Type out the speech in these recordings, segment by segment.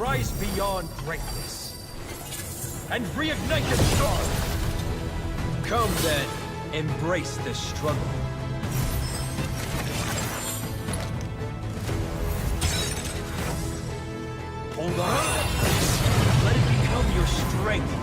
Rise beyond greatness and reignite the star. Come then, embrace the struggle. Hold on. Let it become your strength.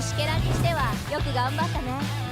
虫けらにしてはよく頑張ったね。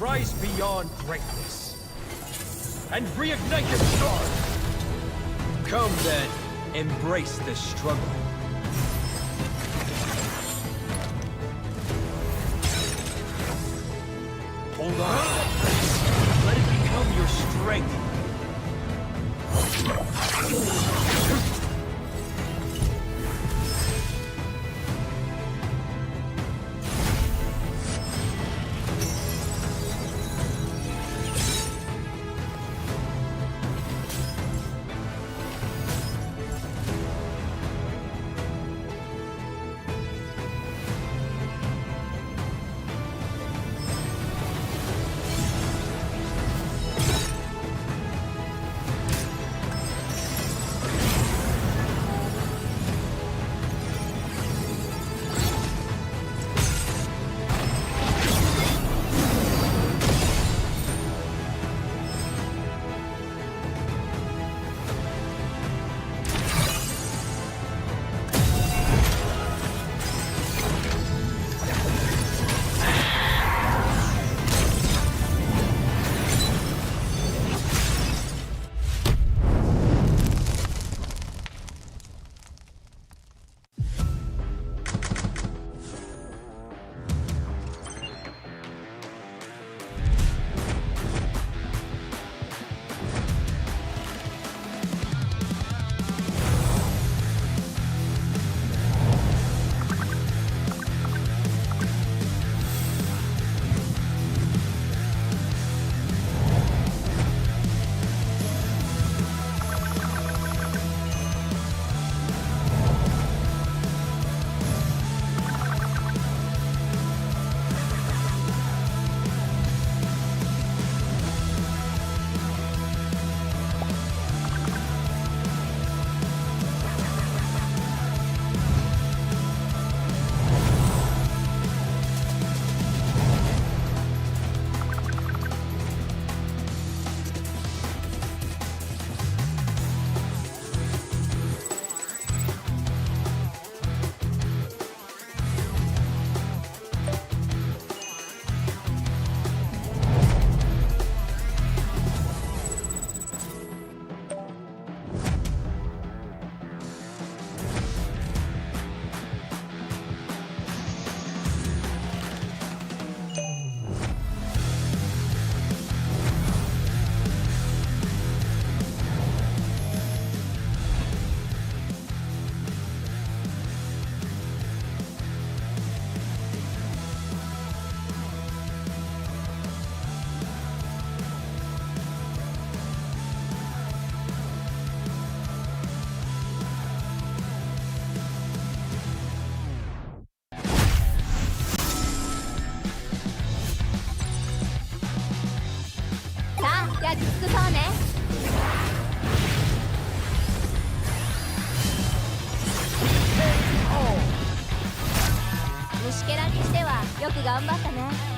Rise beyond greatness and reignite your star. Come then, embrace the struggle. Hold on. Let it become your strength. うね。虫けらにしてはよく頑張ったね。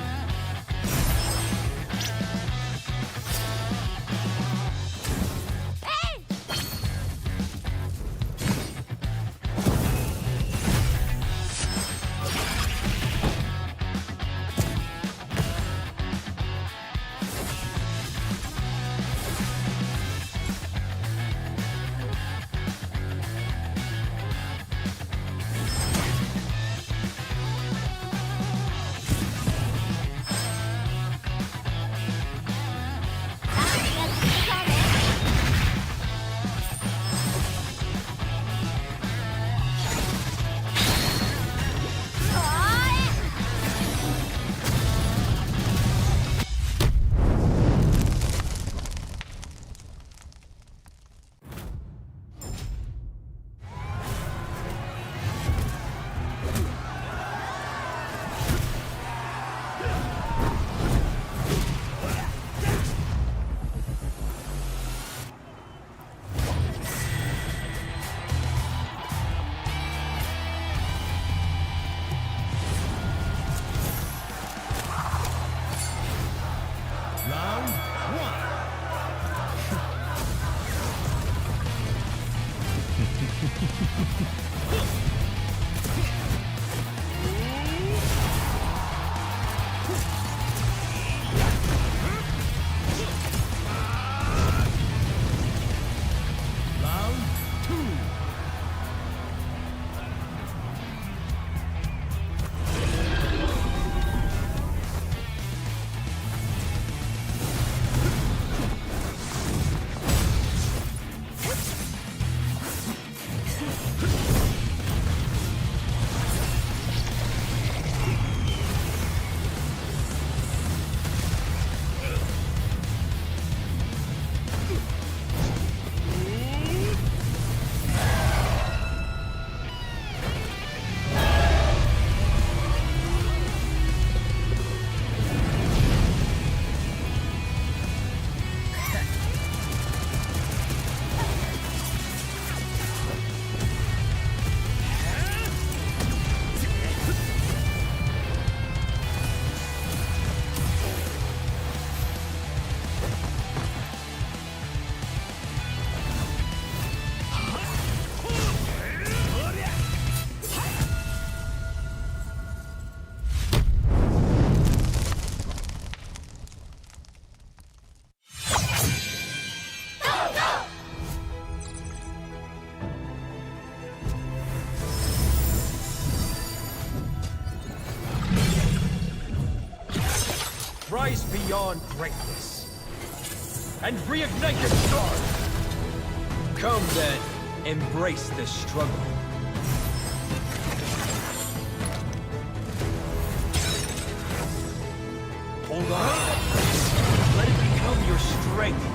Rise beyond greatness and reignite your star. Come then, embrace the struggle. Hold on. Let it become your strength.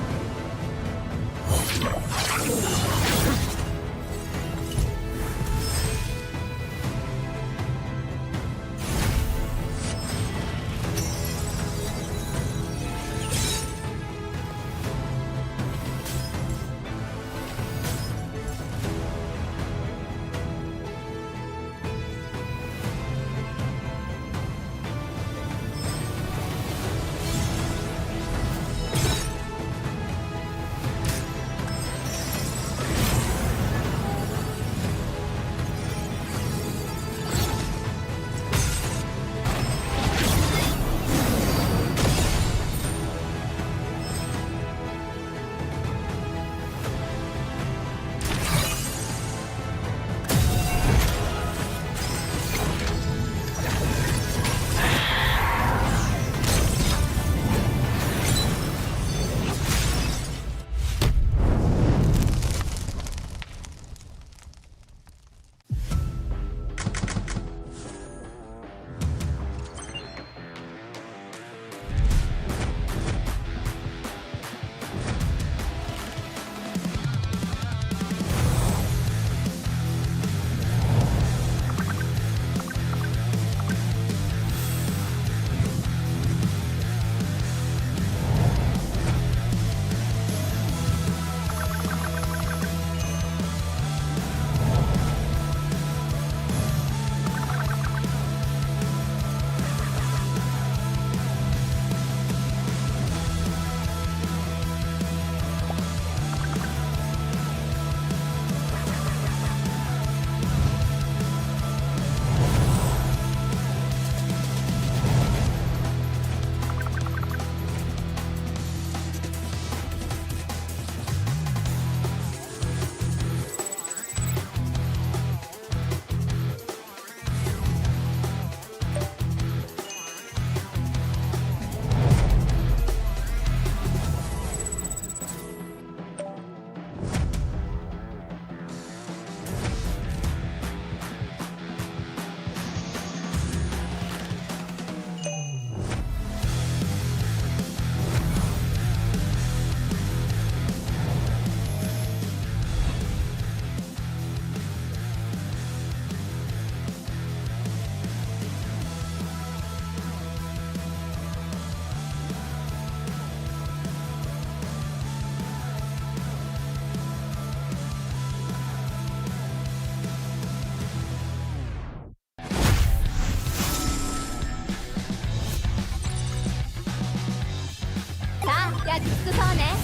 そうね。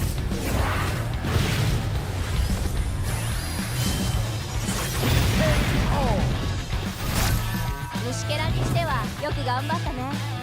虫けらにしてはよく頑張ったね。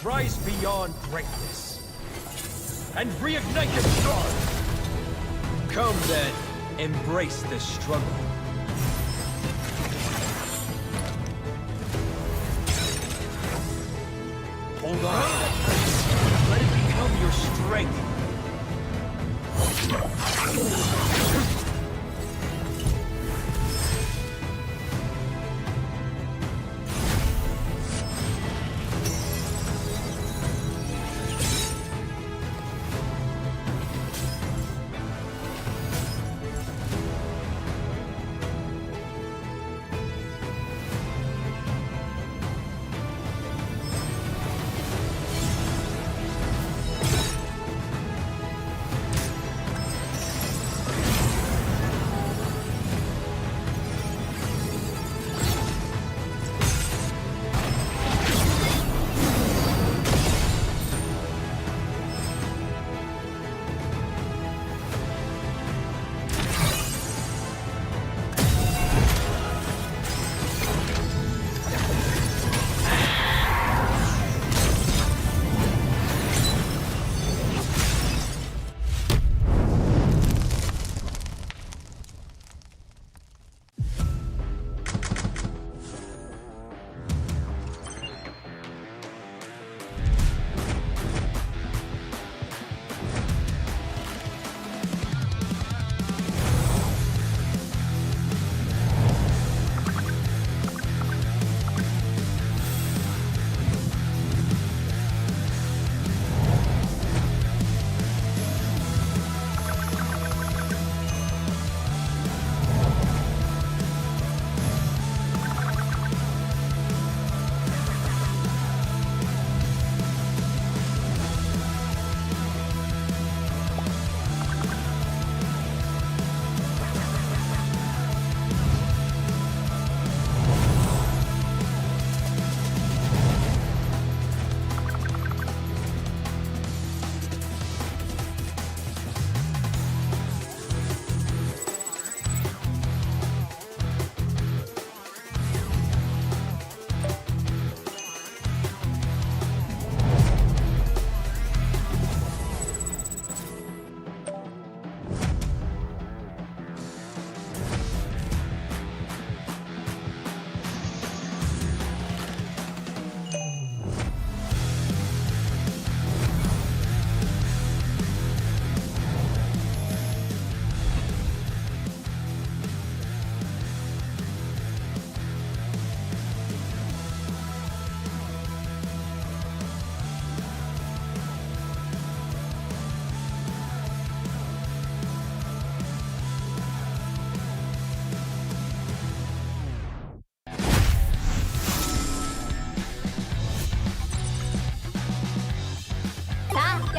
Rise beyond greatness and reignite the star. Come then, embrace the struggle. Hold on. Let it become your strength.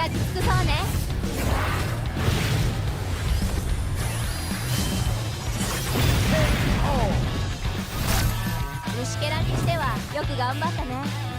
き尽くそうね。虫けらにしてはよく頑張ったね。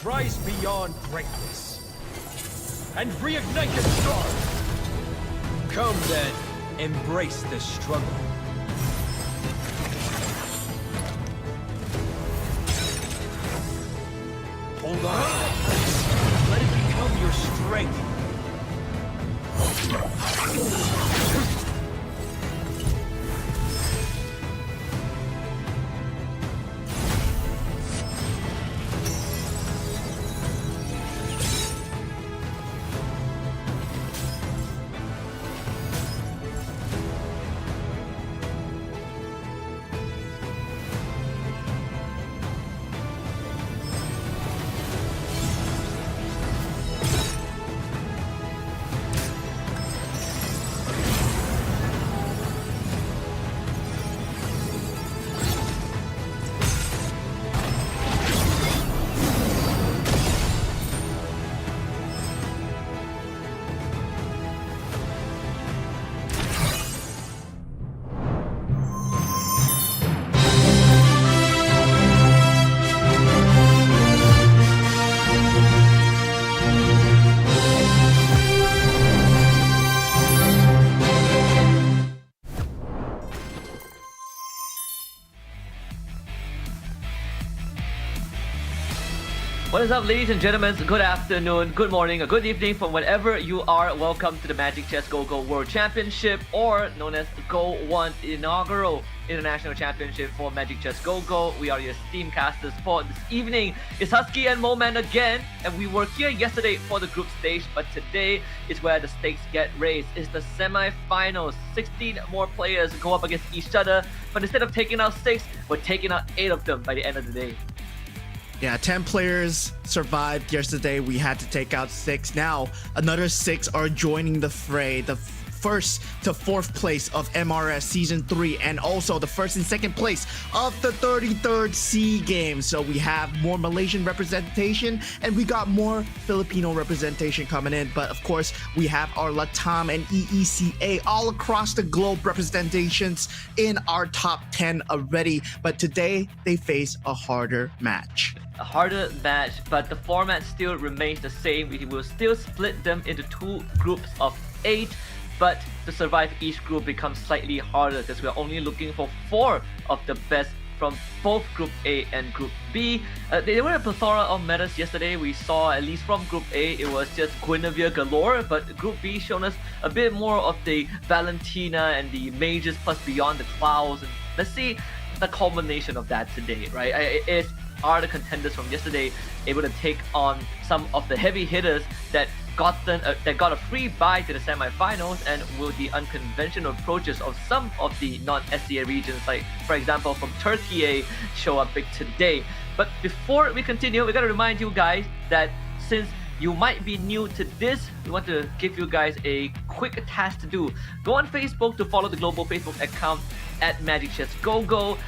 Rise beyond greatness and reignite the star. Come then, embrace the struggle. Hold on. Let it become your strength. What is up, ladies and gentlemen? Good afternoon, good morning, or good evening from wherever you are. Welcome to the Magic Chess Go World Championship, or known as GO1 Inaugural International Championship for Magic Chess Go. We are your Steam casters for this evening. It's Husky and Moman again, and we were here yesterday for the group stage, but today is where the stakes get raised. It's the semi-finals. 16 more players go up against each other, but instead of taking out 6, we're taking out 8 of them by the end of the day. Yeah, 10 players survived yesterday. We had to take out 6. Now, another 6 are joining the fray. The first to 4th place of MRS Season 3 and also the first and second place of the 33rd SEA Games. So we have more Malaysian representation and we got more Filipino representation coming in. But of course, we have our Latam and EECA all across the globe representations in our top 10 already. But today, they face a harder match. A harder match, but the format still remains the same. We will still split them into 2 groups of 8, but to survive each group becomes slightly harder because we're only looking for 4 of the best from both Group A and Group B. There were a plethora of metas yesterday. We saw, at least from Group A, it was just Guinevere galore, but Group B shown us a bit more of the Valentina and the mages plus Beyond the Clouds. And let's see the culmination of that today, right? Are the contenders from yesterday able to take on some of the heavy hitters that got a free bye to the semi-finals, and will the unconventional approaches of some of the non-SEA regions, like for example from Turkey, show up big today? But before we continue, we gotta remind you guys that since you might be new to this, we want to give you guys a quick task to do. Go on Facebook to follow the global Facebook account at Magic Chess Go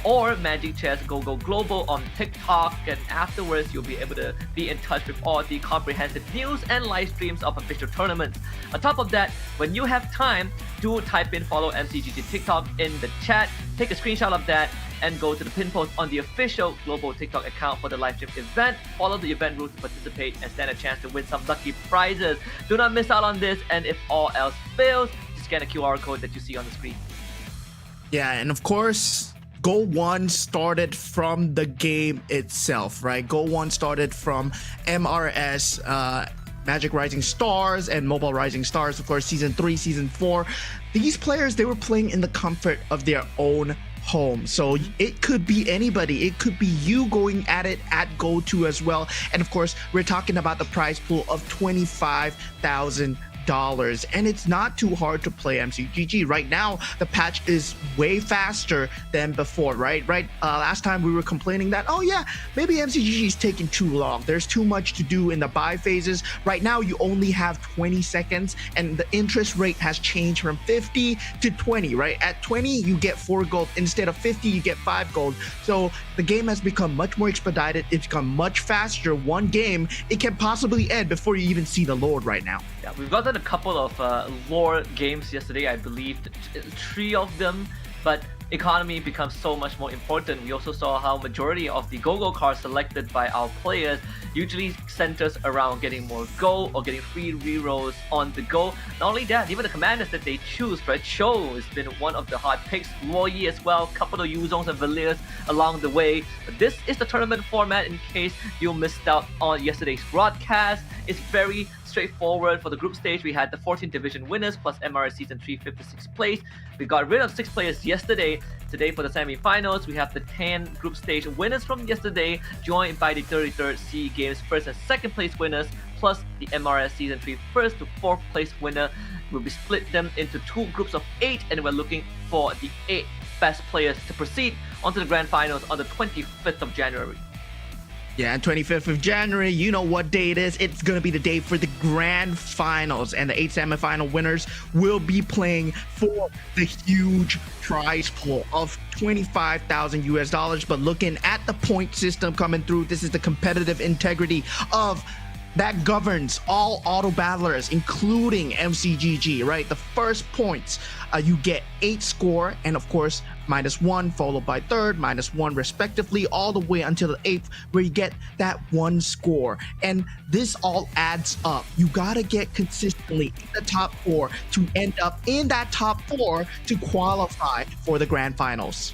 or Magic Chess Go Global on TikTok, and afterwards you'll be able to be in touch with all the comprehensive news and live streams of official tournaments. On top of that, when you have time, do type in follow MCGG TikTok in the chat, take a screenshot of that, and go to the pin post on the official global TikTok account for the live stream event. Follow the event rules to participate and stand a chance to win some lucky prizes. Do not miss out on this, and if all else fails, scan a QR code that you see on the screen. Yeah, and of course, GO1 started from the game itself, right? GO1 started from MRS, Magic Rising Stars and Mobile Rising Stars, of course, Season 3, Season 4. These players, they were playing in the comfort of their own home. So it could be anybody. It could be you going at it at Go2 as well. And of course, we're talking about the prize pool of $25,000. And it's not too hard to play MCGG. Right now, the patch is way faster than before, right? Last time we were complaining that, oh yeah, maybe MCGG is taking too long. There's too much to do in the buy phases. Right now, you only have 20 seconds and the interest rate has changed from 50 to 20, right? At 20, you get 4 gold. Instead of 50, you get 5 gold. So the game has become much more expedited. It's become much faster. One game, it can possibly end before you even see the Lord right now. Yeah, we've gotten a couple of lore games yesterday, I believe 3 of them, but economy becomes so much more important. We also saw how majority of the Go cards selected by our players usually centers around getting more Go or getting free rerolls on the go. Not only that, even the commanders that they choose, right? Cho has been one of the hot picks, Luoyi as well, couple of Yuzongs and Valiers along the way. But this is the tournament format in case you missed out on yesterday's broadcast. It's very straightforward. For the group stage, we had the 14 division winners plus MRS Season 3 56th place. We got rid of 6 players yesterday. Today for the semi-finals, we have the 10 group stage winners from yesterday, joined by the 33rd SEA Games first and second place winners, plus the MRS Season 3 first to 4th place winner. We'll be split them into 2 groups of 8, and we're looking for the 8 best players to proceed onto the grand finals on the 25th of January. Yeah, and 25th of January, you know what day it is. It's going to be the day for the grand finals, and the 8 semifinal winners will be playing for the huge prize pool of $25,000. But looking at the point system coming through, this is the competitive integrity of that governs all auto battlers, including MCGG, right? The first points, you get 8 score, and of course, -1 followed by third, -1 respectively, all the way until the 8th, where you get that 1 score. And this all adds up. You gotta get consistently in the top 4 to end up in that top 4 to qualify for the grand finals.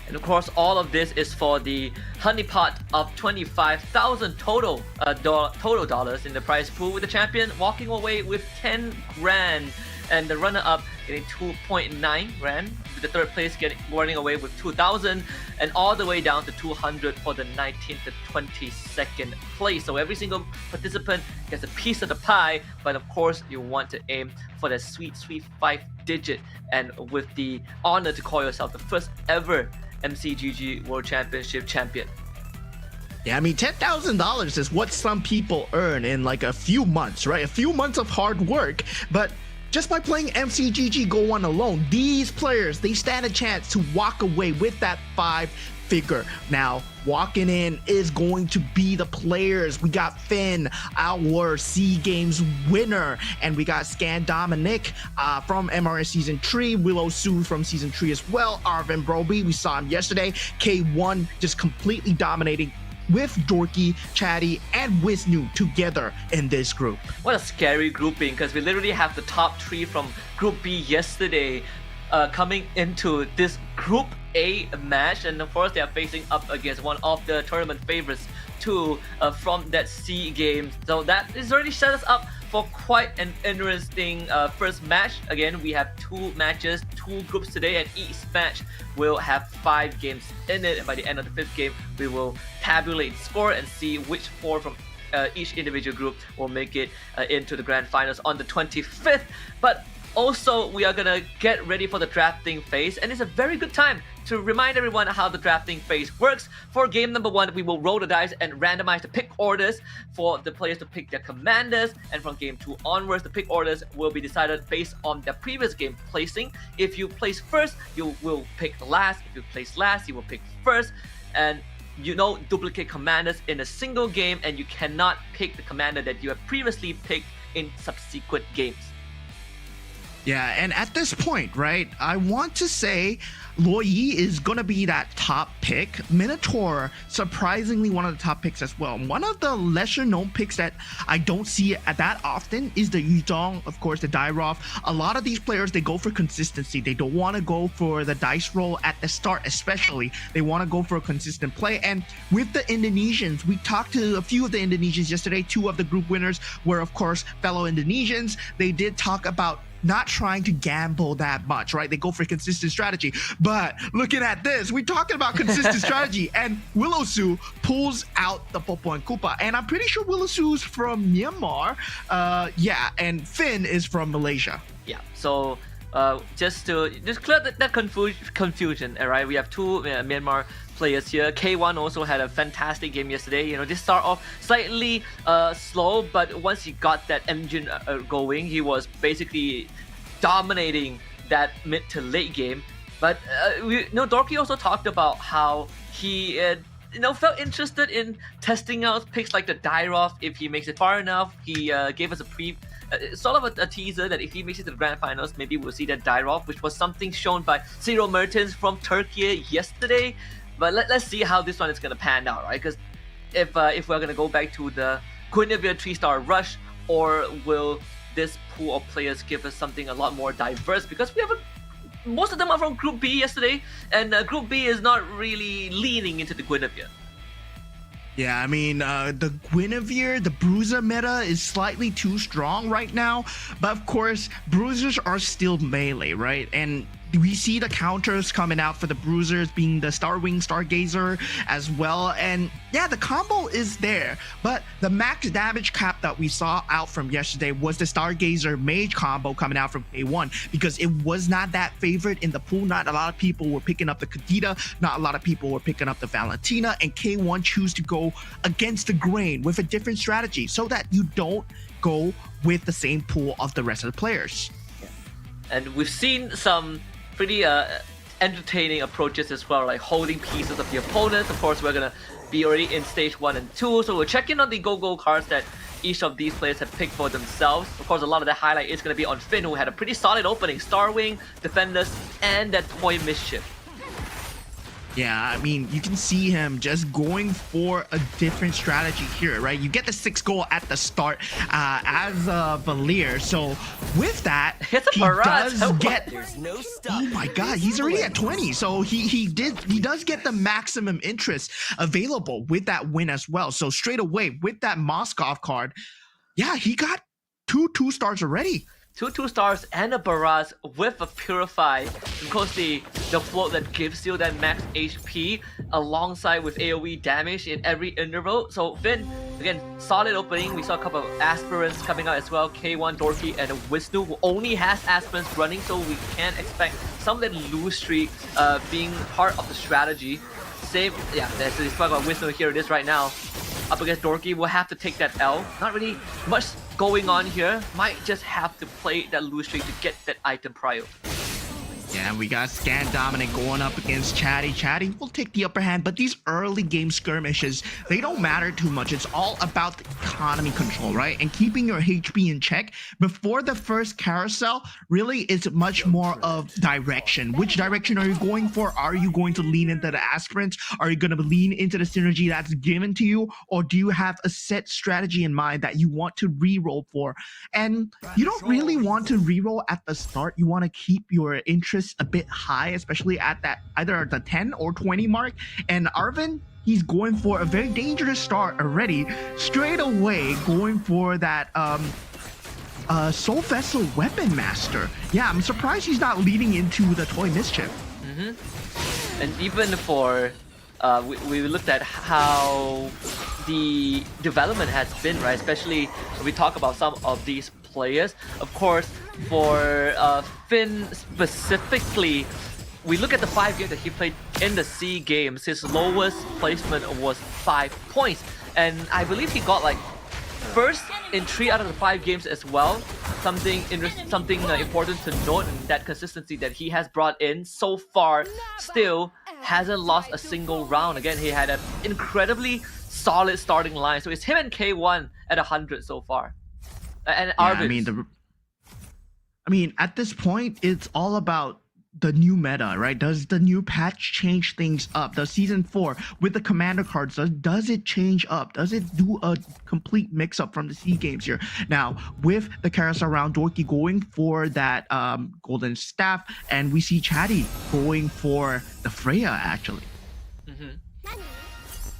And of course, all of this is for the honeypot of 25,000 total dollars in the prize pool, with the champion walking away with 10 grand. and the runner-up getting 2.9 grand, with the third place running away with 2,000, and all the way down to 200 for the 19th to 22nd place. So every single participant gets a piece of the pie, but of course you want to aim for that sweet 5-digit, and with the honor to call yourself the first ever MCGG World Championship champion. Yeah, I mean, $10,000 is what some people earn in like a few months, right? A few months of hard work, but just by playing MCGG GO1 alone, these players, they stand a chance to walk away with that 5-figure. Now, walking in is going to be the players. We got Finn, our SEA Games winner, and we got Scan Dominic from MRS Season 3, Willow Sue from Season 3 as well, Arvin Broby, we saw him yesterday, K1 just completely dominating with Dorky, Chatty, and Wisnu together in this group. What a scary grouping, because we literally have the top 3 from Group B yesterday coming into this Group A match, and of course they are facing up against one of the tournament favorites too from that SEA Games. So that is already set us up for quite an interesting first match. Again, we have 2 matches, 2 groups today, and each match will have 5 games in it, and by the end of the 5th game we will tabulate score and see which 4 from each individual group will make it into the grand finals on the 25th. But also, we are gonna get ready for the drafting phase, and it's a very good time to remind everyone how the drafting phase works. For game number 1, we will roll the dice and randomize the pick orders for the players to pick their commanders, and from game 2 onwards, the pick orders will be decided based on their previous game placing. If you place first, you will pick last. If you place last, you will pick first, and you don't duplicate commanders in a single game, and you cannot pick the commander that you have previously picked in subsequent games. Yeah, and at this point, right, I want to say Luo Yi is going to be that top pick. Minotaur, surprisingly, one of the top picks as well. One of the lesser known picks that I don't see that often is the Yuzhong, of course, the Dairov. A lot of these players, they go for consistency. They don't want to go for the dice roll at the start, especially. They want to go for a consistent play. And with the Indonesians, we talked to a few of the Indonesians yesterday. 2 of the group winners were, of course, fellow Indonesians. They did talk about not trying to gamble that much, right? They go for consistent strategy. But looking at this, we're talking about consistent strategy, and Willow Sue pulls out the Popo and Koopa. And I'm pretty sure Willow Sue's from Myanmar. Yeah, and Finn is from Malaysia. Yeah, so just to clear that confusion, all right? We have 2 Myanmar players here. K1 also had a fantastic game yesterday. You know, they start off slightly slow, but once he got that engine going, he was basically dominating that mid to late game. But Dorky also talked about how he felt interested in testing out picks like the Dairov if he makes it far enough. He gave us sort of a teaser that if he makes it to the grand finals, maybe we'll see that Dairov, which was something shown by Cyril Mertens from Turkey yesterday. But let's see how this one is going to pan out, right? Because if we're going to go back to the Guinevere 3-star rush, or will this pool of players give us something a lot more diverse? Because we have most of them are from Group B yesterday, and Group B is not really leaning into the Guinevere. Yeah, I mean, the Guinevere, the Bruiser meta is slightly too strong right now. But of course, Bruisers are still melee, right? And we see the counters coming out for the Bruisers, being the Starwing Stargazer as well. And yeah, the combo is there. But the max damage cap that we saw out from yesterday was the Stargazer Mage combo coming out from K1, because it was not that favorite in the pool. Not a lot of people were picking up the Kadita. Not a lot of people were picking up the Valentina. And K1 choose to go against the grain with a different strategy so that you don't go with the same pool of the rest of the players. And we've seen some pretty entertaining approaches as well, like holding pieces of the opponents. Of course, we're gonna be already in stage 1 and 2, so we'll check in on the go cards that each of these players have picked for themselves. Of course, a lot of the highlight is gonna be on Finn, who had a pretty solid opening. Starwing, Defenders, and that Toy Mischief. Yeah, I mean, you can see him just going for a different strategy here, right? You get the 6 goal at the start as a Valier. So with that, he does get... Oh my god, he's already at 20. So he does get the maximum interest available with that win as well. So straight away with that Moskov card, yeah, he got 2 2-stars already. two stars and a barrage with a purify. Of course, the float that gives you that max HP alongside with AoE damage in every interval. So Finn, again, solid opening. We saw a couple of aspirants coming out as well. K1, Dorky, and Wisnu, who only has aspirants running, so we can expect some of that lose streak being part of the strategy. Same, yeah, that's the talk about Wisnu. Here it is right now. Up against Dorky, will have to take that L. Not really much going on here. Might just have to play that lose streak to get that item prio. Yeah, we got Scan Dominic going up against Chatty. Chatty will take the upper hand, but these early game skirmishes, they don't matter too much. It's all about the economy control, right? And keeping your HP in check before the first carousel really is much more of direction. Which direction are you going for? Are you going to lean into the aspirants? Are you going to lean into the synergy that's given to you? Or do you have a set strategy in mind that you want to reroll for? And you don't really want to reroll at the start. You want to keep your interest a bit high, especially at that either the 10 or 20 mark. And Arvin, he's going for a very dangerous start already, straight away going for that Soul Vessel Weapon Master. Yeah, I'm surprised he's not leading into the Toy Mischief. And even for we looked at how the development has been, right? Especially when we talk about some of these players. Of course, for Finn specifically, we look at the 5 games that he played in the C games. His lowest placement was 5 points, and I believe he got like first in 3 out of the 5 games as well. Something important to note, and that consistency that he has brought in so far still hasn't lost a single round. Again, he had an incredibly solid starting line, so it's him and K1 at 100 so far. And yeah, I mean, at this point, it's all about the new meta, right? Does the new patch change things up? Does Season 4 with the commander cards, does it change up? Does it do a complete mix-up from the C games here? Now, with the carousel round, Dorky going for that golden staff, and we see Chatty going for the Freya, actually.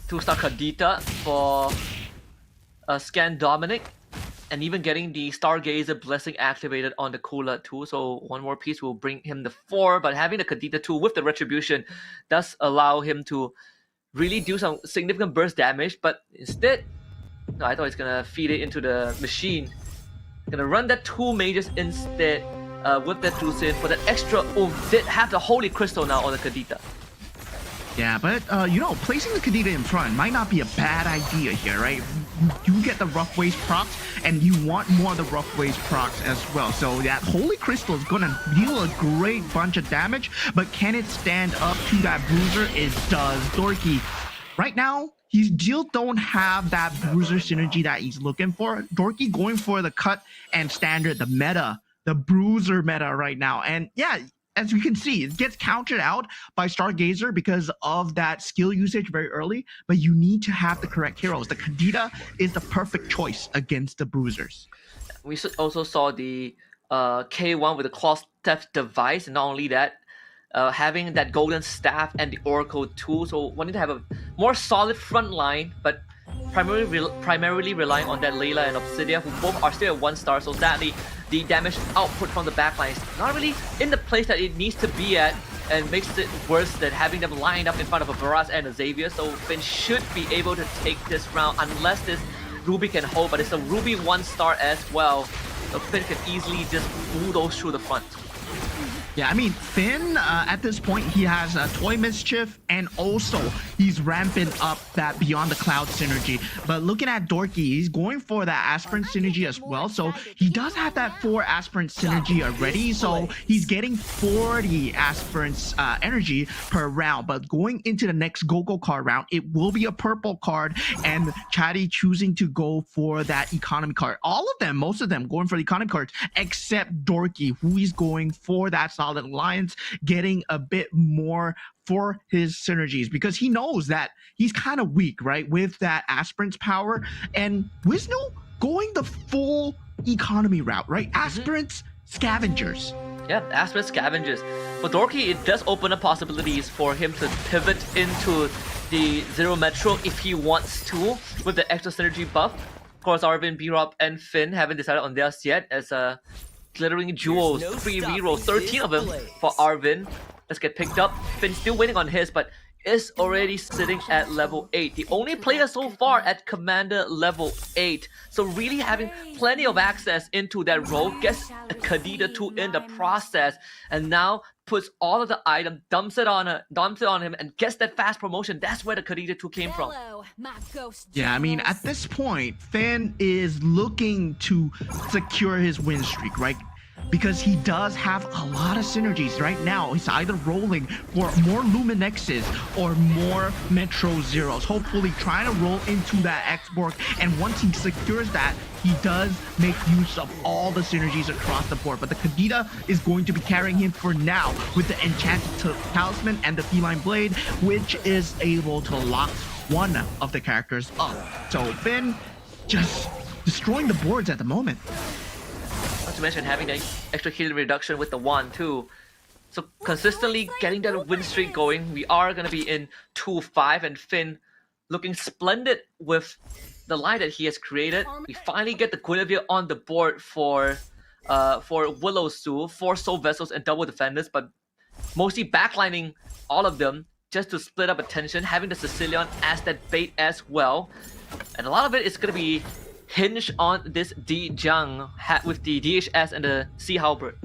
2-star Kadita for Scan Dominic. And even getting the Stargazer Blessing activated on the Kula too. So one more piece will bring him the 4. But having the Kadita too with the Retribution does allow him to really do some significant burst damage. But instead, no, I thought he's going to feed it into the machine. Going to run that 2 mages instead with that Drusin for that extra oomph. Did have the Holy Crystal now on the Kadita. Yeah, but, you know, placing the Kadita in front might not be a bad idea here, right? You do get the Rough Ways procs, and you want more of the Rough Ways procs as well. So that Holy Crystal is going to deal a great bunch of damage, but can it stand up to that Bruiser? It does. Dorky, right now, he still don't have that Bruiser synergy that he's looking for. Dorky going for the cut and standard, the meta, the Bruiser meta right now. And yeah, as you can see, it gets countered out by Stargazer because of that skill usage very early, but you need to have the correct heroes. The Kadita is the perfect choice against the Bruisers. We also saw the K1 with the Claw Theft device, and not only that, having that Golden Staff and the Oracle too, so wanting to have a more solid front line, but primarily relying on that Layla and Obsidia, who both are still at 1-star, so sadly, the damage output from the backline is not really in the place that it needs to be at, and makes it worse than having them lined up in front of a Varas and a Xavier. So Finn should be able to take this round unless this Ruby can hold, but it's a Ruby 1-star as well, so Finn can easily just bulldoze through the front. Yeah, I mean, Finn, at this point, he has Toy Mischief, and also he's ramping up that Beyond the Cloud synergy. But looking at Dorky, he's going for that Aspirant synergy as well. So he does have that 4 Aspirant synergy already. So he's getting 40 Aspirants energy per round. But going into the next Go-Go card round, it will be a purple card, and Chatty choosing to go for that economy card. All of them, most of them, going for the economy cards, except Dorky, who is going for that Solid Alliance, getting a bit more for his synergies because he knows that he's kind of weak, right, with that Aspirant's power. And Wisnu going the full economy route, right? Aspirants, Scavengers. Yeah, Aspirant Scavengers. For Dorky, it does open up possibilities for him to pivot into the Zero Metro if he wants to with the extra synergy buff. Of course, Arvin, B-Rob, and Finn haven't decided on theirs yet, as glittering jewels, There's no 3 stopping rerolls, 13 of them this blaze. for Arvin. Let's get picked up. Finn still waiting on his, but is already sitting at level 8. The only player so far at Commander level 8. So really having plenty of access into that role, gets a Kadita 2 in the process, and now puts all of the item, dumps it on him, and gets that fast promotion. That's where the Kadita 2 came from. Yeah, I mean, at this point, Finn is looking to secure his win streak, right? Because he does have a lot of synergies right now. He's either rolling for more Luminexes or more Metro Zeros, hopefully trying to roll into that X-Borg. And once he secures that, he does make use of all the synergies across the board. But the Kadita is going to be carrying him for now with the Enchanted Talisman and the Feline Blade, which is able to lock one of the characters up. So Finn just destroying the boards at the moment. Not to mention having the extra healing reduction with the wand too. So consistently getting that win streak going. We are going to be in 2-5, and Finn looking splendid with the line that he has created. We finally get the Guinevere on the board for Willow Su, 4 Soul Vessels and double defenders, but mostly backlining all of them just to split up attention, having the Sicilian as that bait as well. And a lot of it is going to be hinged on this Di Zhang with the DHS and the Sea Halberd.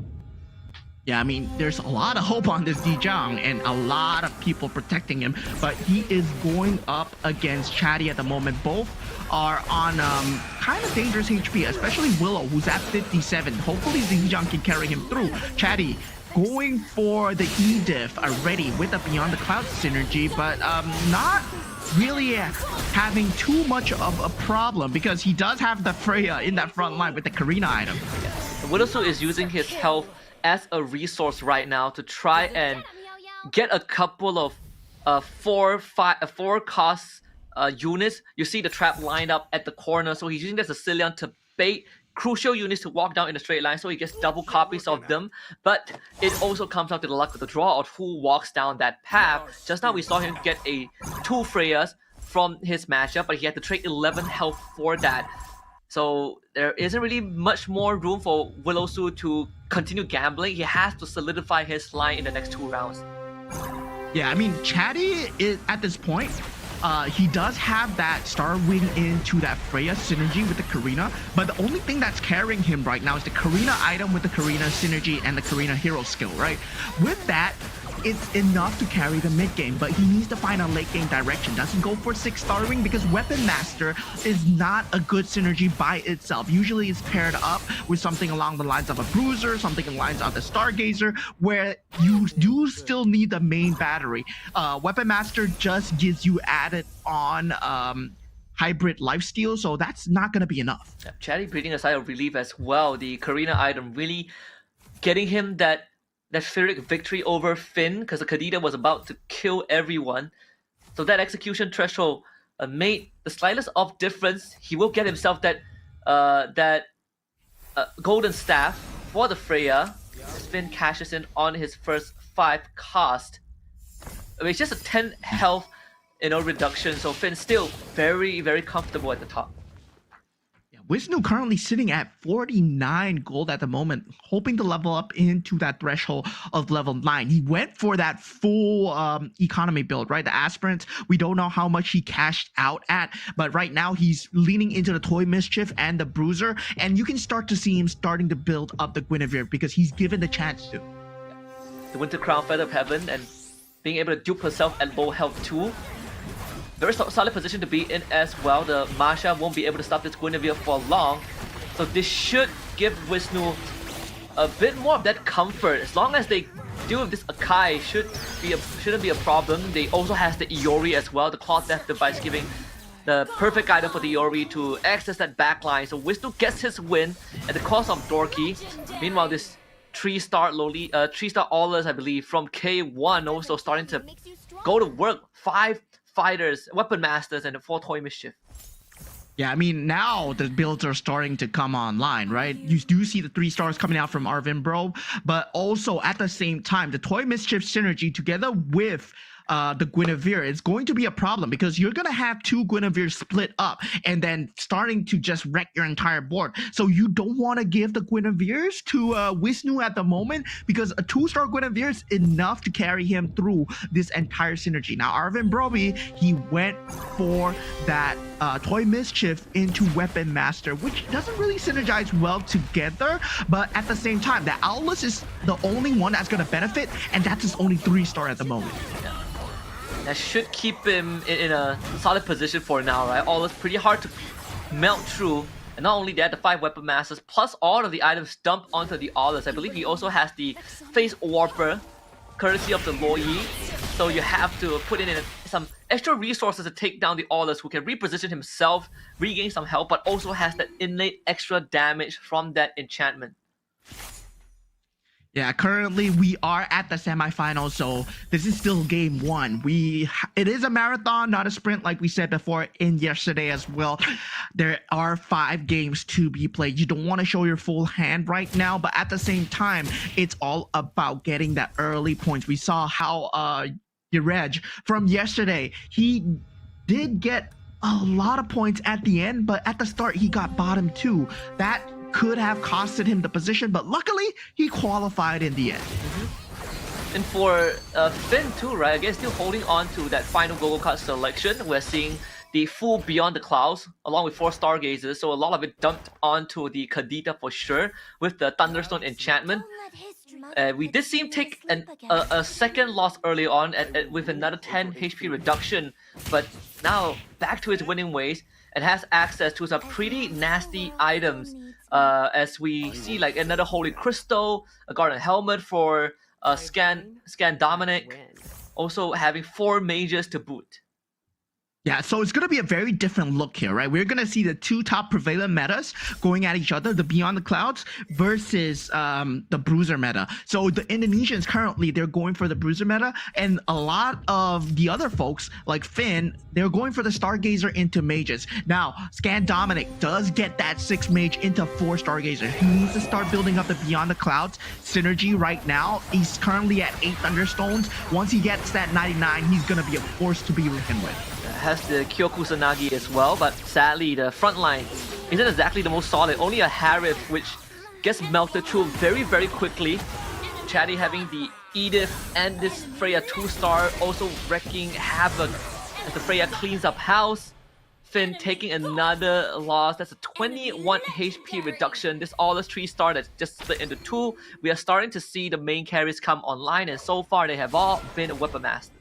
Yeah, I mean, there's a lot of hope on this Di Zhang and a lot of people protecting him, but he is going up against Chatty at the moment. Both are on kind of dangerous HP, especially Willow, who's at 57. Hopefully Di Zhang can carry him through. Chatty going for the E-Diff already with a Beyond the Clouds synergy, but not really having too much of a problem because he does have the Freya in that front line with the Karina item. Widowsu is using his health as a resource right now to try and get a couple of 4 cost units. You see the trap lined up at the corner, so he's using the Sicilian to bait crucial units to walk down in a straight line, so he gets double copies of them. But it also comes down to the luck of the draw of who walks down that path. Just now we saw him get 2 Freyas from his matchup, but he had to trade 11 health for that. So there isn't really much more room for Willow Su to continue gambling. He has to solidify his line in the next 2 rounds. Yeah, I mean, Chatty is at this point, he does have that Star Wing into that Freya synergy with the Karina, but the only thing that's carrying him right now is the Karina item with the Karina synergy and the Karina hero skill, right? With that, it's enough to carry the mid game, but he needs to find a late game direction. Doesn't go for 6 Star Wing because Weapon Master is not a good synergy by itself. Usually it's paired up with something along the lines of a Bruiser, something along the lines of the Stargazer, where you do still need the main battery. Weapon Master just gives you added on hybrid lifesteal, so that's not gonna be enough. Yeah, Chatty breathing a sigh of relief as well. The Karina item really getting him that Pyrrhic victory over Finn, because the Kadita was about to kill everyone. So that execution threshold made the slightest of difference. He will get himself that golden staff for the Freya. As Finn cashes in on his first 5 cast. I mean, it's just a 10 health reduction, so Finn's still very, very comfortable at the top. Wisnu currently sitting at 49 gold at the moment, hoping to level up into that threshold of level 9. He went for that full economy build, right? The aspirant, we don't know how much he cashed out at, but right now he's leaning into the Toy Mischief and the Bruiser, and you can start to see him starting to build up the Guinevere because he's given the chance to. The Winter Crown, Feather of Heaven, and being able to dupe herself at low health too. Very solid position to be in as well. The Masha won't be able to stop this Guinevere for long. So this should give Wisnu a bit more of that comfort. As long as they deal with this Akai, shouldn't be a problem. They also has the Iori as well, the Cloth Death device, giving the perfect item for the Iori to access that backline. So Wisnu gets his win at the cost of Dorky. Meanwhile, this 3-star Allers, I believe, from K1 also starting to go to work. 5 fighters, weapon masters, and 4 Toy Mischief. Yeah, I mean, now the builds are starting to come online, right? You do see the 3 stars coming out from Arvin Bro, but also at the same time, the Toy Mischief synergy together with the Guinevere, it's going to be a problem because you're going to have two Guineveres split up and then starting to just wreck your entire board. So you don't want to give the Guineveres to Wisnu at the moment because a 2-star Guinevere is enough to carry him through this entire synergy. Now, Arvin Broby, he went for that Toy Mischief into Weapon Master, which doesn't really synergize well together, but at the same time, the Owlus is the only one that's going to benefit, and that's his only 3-star at the moment. That should keep him in a solid position for now, right? All is pretty hard to melt through. And not only that, the 5 Weapon Masters plus all of the items dumped onto the Aulus. I believe he also has the Face Warper, courtesy of the Loyi. So you have to put in some extra resources to take down the Aulus, who can reposition himself, regain some health, but also has that innate extra damage from that enchantment. Yeah, currently we are at the semifinals, so this is still game 1. It is a marathon, not a sprint, like we said before in yesterday as well. There are 5 games to be played. You don't want to show your full hand right now, but at the same time, it's all about getting that early points. We saw how Yerej from yesterday, he did get a lot of points at the end, but at the start he got bottom 2. That could have costed him the position, but luckily he qualified in the end. And for Finn too, right? Again, still holding on to that final Gogo card selection. We're seeing the full Beyond the Clouds along with 4 Stargazers, so a lot of it dumped onto the Kadita for sure with the Thunderstone enchantment. We did see him take a second loss early on with another 10 HP reduction, but now back to his winning ways and has access to some pretty nasty items. As we see like another Holy Crystal, a Garden Helmet for Scan Dominic, also having 4 mages to boot. Yeah, so it's going to be a very different look here, right? We're going to see the 2 top prevalent metas going at each other, the Beyond the Clouds versus the Bruiser meta. So the Indonesians currently, they're going for the Bruiser meta, and a lot of the other folks, like Finn, they're going for the Stargazer into mages. Now, Scan Dominic does get that 6 mage into 4 Stargazer. He needs to start building up the Beyond the Clouds synergy right now. He's currently at 8 Thunderstones. Once he gets that 99, he's going to be a force to be reckoned with. Has the Kyoku Sanagi as well, but sadly the front line isn't exactly the most solid. Only a Harith which gets melted through very, very quickly. Chatty having the Edith and this Freya 2-star also wreaking havoc as the Freya cleans up house. Finn taking another loss. That's a 21 HP reduction. This Aulus 3-star that's just split into 2. We are starting to see the main carries come online, and so far they have all been Weapon Masters.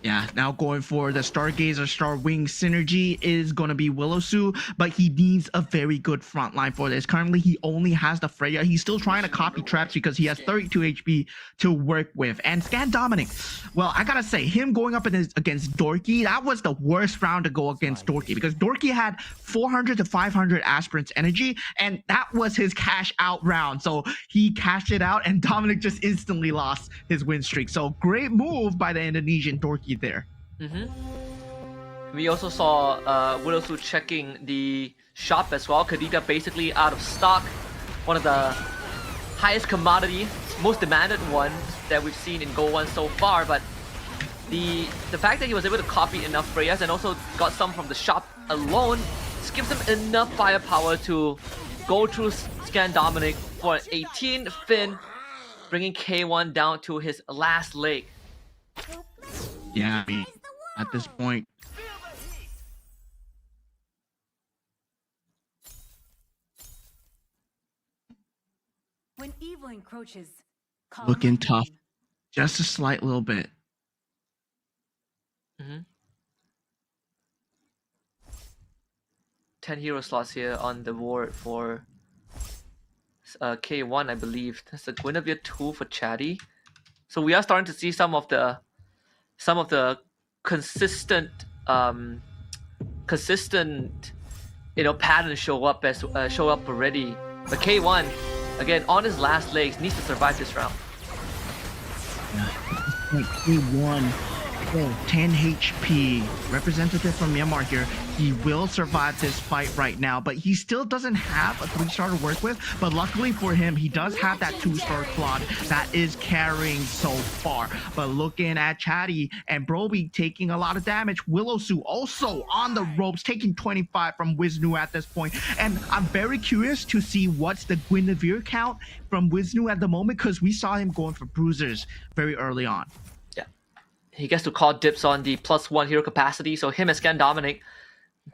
Yeah, now going for the Stargazer Starwing synergy is going to be Willowsu, but he needs a very good front line for this. Currently, he only has the Freya. He's still trying to copy traps because he has 32 HP to work with. And Scan Dominic, well, I gotta say, him going up against Dorky, that was the worst round to go against Dorky because Dorky had 400 to 500 aspirants energy, and that was his cash out round. So he cashed it out, and Dominic just instantly lost his win streak. So great move by the Indonesian Dorky there. We also saw Willowsu checking the shop as well. Kadita basically out of stock. One of the highest commodity, most demanded ones that we've seen in GO1 so far. But the fact that he was able to copy enough Freyas and also got some from the shop alone just gives him enough firepower to go through Scan Dominic for an 18 Finn, bringing K1 down to his last leg. Yeah, I mean, at this point, when evil encroaches, call looking on tough, me. just a slight little bit. 10 hero slots here on the board for K1, I believe. That's a Guinevere 2 for Chatty. So we are starting to see some of the consistent patterns show up already. But K1, again, on his last legs, needs to survive this round. K1 10 HP. Representative from Myanmar here. He will survive this fight right now, but he still doesn't have a 3-star to work with. But luckily for him, he does have that 2-star Claude that is carrying so far. But looking at Chatty and Broby taking a lot of damage. Willow Su also on the ropes, taking 25 from Wisnu at this point. And I'm very curious to see what's the Guinevere count from Wisnu at the moment, because we saw him going for bruisers very early on. He gets to call dips on the +1 hero capacity, so him and Scan Dominic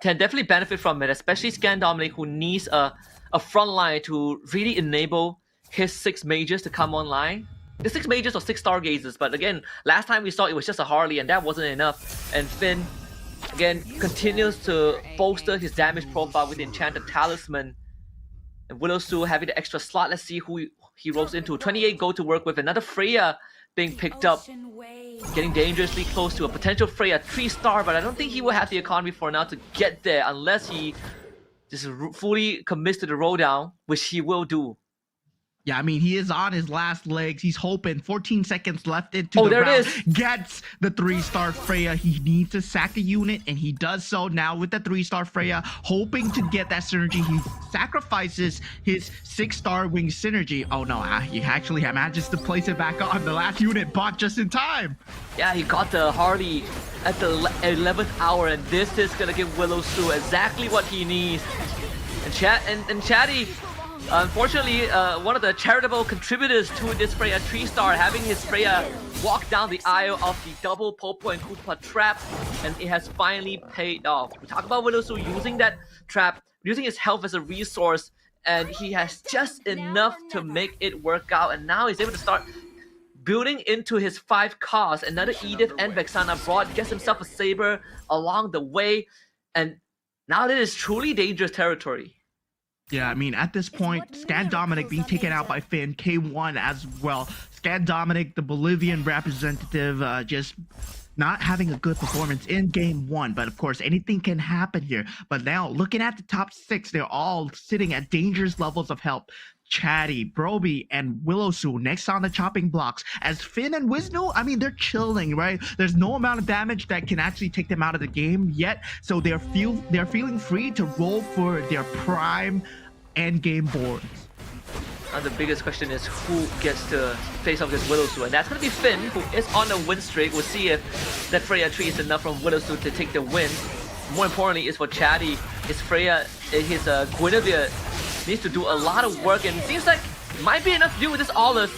can definitely benefit from it, especially Scan Dominic, who needs a front line to really enable his 6 mages to come online. The 6 mages or 6 stargazers, but again, last time we saw it was just a Harley and that wasn't enough. And Finn, again, continues to bolster his damage profile with the Enchanted Talisman. And Willow Su having the extra slot. Let's see who he rolls into. 28 gold to work with, another Freya being picked up. Getting dangerously close to a potential Freya 3-star, but I don't think he will have the economy for now to get there unless he just fully commits to the roll down, which he will do. Yeah, I mean, he is on his last legs. He's hoping. 14 seconds left into the there round. it is. Gets the 3-star Freya. He needs to sack a unit, and he does so now with the 3-star Freya, hoping to get that synergy. He sacrifices his 6-star wing synergy. Oh no, he actually manages to place it back on. The last unit bought just in time. Yeah, he got the Harley at the 11th hour, and this is gonna give Willow Su exactly what he needs. And Chatty, unfortunately, one of the charitable contributors to this Freya 3-star, having his Freya walk down the aisle of the double Popo and Koopa trap, and it has finally paid off. We talk about Willow Su using that trap, using his health as a resource, and he has just enough to make it work out, and now he's able to start building into his 5 costs. Another Edith and Vexana brought, gets himself a Saber along the way, and now that is truly dangerous territory. Yeah, I mean, at this point, Scan Dominic being taken out by Finn, K1 as well. Scan Dominic, the Bolivian representative, just not having a good performance in game 1. But of course, anything can happen here. But now, looking at the top 6, they're all sitting at dangerous levels of health. Chatty, Broby, and Willow Su next on the chopping blocks. As Finn and Wisnu, I mean, they're chilling, right? There's no amount of damage that can actually take them out of the game yet, so they're feeling free to roll for their prime end game boards. And the biggest question is who gets to face off against Willow Su, and that's going to be Finn, who is on a win streak. We'll see if that Freya 3 is enough from Willow Su to take the win. More importantly is for Chatty, his Freya, his Guinevere needs to do a lot of work, and it seems like might be enough to do with this Aulus.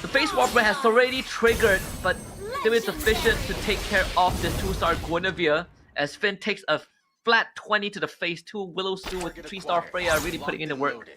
The Face Warper has already triggered, but still is sufficient to take care of this 2-star Guinevere, as Finn takes a flat 20 to the face. 2 Willow Su with 3-star Freya really putting in the work.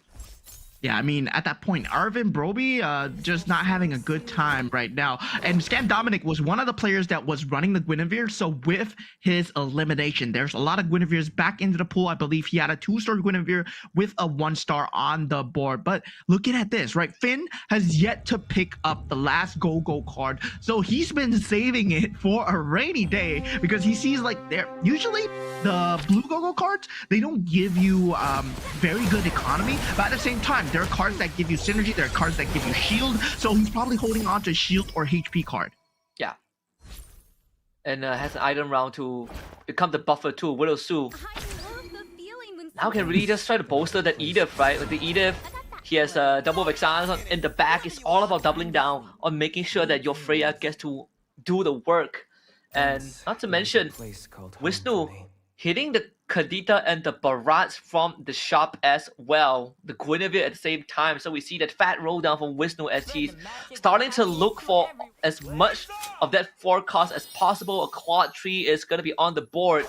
Yeah, I mean, at that point, Arvin Broby just not having a good time right now. And Scan Dominic was one of the players that was running the Guinevere, so with his elimination, there's a lot of Guineveres back into the pool. I believe he had a 2-star Guinevere with a 1-star on the board. But looking at this, right, Finn has yet to pick up the last Go-Go card, so he's been saving it for a rainy day, because he sees like they're usually the blue Go-Go cards, they don't give you very good economy, but at the same time, there are cards that give you synergy, there are cards that give you shield, so he's probably holding on to shield or HP card. Yeah. And has an item round to become the buffer to Willow Su. Now can really just try to bolster that Edith, right? With the Edith, he has double Vexana in the back. It's all about doubling down on making sure that your Freya gets to do the work. And not to mention, Wisnu hitting the Kadita and the Barats from the shop as well. The Guinevere at the same time. So we see that fat roll down from Wisnu as he's starting to look for as much of that 4 cost as possible. A quad tree is going to be on the board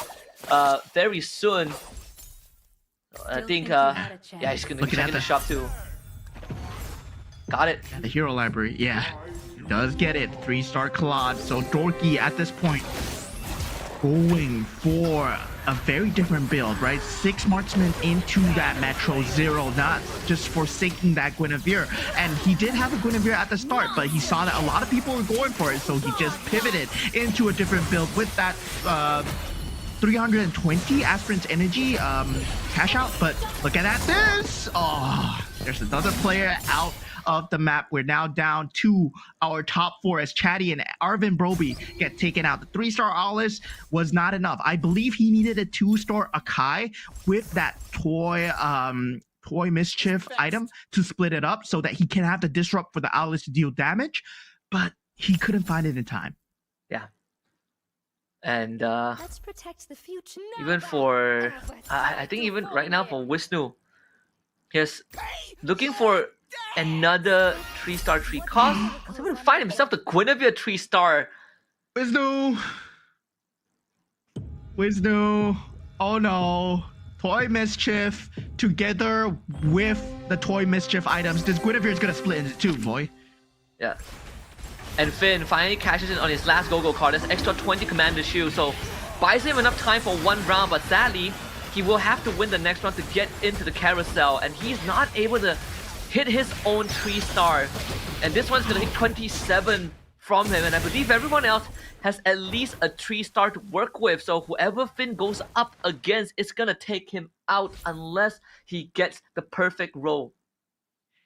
very soon. I think, yeah, he's going to check in the shop too. Got it. The hero library, yeah. He does get it. 3-star Claude. So Dorky at this point going for a very different build, right? 6 marksmen into that Metro 0, not just forsaking that Guinevere. And he did have a Guinevere at the start, but he saw that a lot of people were going for it, so he just pivoted into a different build with that 320 Aspirant's Energy cash out. But look at that, this! Oh, there's another player out of the map. We're now down to our top 4 as Chatty and Arvin Broby get taken out. The 3-star Alice was not enough. I believe he needed a 2-star Akai with that toy mischief item to split it up so that he can have the disrupt for the Alice to deal damage, but he couldn't find it in time. Yeah. And Let's protect the future. even for I think even right now for Wisnu, he's looking for another 3-star 3 cost. He's able to find himself the Guinevere 3-star. Wisnu, oh no. Toy mischief together with the toy mischief items. This Guinevere is gonna split into 2, boy. Yeah. And Finn finally cashes in on his last go-go card. That's extra 20 commander shield, so buys him enough time for 1 round, but sadly, he will have to win the next round to get into the carousel, and he's not able to hit his own 3-star. And this one's gonna hit 27 from him, and I believe everyone else has at least a 3-star to work with, so whoever Finn goes up against is gonna take him out unless he gets the perfect roll.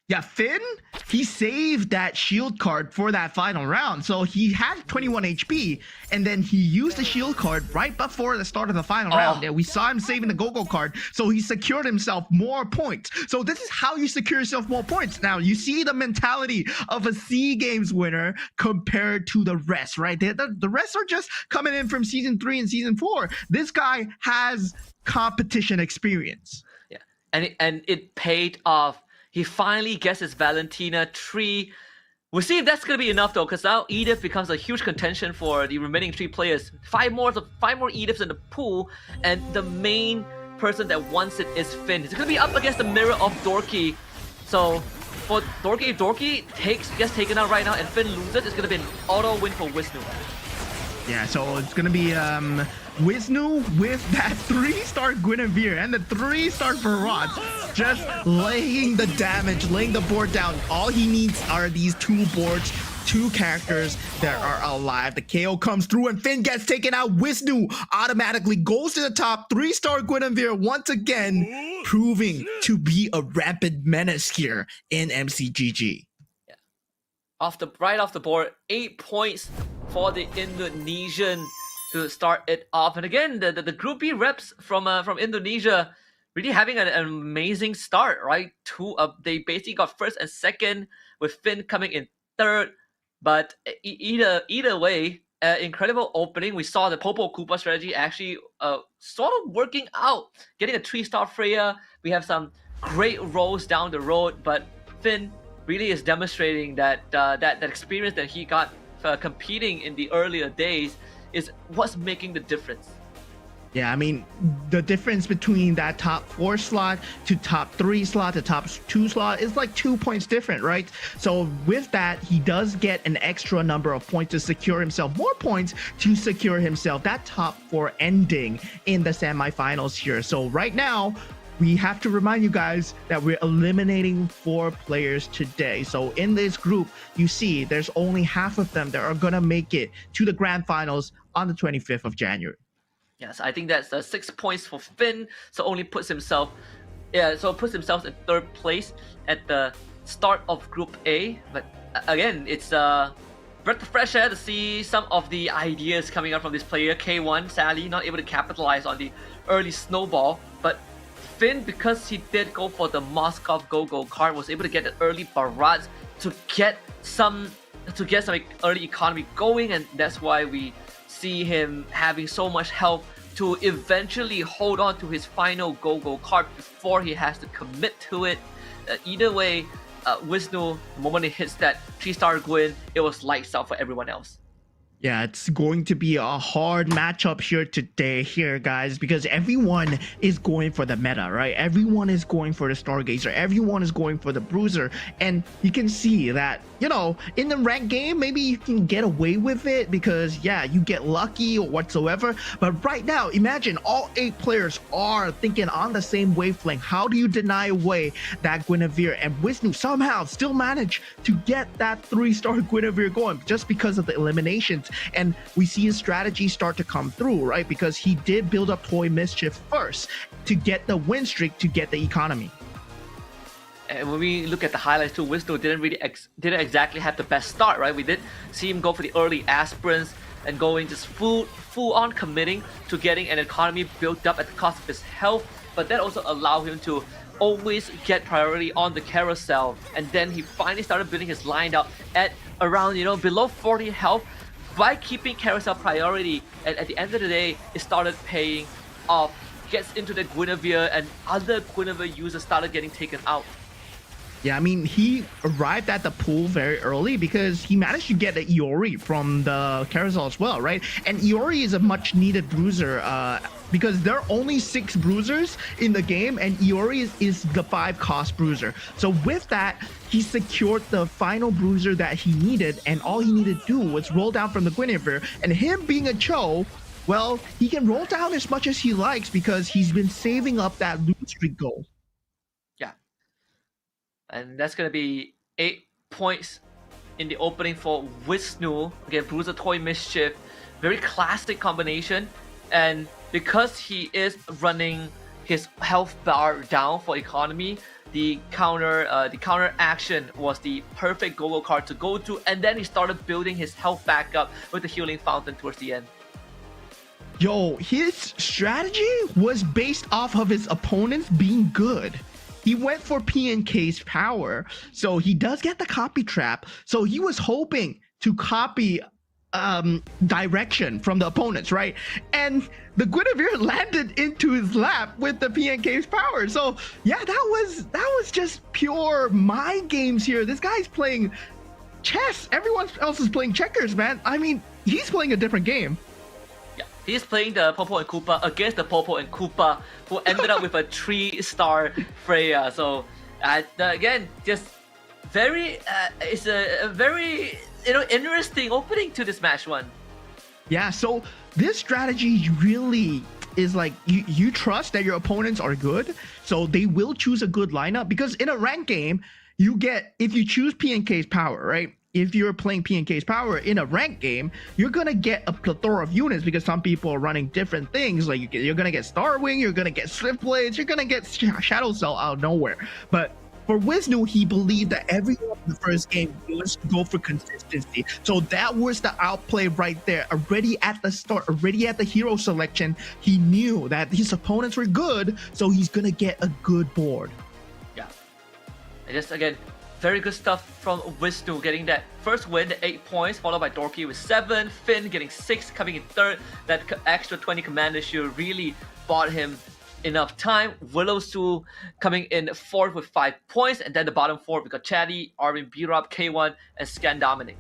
Yeah, Finn, he saved that shield card for that final round. So he had 21 HP, and then he used the shield card right before the start of the final round. And we saw him saving the go-go card, so he secured himself more points. So this is how you secure yourself more points. Now, you see the mentality of a SEA Games winner compared to the rest, right? The rest are just coming in from Season 3 and Season 4. This guy has competition experience. Yeah, and it paid off. He finally gets his Valentina 3. We'll see if that's going to be enough though, because now Edith becomes a huge contention for the remaining 3 players. 5 more Ediths in the pool, and the main person that wants it is Finn. He's going to be up against the mirror of Dorky. So for Dorky, if Dorky gets taken out right now and Finn loses, it's going to be an auto win for Wisnu. Yeah, so it's gonna be Wisnu with that 3-star Guinevere and the 3-star Barats, just laying the damage, laying the board down. All he needs are these 2 boards, 2 characters that are alive. The KO comes through and Finn gets taken out. Wisnu automatically goes to the top. 3-star Guinevere once again proving to be a rampant menace here in MCGG. Right off the board, 8 points for the Indonesian to start it off. And again, the Group B reps from Indonesia really having an amazing start, right? They basically got first and second, with Finn coming in third. But either way, incredible opening. We saw the Popo Koopa strategy actually sort of working out, getting a 3-star Freya. We have some great rolls down the road, but Finn really is demonstrating that that experience that he got competing in the earlier days is what's making the difference. Yeah, I mean, the difference between that top 4 slot to top 3 slot to top 2 slot is like 2 points different, right? So with that, he does get an extra number of points to secure himself, more points to secure himself that top 4 ending in the semifinals here. So right now, we have to remind you guys that we're eliminating 4 players today. So in this group, you see there's only half of them that are gonna make it to the grand finals on the 25th of January. Yes, I think that's 6 points for Finn. So only puts himself in 3rd place at the start of Group A. But again, it's breath of fresh air to see some of the ideas coming out from this player. K1 sadly not able to capitalize on the early snowball, but Finn, because he did go for the Moskov Go-Go card, was able to get the early Barats to get some early economy going, and that's why we see him having so much health to eventually hold on to his final Go-Go card before he has to commit to it. Either way, Wisnu, the moment he hits that 3-star Gwyn, it was lights out for everyone else. Yeah, it's going to be a hard matchup here, guys, because everyone is going for the meta, right? Everyone is going for the Stargazer. Everyone is going for the Bruiser. And you can see that, you know, in the ranked game, maybe you can get away with it because, yeah, you get lucky or whatsoever. But right now, imagine all 8 players are thinking on the same wavelength. How do you deny away that Guinevere? And Wisnu somehow still managed to get that 3-star Guinevere going just because of the eliminations. And we see his strategy start to come through, right? Because he did build up Toy Mischief first to get the win streak, to get the economy. And when we look at the highlights too, Wisdo didn't exactly have the best start, right? We did see him go for the early aspirants and going just full on committing to getting an economy built up at the cost of his health, but that also allowed him to always get priority on the carousel. And then he finally started building his line out at around, below 40 health by keeping carousel priority. And at the end of the day, it started paying off. Gets into the Guinevere, and other Guinevere users started getting taken out. Yeah, I mean, he arrived at the pool very early because he managed to get an Iori from the carousel as well, right? And Iori is a much needed bruiser because there are only 6 bruisers in the game, and Iori is the 5 cost bruiser. So with that, he secured the final bruiser that he needed, and all he needed to do was roll down from the Guinevere. And him being a Cho, well, he can roll down as much as he likes because he's been saving up that loot streak goal. Yeah. And that's going to be 8 points in the opening for Wisnu. Again, Bruiser Toy Mischief. Very classic combination. And because he is running his health bar down for economy, the counter action was the perfect go-go card to go to. And then he started building his health back up with the healing fountain towards the end. Yo, his strategy was based off of his opponents being good. He went for PNK's power, so he does get the copy trap. So he was hoping to copy direction from the opponents, right? And the Guinevere landed into his lap with the PNK's power. So yeah, that was just pure mind games here. This guy's playing chess. Everyone else is playing checkers, man. I mean, he's playing a different game. He's playing the Popo and Koopa against the Popo and Koopa, who ended up with a 3-star Freya. So again, just very it's a very interesting opening to this match one. Yeah, so this strategy really is like you trust that your opponents are good, so they will choose a good lineup, because in a ranked game, you get, if you choose PNK's power, right? If you're playing PNK's power in a ranked game, you're gonna get a plethora of units because some people are running different things. Like you're gonna get Starwing, you're gonna get Swift Blades, you're gonna get Shadow Cell out of nowhere. But for Wisnu, he believed that everyone in the first game wants to go for consistency. So that was the outplay right there. Already at the start, already at the hero selection, he knew that his opponents were good, so he's gonna get a good board. Yeah, and just again, very good stuff from Wisnu, getting that first win, the 8 points, followed by Dorky with 7, Finn getting 6, coming in third. That extra 20 Commander Shield really bought him enough time. Willow Su coming in fourth with 5 points, and then the bottom 4 we got Chatty, Arvin B-Rob, K1, and Scan Dominic.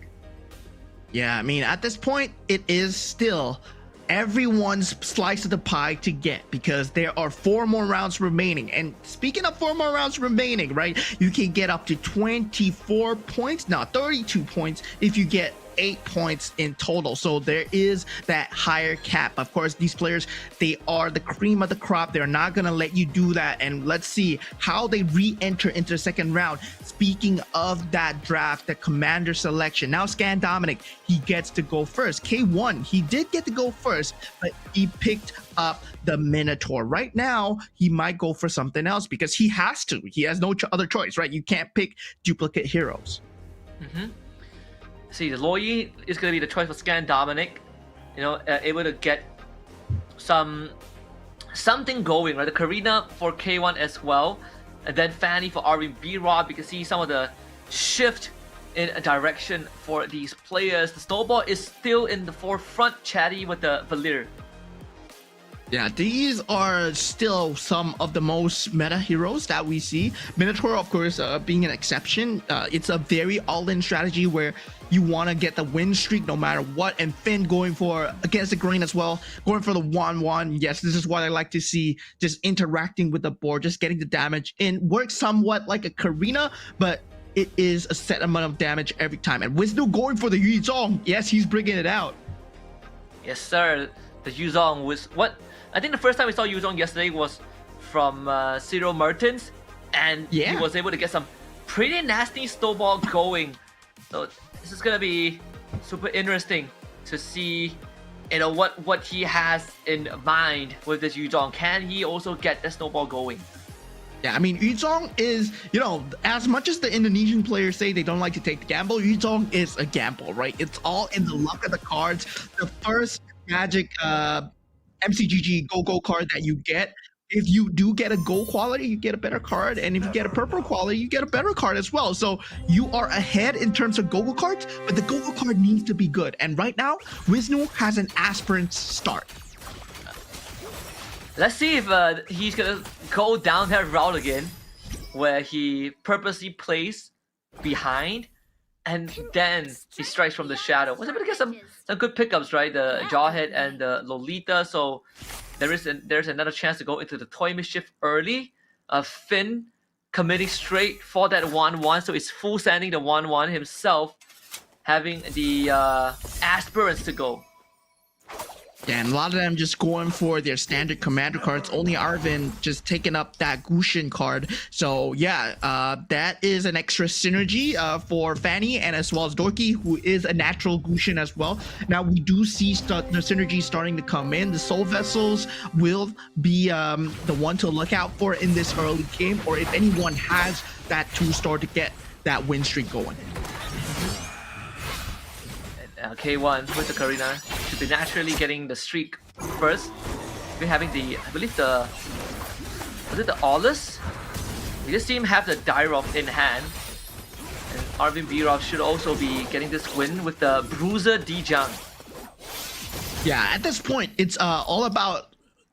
Yeah, I mean, at this point, it is still everyone's slice of the pie to get, because there are 4 more rounds remaining. And speaking of 4 more rounds remaining, right, you can get up to 24 points, now 32 points if you get 8 points in total. So there is that higher cap. Of course, these players, they are the cream of the crop. They're not going to let you do that. And let's see how they re-enter into the second round. Speaking of that draft, the commander selection, now Scan Dominic, he gets to go first. K1, he did get to go first, but he picked up the Minotaur. Right now, he might go for something else because he has to. He has no other choice, right? You can't pick duplicate heroes. See, the Loyi is going to be the choice for Scan Dominic. Able to get something going, right? The Karina for K1 as well. And then Fanny for Arvin B-Rob. You can see some of the shift in direction for these players. The Snowball is still in the forefront, Chatty with the Valir. Yeah, these are still some of the most meta heroes that we see. Minotaur, of course, being an exception. It's a very all-in strategy where you want to get the win streak no matter what. And Finn going for against the green as well, going for the 1-1. Yes, this is what I like to see, just interacting with the board, just getting the damage in. Works somewhat like a Karina, but it is a set amount of damage every time. And Wisnu going for the Yuzong. Yes, he's bringing it out. Yes, sir. The Yuzong was what? I think the first time we saw Yuzong yesterday was from Cyril Mertens, and he was able to get some pretty nasty snowball going. So this is gonna be super interesting to see, what he has in mind with this Yuzong. Can he also get the snowball going? Yeah, I mean, Yuzong is, you know, as much as the Indonesian players say they don't like to take the gamble, Yuzong is a gamble, right? It's all in the luck of the cards. The first Magic MCGG Go card that you get, if you do get a gold quality, you get a better card, and if you get a purple quality, you get a better card as well. So you are ahead in terms of Go cards, but the Go card needs to be good. And right now, Wisnu has an aspirant start. Let's see if he's gonna go down that route again, where he purposely plays behind, and then he strikes from the shadow. Was able to get some good pickups, right? The Jawhead and the Lolita. So there's another chance to go into the Toy Mischief early. Finn committing straight for that 1/1, so he's full sending the 1/1 himself, having the aspirants to go. Yeah, and a lot of them just going for their standard commander cards. Only Arvin just taking up that Gushin card. So yeah, that is an extra synergy for Fanny and as well as Dorky, who is a natural Gushin as well. Now we do see the synergy starting to come in. The Soul Vessels will be the one to look out for in this early game, or if anyone has that 2-star to get that win streak going. K1 with the Karina should be naturally getting the streak first. We're having the, I believe was it the Aulus? We just see him have the Dyrov in hand. And Arvin Birov should also be getting this win with the Bruiser Dijang. Yeah, at this point, it's all about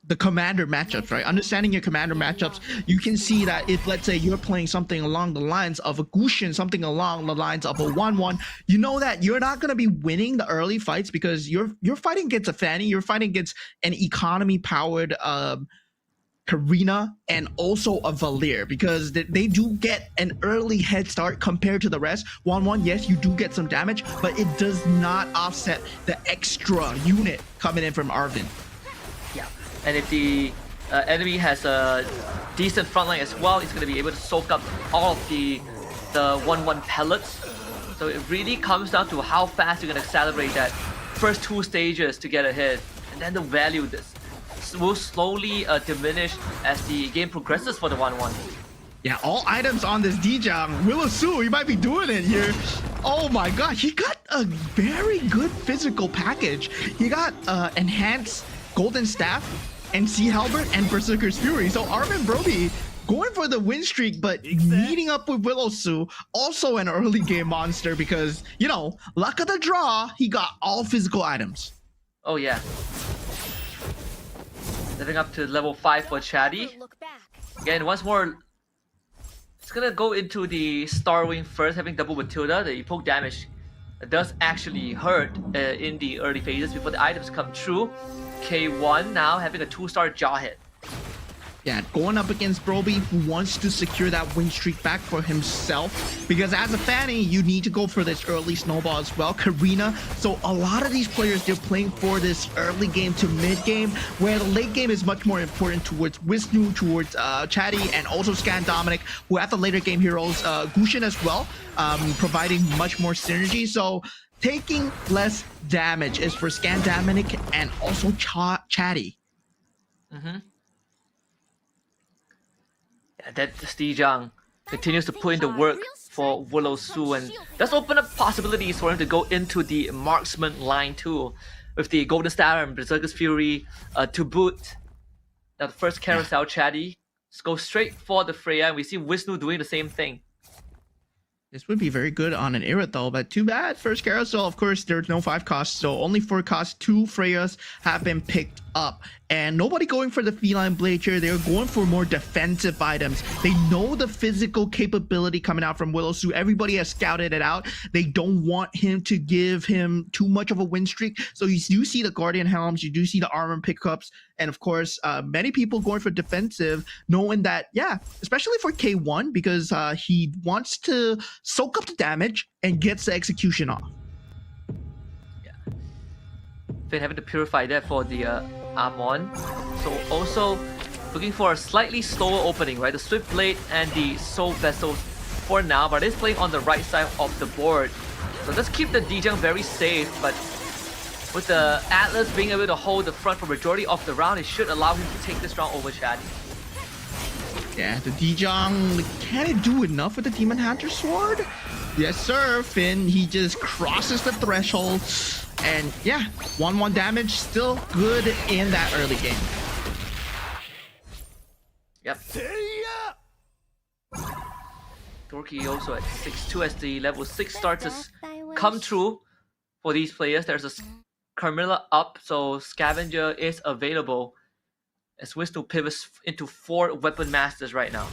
the commander matchups, right? Understanding your commander matchups, you can see that if, let's say, you're playing something along the lines of a Gushin, something along the lines of a 1/1, you know that you're not going to be winning the early fights because you're fighting against a Fanny, you're fighting against an economy-powered Karina and also a Valir, because they do get an early head start compared to the rest. 1/1, yes, you do get some damage, but it does not offset the extra unit coming in from Arvin. And if the enemy has a decent frontline as well, it's going to be able to soak up all of the 1/1 pellets. So it really comes down to how fast you're going to accelerate that first 2 stages to get ahead. And then the value will slowly diminish as the game progresses for the 1/1. Yeah, all items on this Dijang. Willow Su, he might be doing it here. Oh my god, he got a very good physical package. He got enhanced Golden Staff, and Sea Halberd, and Berserker's Fury. So Armin Broby going for the win streak, but meeting up with Willow Su, also an early game monster because, you know, luck of the draw, he got all physical items. Oh yeah. Living up to level 5 for Chatty. Again, once more, it's gonna go into the Starwing first, having double Matilda. The poke damage does actually hurt in the early phases before the items come true. K1 now having a 2-star Jawhead. Yeah, going up against Broby, who wants to secure that win streak back for himself, because as a Fanny, you need to go for this early snowball as well. Karina, so a lot of these players, they're playing for this early game to mid game, where the late game is much more important towards Wisnu, towards Chatty, and also Scan Dominic, who have the later game heroes, Gushin as well, providing much more synergy. So taking less damage is for Scan Dominic and also Chatty. That Stijang continues to put in the work for Willow Su, and does open up possibilities for him to go into the marksman line too, with the Golden Star and Berserker's Fury to boot. Now the first carousel Chatty goes straight for the Freya, and we see Wisnu doing the same thing. This would be very good on an Irithel, but too bad. First carousel, of course, there's no 5 costs, so only 4 costs. 2 Freyas have been picked up. And nobody going for the Feline Blade here. They're going for more defensive items. They know the physical capability coming out from Willow Su. Everybody has scouted it out. They don't want him to give him too much of a win streak. So you do see the Guardian Helms, you do see the armor pickups, and of course, many people going for defensive, knowing that, yeah, especially for K1, because he wants to soak up the damage and gets the execution off. Finn having to purify that for the Amon. So also looking for a slightly slower opening, right? The Swift Blade and the Soul Vessels for now, but it is playing on the right side of the board. So let's keep the Dijang very safe, but with the Atlas being able to hold the front for majority of the round, it should allow him to take this round over Chatty. Yeah, the Dijong, can it do enough with the Demon Hunter Sword? Yes, sir. Finn, he just crosses the threshold. And yeah, 1-1 damage, still good in that early game. Yep. Dorky also at 6-2 as the level 6 starts to come true for these players. There's a Carmilla up, so Scavenger is available as Wisnu pivots into 4 Weapon Masters right now.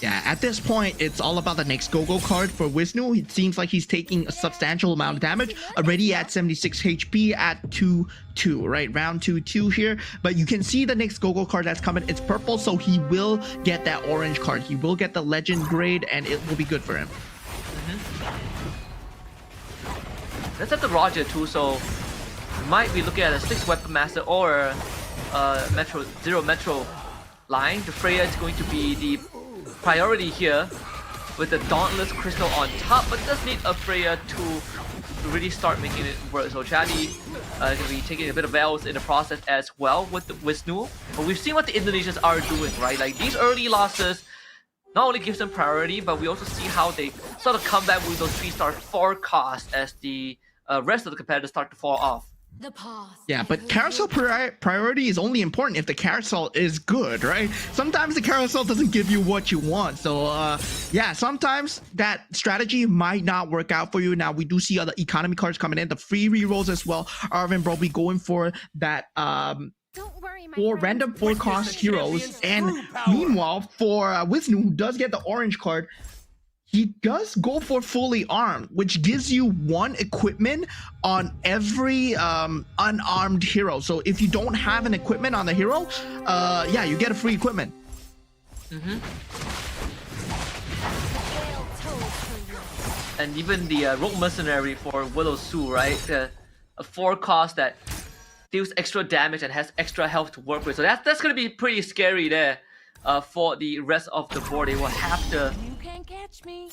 Yeah, at this point, it's all about the next go-go card for Wisnu. It seems like he's taking a substantial amount of damage, already at 76 HP at 2-2, right? Round 2-2 here. But you can see the next go-go card that's coming. It's purple, so he will get that orange card. He will get the legend grade, and it will be good for him. Let's have the Roger too, so might be looking at a 6 Weapon Master or Metro 0 Metro line. The Freya is going to be the priority here with the Dauntless Crystal on top, but does need a Freya to really start making it work. So Chatty going to be taking a bit of L's in the process as well with the Wisnu. But we've seen what the Indonesians are doing, right? Like these early losses not only gives them priority, but we also see how they sort of come back with those 3-star forecasts as the rest of the competitors start to fall off. The past. Yeah, but carousel priority is only important if the carousel is good, right? Sometimes the carousel doesn't give you what you want. So, yeah, sometimes that strategy might not work out for you. Now, we do see other economy cards coming in. The free rerolls as well. Arvin probably going for that Don't worry, my for friend. random 4-cost heroes. And meanwhile, for Wisnu, who does get the orange card, he does go for fully armed, which gives you 1 equipment on every unarmed hero. So if you don't have an equipment on the hero, yeah, you get a free equipment. And even the Rogue Mercenary for Willow Su, right? A 4-cost that deals extra damage and has extra health to work with. So that's going to be pretty scary there for the rest of the board. They will have to You can't catch me.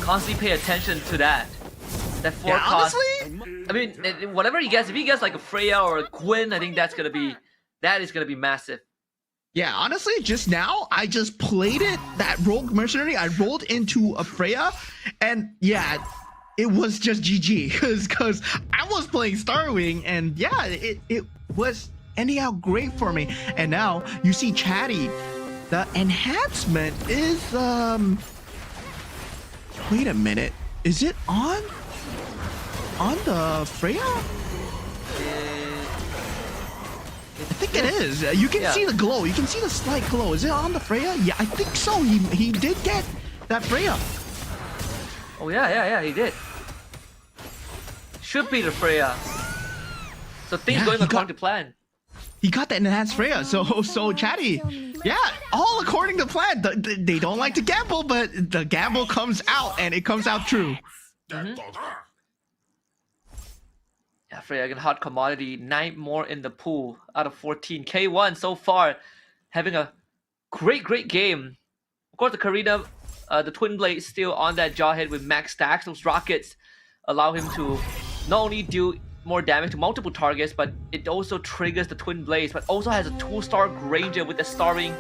constantly pay attention to that. That 4 Yeah, cost. honestly, I mean, whatever he gets, if he gets like a Freya or a Gwen, I think that is gonna be massive. yeah, honestly, just now, I just played it, that Rogue Mercenary, I rolled into a Freya, and yeah, it was just GG, because I was playing Starwing, and yeah, it was ending out great for me. And now, you see Chatty, the enhancement is, wait a minute, is it on the Freya? I think it is. You can see the glow. You can see the slight glow. Is it on the Freya? Yeah, I think so. He did get that Freya. Oh yeah, he did. Should be the Freya. So things Yeah, going he according got- to plan. He got the enhanced Freya. So Chatty, yeah, all according to plan. They don't like to gamble, but the gamble comes out, and it comes out true. Yeah, Freya again, hot commodity. 9 more in the pool out of 14. K1 so far having a great game. Of course, the Karina, the Twin Blade still on that jawhead with max stacks. Those rockets allow him to not only do more damage to multiple targets, but it also triggers the Twin Blades, but also has a 2-star Granger with the starring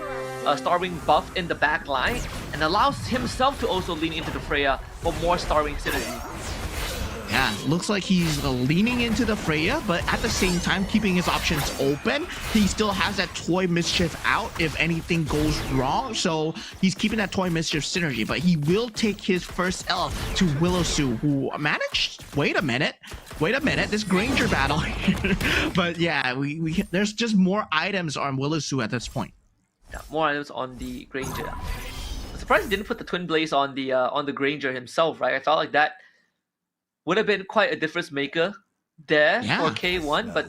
buff in the back line, and allows himself to also lean into the Freya for more starring synergy. Yeah, looks like he's leaning into the Freya, but at the same time keeping his options open. He still has that Toy Mischief out if anything goes wrong, so he's keeping that Toy Mischief synergy, but he will take his first L to Willow Su, who managed... Wait a minute, this Granger battle. But yeah, we there's just more items on Willow Su at this point. Yeah, more items on the Granger. I'm surprised he didn't put the Twin Blaze on the Granger himself, right? I felt like that would have been quite a difference maker there for K1, but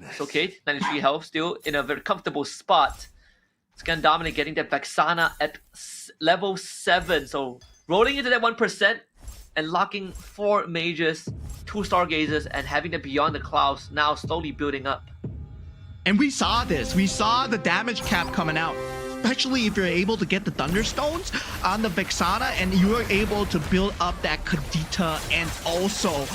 it's okay. 93 health, still in a very comfortable spot. Scan Dominant getting that Vexana at level 7, so rolling into that 1% and locking 4 mages, 2 Stargazers, and having the Beyond the Clouds now slowly building up. And we saw this. We saw the damage cap coming out. especially if you're able to get the Thunderstones on the Vexana and you are able to build up that Kadita and also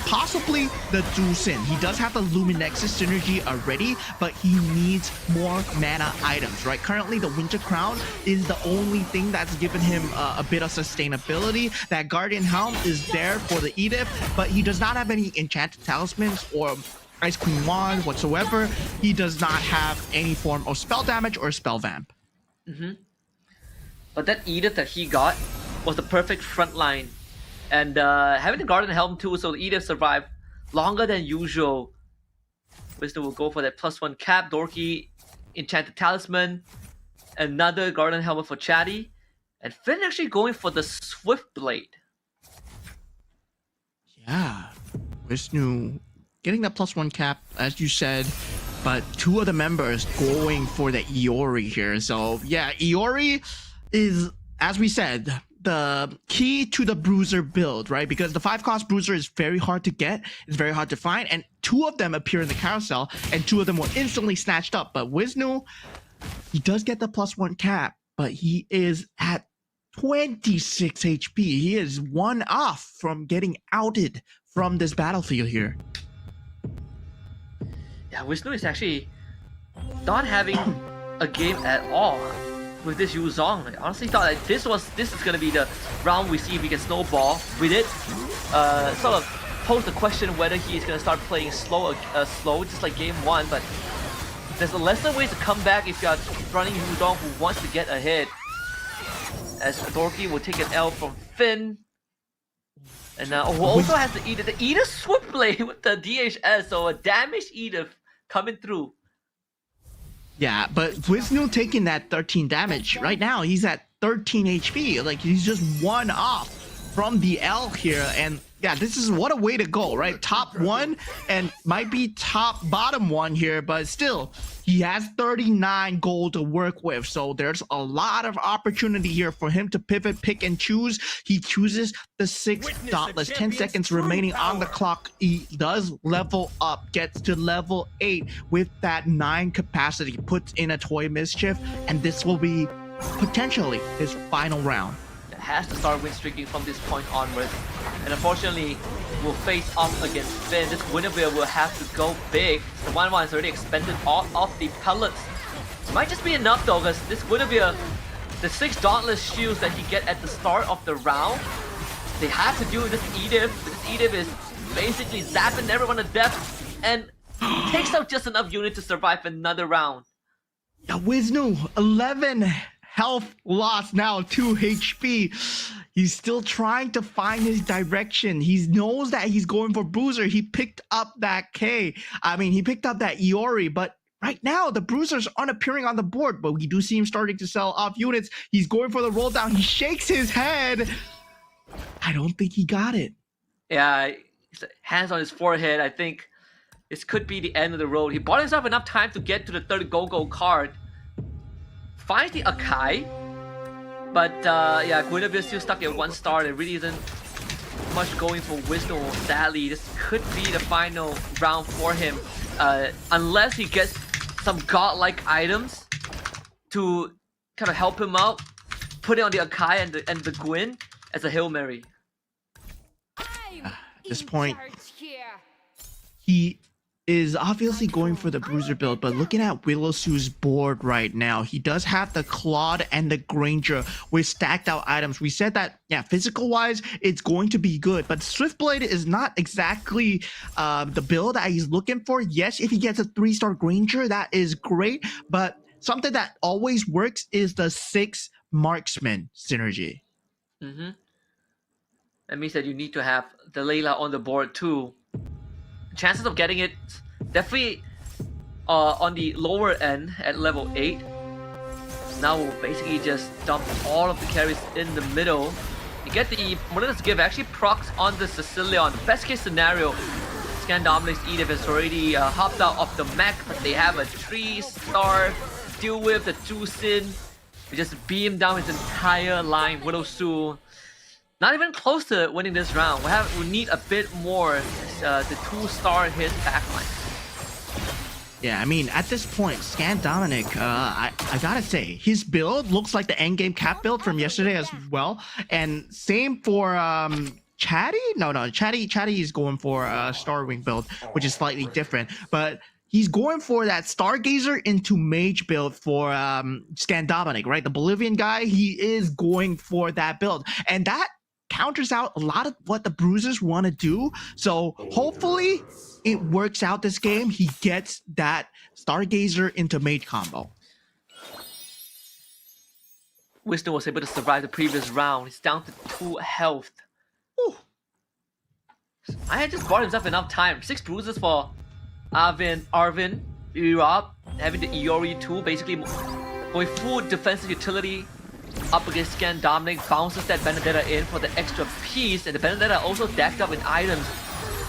possibly the Zusin. He does have the Luminexus synergy already, but he needs more mana items, right? Currently, the Winter Crown is the only thing that's given him a bit of sustainability. That Guardian Helm is there for the Edith, but he does not have any enchanted talismans or Ice Queen Wand whatsoever. He does not have any form of spell damage or spell vamp. But that Edith that he got was the perfect front line. And having the Guardian Helm too, so the Edith survived longer than usual. Wisdom will go for that +1 cap. Dorky, Enchanted Talisman, another Guardian Helmet for Chatty. And Finn actually going for the Swift Blade. Yeah, Vishnu getting that +1 cap, as you said, but two of the members going for the Iori here. So yeah, Iori is, as we said, the key to the Bruiser build, right? Because the 5-cost Bruiser is very hard to get, it's very hard to find, and two of them appear in the carousel, and two of them were instantly snatched up. But Wisnu, he does get the +1 cap, but he is at 26 HP. He is one off from getting outed from this battlefield here. Yeah, Wisnu is actually not having a game at all with this Yu Zhong. I honestly thought that this is gonna be the round we see if we can snowball with it. Sort of pose the question whether he's gonna start playing slow, just like game 1. But there's a lesser way to come back if you're running Yu Zhong who wants to get ahead. As Dorky will take an L from Finn. And who also has the Edith. The Edith Swift Blade with the DHS, so a damaged Edith coming through. Yeah, but Wisnu taking that 13 damage. Right now, he's at 13 HP. Like, he's just one off from the L here. And yeah, this is what a way to go, right? Top 1 and might be top bottom 1 here, but still, he has 39 gold to work with. So there's a lot of opportunity here for him to pivot, pick, and choose. He chooses the 6 Dauntless. 10 seconds remaining on the clock. He does level up, gets to level 8 with that 9 capacity, puts in a Toy Mischief, and this will be potentially his final round. Has to start win streaking from this point onwards, and unfortunately will face off against Finn. This Guinevere will have to go big. The 1-1 is already expended all of the pellets. Might just be enough though, because this Guinevere, the 6 Dauntless shields that he get at the start of the round, they have to deal with this Edith. This Edith is basically zapping everyone to death and takes out just enough unit to survive another round. Yeah, Wisnu, 11 health loss now, 2 HP. He's still trying to find his direction. He knows that he's going for Bruiser. He picked up that he picked up that Iori, but right now the Bruisers aren't appearing on the board, but we do see him starting to sell off units. He's going for the roll down. He shakes his head. I don't think he got it. Yeah, hands on his forehead. I think this could be the end of the road. He bought himself enough time to get to the 3rd Go-Go card. Finds the Akai, but yeah, Guinevere still stuck at 1 star. There really isn't much going for Wisdom. Sadly, this could be the final round for him, unless he gets some godlike items to kind of help him out. Put it on the Akai and the Gwyn as a Hail Mary. At this point, he is obviously going for the Bruiser build, but looking at Willowsu's board right now, he does have the Claude and the Granger with stacked out items. We said that, yeah, physical wise, it's going to be good, but Swiftblade is not exactly the build that he's looking for. Yes, if he gets a 3-star Granger, that is great, but something that always works is the 6 Marksman synergy. That means that you need to have the Layla on the board too. Chances of getting it definitely on the lower end at level 8. Now we'll basically just dump all of the carries in the middle. You get the Modernist Give actually procs on the Sicilian. Best case scenario, Scandominus Edith has already hopped out of the mech, but they have a 3-star deal with the Jusin. They just beam down his entire line. Widowsu not even close to winning this round. We need a bit more the 2-star hit backline. Yeah, I mean, at this point, Scan Dominic, I gotta say, his build looks like the endgame cap build from yesterday as well. And same for Chatty? No, Chatty is going for a Starwing build, which is slightly different. But he's going for that Stargazer into Mage build for Scan Dominic, right? The Bolivian guy, he is going for that build. And that counters out a lot of what the Bruisers want to do. So hopefully it works out this game. He gets that Stargazer into Mage combo. Wisdom was able to survive the previous round. He's down to 2 health. Whew. I had just bought himself enough time. 6 bruises for Arvin, Europe, having the Iori too, basically going full defensive utility up against Scan Dominic, bounces that Benedetta in for the extra piece, and the Benedetta also decked up in items.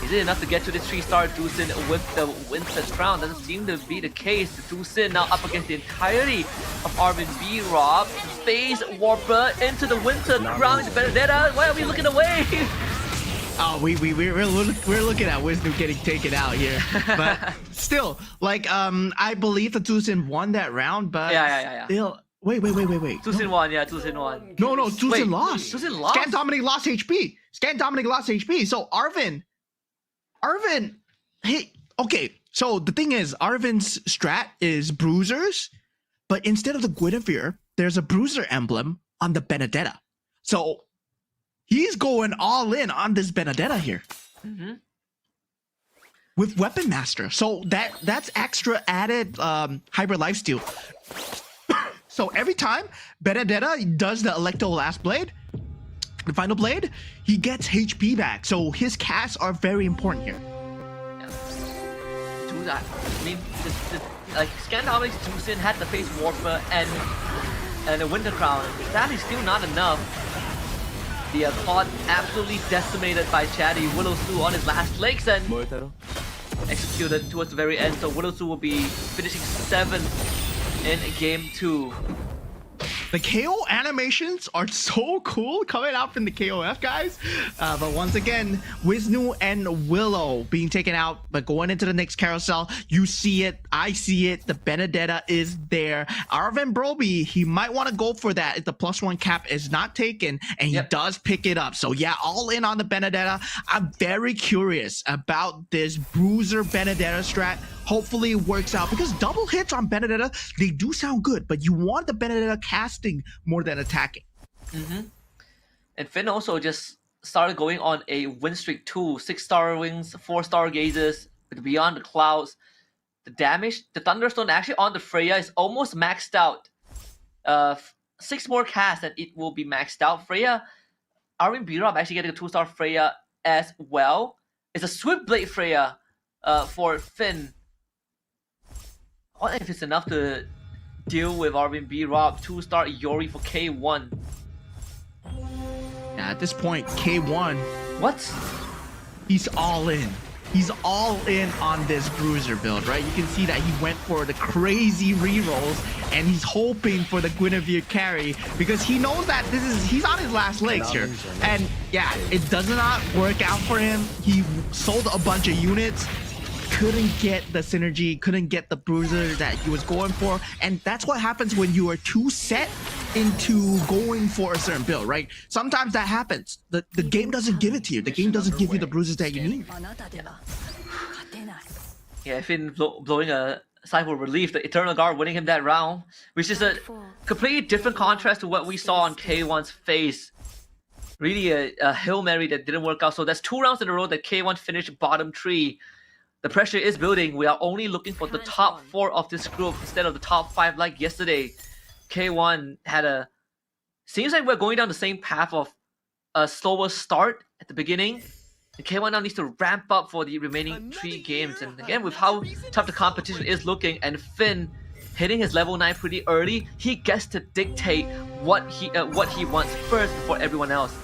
Is it enough to get to the 3-star Dusin with the Winter Crown? Doesn't seem to be the case. Dusin now up against the entirety of Arvin B. Rob. Phase Warper into the Winter Crown. Benedetta, why are we looking away? Oh, we're looking at Wisdom getting taken out here, but still, like I believe the Dusin won that round, but Yeah. still, wait. Dusin won, yeah, Dusin won. No, Dusin lost. Dusin lost? Scan Dominic lost HP. So Arvin, hey, okay. So the thing is, Arvin's strat is Bruisers, but instead of the Guinevere, there's a Bruiser emblem on the Benedetta. So he's going all in on this Benedetta here. With Weapon Master. So that's extra added hybrid lifesteal. So every time Benedetta does the Electro Last Blade, the final blade, he gets HP back. So his casts are very important here. Do that. I mean, like Scan Dominic's Dusin had the Phase Warper and the Winter Crown. That is still not enough. The Claude absolutely decimated by Chatty. Willowsu on his last legs and executed towards the very end. So Willowsu will be finishing 7th in game 2. The KO animations are so cool coming out from the KOF guys. But once again, Wisnu and Willow being taken out, but going into the next carousel, you see it, I see it, the Benedetta is there. Arvin Broby, he might want to go for that if the +1 cap is not taken, and he does pick it up. So yeah, all in on the Benedetta. I'm very curious about this Bruiser Benedetta strat. Hopefully it works out, because double hits on Benedetta, they do sound good, but you want the Benedetta casting more than attacking. And Finn also just started going on a win streak too. 6-star wings, 4-star gazes, with Beyond the Clouds. The damage, the Thunderstone actually on the Freya is almost maxed out. 6 more casts and it will be maxed out. Freya, Arvin B-Rob actually getting a 2-star Freya as well. It's a Swift Blade Freya for Finn. What if it's enough to deal with Arvin B-Rob? 2-star Iori for K1. Yeah, at this point, K1, What? he's all in. He's all in on this Bruiser build, right? You can see that he went for the crazy rerolls, and he's hoping for the Guinevere carry, because he knows that he's on his last legs here. And yeah, it does not work out for him. He sold a bunch of units, couldn't get the synergy, couldn't get the Bruiser that he was going for, and that's what happens when you are too set into going for a certain build, right? Sometimes that happens. The game doesn't give it to you. The game doesn't give you the Bruisers that you need. Yeah, Finn blowing a sigh of relief. The Eternal Guard winning him that round, which is a completely different contrast to what we saw on K1's face. Really a Hail Mary that didn't work out. So that's 2 rounds in a row that K1 finished bottom 3. The pressure is building. We are only looking for the top 4 of this group instead of the top 5 like yesterday. K1 had seems like we're going down the same path of a slower start at the beginning. And K1 now needs to ramp up for the remaining 3 games. And again, with how tough the competition is looking, and Finn hitting his level 9 pretty early, he gets to dictate what he wants first before everyone else.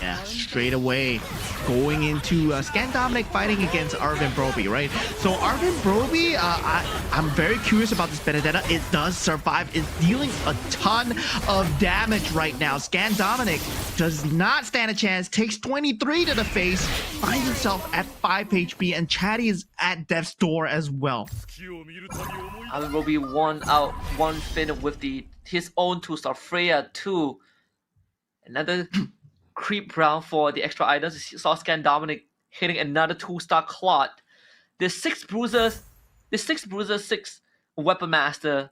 Yeah, Yeah, straight away going into Scan Dominic fighting against Arvin Broby, right? So Arvin Broby, I'm very curious about this Benedetta. It does survive. It's dealing a ton of damage right now. Scan Dominic does not stand a chance, takes 23 to the face, finds himself at 5 HP, and Chatty is at death's door as well. Arvin Broby one Finn with his own 2-star Freya 2. Another creep round for the extra items. You saw Scan Dominic hitting another 2-star Clot. The 6 bruisers, 6 weapon master,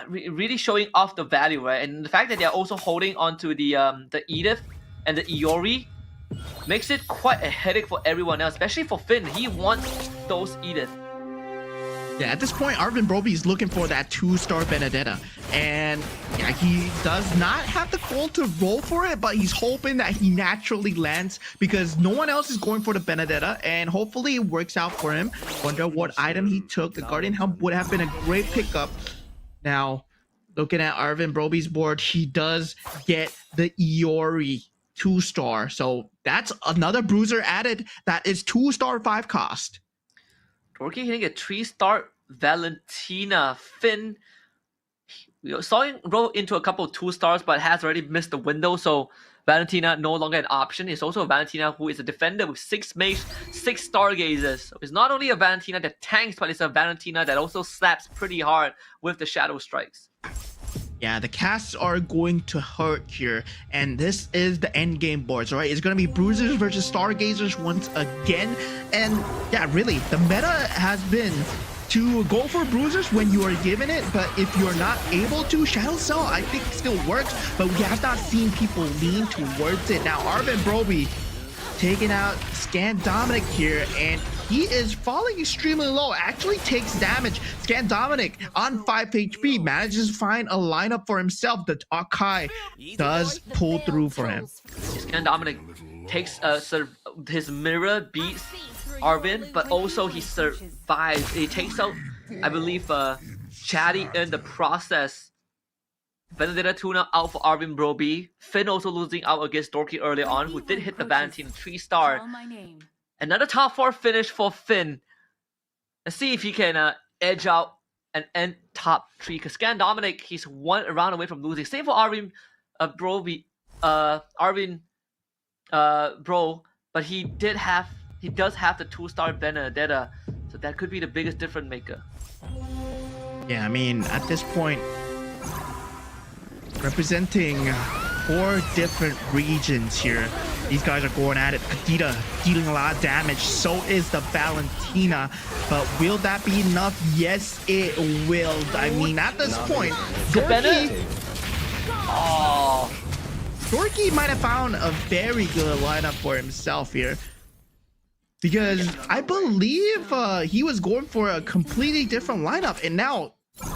really showing off the value, right? And the fact that they're also holding onto the Edith and the Iori makes it quite a headache for everyone else, especially for Finn. He wants those Edith. Yeah, at this point, Arvin Broby is looking for that 2-star Benedetta. And yeah, he does not have the gold to roll for it, but he's hoping that he naturally lands because no one else is going for the Benedetta, and hopefully it works out for him. Wonder what item he took. The Guardian Helm would have been a great pickup. Now, looking at Arvin Broby's board, he does get the Iori 2-star. So that's another bruiser added that is 2-star 5 cost. Dorky hitting a 3-star Valentina. Finn, we saw him roll into a couple of 2-stars, but has already missed the window, so Valentina no longer an option. It's also a Valentina who is a defender with 6 mage, 6 stargazers. So it's not only a Valentina that tanks, but it's a Valentina that also slaps pretty hard with the shadow strikes. Yeah, the casts are going to hurt here, and this is the end game boards, right? It's going to be bruisers versus stargazers once again, and yeah, really, the meta has been to go for bruisers when you are given it, but if you're not able to, Shadow Cell I think still works, but we have not seen people lean towards it. Now Arvin Broby taking out Scan Dominic here, and he is falling extremely low, actually takes damage. Scan Dominic on 5 HP manages to find a lineup for himself. The Akai does pull through for him. Scan Dominic takes his mirror, beats Arvin, but also he survives. He takes out, I believe, Chatty in the process. Benedetta Tuna out for Arvin Broby. Finn also losing out against Dorky early on, who did hit the Valentina 3-star. Another top 4 finish for Finn. Let's see if he can edge out and end top 3. Because Scan Dominic, he's 1 round away from losing. Same for Arvin Broby, Bro, but he does have the 2-star Benedetta, so that could be the biggest difference maker. Yeah, I mean, at this point, representing 4 different regions here. These guys are going at it. Kadita dealing a lot of damage. So is the Valentina. But will that be enough? Yes, it will. I mean, at this point, Dorky might have found a very good lineup for himself here. Because I believe he was going for a completely different lineup. And now,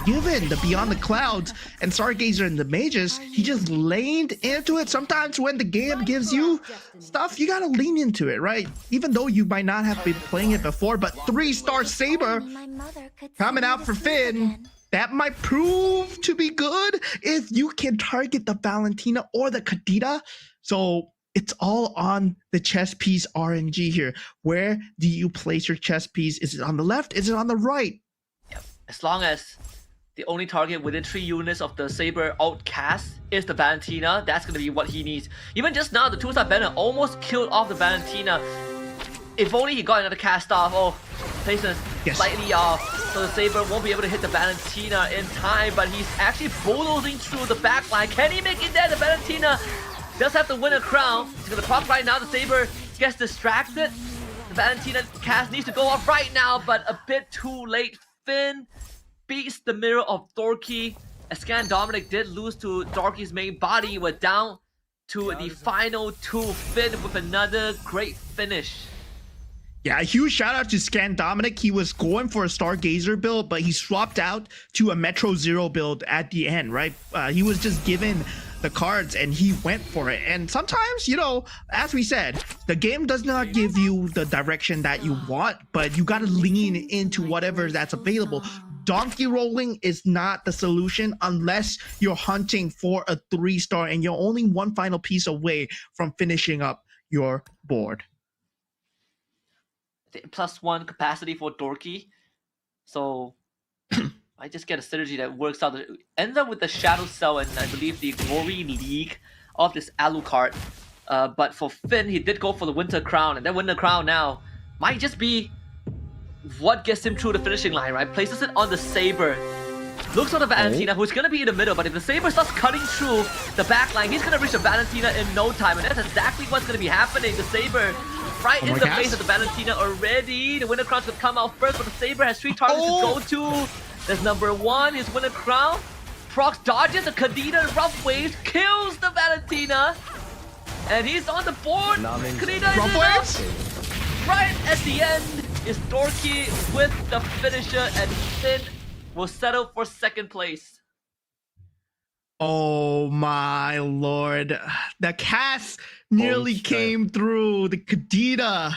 given the Beyond the Clouds and Stargazer and the mages, he just leaned into it. Sometimes when the game gives you stuff, you gotta lean into it, right? Even though you might not have been playing it before, but 3-star Saber coming out for Finn, that might prove to be good if you can target the Valentina or the Kadita. So it's all on the chess piece RNG here. Where do you place your chess piece? Is it on the left? Is it on the right? Yep. As long as the only target within 3 units of the Saber outcast is the Valentina, that's going to be what he needs. Even just now, the 2-star Banner almost killed off the Valentina. If only he got another cast off. Oh, placement is slightly off, so the Saber won't be able to hit the Valentina in time, but he's actually bulldozing through the backline. Can he make it there? The Valentina does have to win a crown. He's going to pop right now. The Saber gets distracted. The Valentina cast needs to go off right now, but a bit too late. Finn beats the mirror of Dorky. Scan Dominic did lose to Dorky's main body. We're down to the final 2. Finn with another great finish. Yeah, a huge shout out to Scan Dominic. He was going for a Stargazer build, but he swapped out to a Metro Zero build at the end, right? He was just given the cards and he went for it. And sometimes, you know, as we said, the game does not give you the direction that you want, but you got to lean into whatever that's available. Donkey rolling is not the solution unless you're hunting for a 3-star and you're only one final piece away from finishing up your board. +1 capacity for Dorky. So I just get a synergy that works out. Ends up with the Shadow Cell and I believe the Glory League of this Alucard. But for Finn, he did go for the Winter Crown, and that Winter Crown now might just be what gets him through the finishing line, right? Places it on the Saber. Looks for the Valentina, who's gonna be in the middle, but if the Saber starts cutting through the back line, he's gonna reach the Valentina in no time, and that's exactly what's gonna be happening. The Saber right in the face of the Valentina already. The Winter Crown's gonna come out first, but the Saber has 3 targets to go to. There's number 1, his Winter Crown. Prox dodges the Kadena, Rough Waves, kills the Valentina. And he's on the board. Kadena Rough Waves? Right at the end is Dorky with the finisher, and Finn will settle for 2nd place. Oh my lord. The cast nearly came through. The Kadena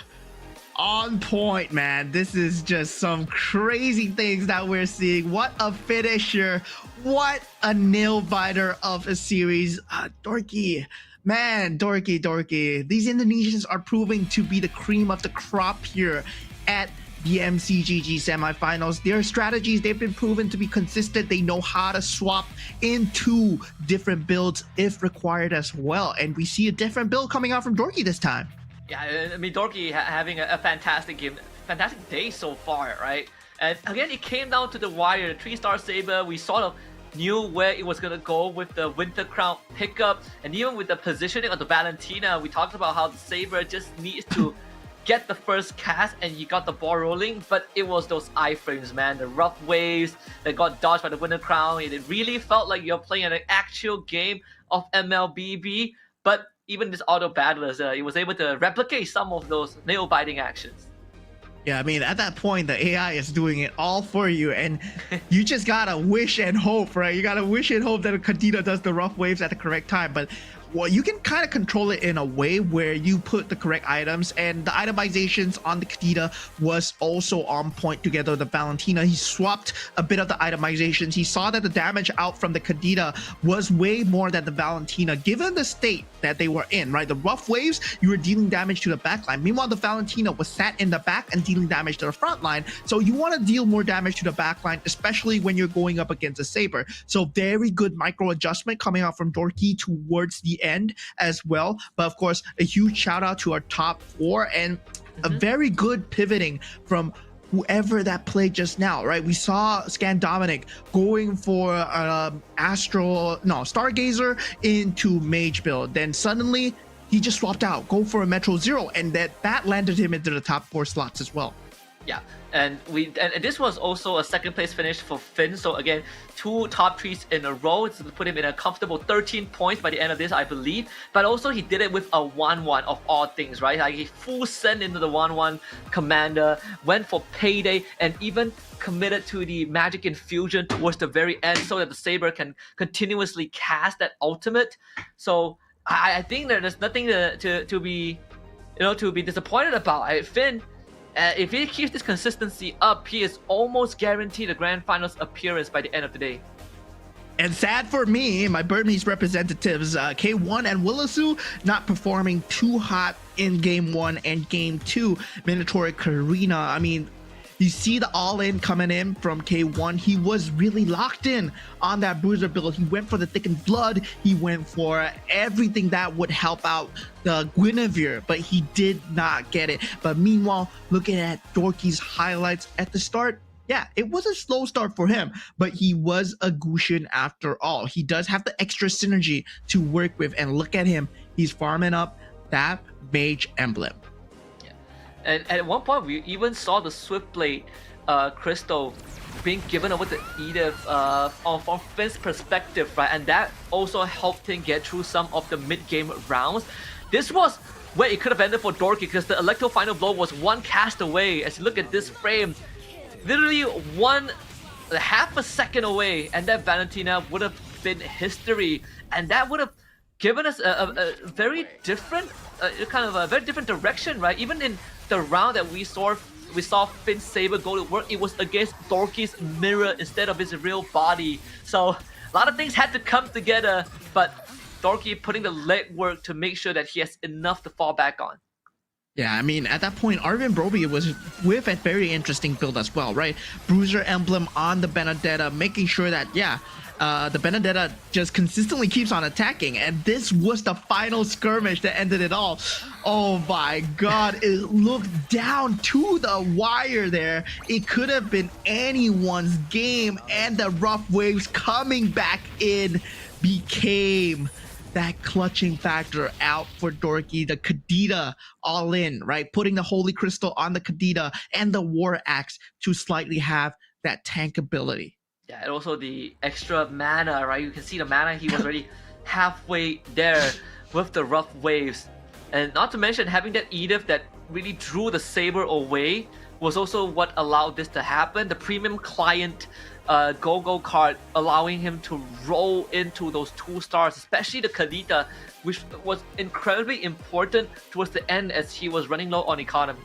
on point, man. This is just some crazy things that we're seeing. What a finisher. What a nail biter of a series. Dorky. Man, Dorky. These Indonesians are proving to be the cream of the crop here at the MCGG semifinals. Their strategies, they've been proven to be consistent. They know how to swap into different builds if required as well. And we see a different build coming out from Dorky this time. Yeah, I mean, Dorky having a fantastic game, fantastic day so far, right? And again, it came down to the wire. The 3-star Saber, we sort of knew where it was going to go with the Winter Crown pickup, and even with the positioning of the Valentina, we talked about how the Saber just needs to get the first cast and you got the ball rolling, but it was those iframes, man, the Rough Waves that got dodged by the Winter Crown. It really felt like you're playing an actual game of MLBB, but even this auto battlers, it was able to replicate some of those nail-biting actions. Yeah, I mean, at that point, the AI is doing it all for you, and you just gotta wish and hope, right? You gotta wish and hope that Kadena does the Rough Waves at the correct time, but well, you can kind of control it in a way where you put the correct items, and the itemizations on the Kadena was also on point together with the Valentina. He swapped a bit of the itemizations. He saw that the damage out from the Kadena was way more than the Valentina, given the state that they were in, right? The Rough Waves, you were dealing damage to the back line. Meanwhile, the Valentina was sat in the back and dealing damage to the front line. So you want to deal more damage to the back line, especially when you're going up against a Saber. So very good micro adjustment coming out from Dorky towards the end as well. But of course, a huge shout out to our top 4 and a very good pivoting from whoever that played just now, right? We saw Scan Dominic going for Stargazer into Mage build. Then suddenly he just swapped out, go for a Metro Zero, and that landed him into the top 4 slots as well. Yeah, and this was also a 2nd place finish for Finn. So again, 2 top 3s in a row. It's put him in a comfortable 13 points by the end of this, I believe. But also he did it with a 1-1 of all things, right? Like he full send into the 1-1 commander, went for payday, and even committed to the magic infusion towards the very end so that the Saber can continuously cast that ultimate. So I think that there's nothing to be disappointed about. Finn, if he keeps this consistency up, he is almost guaranteed a grand finals appearance by the end of the day. And sad for me, my Burmese representatives, K1 and Willisu, not performing too hot in Game 1 and Game 2. Minotaur Karina, I mean, you see the all-in coming in from K1. He was really locked in on that Bruiser build. He went for the thickened blood. He went for everything that would help out the Guinevere, but he did not get it. But meanwhile, looking at Dorky's highlights at the start, yeah, it was a slow start for him, but he was a Gushin after all. He does have the extra synergy to work with, and look at him. He's farming up that Mage emblem. And at one point, we even saw the Swiftblade crystal being given over to Edith from Finn's perspective, right? And that also helped him get through some of the mid-game rounds. This was where it could have ended for Dorky, because the Electro Final Blow was 1 cast away. As you look at this frame, literally half a second away, and that Valentina would have been history. And that would have given us a very different, a very different direction, right? Even in the round that we saw Finn's Saber go to work, it was against Dorky's mirror instead of his real body. So a lot of things had to come together, but Dorky putting the legwork to make sure that he has enough to fall back on. Yeah, I mean, at that point, Arvin Broby was with a very interesting build as well, right? Bruiser emblem on the Benedetta, making sure that, the Benedetta just consistently keeps on attacking. And this was the final skirmish that ended it all. Oh my god, it looked down to the wire there. It could have been anyone's game, and the rough waves coming back in became that clutching factor out for Dorky. The Kadita all in, right? Putting the Holy Crystal on the Kadita and the War Axe to slightly have that tank ability. Yeah, and also the extra mana, right? You can see the mana, he was already halfway there with the rough waves. And not to mention having that Edith that really drew the Saber away was also what allowed this to happen. The premium client Go-Go card allowing him to roll into those 2 stars, especially the Kadita, which was incredibly important towards the end as he was running low on economy.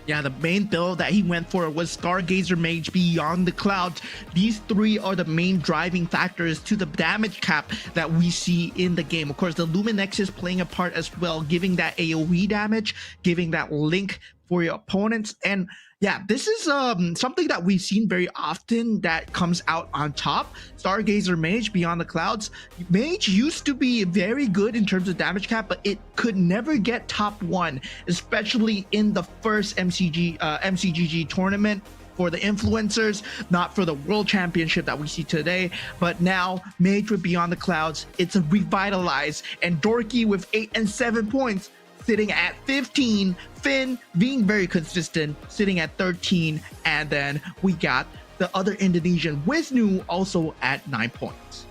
Yeah, the main build that he went for was Stargazer Mage Beyond the Clouds. These 3 are the main driving factors to the damage cap that we see in the game. Of course, the Luminex is playing a part as well, giving that AoE damage, giving that link for your opponents. And yeah, this is something that we've seen very often that comes out on top. Stargazer Mage Beyond the Clouds. Mage used to be very good in terms of damage cap, but it could never get top 1, especially in the first MCGG tournament for the influencers, not for the world championship that we see today. But now Mage with Beyond the Clouds, it's a revitalized, and Dorky with 8 and 7 points, sitting at 15, Finn being very consistent, sitting at 13, and then we got the other Indonesian, Wisnu, also at 9 points.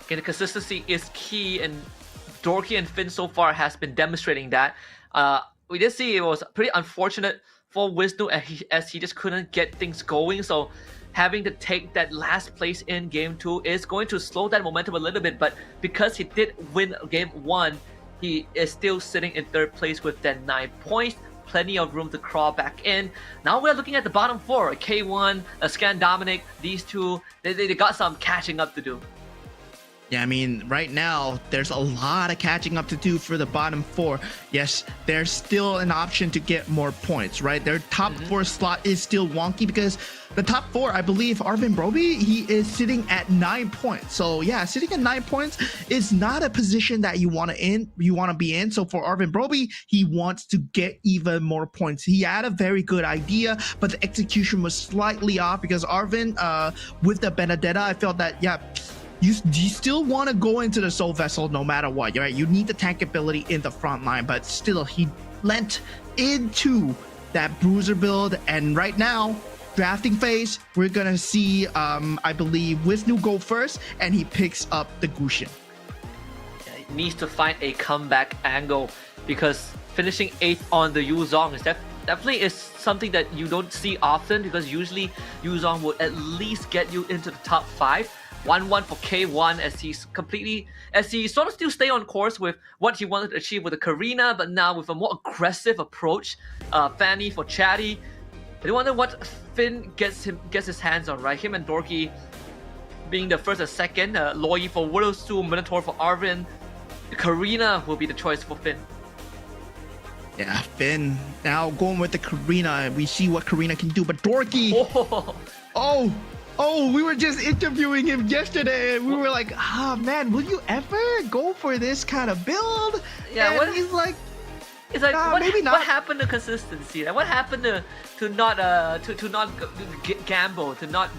Okay, the consistency is key, and Dorky and Finn so far has been demonstrating that. We did see it was pretty unfortunate for Wisnu as he just couldn't get things going, so having to take that last place in Game 2 is going to slow that momentum a little bit, but because he did win Game 1, he is still sitting in 3rd place with that 9 points. Plenty of room to crawl back in. Now we're looking at the bottom 4. K1, Scan Dominic, these 2, they got some catching up to do. Yeah, I mean, right now, there's a lot of catching up to do for the bottom 4. Yes, there's still an option to get more points, right? Their top 4 slot is still wonky because the top 4, I believe, Arvin Broby, he is sitting at 9 points. So yeah, sitting at 9 points is not a position that you want to be in. So for Arvin Broby, he wants to get even more points. He had a very good idea, but the execution was slightly off because Arvin, with the Benedetta, I felt that, yeah, you still want to go into the Soul Vessel no matter what, right? You need the tank ability in the front line, but still he lent into that Bruiser build. And right now, drafting phase, we're gonna see, I believe, Wisnu go first, and he picks up the Gusion. Yeah, he needs to find a comeback angle because finishing 8th on the Yuzong is definitely is something that you don't see often, because usually Yuzong would at least get you into the top 5. 1-1 for K1 as he sort of still stay on course with what he wanted to achieve with the Karina, but now with a more aggressive approach. Fanny for Chatty. I wonder what Finn gets his hands on, right? Him and Dorky being the first and second. Loi for Widowsu, Minotaur for Arvin. Karina will be the choice for Finn. Yeah, Finn now going with the Karina. We see what Karina can do, but Dorky. Oh, we were just interviewing him yesterday, and we were like, man, will you ever go for this kind of build? Yeah, and he's like, maybe not. What happened to consistency? Like, what happened to not gamble, to not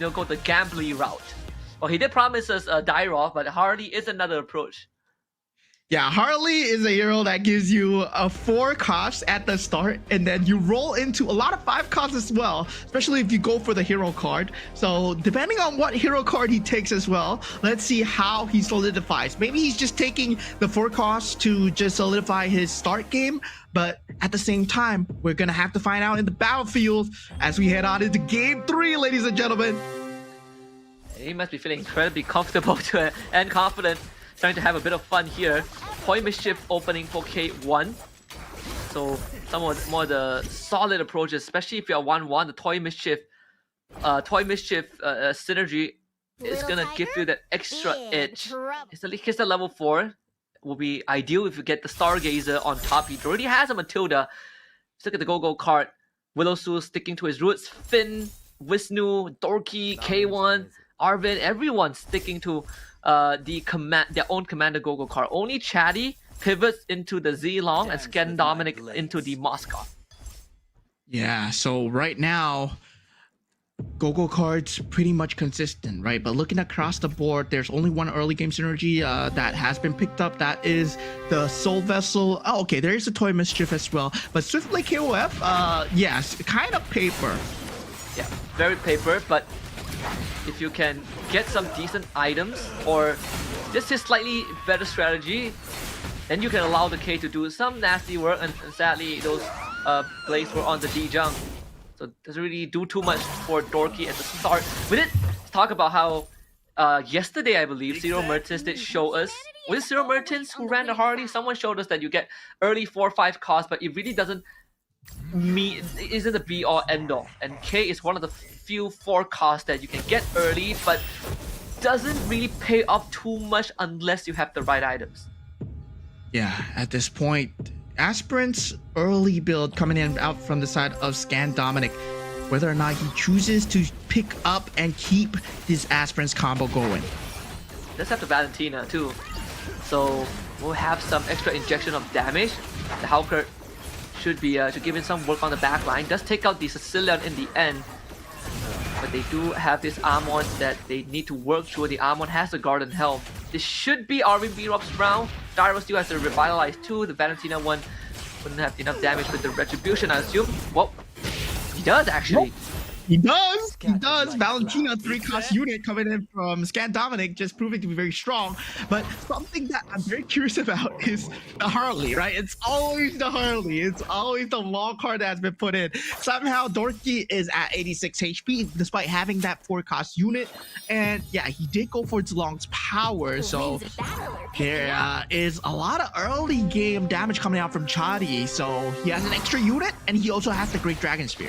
go the gambly route? Well, he did promise us Dyrov, but Harley is another approach. Yeah, Harley is a hero that gives you a 4 cost at the start, and then you roll into a lot of 5 costs as well, especially if you go for the hero card. So depending on what hero card he takes as well, let's see how he solidifies. Maybe he's just taking the 4 costs to just solidify his start game, but at the same time, we're gonna have to find out in the battlefield as we head on into Game 3, ladies and gentlemen. He must be feeling incredibly comfortable and confident, trying to have a bit of fun here. Toy Mischief opening for K1. So some more the solid approaches, especially if you're 1-1, the Toy Mischief synergy is Little gonna give tiger? you that extra Big edge. trouble. It's at level 4. Will be ideal if you get the Stargazer on top. He already has a Matilda. Let's look at the Go-Go card. Willowsu sticking to his roots. Finn, Wisnu, Dorky, K1, Arvin, everyone sticking to their own commander Go-Go card. Only Chatty pivots into the Z-Long and Scan Dominic into the Moscow. Yeah, so right now, Go-Go cards pretty much consistent, right? But looking across the board, there's only one early game synergy that has been picked up. That is the Soul Vessel. Oh, okay, there is a Toy Mischief as well. But Swiftblade KOF, yes, kind of paper. Yeah, very paper, but if you can get some decent items or just a slightly better strategy, then you can allow the K to do some nasty work, and sadly those blades were on the D-Jung. So it doesn't really do too much for Dorky at the start. We did talk about how yesterday, I believe, Zero Mertens did show us. Was it Zero Mertens who ran the Harley? Someone showed us that you get early 4-5 cost, but it really doesn't it isn't the be all end all. And K is one of the few 4 costs that you can get early, but doesn't really pay off too much unless you have the right items. Yeah, at this point, Aspirant's early build coming in out from the side of Scan Dominic, whether or not he chooses to pick up and keep his Aspirant's combo going. Let's have the Valentina too. So we'll have some extra injection of damage. The Hawker should be to give him some work on the back line. Does take out the Sicilian in the end. But they do have this Amon that they need to work through. The Amon has the Garden Helm. This should be Arvin B-Rob's round. Dyro still has the Revitalize too. The Valentina one wouldn't have enough damage with the Retribution, I assume. Well, he does actually. Nope. He does. Valentina 3-cost unit coming in from Scan Dominic, just proving to be very strong. But something that I'm very curious about is the Harley, right? It's always the Harley. It's always the long card that's been put in. Somehow Dorky is at 86 HP despite having that 4-cost unit. And yeah, he did go for Zlong's power. So there is a lot of early game damage coming out from Chadi. So he has an extra unit and he also has the Great Dragon Spear.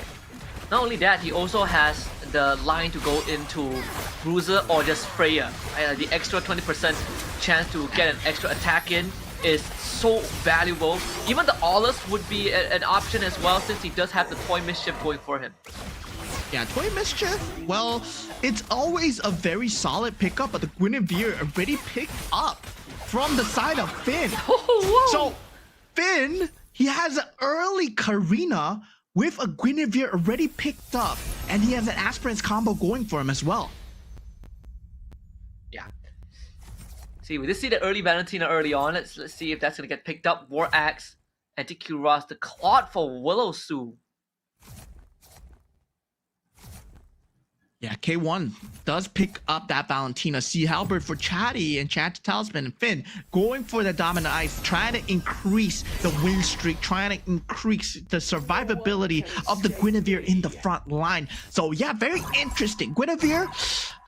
Not only that, he also has the line to go into Bruiser or just Freya. The extra 20% chance to get an extra attack in is so valuable. Even the Aulus would be an option as well, since he does have the Toy Mischief going for him. Yeah, Toy Mischief, well, it's always a very solid pickup, but the Guinevere already picked up from the side of Finn. So Finn, he has an early Karina with a Guinevere already picked up, and he has an Aspirant's combo going for him as well. Yeah. See, we just see the early Valentina early on. Let's see if that's gonna get picked up. War Axe, Anti-Q-Ross, the Claude for Willowsu. Yeah, K1 does pick up that Valentina. Sea Halberd for Chatty and Chat Talisman and Finn going for the Dominant Ice, trying to increase the win streak, trying to increase the survivability of the Guinevere in the front line. So yeah, very interesting. Guinevere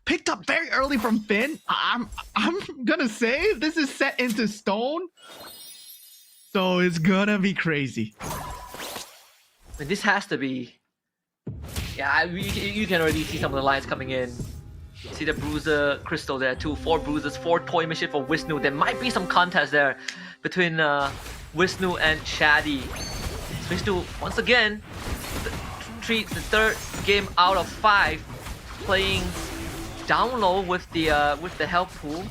picked up very early from Finn. I'm gonna say this is set into stone, so it's gonna be crazy. And this has to be. Yeah, you can already see some of the lines coming in. See the Bruiser Crystal there too. 4 Bruisers, 4 Toy Mission for Wisnu. There might be some contest there between Wisnu and Shadi. Wisnu, once again, the third game out of 5, playing down low with the health pool.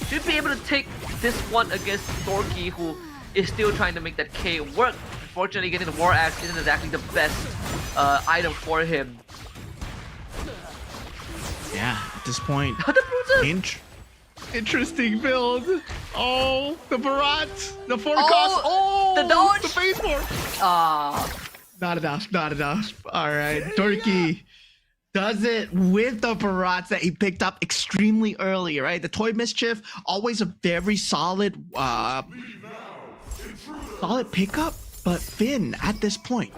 Should be able to take this one against Dorky, who is still trying to make that K work. Unfortunately, getting the War Axe isn't exactly the best item for him. Yeah, at this point, The Bruiser! interesting build. Oh, the Barat, the 4-cost. The dodge! The face form. Not enough. All right, Dorky does it with the Barats that he picked up extremely early, right? The Toy Mischief, always a very solid pickup. But Finn, at this point,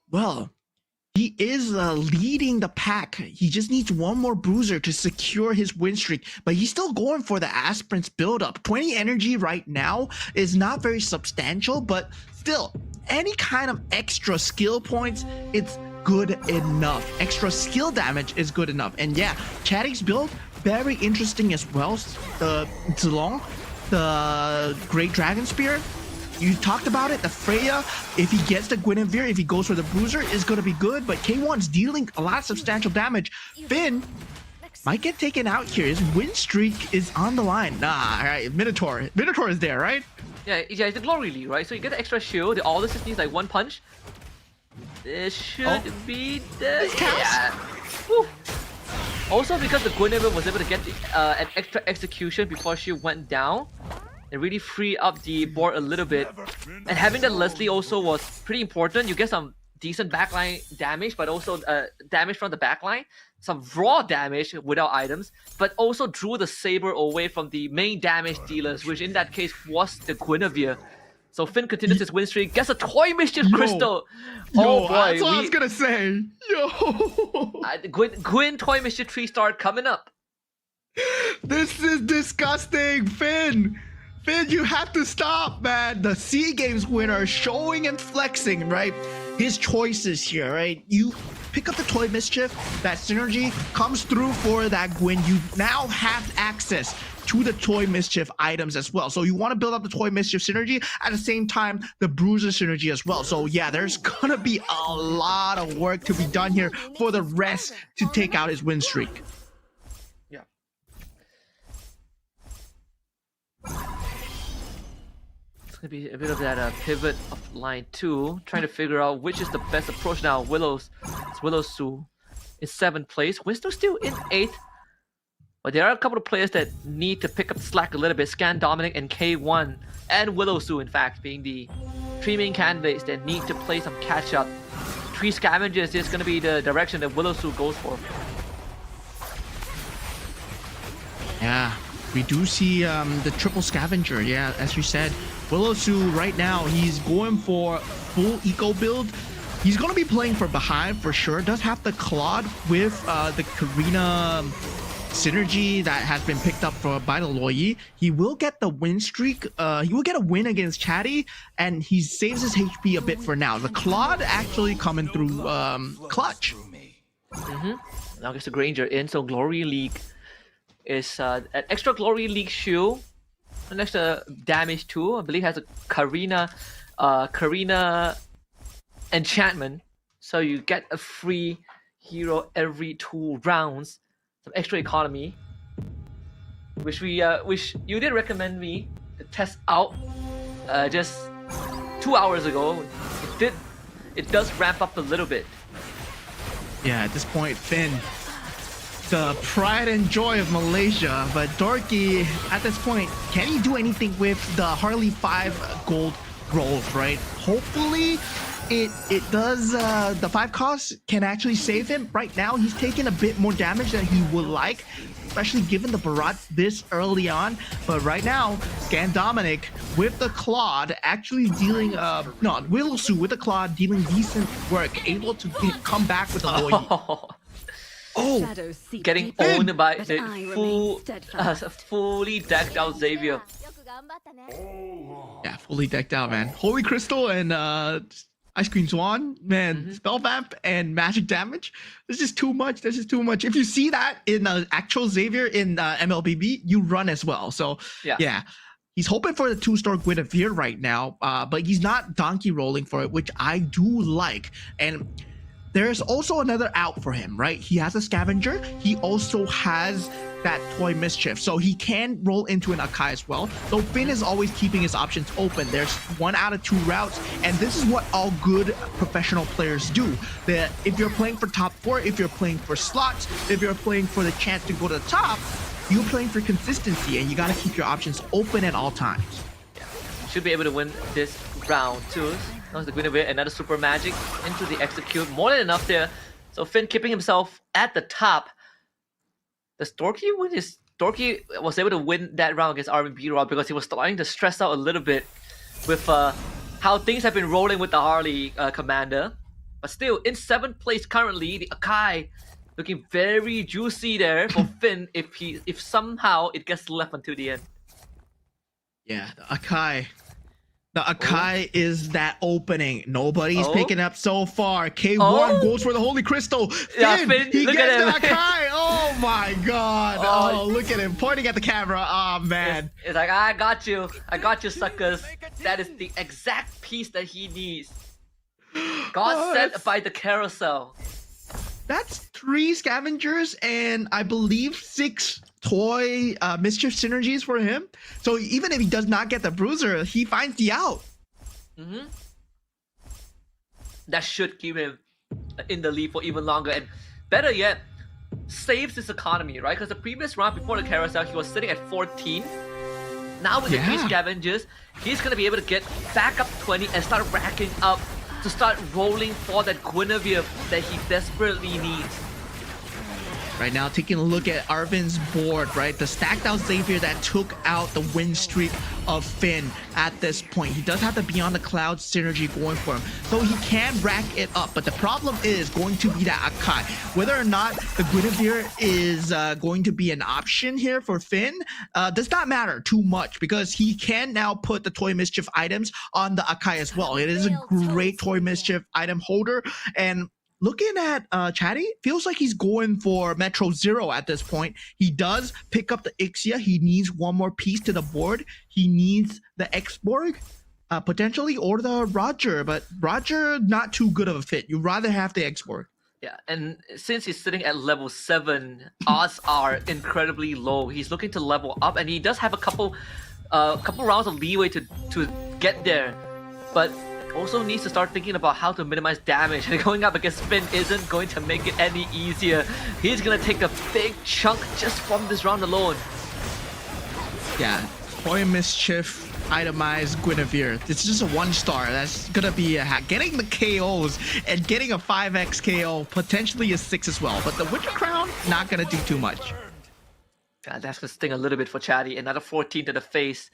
well, he is leading the pack. He just needs one more Bruiser to secure his win streak, but he's still going for the Aspirant's build-up. 20 energy right now is not very substantial, but still, any kind of extra skill points, it's good enough. Extra skill damage is good enough. And yeah, Chatty's build, very interesting as well. The Zilong, the Great Dragon Spear. You talked about it. The Freya, if he gets the Guinevere, if he goes for the Bruiser, is going to be good. But K1's dealing a lot of substantial damage. Finn might get taken out here. His win streak is on the line. Nah, all right. Minotaur is there, right? Yeah, it's the Glory League, right? So you get the extra shield. All this just needs like one punch. This should be the... Yeah. Woo. Also, because the Guinevere was able to get an extra execution before she went down, it really freed up the board a little bit. And having the Leslie also was pretty important. You get some decent backline damage, but also damage from the backline. Some raw damage without items, but also drew the Saber away from the main damage dealers, which in that case was the Guinevere. So Finn continues his win streak, gets a Toy Mischief Crystal. Oh boy, that's what I was gonna say. Yo, Gwyn Toy Mischief 3-star coming up. This is disgusting, Finn. Finn, you have to stop, man. The SEA Games winner showing and flexing, right? His choices here, right? You pick up the Toy Mischief, that synergy comes through for that Gwyn. You now have access to the Toy Mischief items as well. So you want to build up the Toy Mischief synergy, at the same time, the Bruiser synergy as well. So yeah, there's gonna be a lot of work to be done here for the rest to take out his win streak. Yeah. It's gonna be a bit of that pivot of line 2, trying to figure out which is the best approach now. Willowsu in 7th place. Winston still in 8th. But there are a couple of players that need to pick up the slack a little bit. Scan Dominic and K1 and Willowsu, in fact, being the 3 main candidates that need to play some catch up. 3 scavengers is going to be the direction that Willowsu goes for. Yeah, we do see the triple scavenger. Yeah, as you said, Willowsu right now, he's going for full eco build. He's going to be playing for Behive for sure. Does have the Claude with the Karina synergy that has been picked up by the Loyi. He will get the win streak. He will get a win against Chatty, and he saves his HP a bit for now. The Claude actually coming through clutch. Now gets the Granger in, so Glory League is an extra Glory League shield, an extra damage too. I believe has a Karina enchantment, so you get a free hero every 2 rounds. Some extra economy, which you did recommend me to test out just 2 hours ago. It does ramp up a little bit. Yeah, at this point, Finn, the pride and joy of Malaysia, but Dorky, at this point, can he do anything with the Harley 5 gold growth, right? Hopefully it does. The 5 costs can actually save him. Right now, he's taking a bit more damage than he would like, especially given the Barat this early on. But right now, Scan Dominic with the Claude actually dealing, Willowsu with the Claude dealing decent work, able to come back with the Loyi. Shadows seep Getting deeper, owned by but the I remain steadfast. fully decked out Xavier. Yeah, fully decked out, man. Holy Crystal and Ice Cream Swan, man, Spell Vamp and magic damage. This is too much. This is too much. If you see that in actual Xavier in MLBB, you run as well. So yeah. He's hoping for the 2-star Guinevere right now, but he's not donkey rolling for it, which I do like. And there's also another out for him, right? He has a Scavenger. He also has that Toy Mischief, so he can roll into an Akai as well. So Finn is always keeping his options open. There's 1 out of 2 routes, and this is what all good professional players do. That if you're playing for top 4, if you're playing for slots, if you're playing for the chance to go to the top, you're playing for consistency, and you gotta keep your options open at all times. Yeah. Should be able to win this round too. The Guinevere, another super magic into the execute, more than enough there. So Finn keeping himself at the top. Does Dorky win his? Dorky was able to win that round against R&B Rob because he was starting to stress out a little bit with how things have been rolling with the Harley commander. But still, in 7th place currently, the Akai looking very juicy there for Finn if somehow it gets left until the end. Yeah, the Akai. The Akai is that opening. Nobody's picking up so far. K1 goes for the Holy Crystal. Finn, Yeah, Finn, he look gets at the him. Akai. Oh my god. Oh, look at him pointing at the camera. Oh, man. It's like, I got you, suckers. That is the exact piece that he needs. God sent by the carousel. That's 3 scavengers and I believe 6 toy mischief synergies for him. So even if he does not get the bruiser, he finds the out. That should keep him in the lead for even longer, and better yet, saves his economy, right? Because the previous round before the carousel, he was sitting at 14. Now with the 3 scavengers, he's gonna be able to get back up 20 and start racking up to start rolling for that Guinevere that he desperately needs. Right now, taking a look at Arvin's board, right? The stacked out Xavier that took out the win streak of Finn at this point. He does have the Beyond the Clouds synergy going for him, so he can rack it up. But the problem is going to be that Akai. Whether or not the Guinevere is going to be an option here for Finn does not matter too much because he can now put the Toy Mischief items on the Akai as well. It is a great Toy Mischief item holder, and looking at Chatty, feels like he's going for Metro Zero at this point. He does pick up the Ixia. He needs one more piece to the board. He needs the Xborg, potentially, or the Roger. But Roger, not too good of a fit. You'd rather have the Xborg. Yeah, and since he's sitting at level 7, odds are incredibly low. He's looking to level up, and he does have a couple rounds of leeway to get there. But also needs to start thinking about how to minimize damage, and going up against Finn isn't going to make it any easier. He's gonna take a big chunk just from this round alone. Yeah, Toy Mischief, itemized Guinevere. It's just a 1-star. That's gonna be a hack. Getting the KOs and getting a 5x KO, potentially a 6 as well. But the Winter Crown, not gonna do too much. God, that's gonna sting a little bit for Chatty. Another 14 to the face.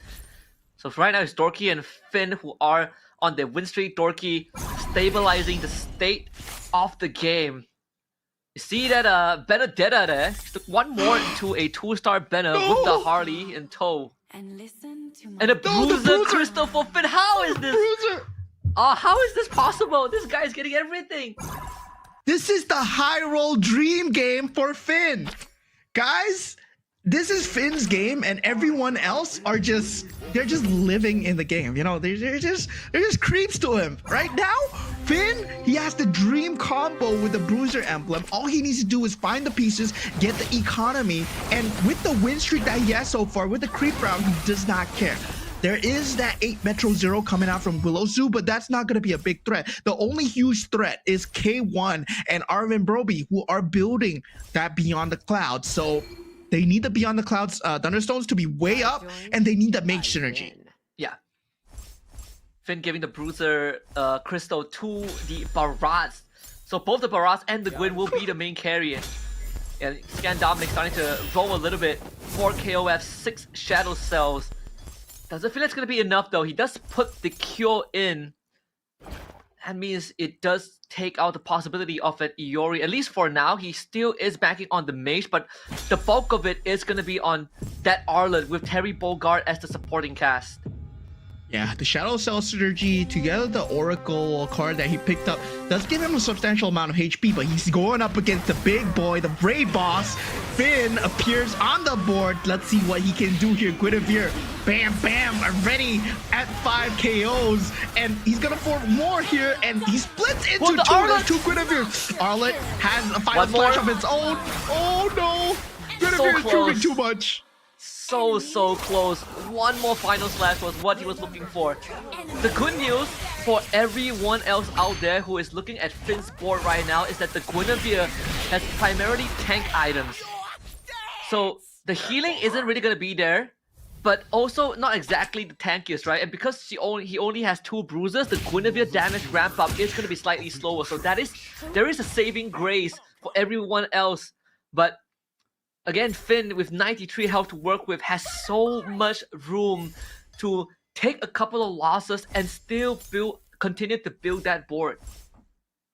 So right now it's Dorky and Finn who are on their win streak. Dorky stabilizing the state of the game. You see that Benedetta there? She took one more into a 2-star Benna with the Harley in tow. And listen to my And a bruiser crystal for Finn. How is this? Bruiser! How is this possible? This guy's getting everything. This is the high roll dream game for Finn. Guys, this is Finn's game, and everyone else are just living in the game. You know, they're just creeps to him. Right now, Finn, he has the dream combo with the Bruiser emblem. All he needs to do is find the pieces, get the economy, and with the win streak that he has so far, with the creep round, he does not care. There is that 8 Metro Zero coming out from Willow Zoo, but that's not going to be a big threat. The only huge threat is K1 and Arvin Broby, who are building that Beyond the Clouds. So they need the Beyond the Clouds Thunderstones to be way up, and they need the Mage synergy. Yeah. Finn giving the Bruiser Crystal to the Barats. So both the Barats and the Gwyn will be the main carrier. And Scan Dominic starting to roll a little bit. 4 KOF, 6 Shadow Cells. Doesn't feel like it's going to be enough though. He does put the Cure in. That means it does take out the possibility of an Iori. At least for now, he still is backing on the Mage, but the bulk of it is going to be on that Arlet with Terry Bogard as the supporting cast. Yeah, the Shadow Cell synergy together the Oracle card that he picked up does give him a substantial amount of HP, but he's going up against the big boy, the Brave Boss. Finn appears on the board. Let's see what he can do here. Guinevere, bam, bam, already at 5 KOs, and he's gonna form more here, and he splits into two Guinevere. Arlet has a final flash of its own. Oh no, Guinevere is proving too much. So close. One more final slash was what he was looking for. The good news for everyone else out there who is looking at Finn's board right now is that the Guinevere has primarily tank items. So the healing isn't really going to be there, but also not exactly the tankiest, right? And because he only has 2 bruises, the Guinevere damage ramp up is going to be slightly slower. So there is a saving grace for everyone else. But again, Finn with 93 health to work with has so much room to take a couple of losses and still continue to build that board.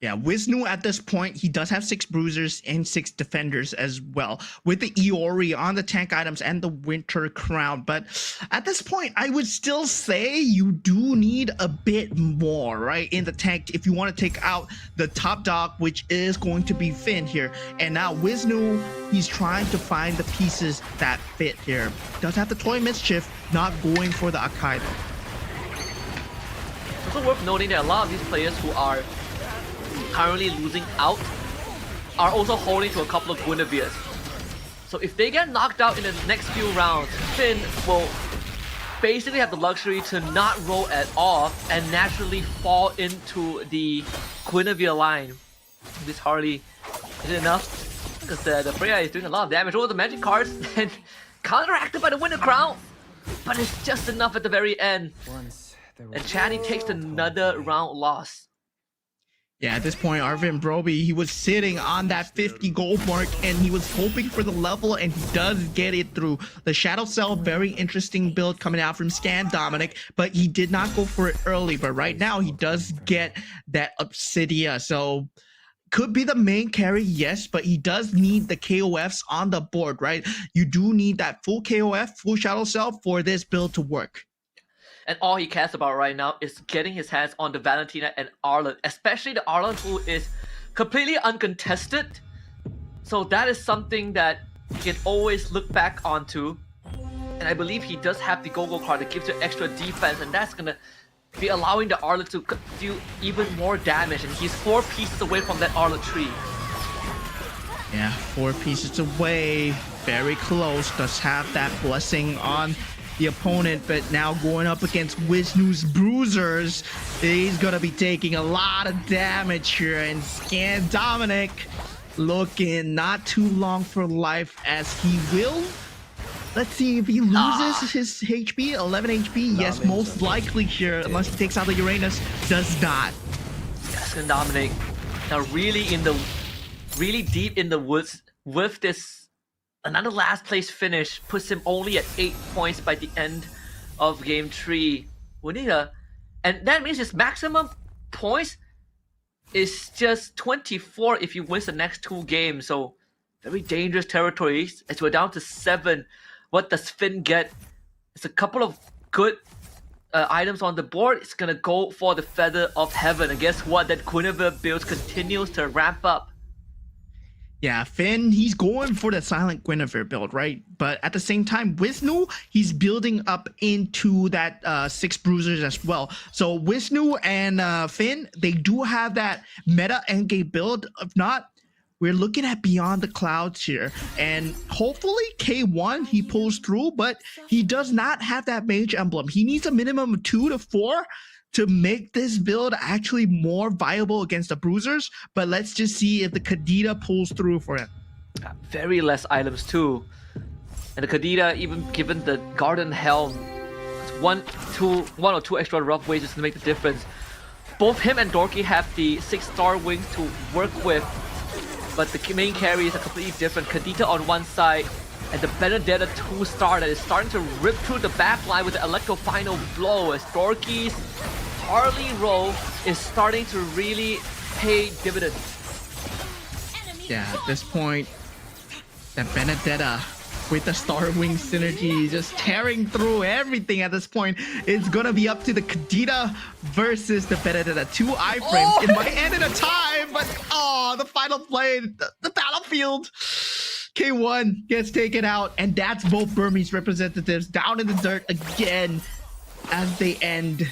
Yeah, Wisnu at this point, he does have 6 bruisers and 6 defenders as well, with the Iori on the tank items and the Winter Crown. But at this point, I would still say you do need a bit more, right, in the tank if you want to take out the top dog, which is going to be Finn here. And now Wisnu, he's trying to find the pieces that fit here. Does have the Toy Mischief, not going for the Akai though. It's also worth noting that a lot of these players who are currently losing out are also holding to a couple of Guinevere's. So if they get knocked out in the next few rounds, Finn will basically have the luxury to not roll at all and naturally fall into the Guinevere line. This hardly is it enough? Because the Freya is doing a lot of damage over the magic cards and counteracted by the Winter Crown. But it's just enough at the very end. And Channy takes another round loss. Yeah, at this point, Arvin Broby, he was sitting on that 50 gold mark and he was hoping for the level, and he does get it through. The Shadow Cell, very interesting build coming out from Scan Dominic, but he did not go for it early. But right now, he does get that Obsidia. So could be the main carry, yes, but he does need the KOFs on the board, right? You do need that full KOF, full Shadow Cell for this build to work. And all he cares about right now is getting his hands on the Valentina and Arlen, especially the Arlen who is completely uncontested. So that is something that he can always look back onto. And I believe he does have the Go-Go card that gives you extra defense, and that's gonna be allowing the Arlen to do even more damage. And he's 4 pieces away from that Arlen tree. Yeah, 4 pieces away, very close. Does have that blessing on the opponent, but now going up against Wisnu's bruisers, he's gonna be taking a lot of damage here. And Scan Dominic looking not too long for life, as he will. Let's see if he loses his HP, 11 HP. Yes, most likely here, unless he takes out the Uranus. Does not. Scan Dominic now really deep in the woods with this. Another last place finish puts him only at 8 points by the end of game 3. And that means his maximum points is just 24 if he wins the next 2 games. So very dangerous territories as we're down to 7. What does Finn get? It's a couple of good items on the board. It's gonna go for the Feather of Heaven. And guess what? That Guinevere build continues to ramp up. Yeah, Finn, he's going for the Silent Guinevere build, right? But at the same time, Wisnu, he's building up into that 6 bruisers as well. So Wisnu and Finn, they do have that meta endgame build. If not, we're looking at Beyond the Clouds here. And hopefully K1, he pulls through, but he does not have that mage emblem. He needs a minimum of 2 to 4 to make this build actually more viable against the bruisers. But let's just see if the Kadita pulls through for him. Very less items too. And the Kadita, even given the Garden Helm, it's one or two extra rough wages to make the difference. Both him and Dorky have the 6-star wings to work with, but the main carries are completely different. Kadita on one side, and the Benedetta 2-star that is starting to rip through the back line with the Electro Final Blow, as Dorky's Harley roll is starting to really pay dividends. Yeah, at this point, that Benedetta with the Star Wing synergy just tearing through everything at this point. It's gonna be up to the Kadita versus the Benedetta. 2 iframes. It might end in a tie, but the final play, the battlefield. K1 gets taken out, and that's both Burmese representatives down in the dirt again as they end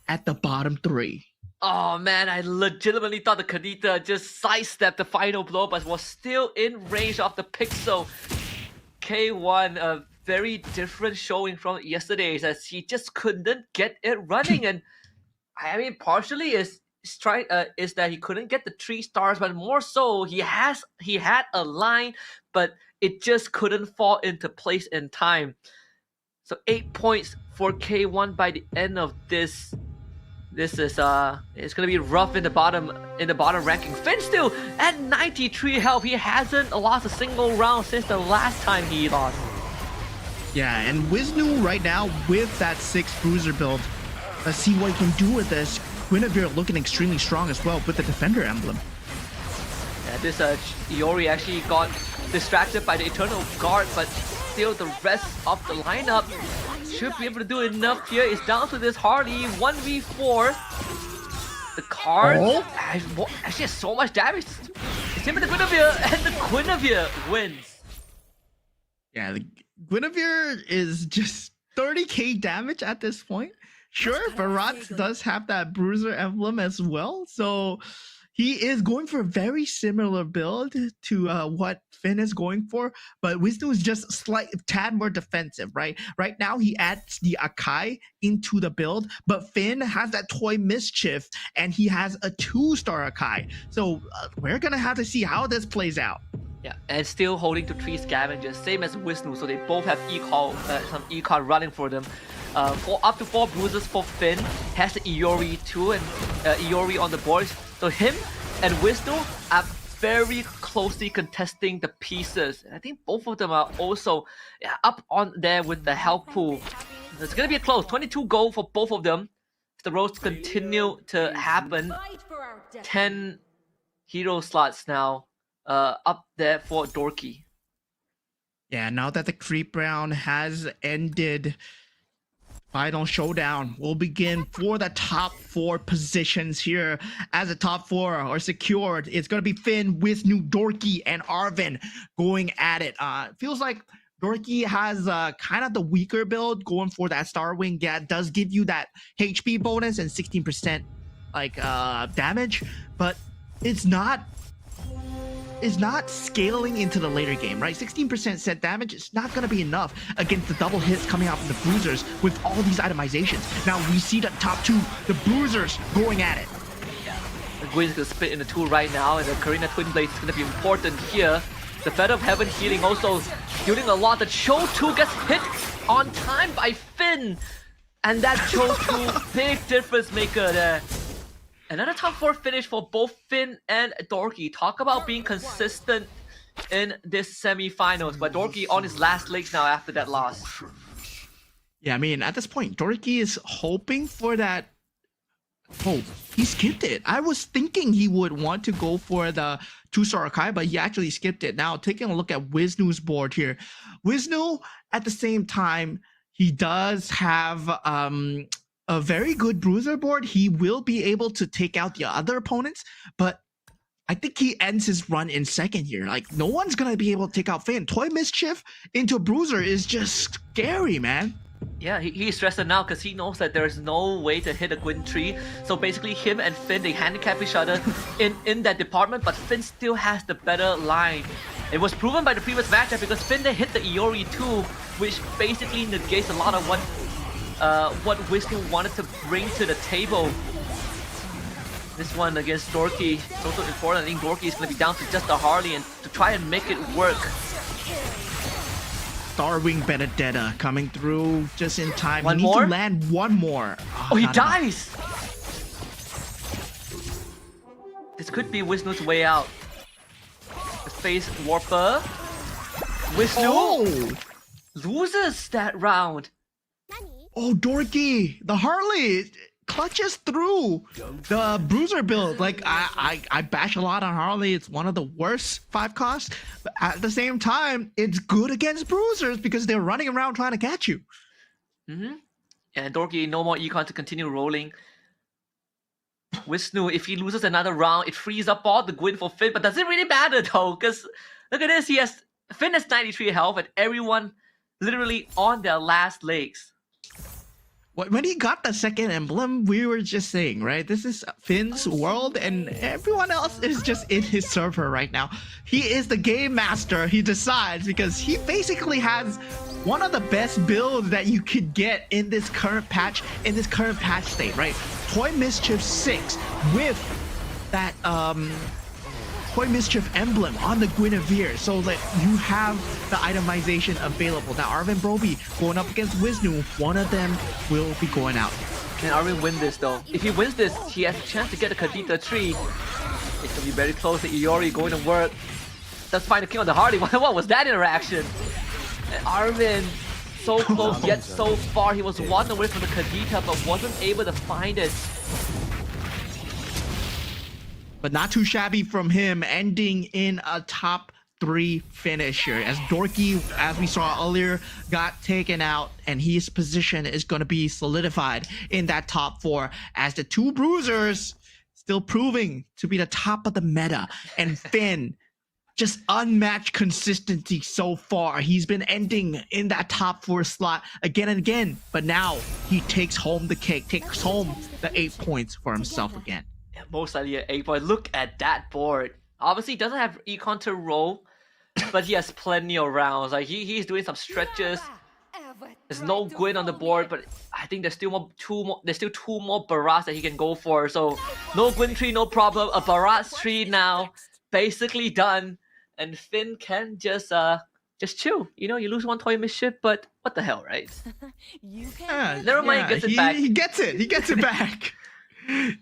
at the bottom 3. Oh man, I legitimately thought the Kadita just sidestepped the final blow, but was still in range of the pixel. K1, a very different showing from yesterday's, as he just couldn't get it running. And I mean, partially is that he couldn't get the 3 stars, but more so he had a line, but it just couldn't fall into place in time. So 8 points for K1 by the end of this. This is it's gonna be rough in the bottom ranking. Finn still at 93 health. He hasn't lost a single round since the last time he lost. Yeah, and Wisnu right now with that 6 bruiser build. Let's see what he can do with this. Guinevere looking extremely strong as well with the Defender emblem. Yeah, this Iori actually got distracted by the Eternal Guard, but still the rest of the lineup should be able to do enough here. It's down to this Hardy 1v4. The card actually has so much damage. It's him and the Guinevere, and the Guinevere wins. Yeah, the Guinevere is just 30k damage at this point. Sure, Barat does have that Bruiser emblem as well, so he is going for a very similar build to what Finn is going for, but Wisnu is just a tad more defensive, right? Right now, he adds the Akai into the build, but Finn has that Toy Mischief, and he has a 2-star Akai. So we're going to have to see how this plays out. Yeah, and still holding to 3 scavengers, same as Wisnu, so they both have some E-card running for them. Up to 4 bruises for Finn, has the Iori too, and Iori on the board. So him and Wisnu are very closely contesting the pieces. And I think both of them are also up on there with the health pool. It's gonna be a close 22 gold for both of them. If the roasts continue to happen, 10 hero slots now up there for Dorky. Yeah, now that the creep round has ended, final showdown will begin for the top 4 positions here. As the top 4 are secured, it's going to be Finn, Wisnu, Dorky, and Arvin going at it. Feels like Dorky has kind of the weaker build, going for that Star Wing. Yeah, it does give you that HP bonus and 16% like damage, but it's not scaling into the later game, right? 16% set damage is not going to be enough against the double hits coming out from the Bruisers with all these itemizations. Now we see the top 2, the Bruisers, going at it. Yeah, the Gwyn's going to split into 2 right now, and the Karina Twin Blade is going to be important here. The Feather of Heaven healing also healing a lot. The Cho 2 gets hit on time by Finn, and that Cho 2, big difference maker there. Another top 4 finish for both Finn and Dorky. Talk about being consistent in this semi-finals, but Dorky on his last legs now after that loss. Yeah, I mean, at this point, Dorky is hoping for that. Oh, he skipped it. I was thinking he would want to go for the 2-star Akai, but he actually skipped it. Now, taking a look at Wisnu's board here. Wisnu, at the same time, he does have a very good bruiser board. He will be able to take out the other opponents, but I think he ends his run in second here. Like, no one's gonna be able to take out Finn. Toy Mischief into bruiser is just scary, man. Yeah, he's stressed now because he knows that there's no way to hit a Gwyn tree. So basically him and Finn, they handicap each other in that department, but Finn still has the better line. It was proven by the previous matchup because Finn, they hit the Iori too, which basically negates a lot of what Wisnu wanted to bring to the table. This one against Dorky is also important. I think Dorky is going to be down to just a Harley and to try and make it work. Starwing Benedetta coming through just in time. One he needs more? to land one more. Oh, he dies! This could be Wisnu's way out. The Space Warper. Wisnu loses that round. Oh, Dorky, the Harley clutches through the bruiser build. Like, I bash a lot on Harley. It's one of the worst 5 costs, but at the same time, it's good against bruisers because they're running around trying to catch you. And Dorky, no more econ to continue rolling. Wisnu, if he loses another round, it frees up all the Gwyn for Finn, but does it really matter though? Because look at this, Finn has 93 health and everyone literally on their last legs. When he got the second emblem, we were just saying, right? This is Finn's world and everyone else is just in his server right now. He is the game master, he decides, because he basically has one of the best builds that you could get in this current patch, state, right? Toy Mischief 6 with that Toy Mischief emblem on the Guinevere, so that you have the itemization available. Now Arvin Broby going up against Wisnu, one of them will be going out. Can Arvin win this though? If he wins this, he has a chance to get a Kadita tree. It's gonna be very close to Iori going to work. Let's find the king of the Hardy. What was that interaction? And Arvin, so close yet so far. He was one away from the Kadita, but wasn't able to find it. but not too shabby from him, ending in a top 3 finisher. As Dorky, as we saw earlier, got taken out, and his position is going to be solidified in that top 4 as the 2 bruisers still proving to be the top of the meta. And Finn, just unmatched consistency so far. He's been ending in that top 4 slot again and again, but now he takes home the cake, takes home the 8 points for himself again. Yeah, most likely an 8 point. Look at that board. Obviously, he doesn't have econ to roll, but he has plenty of rounds. Like he's doing some stretches. There's no Gwyn on the board, but I think there's still two more Barats that he can go for. So no Gwyn tree, no problem. A Barat tree now, basically done. And Finn can just chill. You know, you lose 1 toy mischief, but what the hell, right? Never mind, he gets it back. He gets it. He gets it back.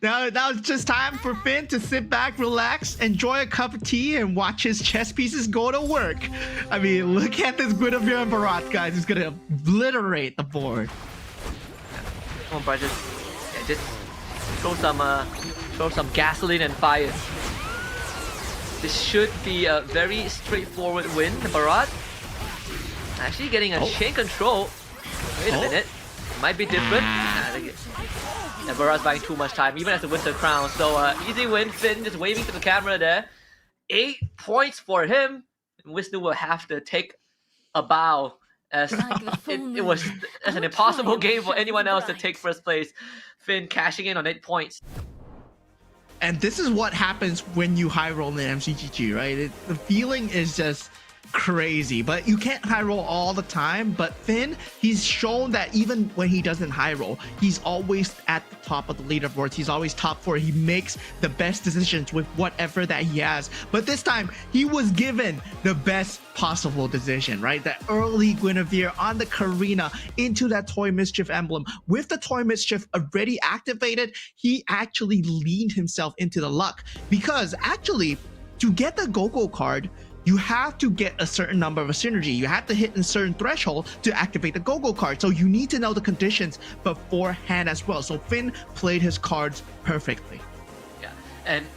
Now it's just time for Finn to sit back, relax, enjoy a cup of tea, and watch his chess pieces go to work. I mean, look at this Guinevere and Barat, guys. He's gonna obliterate the board. Come on, bro, just throw some gasoline and fire. This should be a very straightforward win. Barat actually getting a chain control. Wait a minute, it might be different. And Barat's buying too much time, even as the Winter Crown. So easy win. Finn just waving to the camera there. 8 points for him. And Wisnu will have to take a bow, as it was an impossible game for anyone else to take first place. Finn cashing in on 8 points. And this is what happens when you high roll in MCGG, right? The feeling is just crazy, but you can't high roll all the time. But Finn, he's shown that even when he doesn't high roll, he's always at the top of the leaderboards. He's always top 4. He makes the best decisions with whatever that he has. But this time, he was given the best possible decision, right? That early Guinevere on the Karina into that Toy Mischief emblem. With the Toy Mischief already activated, he actually leaned himself into the luck, because actually, to get the Go-Go card, you have to get a certain number of a synergy. You have to hit a certain threshold to activate the Go-Go card. So you need to know the conditions beforehand as well. So Finn played his cards perfectly. Yeah,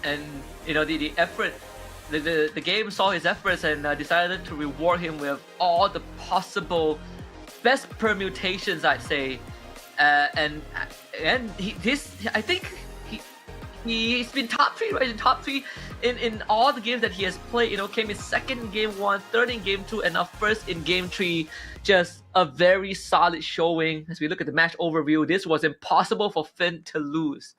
and you know the effort, the game saw his efforts and decided to reward him with all the possible best permutations, I'd say. And I think he's been top 3, right? In top 3 in all the games that he has played. You know, came in second in game 1, third in game 2, and now first in game 3. Just a very solid showing. As we look at the match overview, this was impossible for Finn to lose.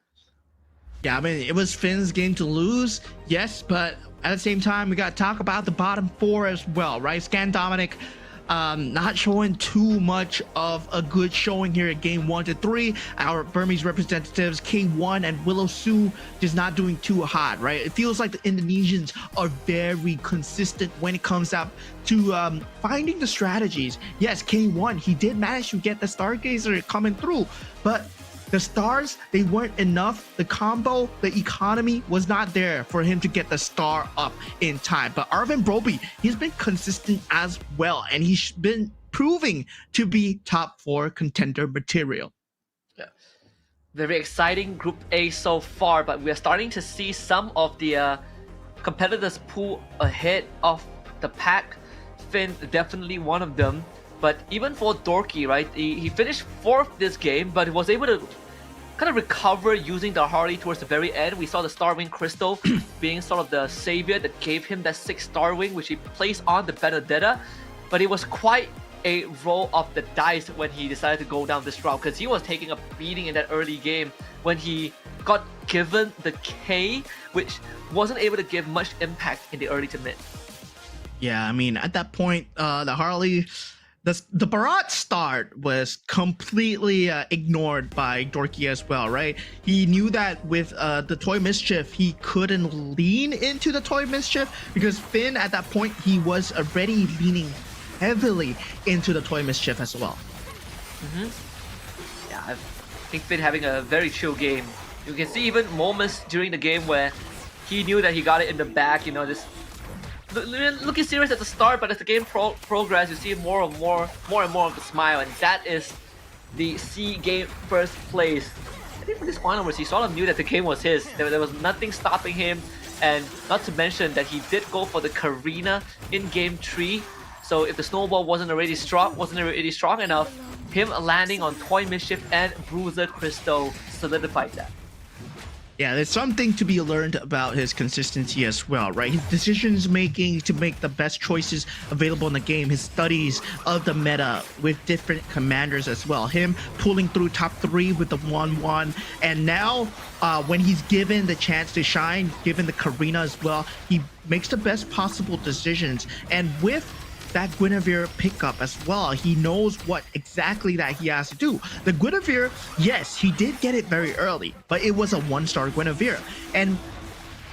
Yeah, I mean, it was Finn's game to lose, yes, but at the same time, we got to talk about the bottom 4 as well, right? Scan Dominic, not showing too much of a good showing here at game 1 to 3. Our Burmese representatives, K1 and Willow Su, just not doing too hot, right? It feels like the Indonesians are very consistent when it comes up to finding the strategies. Yes, K1, he did manage to get the Stargazer coming through, but the stars, they weren't enough. The combo, the economy was not there for him to get the star up in time. But Arvin Broby, he's been consistent as well, and he's been proving to be top 4 contender material. Yeah. Very exciting Group A so far, but we're starting to see some of the competitors pull ahead of the pack. Finn, definitely one of them. But even for Dorky, right, he finished 4th this game, but was able to kind of recover using the Harley towards the very end. We saw the Starwing Crystal being sort of the savior that gave him that 6 Starwing, which he placed on the Benedetta. But it was quite a roll of the dice when he decided to go down this route, because he was taking a beating in that early game when he got given the K, which wasn't able to give much impact in the early to mid. Yeah, I mean, at that point, the Harley... The Barat start was completely ignored by Dorky as well, right? He knew that with the Toy Mischief, he couldn't lean into the Toy Mischief, because Finn, at that point, he was already leaning heavily into the Toy Mischief as well. Yeah, I think Finn having a very chill game. You can see even moments during the game where he knew that he got it in the back, you know, just looking serious at the start, but as the game progress, you see more and more of the smile, and that is the C game first place I think from this point onwards, he sort of knew that the game was his. There was nothing stopping him, and not to mention that he did go for the Karina in game 3. So if the snowball wasn't already strong enough, him landing on Toy Mischief and Bruiser Crystal solidified that. Yeah, there's something to be learned about his consistency as well, right? His decisions making to make the best choices available in the game, his studies of the meta with different commanders as well, him pulling through top 3 with the 1-1, and now when he's given the chance to shine, given the Karina as well, he makes the best possible decisions. And with that Guinevere pickup as well, he knows what exactly that he has to do. The Guinevere, yes, he did get it very early, but it was a 1-star Guinevere. And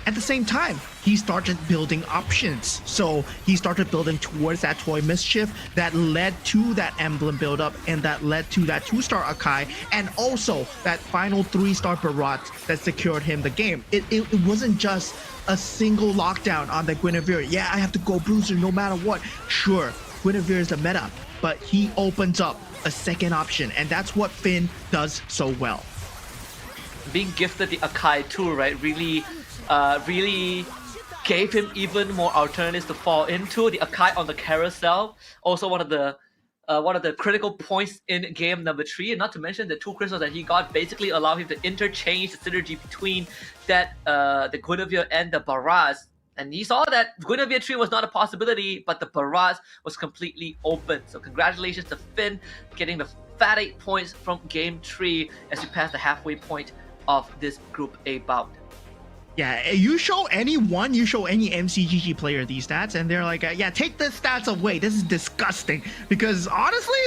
at the same time, he started building options. So he started building towards that Toy Mischief that led to that emblem buildup, and that led to that 2-star Akai, and also that final 3-star Barat that secured him the game. It wasn't just a single lockdown on the Guinevere. Yeah, I have to go Bruiser no matter what. Sure, Guinevere is the meta, but he opens up a second option, and that's what Finn does so well. Being gifted the Akai too, right, really gave him even more alternatives to fall into. The Akai on the carousel, also one of the critical points in game number 3, and not to mention the 2 crystals that he got basically allow him to interchange the synergy between that the Guinevere and the Baraz. And he saw that Guinevere 3 was not a possibility, but the Baraz was completely open. So congratulations to Finn getting the fat 8 points from game 3 as we pass the halfway point of this Group A bout. Yeah, you show any MCGG player these stats, and they're like, yeah, take the stats away. This is disgusting. Because honestly,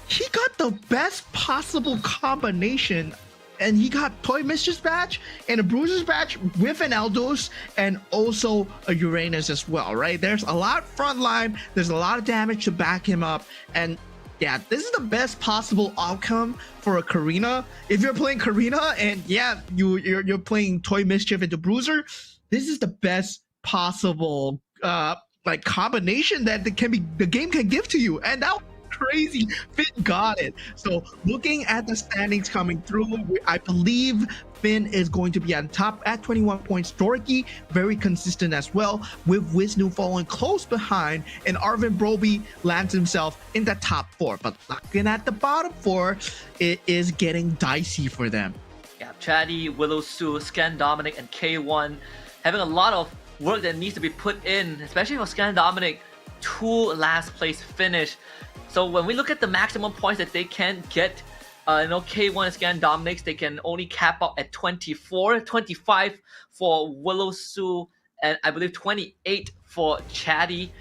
he got the best possible combination, and he got Toy Mischief's badge and a Bruiser's badge with an Eldos and also a Uranus as well, right? There's a lot frontline, there's a lot of damage to back him up, and yeah, this is the best possible outcome for a Karina. If you're playing Karina and yeah, you're playing Toy Mischief into Bruiser, this is the best possible like combination that the game can give to you. And that was crazy. Finn got it. So looking at the standings coming through, I believe Finn is going to be on top at 21 points. Dorky, very consistent as well, with Wisnu falling close behind, and Arvin Broby lands himself in the top 4. But looking at the bottom 4, it is getting dicey for them. Yeah, Chatty, Willow Su, Scan Dominic, and K1 having a lot of work that needs to be put in, especially for Scan Dominic to last place finish. So when we look at the maximum points that they can get, K1 and Scan Dominics, they can only cap out at 24, 25 for Willow Su, and I believe 28 for Chatty.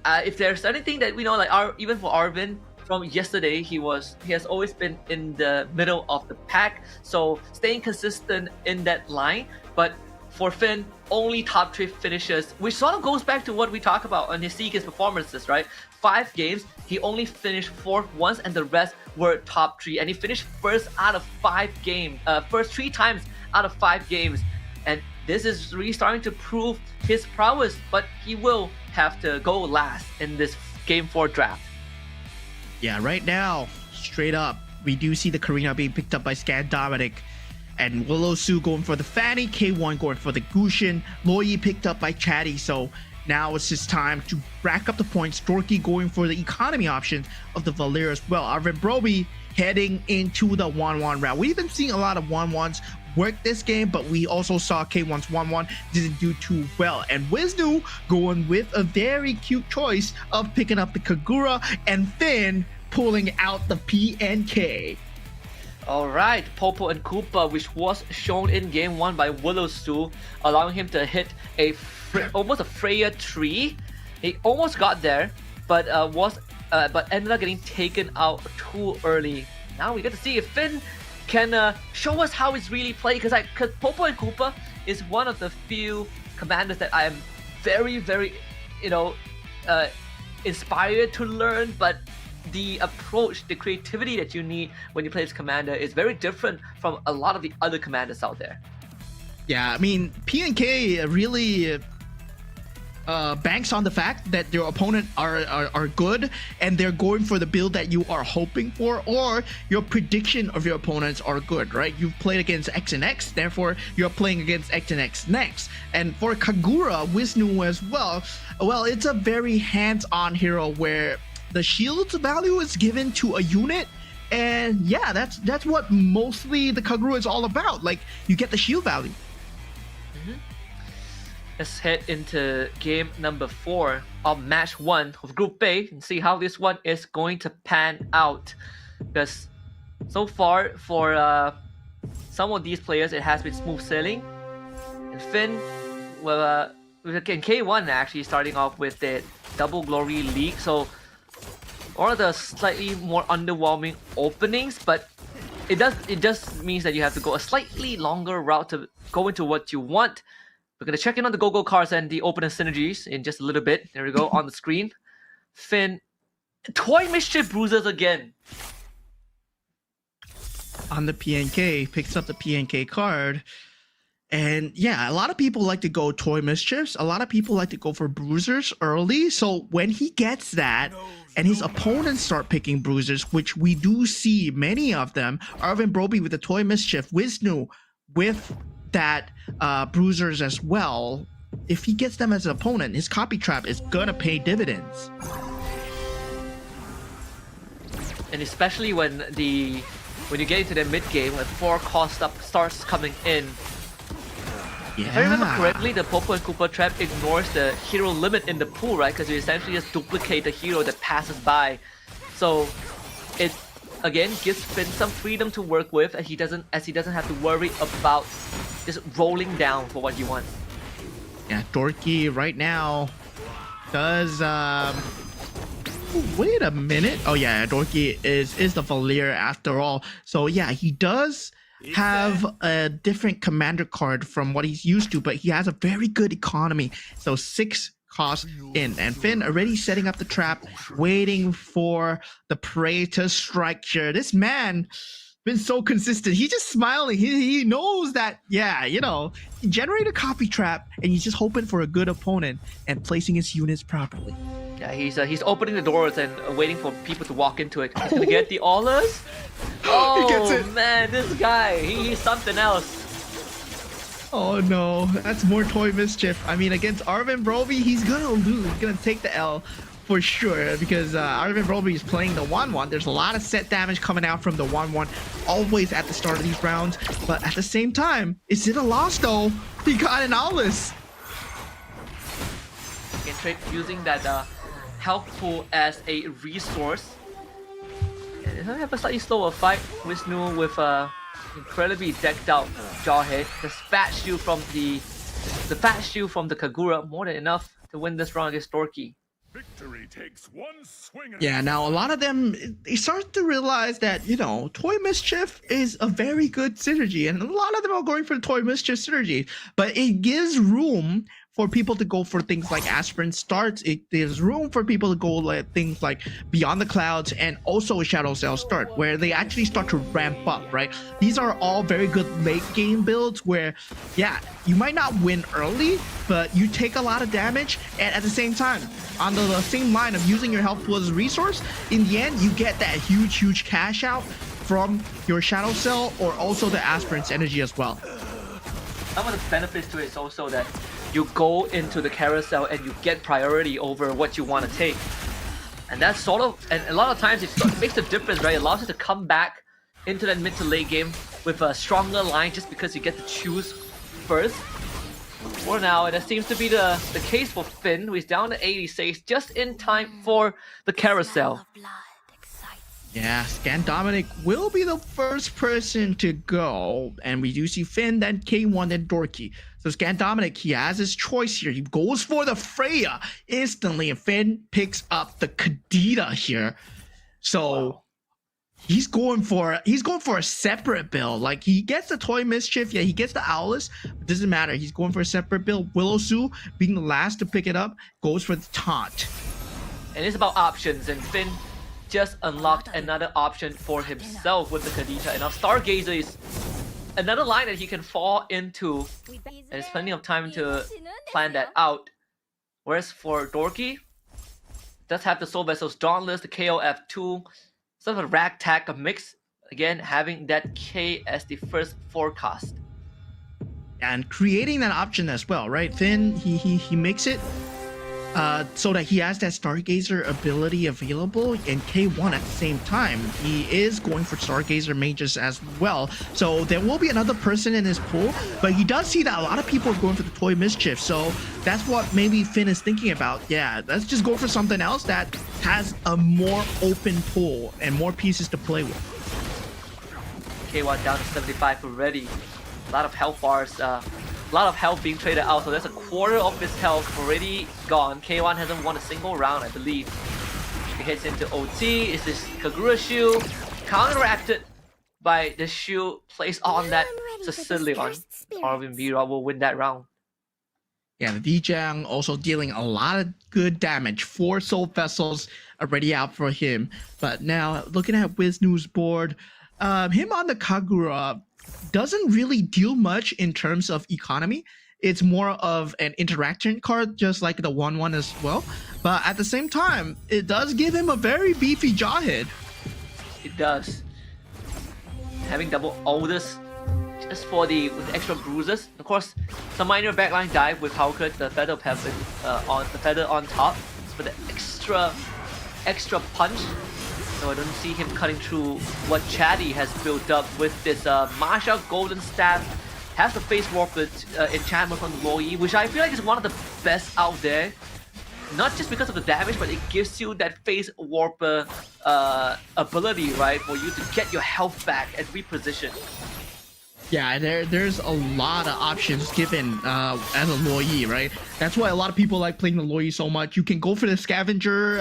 If there's anything that we know, like even for Arvin from yesterday, he has always been in the middle of the pack, so staying consistent in that line. But for Finn, only top 3 finishes, which sort of goes back to what we talk about on his Seagate performances, right? 5 games, he only finished 4th once, and the rest were top 3. And he finished first out of 5 games, first 3 times out of 5 games. And this is really starting to prove his prowess, but he will have to go last in this Game 4 draft. Yeah, right now, straight up, we do see the Karina being picked up by Scan Dominic, and Willow Su going for the Fanny, K1 going for the Gushin, Loyi picked up by Chatty. So now it's just time to rack up the points. Dorky going for the economy options of the Valir as well. Arvin Broby heading into the 1-1 route. We've been seeing a lot of 1-1s work this game, but we also saw K1's 1-1 didn't do too well. And Wisnu going with a very cute choice of picking up the Kagura, and Finn pulling out the PNK. Alright, Popo and Koopa, which was shown in game 1 by Willow Su, allowing him to hit almost a Freya tree. He almost got there, but ended up getting taken out too early. Now we get to see if Finn can show us how it's really played, because Popo and Koopa is one of the few commanders that I am very, very, inspired to learn, but the approach, the creativity that you need when you play this commander is very different from a lot of the other commanders out there. Yeah, I mean, PNK really banks on the fact that your opponent are good and they're going for the build that you are hoping for, or your prediction of your opponents are good, right? You've played against X and X, therefore you're playing against X and X next. And for Kagura, Wisnu as well, it's a very hands-on hero where the shield's value is given to a unit. And yeah, that's what mostly the Kagura is all about. Like, you get the shield value. Let's head into game number 4 of match 1 of Group A and see how this one is going to pan out. Because so far, for some of these players, it has been smooth sailing. And Finn, well, in K1 actually starting off with the Double Glory League, so one of the slightly more underwhelming openings, but it just means that you have to go a slightly longer route to go into what you want. We're going to check in on the Go-Go cards and the opening synergies in just a little bit. There we go, on the screen. Finn, Toy Mischief Bruisers again. On the PNK, picks up the PNK card. And yeah, a lot of people like to go Toy Mischiefs. A lot of people like to go for Bruisers early. So when he gets that, and his opponents start picking Bruisers, which we do see many of them, Arvin Broby with the Toy Mischief, Wisnu with that Bruisers as well. If he gets them as an opponent, his copy trap is gonna pay dividends. And especially when you get into the mid game, when 4 cost up starts coming in. Yeah. If I remember correctly, the Popo and Koopa trap ignores the hero limit in the pool, right? Because you essentially just duplicate the hero that passes by. So it again gives Finn some freedom to work with, and he doesn't have to worry about just rolling down for what he wants. Yeah, Dorky right now does wait a minute. Oh yeah, Dorky is the Valier after all. So yeah, he does have a different commander card from what he's used to, but he has a very good economy. So 6 cost in, and Finn already setting up the trap, waiting for the prey to strike here. This man been so consistent. He's just smiling. He knows that, yeah, you know, he generate a copy trap and he's just hoping for a good opponent and placing his units properly. Yeah, he's opening the doors and waiting for people to walk into it. He's gonna get the Aulas. Oh, he gets it. Man, this guy, he's something else. Oh no, that's more Toy Mischief. I mean, against Arvin Broby, he's gonna lose. He's gonna take the L for sure, because Arvin Broby is playing the 1-1. There's a lot of set damage coming out from the 1-1 always at the start of these rounds, but at the same time, is it a loss though? He got an Aulas. You can trade using that health pool as a resource. And I have a slightly slower fight. Wisnu with incredibly decked out Jawhead. The fat shield from the Kagura, more than enough to win this round against Dorky. Victory takes one swing. Yeah, now a lot of them, they start to realize that, you know, Toy Mischief is a very good synergy, and a lot of them are going for the Toy Mischief synergy, but it gives room for people to go for things like Aspirin Starts. There's room for people to go like things like Beyond the Clouds and also a Shadow Cell Start, where they actually start to ramp up, right? These are all very good late game builds where, yeah, you might not win early, but you take a lot of damage, and at the same time, on the same line of using your health pool as a resource, in the end, you get that huge cash out from your Shadow Cell or also the Aspirant's energy as well. Some of the benefits to it is also that you go into the carousel and you get priority over what you want to take. And that's sort of, and a lot of times it makes a difference, right? It allows you to come back into that mid to late game with a stronger line just because you get to choose first. For now, and that seems to be the case for Finn, who is down to 86, just in time for the carousel. Yeah, Scan Dominic will be the first person to go, and we do see Finn, then K1, then Dorky. So Scan Dominic, he has his choice here. He goes for the Freya instantly, and Finn picks up the Kadita here. So wow. He's going for a separate build. Like, he gets the Toy Mischief, yeah, he gets the Owlus, but doesn't matter. He's going for a separate build. Willow Su, being the last to pick it up, goes for the Taunt. And it's about options, and Finn just unlocked another option for himself with the Kadita. And now Stargazer is another line that he can fall into, and there's plenty of time to plan that out. Whereas for Dorky, does have the Soul Vessels Dauntless, the KOF2, sort of a ragtag mix. Again, having that K as the first forecast. And creating that option as well, right? Finn, he makes it so that he has that Stargazer ability available, and K1 at the same time. He is going for Stargazer mages as well. So there will be another person in his pool, but he does see that a lot of people are going for the Toy Mischief. So that's what maybe Finn is thinking about. Yeah, let's just go for something else that has a more open pool and more pieces to play with. K1 down to 75 already. A lot of health bars, a lot of health being traded out, so that's a quarter of his health already gone. K1 hasn't won a single round, I believe. He heads into OT. Is this Kagura shield counteracted by the shield placed on that Sicilian? Arvin Vera will win that round. Yeah, the Dijang also dealing a lot of good damage. 4 Soul Vessels already out for him. But now, looking at Wisnu's board, him on the Kagura doesn't really deal much in terms of economy. It's more of an interaction card, just like the 1/1 as well. But at the same time, it does give him a very beefy jawhead. It does. Having double Aldous just for with the extra bruises. Of course, some minor backline dive with Hauke, the feather pebble on the feather on top for the extra punch. So I don't see him cutting through what Chatty has built up with this Masha Golden Staff. Has the Face Warper enchantment from Loi, which I feel like is one of the best out there. Not just because of the damage, but it gives you that Face Warper ability, right? For you to get your health back and reposition. Yeah, there's a lot of options given as a Loi, right? That's why a lot of people like playing the Loi so much. You can go for the Scavenger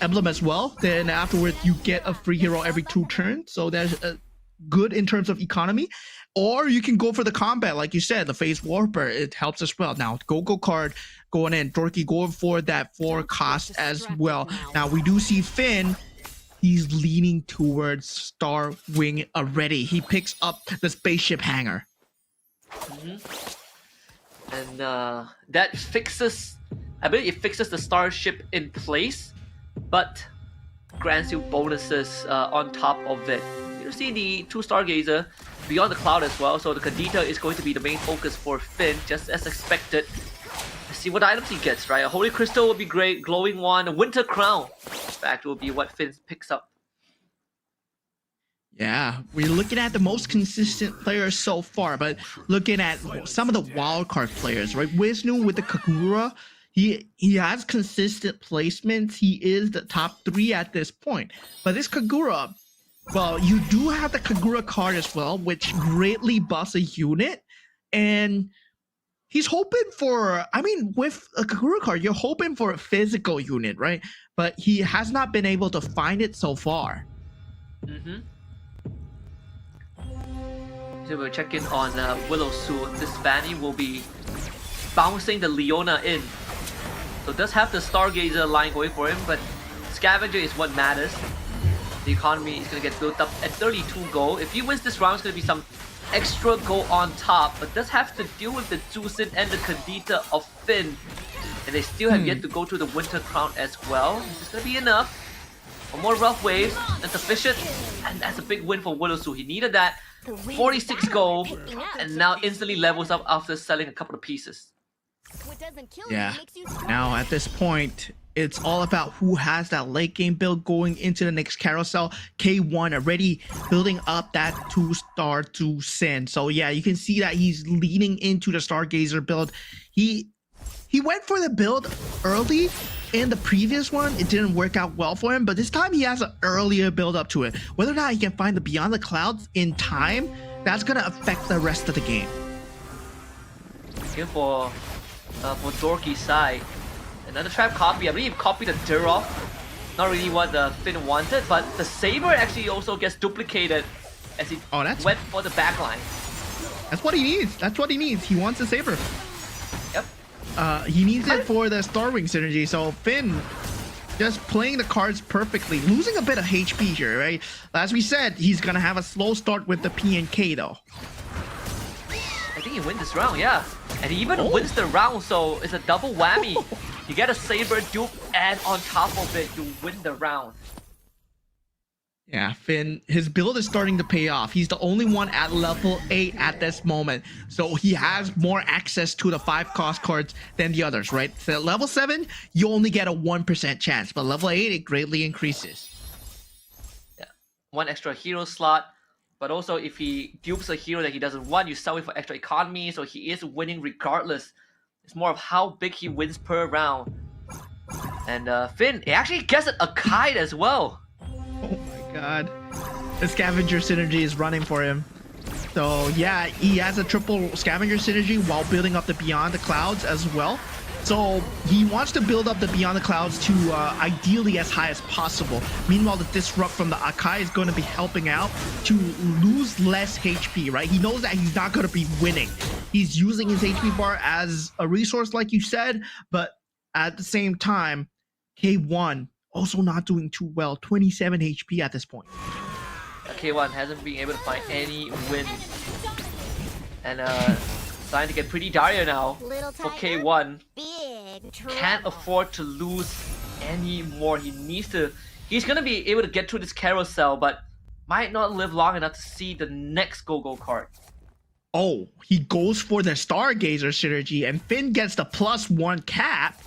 emblem as well. Then afterwards, you get a free hero every 2 turns. So that's good in terms of economy. Or you can go for the combat, like you said, the Face Warper. It helps as well. Now, Go-Go card going in. Dorky going for that 4 cost as well. Now, we do see Finn. He's leaning towards Star Wing already. He picks up the spaceship hangar. And that fixes, I believe it fixes the starship in place, but grants you bonuses on top of it. You see the 2 Stargazer beyond the cloud as well, so the Kadita is going to be the main focus for Finn, just as expected. Let's see what items he gets, right? A Holy Crystal would be great, Glowing Wand, a Winter Crown. In fact, will be what Finn picks up. Yeah, we're looking at the most consistent players so far, but looking at some of the wildcard players, right? Wisnu with the Kagura, he has consistent placements. He is the top 3 at this point. But this Kagura, well, you do have the Kagura card as well, which greatly buffs a unit. And he's hoping for, I mean, with a Kagura card, you're hoping for a physical unit, right? But he has not been able to find it so far. So we'll check in on Willow soon. This Fanny will be bouncing the Leona in. So does have the Stargazer line going for him, but Scavenger is what matters. The economy is going to get built up at 32 gold. If he wins this round, it's going to be some extra gold on top, but does have to deal with the Zusin and the Kadita of Finn. And they still have yet to go to the Winter Crown as well. This is going to be enough. For more rough waves, that's sufficient. And that's a big win for Willowsu. He needed that. 46 gold, and now instantly levels up after selling a couple of pieces. Yeah. Now at this point, it's all about who has that late game build going into the next carousel. K1 already building up that 2-star to send. So yeah, you can see that he's leaning into the Stargazer build. He went for the build early. In the previous one, it didn't work out well for him, but this time he has an earlier build up to it. Whether or not he can find the Beyond the Clouds in time, that's gonna affect the rest of the game. Here for Dorky's side, another trap copy. I believe he copied the Durov. Not really what the Finn wanted, but the Saber actually also gets duplicated as he went for the backline. That's what he needs. That's what he needs. He wants a Saber. Yep. He needs it for the Starwing synergy. So Finn just playing the cards perfectly, losing a bit of HP here, right? As we said, he's gonna have a slow start with the P and K though. I think he wins this round, yeah. And he even wins the round, so it's a double whammy. You get a Saber dupe, and on top of it, you win the round. Yeah, Finn, his build is starting to pay off. He's the only one at level 8 at this moment. So he has more access to the 5 cost cards than the others, right? So at level 7, you only get a 1% chance, but level 8, it greatly increases. Yeah, 1 extra hero slot, but also if he dupes a hero that he doesn't want, you sell it for extra economy, so he is winning regardless. It's more of how big he wins per round. And Finn, he actually gets a kite as well. Oh my god. The scavenger synergy is running for him. So yeah, he has a triple scavenger synergy while building up the Beyond the Clouds as well. So he wants to build up the Beyond the Clouds to ideally as high as possible. Meanwhile, the Disrupt from the Akai is going to be helping out to lose less HP, right? He knows that he's not going to be winning. He's using his HP bar as a resource, like you said, but at the same time, K1 also not doing too well, 27 HP at this point. K1 hasn't been able to find any wins. And starting to get pretty dire now for K1. Can't afford to lose any more. He's gonna be able to get through this carousel, but might not live long enough to see the next Go-Go card. Oh, he goes for the Stargazer synergy, and Finn gets the +1 cap.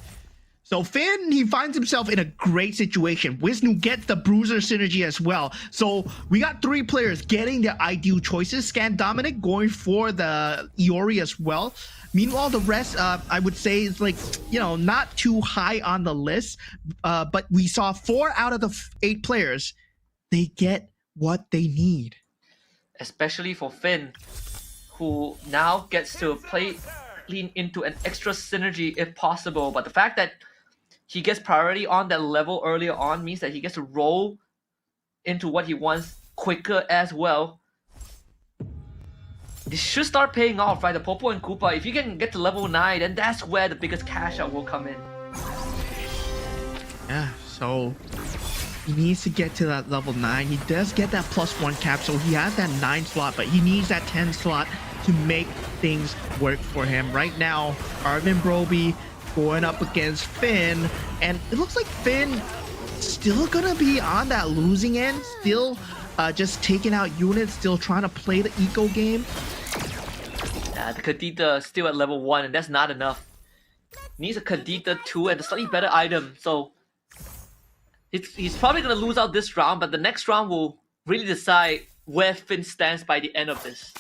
So Finn, he finds himself in a great situation. Wisnu gets the Bruiser synergy as well. So we got 3 players getting their ideal choices. Scan Dominic going for the Iori as well. Meanwhile, the rest, I would say, is like, you know, not too high on the list. But we saw 4 out of the 8 players. They get what they need. Especially for Finn, who now gets to lean into an extra synergy if possible. But the fact that he gets priority on that level earlier on means that he gets to roll into what he wants quicker as well. This should start paying off, right? The Popo and Koopa, if you can get to level 9, then that's where the biggest cash out will come in. Yeah, so he needs to get to that level 9. He does get that +1 cap, so he has that 9 slot, but he needs that 10 slot to make things work for him. Right now, Arvin Broby going up against Finn, and it looks like Finn still gonna be on that losing end, still just taking out units, still trying to play the eco game. The Kadita still at level 1, and that's not enough. Needs a Kadita 2 and a slightly better item, so he's probably gonna lose out this round, but the next round will really decide where Finn stands by the end of this.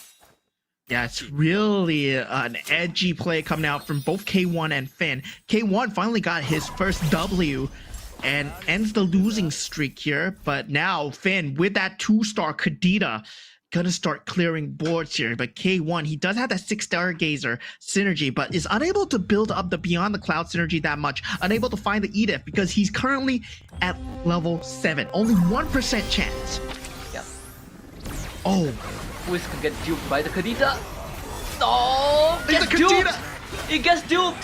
Yeah, it's really an edgy play coming out from both K1 and Finn. K1 finally got his first W and ends the losing streak here. But now Finn, with that 2-star Kadita, gonna start clearing boards here. But K1, he does have that 6 Stargazer synergy, but is unable to build up the Beyond the Cloud synergy that much. Unable to find the Edith because he's currently at level 7. Only 1% chance. Yep. Oh. Who's gonna get duped by the Kadita? Oh, It's gets a duped! Kadita! He gets duped!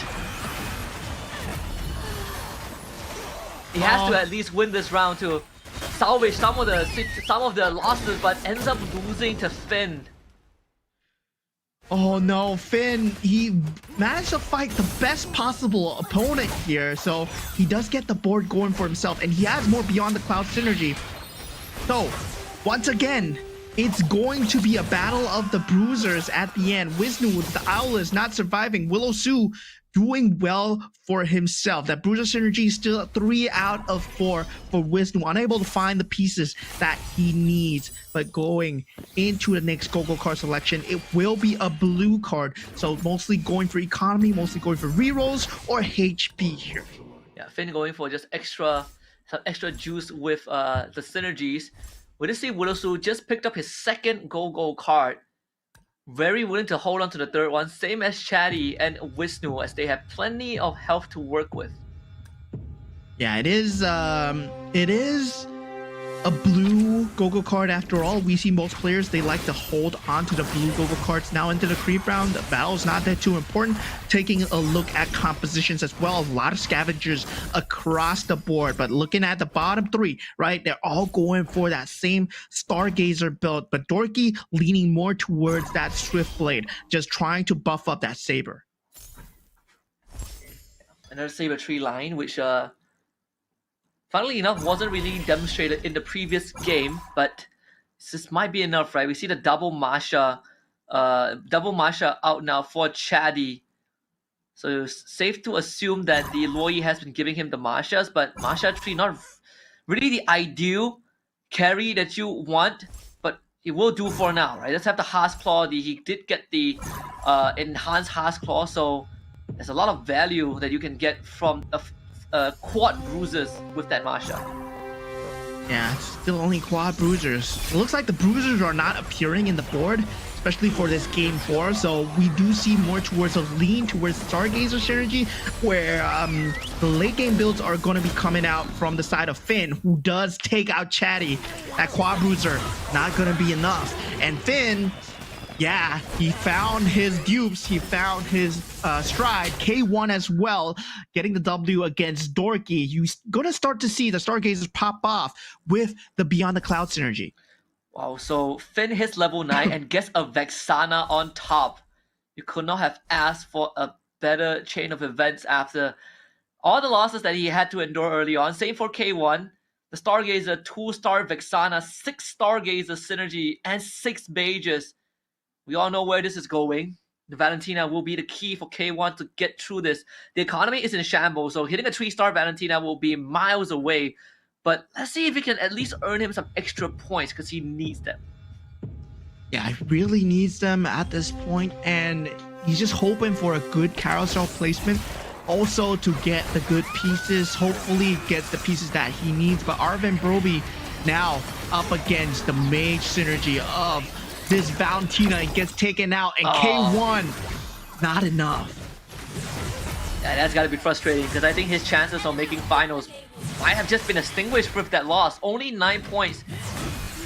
He has to at least win this round to salvage some of the losses, but ends up losing to Finn. Oh no, Finn, he managed to fight the best possible opponent here, so he does get the board going for himself, and he has more Beyond the Cloud synergy. So, once again, it's going to be a battle of the bruisers at the end. Wisnu with the Owlers not surviving. Willow Su doing well for himself. That bruiser synergy is still 3 out of 4 for Wisnu. Unable to find the pieces that he needs. But going into the next Go-Go card selection, it will be a blue card. So mostly going for economy, mostly going for rerolls or HP here. Yeah, Finn going for just some extra juice with the synergies. We just see Widowsu just picked up his 2nd Go-Go card. Very willing to hold on to the 3rd one, same as Chatty and Wisnu, as they have plenty of health to work with. Yeah, it is a blue Go-Go card after all. We see most players, they like to hold on to the blue Go-Go cards now into the creep round. The battle's not that too important. Taking a look at compositions as well. A lot of scavengers across the board, but looking at the bottom 3, right? They're all going for that same Stargazer build, but Dorky leaning more towards that Swift Blade, just trying to buff up that Saber. Another saber tree line, which funnily enough wasn't really demonstrated in the previous game, but this might be enough, right? We see the double Masha out now for Chatty. So it's safe to assume that the Luoyi has been giving him the Mashas, but Masha tree not really the ideal carry that you want, but it will do for now, right? Let's have the Haas Claw. He did get the enhanced Haas Claw, so there's a lot of value that you can get from quad bruisers with that Masha. Yeah, still only quad bruisers. It looks like the bruisers are not appearing in the board, especially for this game 4. So we do see more towards a lean towards Stargazer synergy, where the late game builds are going to be coming out from the side of Finn, who does take out Chatty. That quad bruiser not going to be enough, and Finn. Yeah, he found his dupes, he found his stride, K1 as well, getting the W against Dorky. You're going to start to see the Stargazers pop off with the Beyond the Cloud synergy. Wow, so Finn hits level 9 and gets a Vexana on top. You could not have asked for a better chain of events after all the losses that he had to endure early on. Same for K1. The Stargazer, 2-star Vexana, 6 Stargazer synergy, and 6 Mages. We all know where this is going. The Valentina will be the key for K1 to get through this. The economy is in shambles, so hitting a 3-star Valentina will be miles away. But let's see if we can at least earn him some extra points, because he needs them. Yeah, he really needs them at this point, and he's just hoping for a good carousel placement. Also to get the good pieces, hopefully get the pieces that he needs. But Arvin Broby now up against the mage synergy of this Valentina gets taken out, and K1 not enough. Yeah, that's got to be frustrating, because I think his chances of making finals might have just been extinguished with that loss. Only 9 points.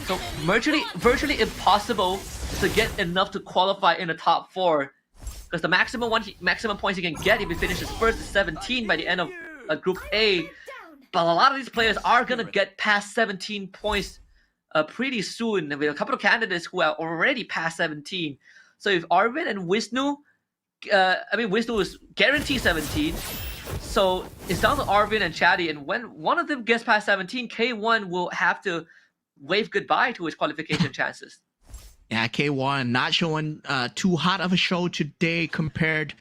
So virtually impossible to get enough to qualify in the top 4. Because the maximum points he can get if he finishes first is 17 by the end of Group A. But a lot of these players are going to get past 17 points pretty soon, with a couple of candidates who are already past 17. So if Arvin and Wisnu, Wisnu is guaranteed 17, so it's down to Arvin and Chatty, and when one of them gets past 17, K1 will have to wave goodbye to his qualification chances. Yeah, K1 not showing too hot of a show today compared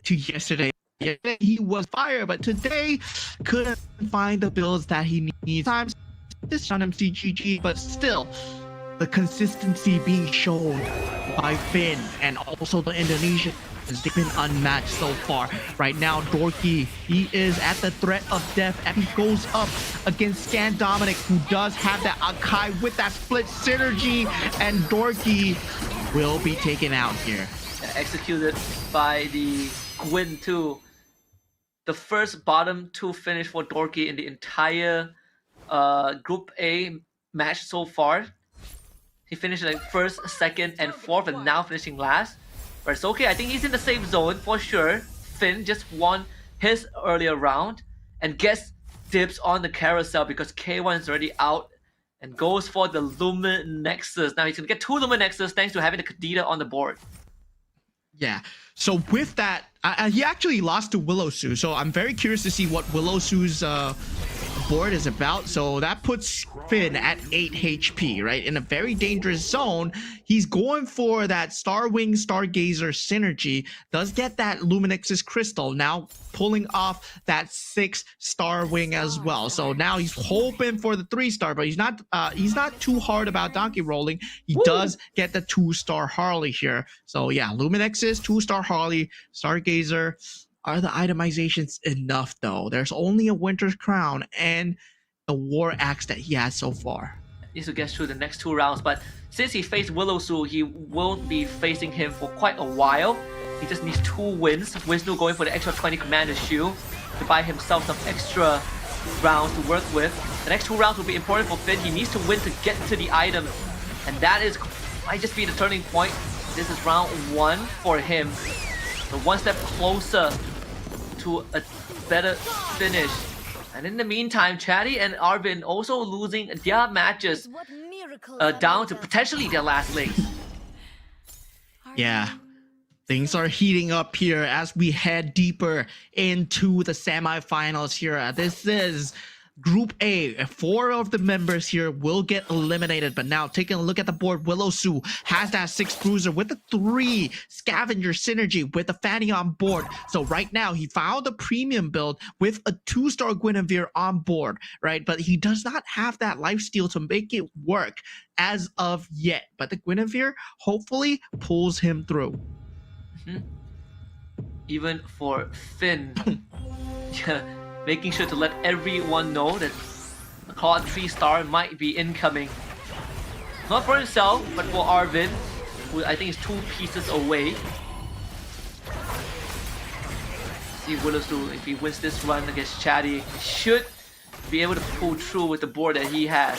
to yesterday. Yesterday he was fire, but today couldn't find the builds that he needs. Times this on MCGG, but still the consistency being shown by Finn and also the Indonesians, they've been unmatched so far. Right now, Dorky, he is at the threat of death, and he goes up against Scan Dominic, who does have that Akai with that split synergy, and Dorky will be taken out here. Executed by the Gwyn too. The first bottom 2 finish for Dorky in the entire Group A match so far. He finished like first, second, and fourth, and now finishing last. But it's okay, I think he's in the safe zone for sure. Finn just won his earlier round and gets dibs on the carousel because K1 is already out and goes for the Lumen Nexus. Now he's gonna get 2 Lumen Nexus thanks to having the Kadita on the board. Yeah, so with that, he actually lost to Willow Sue, so I'm very curious to see what Willow Sue's board is about. So that puts Finn at 8 HP, right? In a very dangerous zone. He's going for that Starwing Stargazer synergy. Does get that Luminex's Crystal, now pulling off that 6 Starwing as well. So now he's hoping for the 3-star, but he's not too hard about donkey rolling. He does get the 2-star Harley here. So yeah, Luminex's 2-star Harley, Stargazer. Are the itemizations enough though? There's only a Winter's Crown and the War Axe that he has so far. Needs to get through the next 2 rounds, but since he faced Willow Su, he won't be facing him for quite a while. He just needs 2 wins. Wisnu going for the extra 20 Commander Shield to buy himself some extra rounds to work with. The next 2 rounds will be important for Finn. He needs to win to get to the items, and that might just be the turning point. This is round 1 for him. So 1 step closer to a better finish. And in the meantime, Chatty and Arvin also losing their matches down to potentially their last legs. Yeah, Things are heating up here as we head deeper into the semifinals here. This is Group A. 4 of the members here will get eliminated. But now, taking a look at the board, Willow Su has that 6 bruiser with the 3 scavenger synergy with the Fanny on board. So right now, he found a premium build with a 2-star Guinevere on board, right? But he does not have that lifesteal to make it work as of yet. But the Guinevere hopefully pulls him through. Even for Finn, making sure to let everyone know that the Claude 3-star might be incoming. Not for himself, but for Arvin, who I think is 2 pieces away. See Willowsu, if he wins this run against Chatty, he should be able to pull through with the board that he has.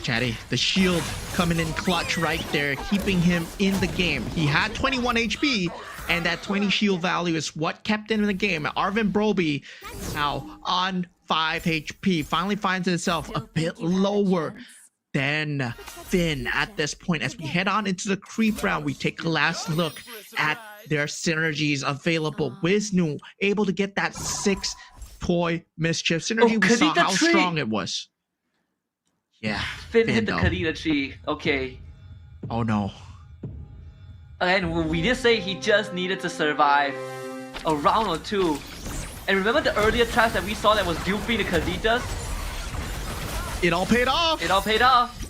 Chatty, the shield coming in clutch right there, keeping him in the game. He had 21 HP, and that 20 shield value is what kept him in the game. Arvin Broby now on 5 HP, finally finds himself a bit lower than Finn at this point. As we head on into the creep round, we take a last look at their synergies available. Wisnu able to get that 6 toy mischief synergy. We saw how strong it was. Yeah, Finn hit the Kadita tree. Okay. Oh no. And we did say he just needed to survive a round or 2. And remember the earlier traps that we saw that was duping the Kaditas? It all paid off. It all paid off.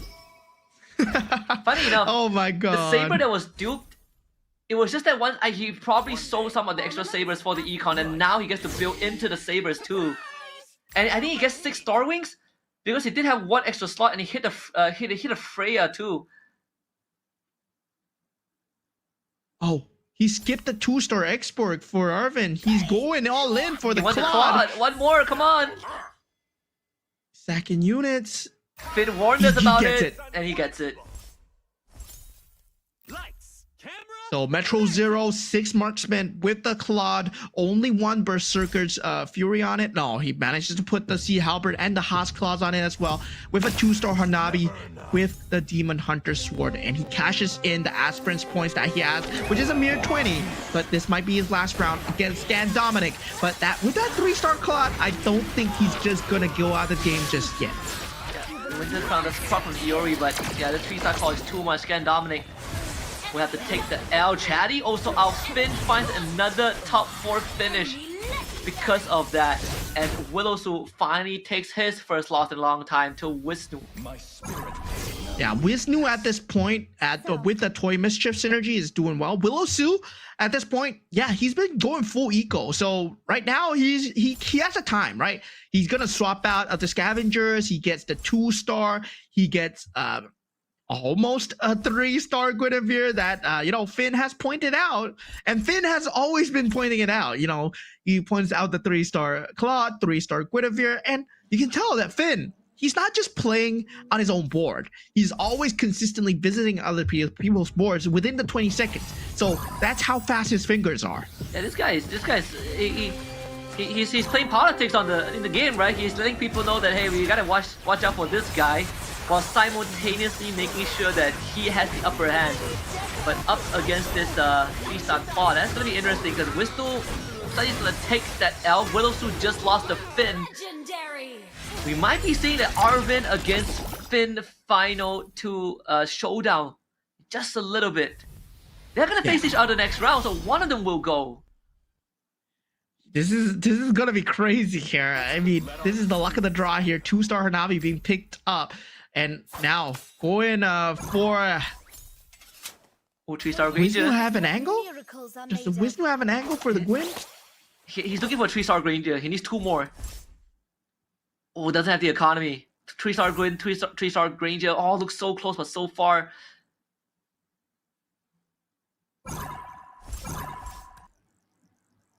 Funny enough, oh my god. The saber that was duped, it was just that one. He probably sold some of the extra sabers for the econ, and now he gets to build into the sabers too. And I think he gets 6 Star Wings because he did have 1 extra slot, and he hit a Freya too. Oh, he skipped the 2-star export for Arvin. He's going all in for the Claude. One more, come on. Stacking units. Finn warned us about it, and he gets it. Lights, camera. So Metro Zero, 6 marksmen with the Claude, only 1 Berserker's Fury on it. No, he manages to put the Sea Halberd and the Haas Claws on it as well, with a 2-star Hanabi with the Demon Hunter Sword, and he cashes in the Aspirant's points that he has, which is a mere 20. But this might be his last round against Scan Dominic. But with that 3-star Claude, I don't think he's just gonna go out of the game just yet. Yeah, wins this round, that's proper from Iori, but yeah, the 3-star Claude is too much. Scan Dominic we have to take the L. Chatty also out. Finn finds another top 4 finish because of that. And Willowsu finally takes his first loss in a long time to Wisnu. Yeah, Wisnu at this point, with the Toy Mischief synergy, is doing well. Willowsu at this point, yeah, he's been going full eco. So right now he has a time, right? He's gonna swap out the Scavengers. He gets the 2-star. He gets almost a 3-star Guinevere that Finn has pointed out, and Finn has always been pointing it out. He points out the 3-star Claude, 3-star Guinevere, and you can tell that Finn, he's not just playing on his own board. He's always consistently visiting other people's boards within the 20 seconds. So that's how fast his fingers are. Yeah, this guy's he's playing politics in the game, right? He's letting people know that, hey, we gotta watch out for this guy, while simultaneously making sure that he has the upper hand. But up against this 3-star Claw, that's gonna be interesting because Wisnu is gonna take that L. Willowsu just lost to Finn. Legendary. We might be seeing that Arvin against Finn final to showdown just a little bit. They're gonna face each other next round, so one of them will go. This is gonna be crazy here. I mean, this is the luck of the draw here. 2-star Hanabi being picked up. And now going for 3-star Granger. Wisnu have an angle? Does the Wisnu have an angle for the Gwyn? He's looking for a 3-star Granger. He needs 2 more. Oh, doesn't have the economy. 3-star Gwyn, 3-star Granger. All looks so close but so far.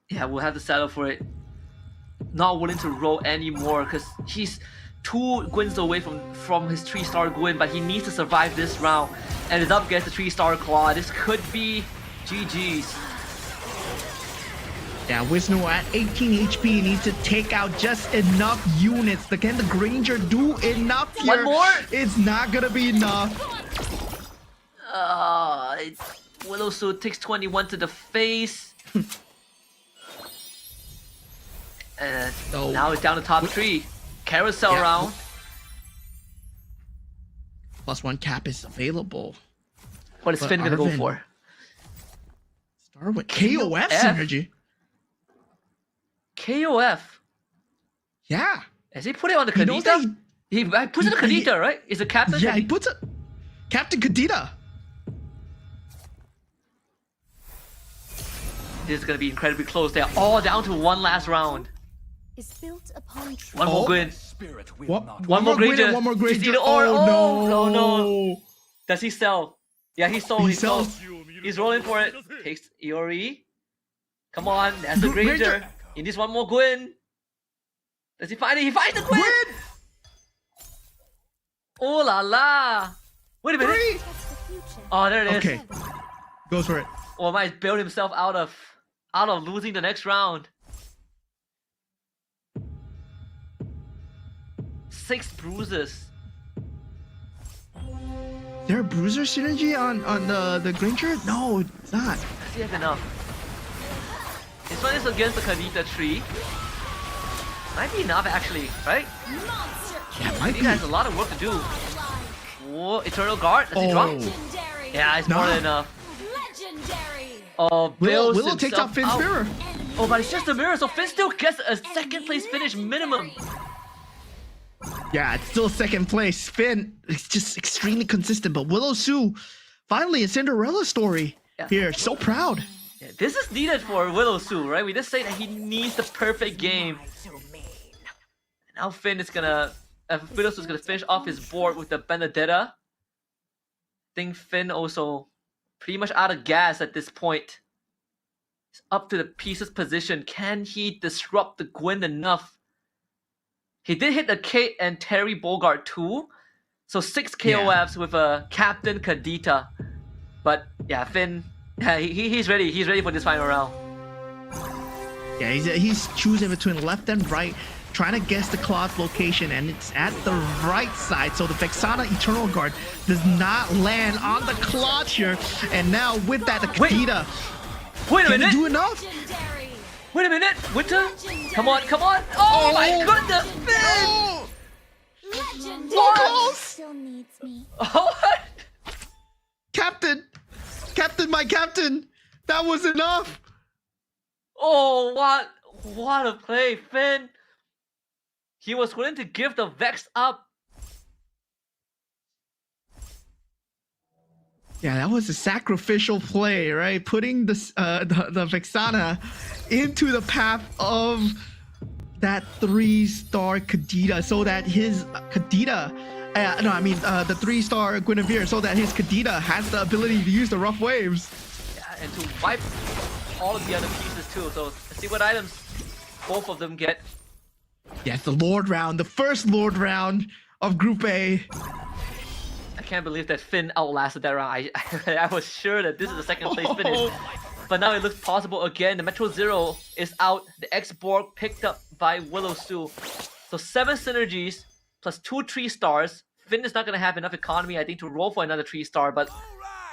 Yeah, we'll have to settle for it. Not willing to roll anymore because he's 2 Gwyns away from his 3-star Gwyn, but he needs to survive this round. And is up against the 3-star Claw. This could be GG's. Yeah, Wisnu at 18 HP needs to take out just enough units. Can the Granger do enough here? One more? It's not gonna be enough. Willow Su takes 21 to the face. And Oh. now it's down to top 3. Carousel Yeah. round. +1 cap is available. What is But Finn gonna go Arvin- for? Start with KOF KOF? synergy. KOF. Yeah. Has he put it on the He knows that Kadita? He puts it on he- Kadita, right? Is the captain? Yeah, he puts it. Captain Kadita. This is gonna be incredibly close. They're all down to one last round. Is built upon truth. One more Oh. Gwyn. Spirit will What? not. One more Gwyn Granger. and one more It's Granger. either or. Oh, Oh, no. no. Does he sell? Yeah, he sold. He He sold. sells. He's rolling for it. Takes Iori. Come on, that's the Granger. Granger. He needs one more Gwyn. Does he find it? He finds the Gwyn! Gwyn! Oh la la! Wait a minute. 3. That's the future. Oh, there it is. Okay. Goes for it. Oh, might bailed himself out of losing the next round. 6 bruises. Is there a bruiser synergy on the Granger? No, it's not. Does he have enough? This one is against the Kadita tree. Might be enough actually, right? Monster Yeah, it might He be. has a lot of work to do. like Whoa, Eternal Guard? Does he drop? legendary. Yeah, it's more Nah. than enough. Legendary. Oh, bails Willow takes out himself Finn's mirror. Oh, but it's just a mirror, so Finn still gets a second place finish minimum. Yeah, it's still second place. Finn is just extremely consistent, but Willow Su, finally a Cinderella story Yeah. here. So proud. Yeah, this is needed for Willow Su, right? We just say that he needs the perfect game. Now Finn is gonna, Willow Su is gonna finish off his board with the Benedetta. I think Finn also pretty much out of gas at this point. It's up to the pieces position. Can he disrupt the Gwyn enough? He did hit the Kate and Terry Bogart too. So 6 KOFs with a Captain Kadita. But yeah, Finn, yeah, he's ready. He's ready for this final round. Yeah, he's choosing between left and right, trying to guess the Claw's location, and it's at the right side. So the Vexana Eternal Guard does not land on the Claw here. And now with that, the Wait. Kadita Wait a can minute! do enough. Legendary. Wait a minute! Winter! Come on, come on! Oh, my goodness! Finn! Oh, Legendary. so close. Still needs me. Oh, Captain, my captain, that was enough. oh, what a play, Finn! He was willing to give the Vex up. Yeah, that was a sacrificial play, right? Putting the Vexana into the path of that 3-star Kadita, so that his Kadita, the 3-star Guinevere, so that his Kadita has the ability to use the rough waves. Yeah, and to wipe all of the other pieces too. So let's see what items both of them get. Yes, the Lord round, the first Lord round of Group A. I can't believe that Finn outlasted that round. I was sure that this is the second place finish. But now it looks possible again. The Metro Zero is out. The X-Borg picked up by Willow Su. So 7 synergies plus 2 3-stars. Finn is not going to have enough economy, I think, to roll for another 3-star. But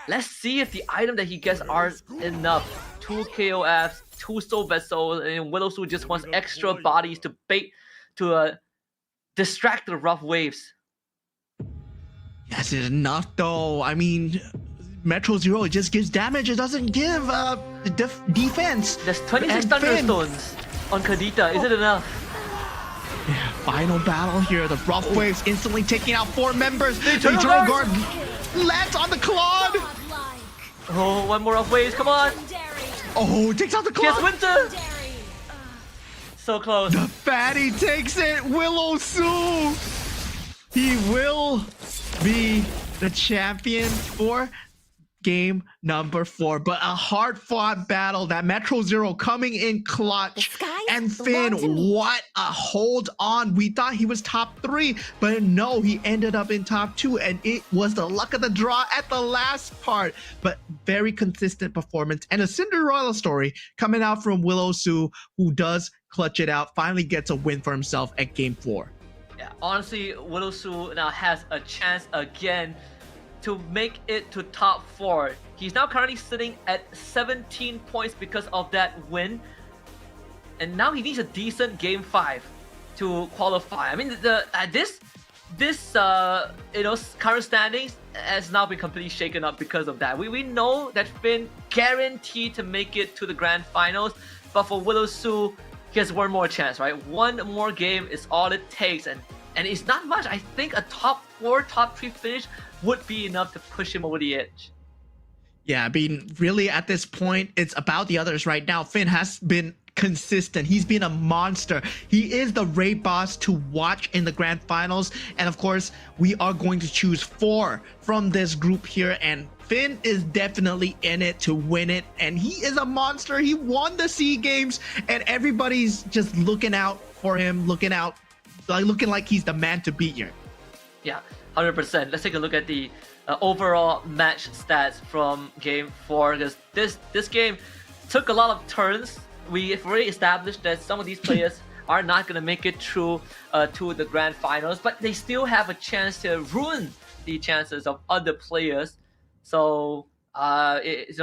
let's see if the item that he gets are enough. 2 KOFs, 2 Soul Vessels, and Willow Su just wants extra bodies to bait, to distract the rough waves. Yes, it's enough though. I mean, Metro Zero just gives damage. It doesn't give defense. There's 26 And Finn. Thunderstones on Kadita. Is it enough? Yeah, final battle here. The rough waves instantly taking out 4 members. The Eternal Eternal Guard. Guard lands on the Claude. Godlike. Oh, one more rough waves. Come on. Legendary. Oh, takes out the Yes, Claude. Winter. Legendary. So close. The fatty takes it. Willow Su. He will be the champion for game number 4. But a hard-fought battle. That Metro Zero coming in clutch. The skies And belong to Finn, me. what a hold on. We thought he was top 3, but no, he ended up in top 2, and it was the luck of the draw at the last part. But very consistent performance and a Cinderella story coming out from Willow Su, who does clutch it out, finally gets a win for himself at game 4. Yeah, honestly, Willow Su now has a chance again. to make it to top 4. He's now currently sitting at 17 points because of that win. And now he needs a decent game 5 to qualify. I mean, this current standings has now been completely shaken up because of that. We know that Finn guaranteed to make it to the grand finals, but for Willow Su, he has one more chance, right? One more game is all it takes, and it's not much. I think a top 4, top 3 finish would be enough to push him over the edge. Yeah, I mean, really at this point, it's about the others right now. Finn has been consistent. He's been a monster. He is the raid boss to watch in the grand finals. And of course, we are going to choose 4 from this group here. And Finn is definitely in it to win it. And he is a monster. He won the SEA Games. And everybody's just looking out for him, looking like he's the man to beat here. Yeah, 100%. Let's take a look at the overall match stats from Game 4. Because this game took a lot of turns. We've already established that some of these players are not going to make it through to the grand finals, but they still have a chance to ruin the chances of other players. So, if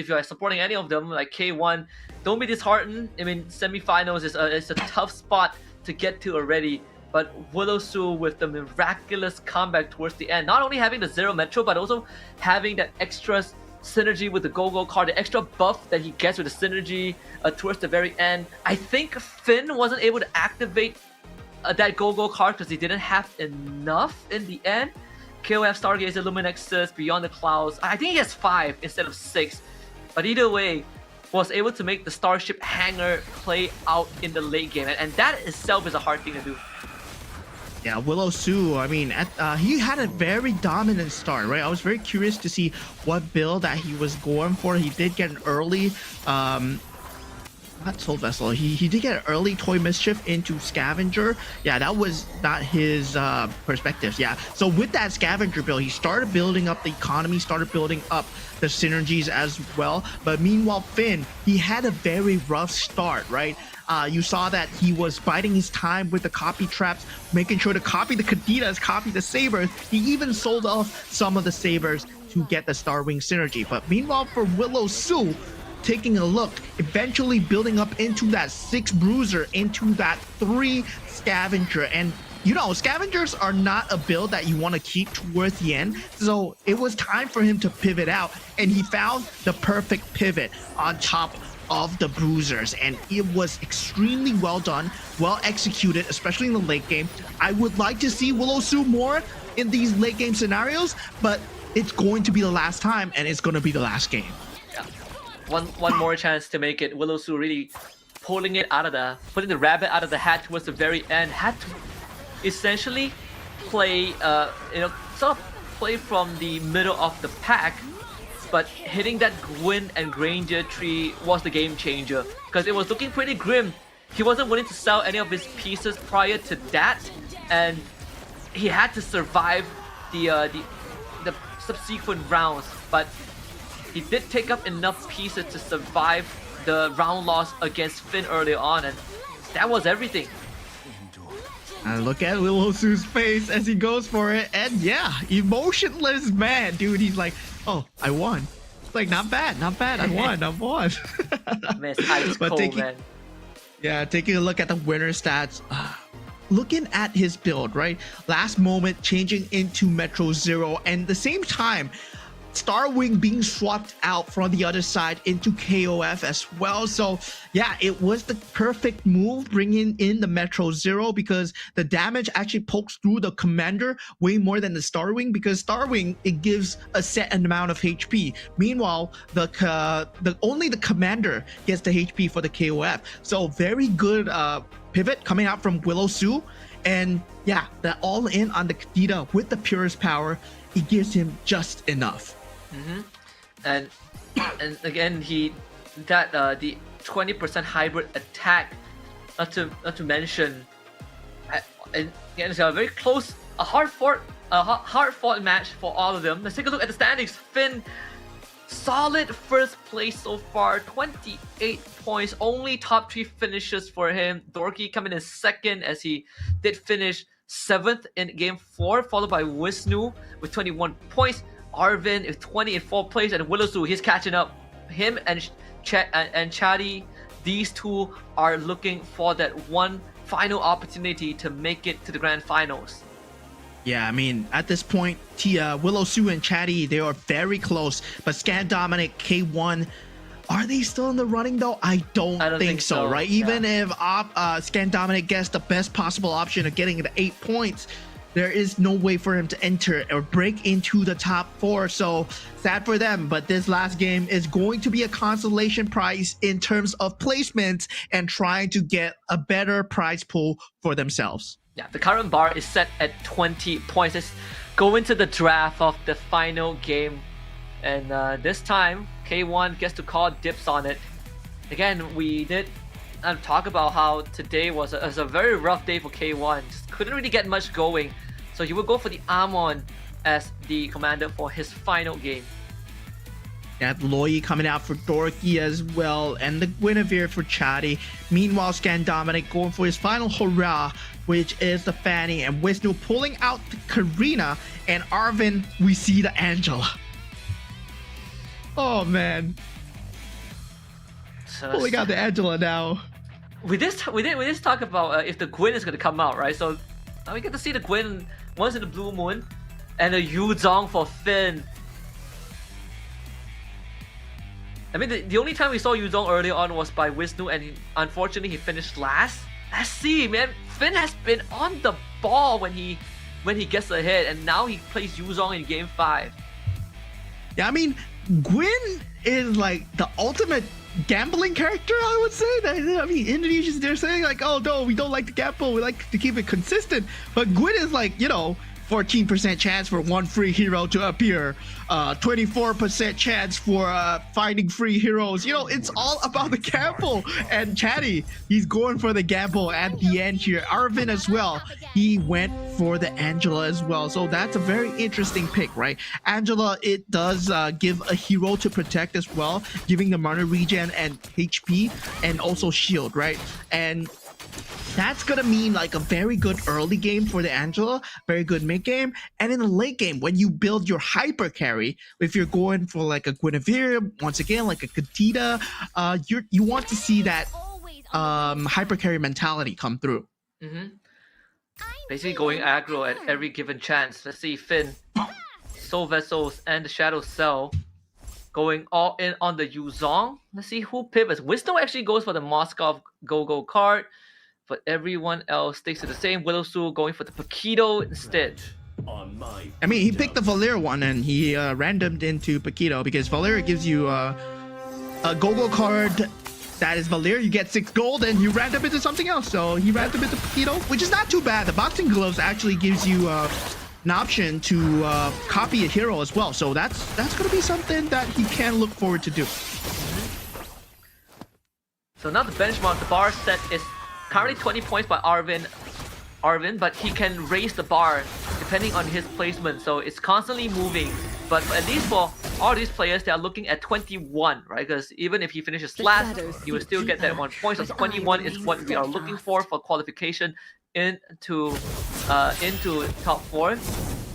you are supporting any of them, like K1, don't be disheartened. I mean, semifinals is a tough spot to get to already. But Willow Su, with the miraculous comeback towards the end, not only having the 0 Metro, but also having that extra synergy with the Go-Go card, the extra buff that he gets with the synergy towards the very end. I think Finn wasn't able to activate that Go-Go card because he didn't have enough in the end. KOF, Stargazer, Luminexus, Beyond the Clouds. I think he has 5 instead of 6. But either way, was able to make the Starship Hangar play out in the late game. And that itself is a hard thing to do. Yeah, Willow Su, I mean, he had a very dominant start, right? I was very curious to see what build that he was going for. He did get an early, not Soul Vessel, he did get an early Toy Mischief into Scavenger. Yeah, that was not his perspectives. Yeah, so with that Scavenger build, he started building up the economy, started building up the synergies as well. But meanwhile, Finn, he had a very rough start, right? You saw that he was biding his time with the copy traps, making sure to copy the Kaditas, copy the Sabers. He even sold off some of the Sabers to get the Starwing synergy. But meanwhile, for Willow Su, taking a look, eventually building up into that 6 Bruiser, into that 3 Scavenger. And you know, Scavengers are not a build that you want to keep towards the end. So it was time for him to pivot out. And he found the perfect pivot on top of the Bruisers, and it was extremely well done, well executed, especially in the late game. I would like to see Willow Su more in these late game scenarios, but it's going to be the last time, and it's going to be the last game. Yeah. One more chance to make it. Willow Su really putting the rabbit out of the hat towards the very end. Had to essentially play, sort of play from the middle of the pack. But hitting that Gwyn and Granger tree was the game changer because it was looking pretty grim. He wasn't willing to sell any of his pieces prior to that, and he had to survive the subsequent rounds. But he did take up enough pieces to survive the round loss against Finn earlier on, and that was everything. And look at Willow Su's face as he goes for it, and yeah, emotionless man, dude. He's like, oh, I won. It's like, not bad, I won. Man, it's ice cold, man. Yeah, taking a look at the winner stats. Looking at his build, right? Last moment changing into Metro Zero, and at the same time, Starwing being swapped out from the other side into KOF as well. So yeah, it was the perfect move bringing in the Metro Zero because the damage actually pokes through the commander way more than the Starwing, because Starwing, it gives a set amount of HP. Meanwhile, only the commander gets the HP for the KOF. So very good pivot coming out from Willow Su. And yeah, the all in on the Kadita with the purest power, it gives him just enough. And again, the 20% hybrid attack, not to mention, and again, it's a very close, a hard fought match for all of them. Let's take a look at the standings. Finn, solid first place so far, 28 points, only top 3 finishes for him. Dorky coming in second as he did finish 7th in Game 4, followed by Wisnu with 21 points. Arvin with 20 in 4th place, and Willowsu, he's catching up. Him and Chatty, these two are looking for that one final opportunity to make it to the grand finals. Yeah, I mean, at this point, Willowsu and Chatty, they are very close. But Scan Dominic, K1, are they still in the running though? I don't think so, right? Yeah. Even if Scan Dominic gets the best possible option of getting the 8 points, there is no way for him to enter or break into the top 4. So sad for them. But this last game is going to be a consolation prize in terms of placements and trying to get a better prize pool for themselves. Yeah, the current bar is set at 20 points. Let's go into the draft of the final game. And this time, K1 gets to call dips on it. Again, we did talk about how today was a very rough day for K1. Just couldn't really get much going. So he will go for the Amon as the commander for his final game. Got Loi coming out for Dorky as well, and the Guinevere for Chatty. Meanwhile, Scan Dominic going for his final hurrah, which is the Fanny, and Wisnu pulling out the Karina, and Arvin, we see the Angela. Oh man. So, Pulling out the Angela now. We did talk about if the Gwyn is gonna come out, right? So now we get to see the Gwyn once in the Blue Moon, and a Yuzong for Finn. I mean, the only time we saw Yuzong early on was by Wisnu, and unfortunately he finished last. Let's see, man. Finn has been on the ball when he gets ahead, and now he plays Yuzong in Game 5. Yeah, I mean, Gwyn is like the ultimate gambling character, I would say. I mean, Indonesians, they're saying like, oh no, we don't like to gamble, we like to keep it consistent. But Gwyn is like, 14% chance for one free hero to appear, 24% chance for finding free heroes. It's all about the gamble. And Chatty, he's going for the gamble at the end here. Arvin as well, he went for the Angela as well. So that's a very interesting pick, right? Angela, it does give a hero to protect as well, giving the mana regen and HP and also shield, right? And that's gonna mean like a very good early game for the Angela, very good mid game, and in the late game when you build your hyper carry, if you're going for like a Guinevere, once again like a Katita, you want to see that hyper carry mentality come through. Basically going aggro at every given chance. Let's see Finn, Soul Vessels, and the Shadow Cell going all in on the Yuzong. Let's see who pivots. Wisdom actually goes for the Moskov Go-Go card, but everyone else sticks to the same. Willowsu going for the Paquito instead. I mean, he picked the Valir one and he randomed into Paquito because Valir gives you a Go-Go card that is Valir. You get 6 gold and you random into something else. So he randomed into Paquito, which is not too bad. The Boxing Gloves actually gives you an option to copy a hero as well. So that's going to be something that he can look forward to do. So now the benchmark, the bar set is currently 20 points by Arvin, but he can raise the bar depending on his placement, so it's constantly moving. But at least for all these players, they are looking at 21, right? Because even if he finishes last, he will still get that 1 point. So 21 is what we are looking for qualification into top 4.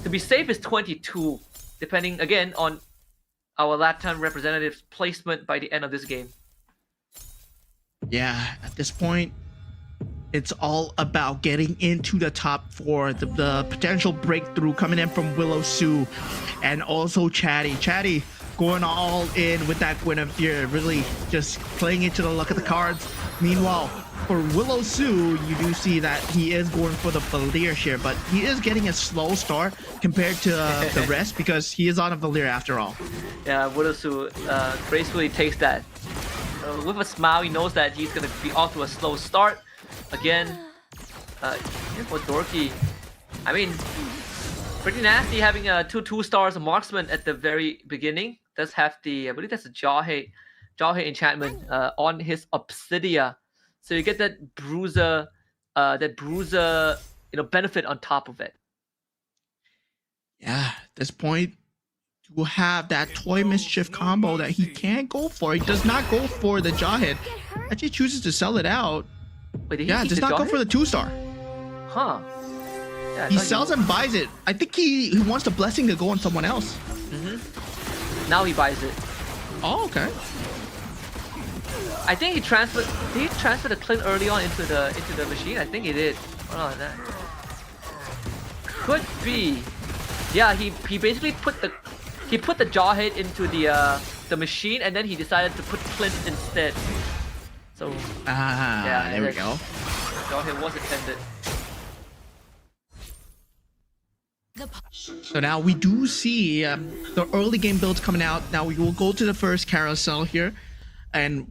To be safe is 22, depending again on our Latin representative's placement by the end of this game. Yeah, at this point, it's all about getting into the top 4. The potential breakthrough coming in from Willowsu and also Chatty. Chatty going all in with that Guinevere, really just playing into the luck of the cards. Meanwhile, for Willowsu, you do see that he is going for the Valir here, but he is getting a slow start compared to the rest because he is on a Valir after all. Yeah, Willowsu gracefully takes that. With a smile, he knows that he's going to be off to a slow start. Again, here for Dorky, I mean, pretty nasty having a 2 stars marksman at the very beginning. Does have the, I believe that's a Jawhead enchantment on his Obsidia. So you get that bruiser, benefit on top of it. Yeah, at this point, to have that Toy Mischief combo that he can't go for. He does not go for the Jawhead. Actually chooses to sell it out. Wait, Yeah, does not go for the 2-star. Huh. Yeah, I He thought sells and buys it. I think he wants the blessing to go on someone else. Now he buys it. Oh, okay. I think he transferred. Did he transfer the Clint early on into the machine? I think he did. Oh, that could be. Yeah, he basically put the Jawhead into the machine, and then he decided to put Clint instead. So yeah, there we go. Jawhead was intended. So now we do see the early game builds coming out. Now we will go to the first carousel here, and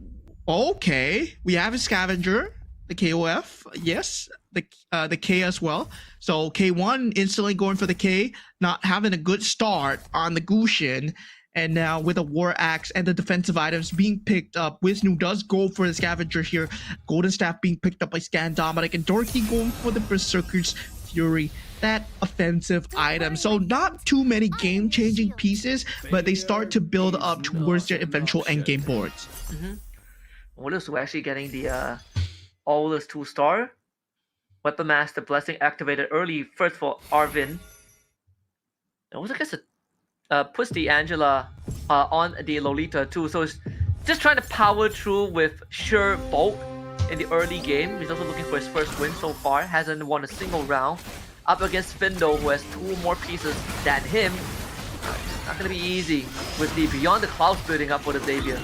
okay, we have a scavenger, the KOF, yes, the K as well. So K1 instantly going for the K, not having a good start on the Gushin, and now with a War Axe and the defensive items being picked up, Wisnu does go for the scavenger here. Golden Staff being picked up by Scan Dominic, and Dorky going for the Berserker's Fury. That offensive item. So not too many game-changing pieces, but they start to build up towards their eventual endgame boards. Wallace was actually getting the Aulus 2-star. Weapon Master Blessing activated early first for Arvin. It also gets puts the Angela on the Lolita too. So it's just trying to power through with sure bulk in the early game. He's also looking for his first win so far. Hasn't won a single round. Up against Findo, who has 2 more pieces than him. It's not gonna be easy with the Beyond the Clouds building up for the Xavier.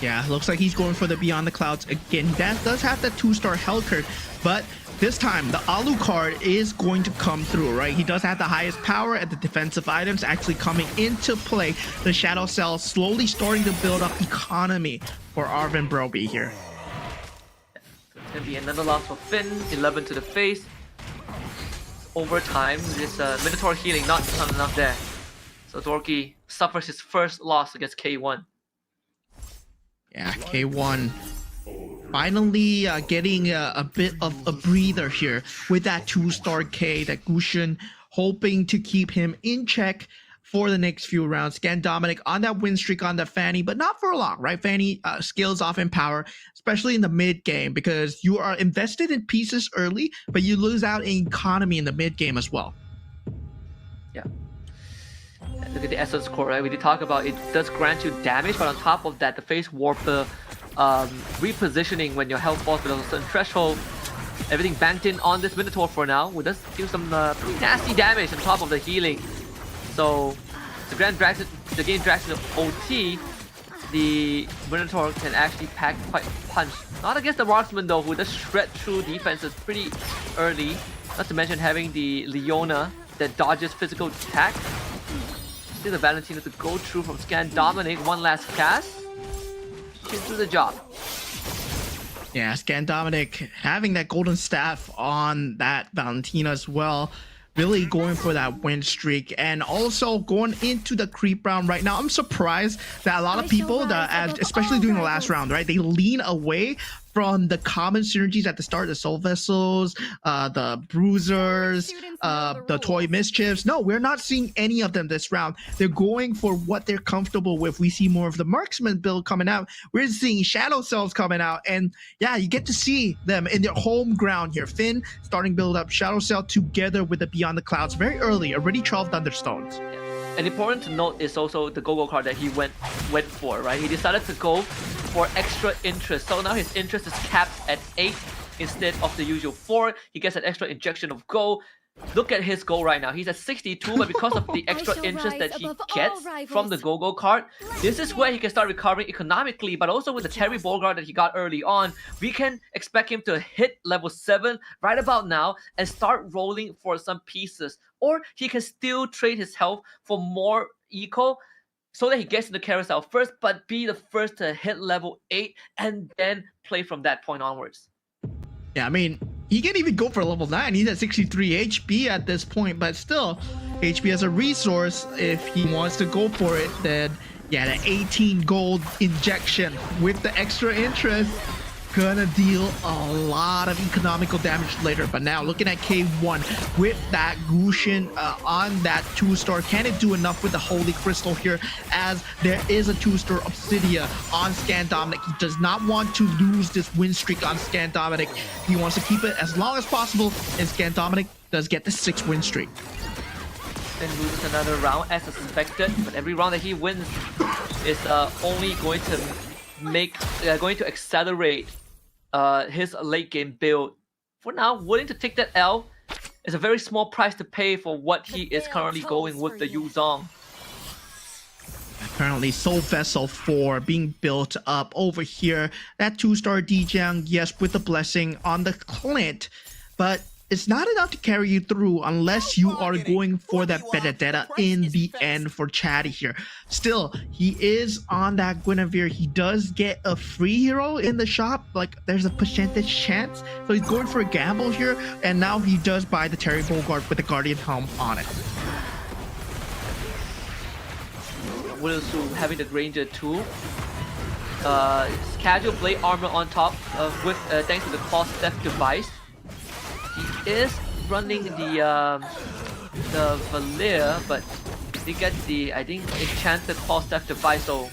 Yeah, looks like he's going for the Beyond the Clouds again. That does have that 2-star Hellcurt, but this time the Alu card is going to come through, right? He does have the highest power, and the defensive items actually coming into play. The Shadow Cell slowly starting to build up economy for Arvin Broby here. It's gonna be another loss for Finn, 11 to the face. Over time, this Minotaur healing not enough there. So Dorky suffers his first loss against K1. Yeah, K1 finally getting a bit of a breather here with that 2-star K, that Gushin hoping to keep him in check for the next few rounds. Scan Dominic on that win streak on the Fanny, but not for long, right? Fanny scales off in power, especially in the mid game, because you are invested in pieces early, but you lose out in economy in the mid game as well. Yeah. Look at the essence core, right? We did talk about it does grant you damage, but on top of that, the face warper repositioning when your health falls below a certain threshold. Everything banked in on this Minotaur for now. It does do some pretty nasty damage on top of the healing. So the game drags into OT. The Minotaur can actually pack quite a punch. Not against the Marksman though, who does shred through defenses pretty early. Not to mention having the Leona that dodges physical attack. See the Valentina to go through from Scan Dominic. One last cast. She'll do the job. Yeah, Scan Dominic having that golden staff on that Valentina as well. Really going for that win streak, and also going into the creep round right now. I'm surprised that a lot of people that, especially during the last round, right, they lean away from the common synergies at the start, the Soul Vessels, the Bruisers, the Toy Mischiefs. No, we're not seeing any of them this round. They're going for what they're comfortable with. We see more of the Marksman build coming out. We're seeing Shadow Cells coming out, and yeah, you get to see them in their home ground here. Finn starting build up Shadow Cell together with the Beyond the Clouds very early, already 12 Thunderstones. And important to note is also the go-go card that he went for, right? He decided to go for extra interest. So now his interest is capped at 8 instead of the usual 4. He gets an extra injection of go. Look at his goal right now. He's at 62, but because of the extra interest that he gets from the go-go card, this is where he can start recovering economically, but also with the Terry Bogard that he got early on, we can expect him to hit level 7 right about now and start rolling for some pieces. Or he can still trade his health for more eco so that he gets in the carousel first, but be the first to hit level 8 and then play from that point onwards. Yeah, I mean, he can even go for level 9. He's at 63 HP at this point, but still, HP as a resource, if he wants to go for it, then yeah, the 18 gold injection with the extra interest. gonna deal a lot of economical damage later. But now looking at K1 with that Gushin on that 2-star, can it do enough with the Holy Crystal here, as there is a 2-star Obsidia on Scan Dominic. He does not want to lose this win streak on Scan Dominic. He wants to keep it as long as possible, and Scan Dominic does get the 6 win streak. Then loses another round as suspected, but every round that he wins is only going to accelerate his late game build. For now, willing to take that L is a very small price to pay for what he is currently going with the Yuzong. Currently, Soul Vessel 4 being built up over here. That 2-star Dijang, yes, with the blessing on the Clint, but it's not enough to carry you through unless you are going for that Benedetta in the end for Chatty here. Still, he is on that Guinevere. He does get a free hero in the shop. Like, there's a percentage chance. So he's going for a gamble here. And now he does buy the Terry Bogard with the Guardian Helm on it. Wilsu having the Granger too. Casual blade armor on top with thanks to the Claw Theft device. He is running the Valir, but he gets the, I think, enchanted Claw Theft device, so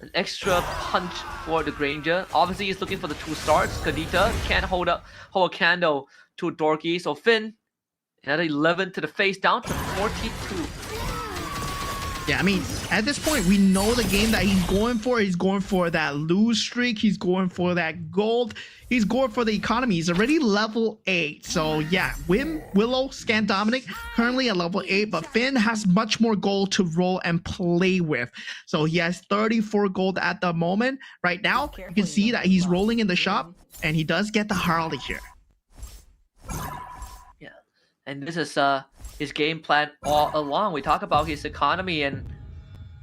an extra punch for the Granger. Obviously, he's looking for the 2 stars. Kadita can't hold a candle to Dorky, so Finn another 11 to the face, down to 42. Yeah, I mean, at this point, we know the game that he's going for. He's going for that lose streak. He's going for that gold. He's going for the economy. He's already level 8. So, yeah, Willow, Scan Dominic, currently at level 8. But Finn has much more gold to roll and play with. So, he has 34 gold at the moment. Right now, you can see that he's rolling in the shop. And he does get the Harley here. Yeah, and this is his game plan all along. We talk about his economy and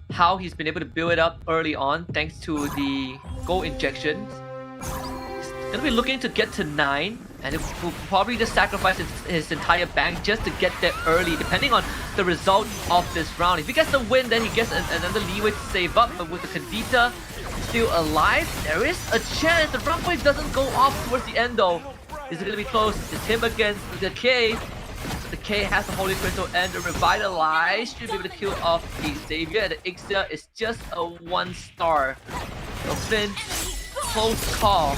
how he's been able to build it up early on thanks to the gold injections. He's gonna be looking to get to 9, and it will probably just sacrifice his entire bank just to get there early, depending on the result of this round. If he gets the win, then he gets another leeway to save up, but with the Kadita still alive, there is a chance the round wave doesn't go off towards the end though. Is it gonna be close? It's him against the K. The K has the Holy Crystal and the Revitalize. Should be able to kill off the Xavier. And the Ixia is just a 1-star. So Finn, close call.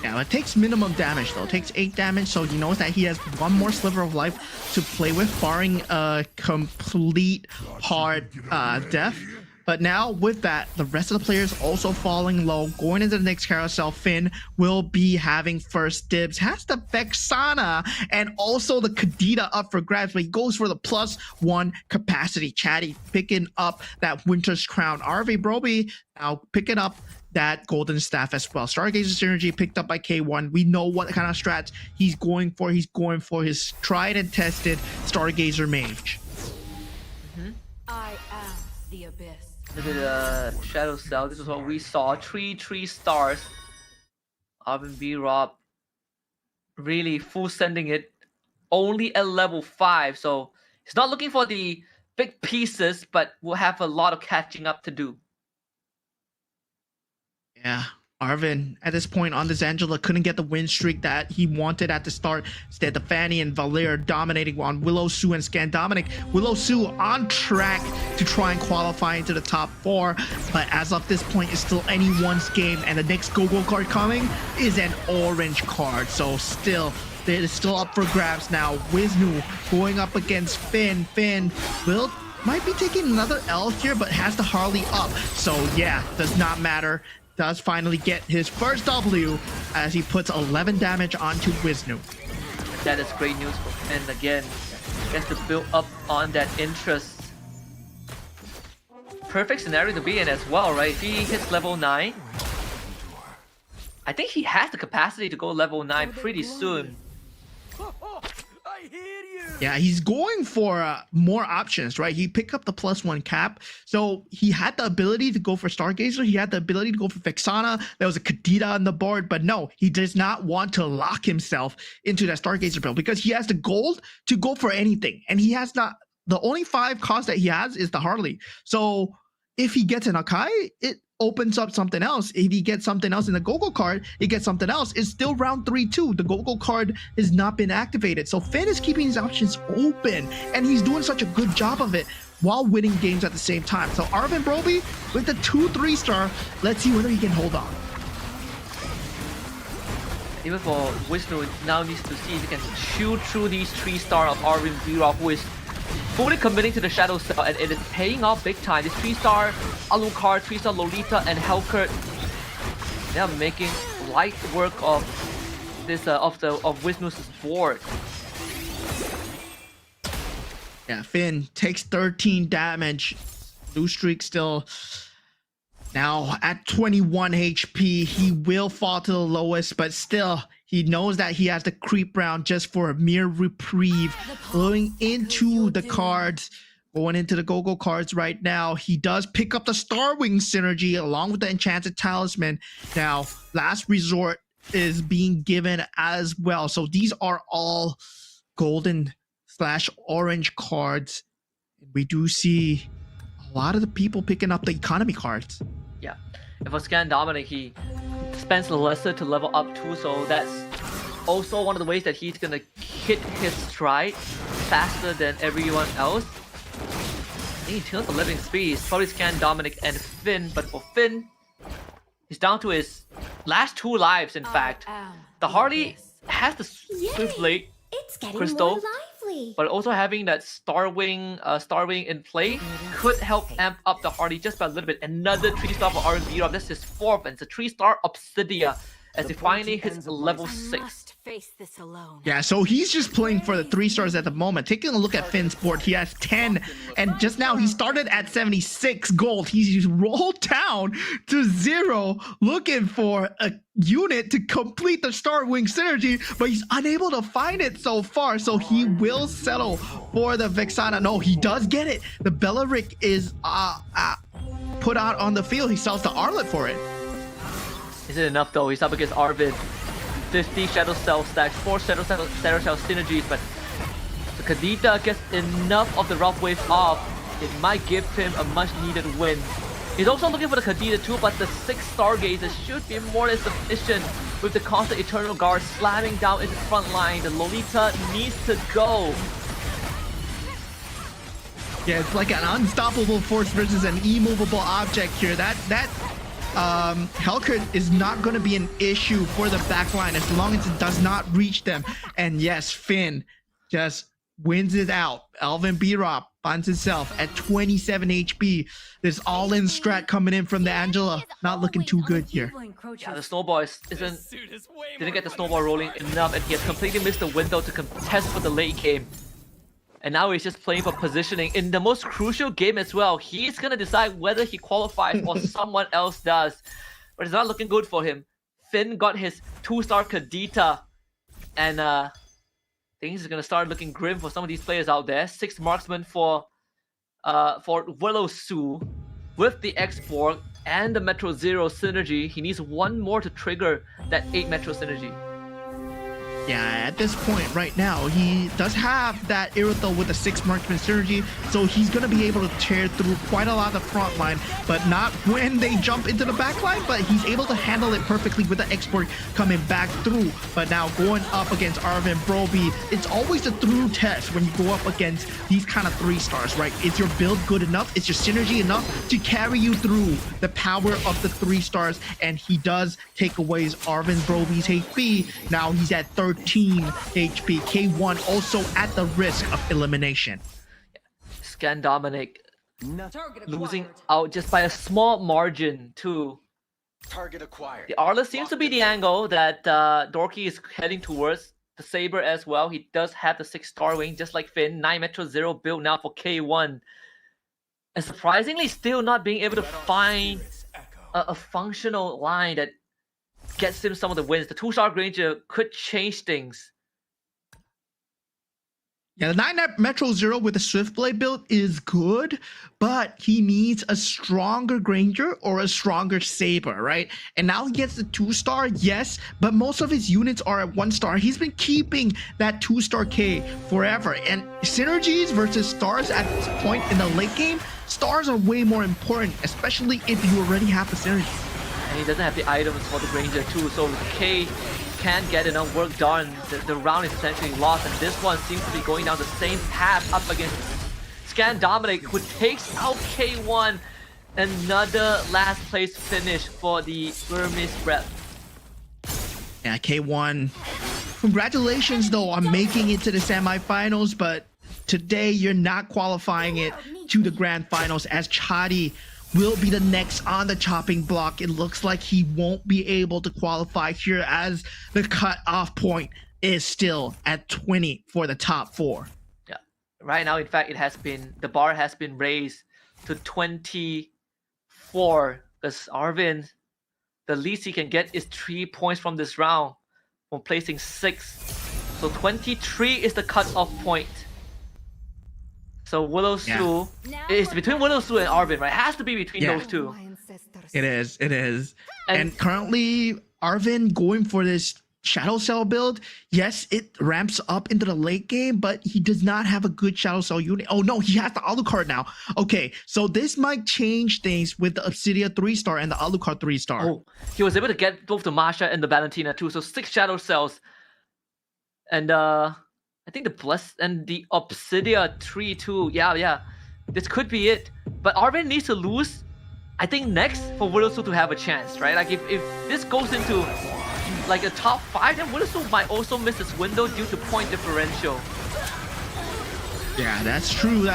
Yeah, it takes minimum damage though. It takes 8 damage, so he knows that he has one more sliver of life to play with, barring a complete hard death. But now with that, the rest of the players also falling low. Going into the next carousel, Finn will be having first dibs. Has the Vexana and also the Kadita up for grabs, but he goes for the +1 capacity. Chatty picking up that Winter's Crown. RV Broby now picking up that Golden Staff as well. Stargazer Synergy picked up by K1. We know what kind of strats he's going for. He's going for his tried and tested Stargazer Mage. I am the abyss. Look at the Shadow Cell. This is what we saw. 3 stars. Arvin B. Rob really full sending it. Only at level 5. So he's not looking for the big pieces, but we'll have a lot of catching up to do. Yeah, Arvin at this point on this Angela couldn't get the win streak that he wanted at the start. Instead, the Fanny and Valir dominating on Willow Su and Scan Dominic. Willow Su on track to try and qualify into the top 4, but as of this point, it's still anyone's game, and the next Go-Go card coming is an orange card. So still, it is still up for grabs now. Wisnu going up against Finn. Finn might be taking another L here, but has the Harley up. So yeah, does not matter. Does finally get his first W as he puts 11 damage onto Wisnu. That is great news for Finn again. Gets to build up on that interest. Perfect scenario to be in as well, right? If he hits level 9, I think he has the capacity to go level 9 pretty soon. I hear you. Yeah, he's going for more options, right? He picked up the +1 cap, so he had the ability to go for Stargazer. He had the ability to go for Vexana. There was a Kadita on the board, but no, he does not want to lock himself into that Stargazer build because he has the gold to go for anything, and he has not. The only 5 cost that he has is the Harley. So if he gets an Akai, opens up something else. If he gets something else in the Gogo card, he gets something else. It's still round 3-2. The Gogo card has not been activated. So Finn is keeping his options open, and he's doing such a good job of it while winning games at the same time. So Arvin Broby with the 2-3 star. Let's see whether he can hold on. Even for Wisnu, now needs to see if he can chew through these 3-star of Arvin Zero, who is fully committing to the Shadow Cell, and it is paying off big time. This 3-star Alucard, 3-star Lolita, and Helkert, they are making light work of this of Wisnu's board. Yeah, Finn takes 13 damage. Blue streak still now at 21 HP. He will fall to the lowest, but still, he knows that he has to creep round just for a mere reprieve. Going into the cards, going into the Gogo cards right now, he does pick up the Starwing synergy along with the Enchanted Talisman. Now, Last Resort is being given as well. So these are all golden/orange cards. We do see a lot of the people picking up the economy cards. Yeah, and for Scan Dominic, he spends lesser to level up too, so that's also one of the ways that he's gonna hit his stride faster than everyone else. I think in terms of living speed, it's probably Scan Dominic and Finn, but for Finn, he's down to his last 2 lives, in fact. The Harley has the Swift Blade It's getting Crystal, more lively. but also having that Starwing in play could help amp up the Hardy just by a little bit. Another 3-star for RB. This is 4th, and it's a 3-star Obsidia as he finally hits level 6. Must face this alone. Yeah, so he's just playing for the 3 stars at the moment. Taking a look at Finn's board, he has 10, and just now he started at 76 gold. He's rolled down to 0, looking for a unit to complete the Starwing synergy, but he's unable to find it so far, so he will settle for the Vexana. No, he does get it. The Bellaric is put out on the field. He sells the Arlet for it. Is it enough though? He's up against Arvid. 50 Shadow Cell stacks, 4 Shadow Cell synergies, but the Kadita gets enough of the rough waves off. It might give him a much needed win. He's also looking for the Kadita too, but the 6 Stargazers should be more than sufficient with the constant Eternal Guard slamming down into the front line. The Lolita needs to go. Yeah, it's like an unstoppable force versus an immovable object here. Helkert is not going to be an issue for the backline as long as it does not reach them. And yes, Finn just wins it out. Alvin B-Rob finds himself at 27 HP. This all-in strat coming in from the Angela. Not looking too good here. Yeah, the snowball didn't get the snowball rolling enough, and he has completely missed the window to contest for the late game. And now he's just playing for positioning in the most crucial game as well. He's gonna decide whether he qualifies or someone else does. But it's not looking good for him. Finn got his 2-star Kadita, and things are gonna start looking grim for some of these players out there. 6 marksman for Willow Sue with the X-Borg and the Metro Zero synergy. He needs 1 more to trigger that 8 Metro synergy. Yeah, at this point right now, he does have that Irithel with a 6 marksman synergy, so he's going to be able to tear through quite a lot of the front line, but not when they jump into the back line, but he's able to handle it perfectly with the export coming back through. But now going up against Arvin Broby, it's always a through test when you go up against these kind of 3 stars, right? Is your build good enough? Is your synergy enough to carry you through the power of the 3 stars? And he does take away Arvin Broby's HP. Now he's at 13 HP. K1 also at the risk of elimination. Scan Dominic losing out just by a small margin too. Target acquired. The Arla seems to be the angle that Dorky is heading towards. The Saber as well. He does have the 6-star wing just like Finn. 9 Metro Zero build now for K1. And surprisingly still not being able to find a functional line that gets him some of the wins. The 2-star Granger could change things. Yeah, the 9 Metro Zero with the Swiftblade build is good, but he needs a stronger Granger or a stronger Saber, right? And now he gets the 2-star, yes, but most of his units are at 1-star. He's been keeping that 2-star K forever, and synergies versus stars at this point in the late game Stars are way more important, especially if you already have the synergy. And he doesn't have the items for the Granger too, so K can't get enough work done. The round is essentially lost, and this one seems to be going down the same path up against Scan Dominic, who takes out K1. Another last place finish for the Burmese rep. Yeah, K1. Congratulations though on making it to the semifinals, but today you're not qualifying it to the grand finals, as Chadi will be the next on the chopping block. It looks like he won't be able to qualify here, as the cutoff point is still at 20 for the top 4. Yeah, right now, in fact, the bar has been raised to 24, because Arvin, the least he can get is 3 points from this round, from placing 6. So 23 is the cutoff point. So Willow Su, it's between Willow Su and Arvin, right? It has to be between those two. It is. And currently, Arvin going for this Shadow Cell build. Yes, it ramps up into the late game, but he does not have a good Shadow Cell unit. Oh no, he has the Alucard now. Okay, so this might change things with the Obsidia 3-star and the Alucard 3-star. Oh, he was able to get both the Masha and the Valentina too. So 6 Shadow Cells. And I think the Bless and the Obsidia 3-2. Yeah. This could be it. But Arvin needs to lose, I think, next for Widowsu to have a chance, right? Like if this goes into like a top 5, then Widowsu might also miss this window due to point differential. Yeah, that's true.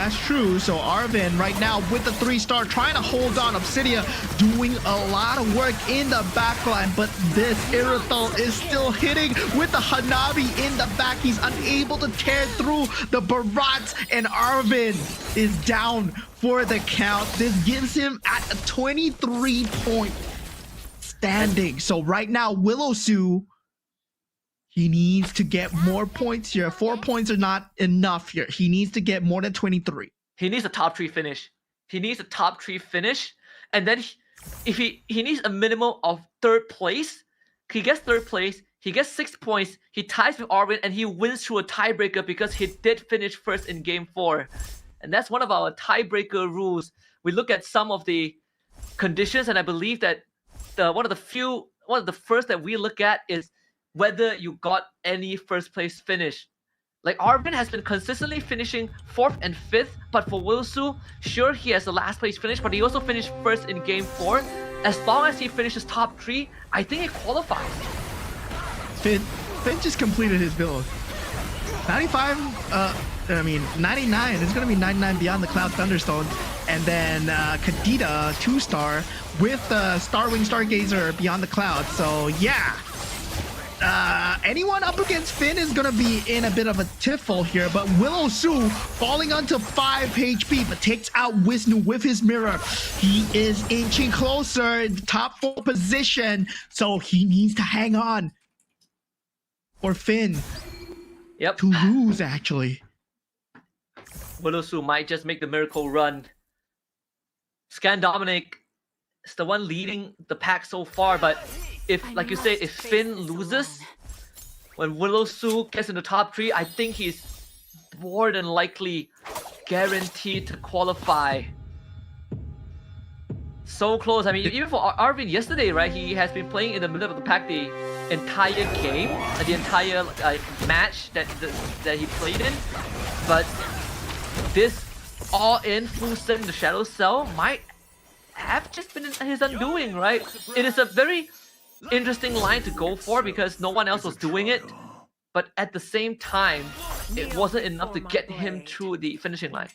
So Arvin right now with the 3-star trying to hold on. Obsidia doing a lot of work in the backline, but this Irithel is still hitting with the Hanabi in the back. He's unable to tear through the Barats, and Arvin is down for the count. This gives him at a 23-point standing. So right now, Willow Su, he needs to get more points here. 4 points are not enough here. He needs to get more than 23. He needs a top 3 finish. And then he needs a minimum of 3rd place. He gets 3rd place. He gets 6 points. He ties with Arvin, and he wins through a tiebreaker because he did finish first in game 4. And that's one of our tiebreaker rules. We look at some of the conditions, and I believe that one of the first that we look at is whether you got any 1st place finish. Like Arvin has been consistently finishing 4th and 5th, but for Wilsu, sure, he has the last place finish, but he also finished 1st in game 4. As long as he finishes top 3, I think he qualifies. Finn just completed his build. 95, 99. It's gonna be 99 Beyond the Cloud Thunderstone, and then Kadita 2-star with Starwing Stargazer Beyond the Cloud. So yeah. Anyone up against Finn is gonna be in a bit of a tiffle here, but Willow Su falling onto 5 HP, but takes out Wisnu with his mirror. He is inching closer in the top 4 position, so he needs to hang on for Finn to lose, actually. Willow Su might just make the miracle run. Scan Dominic is the one leading the pack so far, but if, like you say, if Finn loses, when Willow Su gets in the top 3, I think he's more than likely guaranteed to qualify. So close. I mean, even for Arvin yesterday, right? He has been playing in the middle of the pack the entire game, the entire match that he played in. But this all-in full set in the Shadow Cell might have just been his undoing, right? It is a very interesting line to go for because no one else was doing it, but at the same time, it wasn't enough to get him to the finishing line.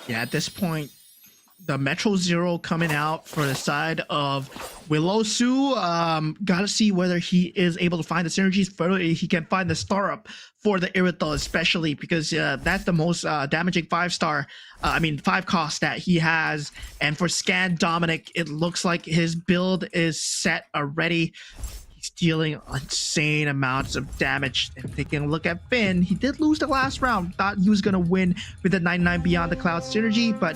Yeah, at this point, the Metro Zero coming out for the side of Willow Su. Gotta see whether he is able to find the synergies, whether he can find the star up for the Irithel, especially because that's the most damaging 5-star, 5 cost that he has. And for Scan Dominic, it looks like his build is set already. He's dealing insane amounts of damage. And taking a look at Finn, he did lose the last round. Thought he was gonna win with the 99 Beyond the Cloud synergy, but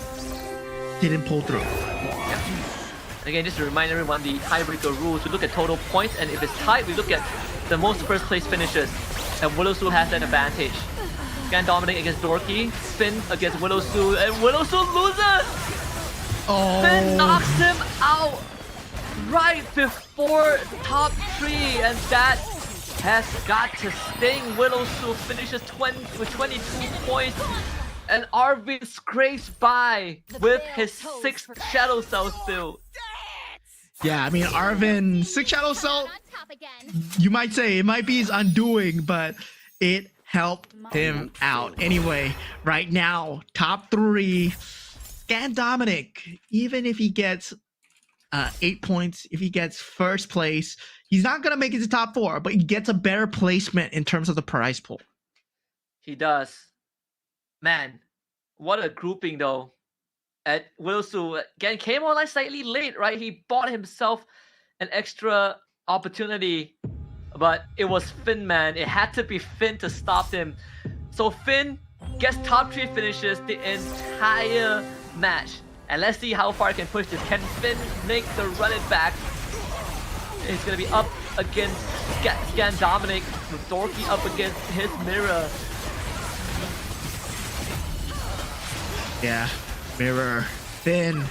didn't pull through. Yeah. Again, just to remind everyone, the tiebreaker rules, we look at total points, and if it's tied, we look at the most 1st place finishes, and Willow Su has that advantage. Scan Dominic against Dorky, Finn against Willow Su, and Willow Su loses! Oh, Finn knocks him out right before top 3, and that has got to sting. Willow Su finishes 20 with 22 points, and Arvin scrapes by with his 6th Shadow Cell still. yeah. I mean, Arvin 6 Shadow Cell. You might say it might be his undoing, but it helped him out. Anyway, right now, top 3. Scan Dominic, even if he gets 8 points, if he gets first place, he's not gonna make it to top 4, but he gets a better placement in terms of the prize pool. He does. Man, what a grouping though. At Wilsu again came online slightly late, right? He bought himself an extra opportunity, but it was Finn, man. It had to be Finn to stop him. So Finn gets top 3 finishes the entire match. And let's see how far he can push this. Can Finn make the run it back? It's gonna be up against Scan Dominic, with Dorky up against his mirror. Yeah, mirror. Finn,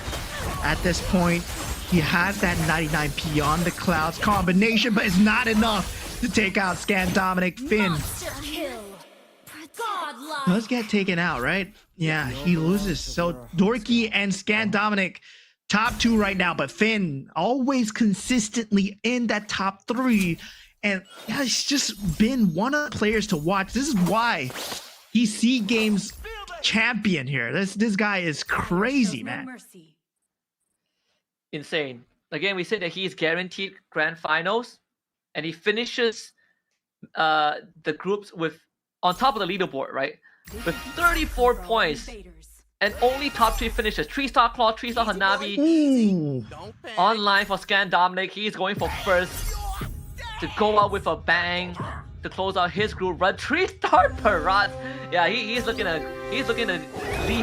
at this point, he has that 99p on the clouds combination, but it's not enough to take out Scan Dominic. Finn does get taken out, right? Yeah, he loses. So Dorky and Scan Dominic, top 2 right now, but Finn always consistently in that top 3. And yeah, he's just been one of the players to watch. This is why he's SEA Games champion here. This guy is crazy, man. Insane. Again, we said that he's guaranteed grand finals, and he finishes the groups with on top of the leaderboard, right? With 34 points and only top 3 finishes. 3-star Claw, 3-star Hanabi. Ooh. Online for Scan Dominic. He's going for first to go out with a bang to close out his group run. 3-star Parat. Yeah, he's looking to leave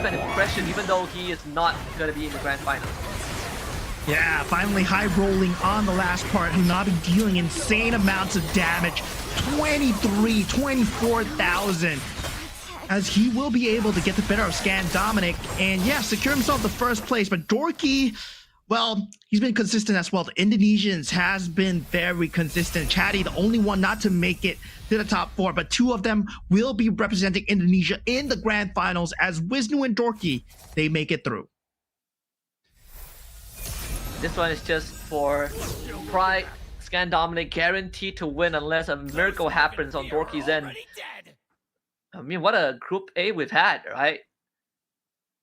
an impression, even though he is not gonna be in the grand final. Yeah, finally high rolling on the last part. Hanabi dealing insane amounts of damage. 24,000. As he will be able to get the better of Scan Dominic and yeah, secure himself the first place. But Dorky, well, he's been consistent as well. The Indonesians has been very consistent. Chatty, the only one not to make it to the top 4, but 2 of them will be representing Indonesia in the grand finals as Wisnu and Dorky, they make it through. This one is just for pride. Scan Dominic guaranteed to win unless a miracle happens on Dorky's end. I mean, what a Group A we've had, right?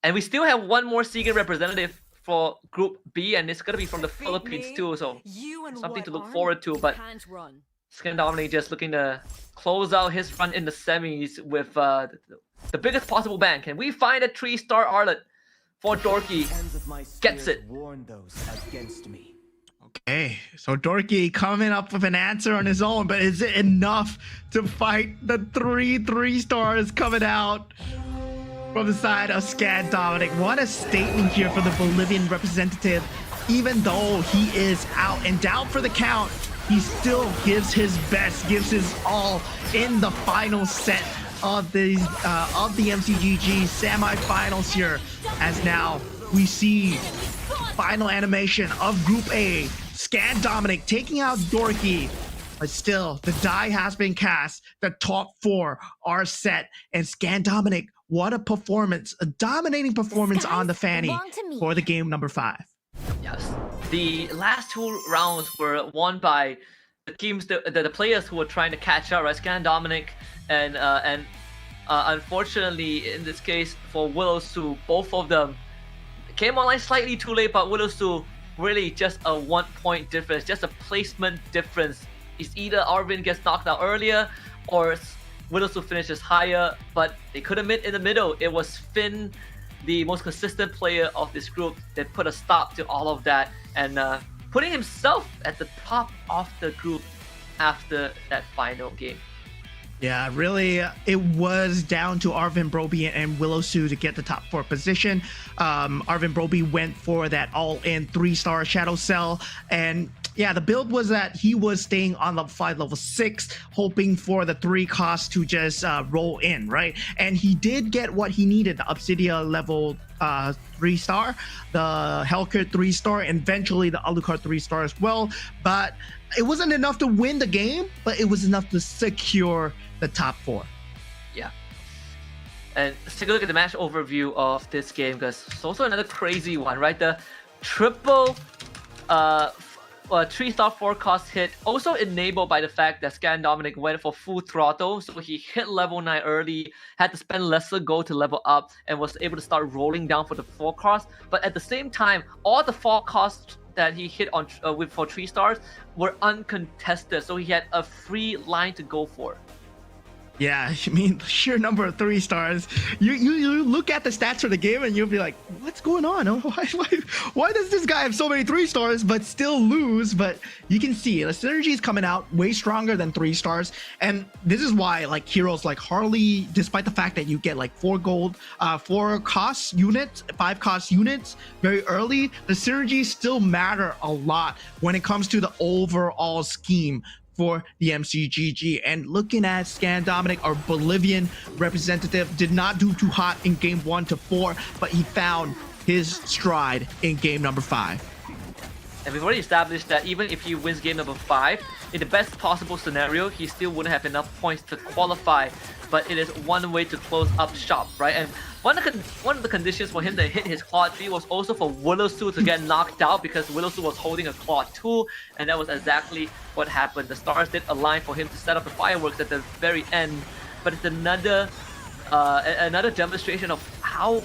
And we still have one more SEA Games representative for Group B, and it's gonna be from the Philippines too, so something to look forward to. But Scan Dominic just looking to close out his run in the semis with the biggest possible bang. Can we find a 3-star Arlet for Dorky? Gets it. Okay, so Dorky coming up with an answer on his own, but is it enough to fight the 3 stars coming out from the side of Scan Dominic? What a statement here for the Bolivian representative. Even though he is out and down for the count, he still gives his best, gives his all in the final set of the MCGG semifinals here. As now we see final animation of Group A. Scan Dominic taking out Dorky, but still the die has been cast. The top 4 are set, and Scan Dominic, what a performance, a dominating performance on the Fanny for the game number 5. Yes, the last 2 rounds were won by the teams, the players who were trying to catch up, right? Scan Dominic and unfortunately in this case for Willow Su, both of them came online slightly too late, but Willow Su really just a 1-point difference, just a placement difference. It's either Arvin gets knocked out earlier or Willow Su finishes higher, but they couldn't meet in the middle. It was Finn, the most consistent player of this group, that put a stop to all of that and putting himself at the top of the group after that final game. Yeah, really, it was down to Arvin Broby and Willow Su to get the top 4 position. Arvin Broby went for that all-in 3-star Shadow Cell, and Yeah, the build was that he was staying on level 5, level 6, hoping for the 3 cost to just roll in, right? And he did get what he needed, the Obsidia level 3-star, the Hellkit 3-star, and eventually the Alucard 3-star as well. But it wasn't enough to win the game, but it was enough to secure the top 4. Yeah. And let's take a look at the match overview of this game, because it's also another crazy one, right? The triple 3-star 4-cost hit, also enabled by the fact that Scan Dominic went for full throttle, so he hit level 9 early, had to spend lesser gold to level up, and was able to start rolling down for the 4-cost. But at the same time, all the 4-costs that he hit on for 3 stars were uncontested, so he had a free line to go for. Yeah, I mean, the sheer number of 3 stars. You look at the stats for the game and you'll be like, what's going on? Why does this guy have so many 3 stars but still lose? But you can see the synergy is coming out way stronger than 3 stars. And this is why like heroes like Harley, despite the fact that you get like 4 gold, 4 cost units, 5 cost units very early, the synergies still matter a lot when it comes to the overall scheme for the MCGG. And looking at Scan Dominic, our Bolivian representative, did not do too hot in game 1 to 4, but he found his stride in game number 5. And we've already established that even if he wins game number 5, in the best possible scenario, he still wouldn't have enough points to qualify. But it is one way to close up shop, right? And one of the conditions for him to hit his Claw 3 was also for Willowsu to get knocked out, because Willowsu was holding a Claw 2, and that was exactly what happened. The stars did align for him to set up the fireworks at the very end, but it's another demonstration of how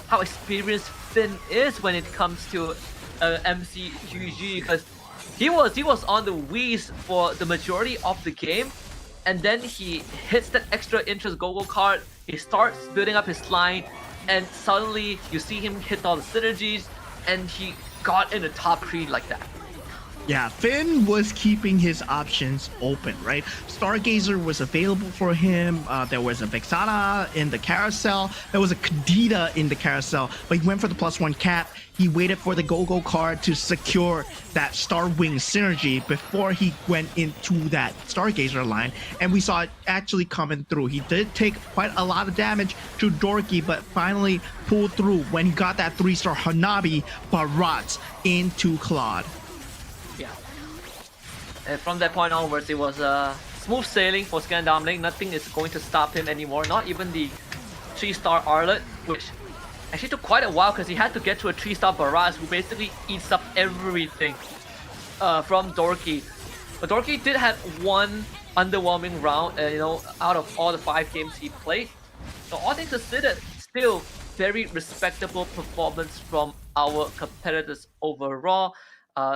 how experienced Finn is when it comes to MCGG, because he was on the Wii's for the majority of the game, and then he hits that extra interest GO1 card, he starts building up his line, and suddenly you see him hit all the synergies, and he got in the top 3 like that. Yeah, Finn was keeping his options open, right? Stargazer was available for him. There was a Vexana in the carousel. There was a Kadita in the carousel, but he went for the +1 cap. He waited for the GO card to secure that Star Wing synergy before he went into that Stargazer line, and we saw it actually coming through. He did take quite a lot of damage to Dorky, but finally pulled through when he got that 3-star Hanabi Barat into Claude. Yeah. And from that point onwards, it was smooth sailing for Scan Dominic. Nothing is going to stop him anymore. Not even the 3-star Arlet, which actually took quite a while because he had to get to a 3-star Barrage, who basically eats up everything from Dorky. But Dorky did have one underwhelming round, out of all the 5 games he played. So all things considered, still very respectable performance from our competitors overall.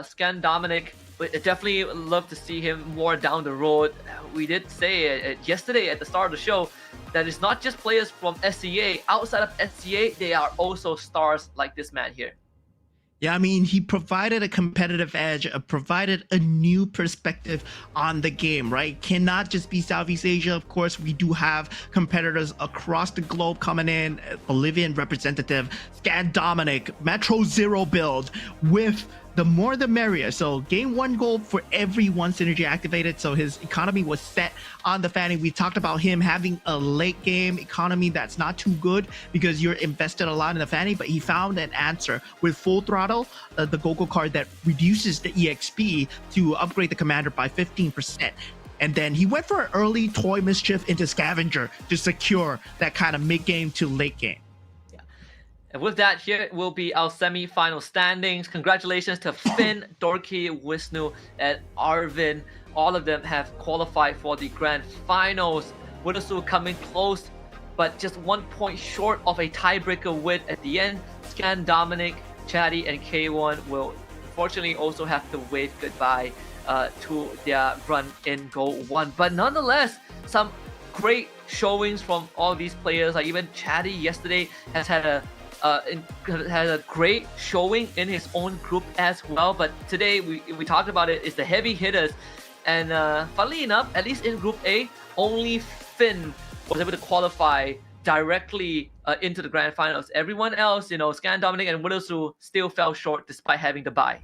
Scan Dominic, we definitely love to see him more down the road. We did say yesterday at the start of the show that it's not just players from SCA. Outside of SCA, they are also stars like this man here. Yeah, I mean, he provided a competitive edge, provided a new perspective on the game, right? Cannot just be Southeast Asia. Of course, we do have competitors across the globe coming in. Bolivian representative, Scan Dominic, Metro Zero build with the more the merrier. So gain 1 gold for every 1 synergy activated. So his economy was set on the Fanny. We talked about him having a late game economy that's not too good because you're invested a lot in the Fanny, but he found an answer with full throttle, the GO card that reduces the EXP to upgrade the commander by 15%. And then he went for an early toy mischief into Scavenger to secure that kind of mid-game to late game. And with that, here will be our semi-final standings. Congratulations to Finn, Dorky, Wisnu, and Arvin. All of them have qualified for the grand finals. Willowsu coming close, but just 1 point short of a tiebreaker win at the end. Scan Dominic, Chatty, and K1 will unfortunately also have to wave goodbye to their run in GO1. But nonetheless, some great showings from all these players. Like even Chatty yesterday has had a great showing in his own group as well. But today we talked about it, it's the heavy hitters, and funnily enough, at least in Group A, only Finn was able to qualify directly into the grand finals. Everyone else, Scan Dominic and Willowsu still fell short despite having the bye.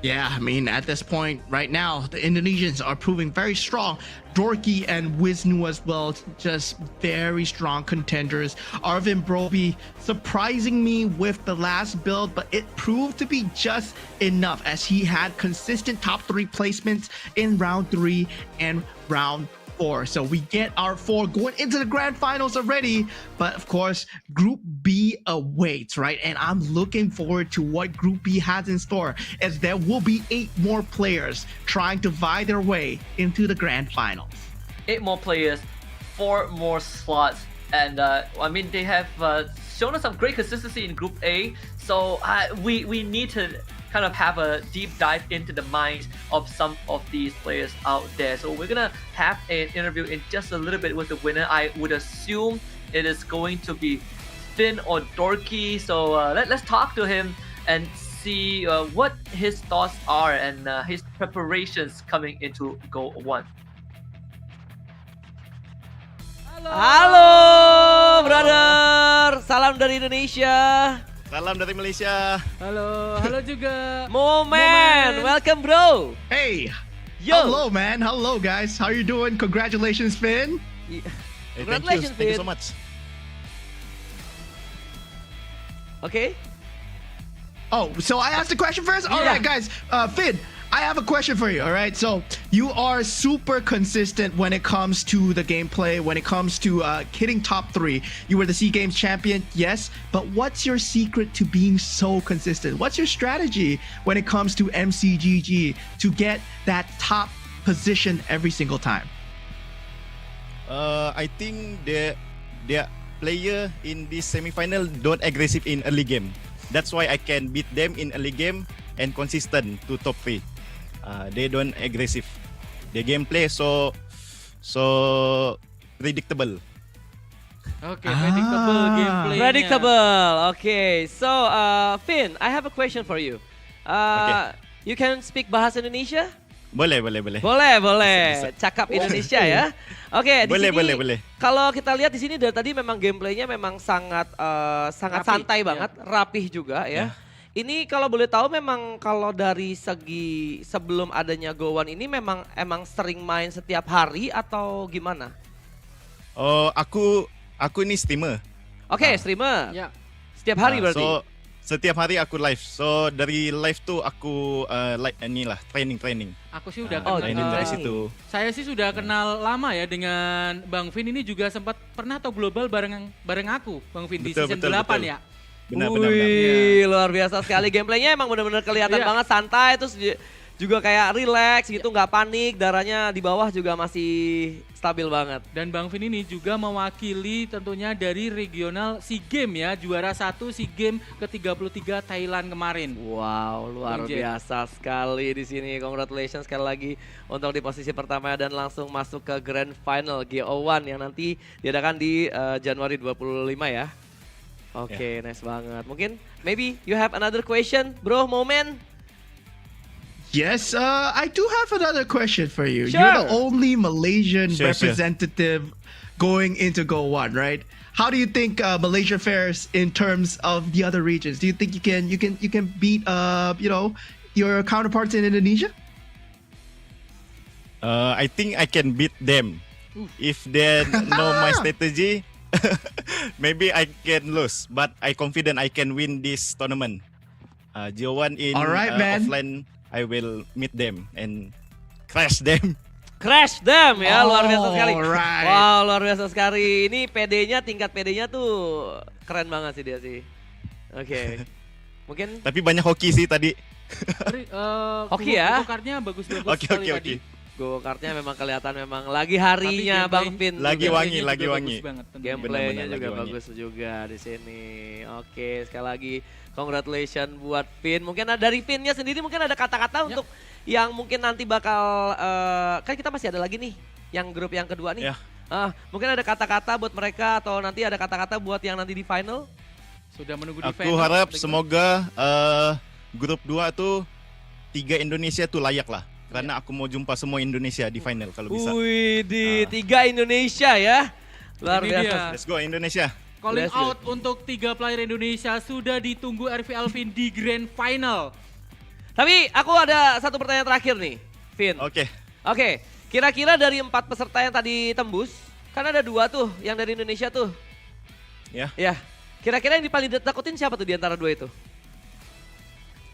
Yeah, I mean, at this point right now, the Indonesians are proving very strong. Dorky and Wisnu as well, just very strong contenders. Arvin Broby surprising me with the last build, but it proved to be just enough as he had consistent top 3 placements in round 3 and round 4. So we get our 4 going into the grand finals already. But of course, Group B awaits, right? And I'm looking forward to what Group B has in store, as there will be 8 more players trying to vie their way into the grand finals. 8 more players, 4 more slots, and I mean they have shown us some great consistency in Group A. So we need to kind of have a deep dive into the minds of some of these players out there. So we're gonna have an interview in just a little bit with the winner. I would assume it is going to be Finn or Dorky. So let's talk to him and see what his thoughts are and his preparations coming into GO1. Halo, brother. Salam dari Indonesia. Salam dari Malaysia. Halo, halo juga. Momen, welcome bro. Hey, Yo. hello, man. Hello, guys. How you doing? Congratulations, Finn. Hey, Congratulations, thank you Finn. so much. Okay. Oh, so I asked the question first? All Yeah. right, guys. Finn, I have a question for you, all right? So you are super consistent when it comes to the gameplay, when it comes to hitting top 3. You were the SEA Games champion, yes, but what's your secret to being so consistent? What's your strategy when it comes to MCGG to get that top position every single time? I think the player in this semi-final don't aggressive in early game. That's why I can beat them in early game and consistent to top 3. They don't aggressive. The gameplay so predictable. Oke, predictable gameplaynya. Predictable. Okay. So, Finn, I have a question for you. Okay. You can speak bahasa Indonesia? Boleh. Boleh. Cakap Indonesia ya. Oke, di Boleh, sini boleh. kalau kita lihat di sini dari tadi memang gameplaynya memang sangat Rapi, santai ya. banget, rapih juga ya. Ini kalau boleh tahu memang kalau dari segi sebelum adanya GO1 ini emang sering main setiap hari atau gimana? Oh, aku ini streamer. Oke, streamer. Ya. Setiap hari berarti. So setiap hari aku live. So dari live tuh aku training. Aku sih udah Oh, kenal. Training dari training. situ. Saya sih sudah kenal lama ya dengan Bang Vin, ini juga sempat pernah atau global bareng aku, Bang Vin, di Betul, season betul, 8 betul. ya. Benar. Wih, luar biasa sekali. Gameplaynya emang bener-bener kelihatan Iya. banget santai, terus juga kayak relax gitu, nggak panik, darahnya di bawah juga masih stabil banget. Dan Bang Vin ini juga mewakili tentunya dari regional SEA Games ya, juara 1 SEA Games ke-33 Thailand kemarin. Wow, luar Bang Jen. biasa sekali di sini. Congratulations sekali lagi untuk di posisi pertama dan langsung masuk ke Grand Final GO1 yang nanti diadakan di Januari 25 ya. Oke, nice banget. Mungkin maybe you have another question, bro, Momen? Yes, I do have another question for you. Sure. You're the only Malaysian Sure. representative going into GO1, right? How do you think Malaysia fares in terms of the other regions? Do you think you can beat your counterparts in Indonesia? I think I can beat them. If they know my strategy, maybe I can lose. But I confident I can win this tournament. GO1 in All right, man. offline, I will meet them and crash them. Crash them ya, luar biasa sekali. Alright. Wow, luar biasa sekali. Ini PD-nya, tingkat PD-nya tuh keren banget sih dia sih. Oke. Mungkin Tapi banyak hoki sih tadi. Hoki ya? Kartnya bagus-bagus Oke, sekali oke, tadi. oke. go-kartnya memang kelihatan memang lagi harinya Tapi Bang gameplay- Vin. Lagi juga. wangi, Gameplaynya lagi juga wangi. bagus banget tentunya. Gameplaynya Benar-benar juga lagi wangi. bagus juga di sini. Oke, sekali lagi congratulations buat Vin. Mungkin dari Vinnya sendiri mungkin ada kata-kata untuk yang mungkin nanti bakal kan kita masih ada lagi nih yang grup yang kedua nih. Ya. Mungkin ada kata-kata buat mereka atau nanti ada kata-kata buat yang nanti di final. Sudah menunggu di Aku final. harap semoga grup 2 tuh 3 Indonesia tuh layak lah. Karena aku mau jumpa semua Indonesia di final kalau bisa. Wih, di 3 Indonesia ya. Luar Ini biasa. dia. Let's go Indonesia. Calling Let's go. out untuk 3 player Indonesia sudah ditunggu RV Alvin di Grand Final. Tapi aku ada satu pertanyaan terakhir nih, Vin. Oke. Oke, kira-kira dari 4 peserta yang tadi tembus, kan ada 2 tuh yang dari Indonesia tuh. Ya. Ya, kira-kira yang paling ditakutin siapa tuh di antara 2 itu?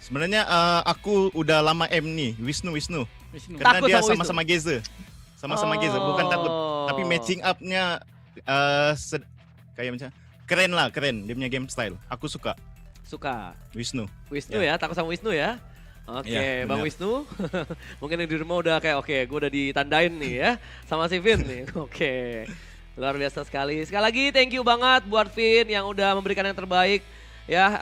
Sebenarnya aku udah lama nih, Wisnu. Wisnu. Karena Takut dia sama Wisnu? sama-sama Geza. Sama-sama Geza, bukan takut. Tapi matching up-nya kayak macam keren. Dia punya game style. Aku suka Suka. Wisnu. Wisnu ya, takut sama Wisnu ya. Oke, Ya, Bang benar. Wisnu. Mungkin yang di rumah udah kayak oke, gue udah ditandain nih ya sama si Vin nih. Oke. Luar biasa sekali. Sekali lagi thank you banget buat Vin yang udah memberikan yang terbaik. Ya,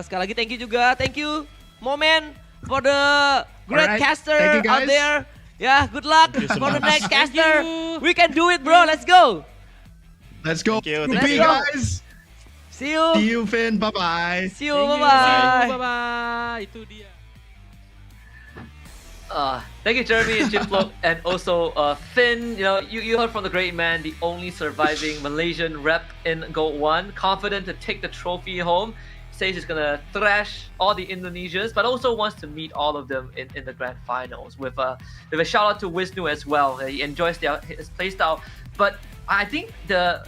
sekali lagi thank you juga. Thank you Moment for the great Alright, caster thank you, out guys. there. Ya, good luck Thank you so for the much. next Thank caster. you. We can do it, bro. Let's go. Let's go. Thank you, Group thank B, you. guys. See you. See you, Finn. Bye-bye. See you. Thank you. Bye-bye. Bye-bye. Itu dia. Thank you, Jeremy and Chiplock, and also Finn. You know, you heard from the great man, the only surviving Malaysian rep in GO1, confident to take the trophy home. Says he's gonna thrash all the Indonesians, but also wants to meet all of them in the grand finals. With a shout out to Wisnu as well. He enjoys his playstyle, but I think the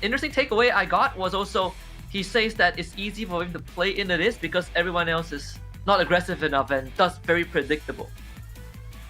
interesting takeaway I got was also he says that it's easy for him to play into this because everyone else is not aggressive enough and thus very predictable.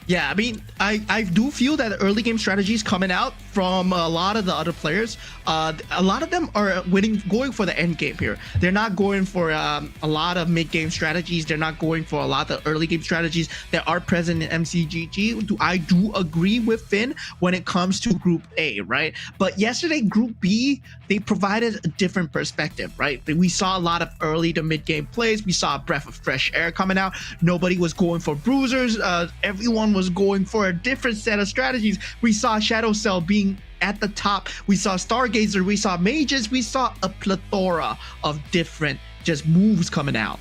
Yeah, I mean, I do feel that the early game strategies coming out from a lot of the other players, a lot of them are going for the end game here. They're not going for a lot of mid game strategies. They're not going for a lot of early game strategies that are present in MCGG. I do agree with Finn when it comes to Group A, right? But yesterday, Group B, they provided a different perspective, right? We saw a lot of early to mid game plays. We saw a breath of fresh air coming out. Nobody was going for bruisers. Everyone was going for a different set of strategies. We saw Shadow Cell being at the top. We saw Stargazer. We saw Mages. We saw a plethora of different just moves coming out.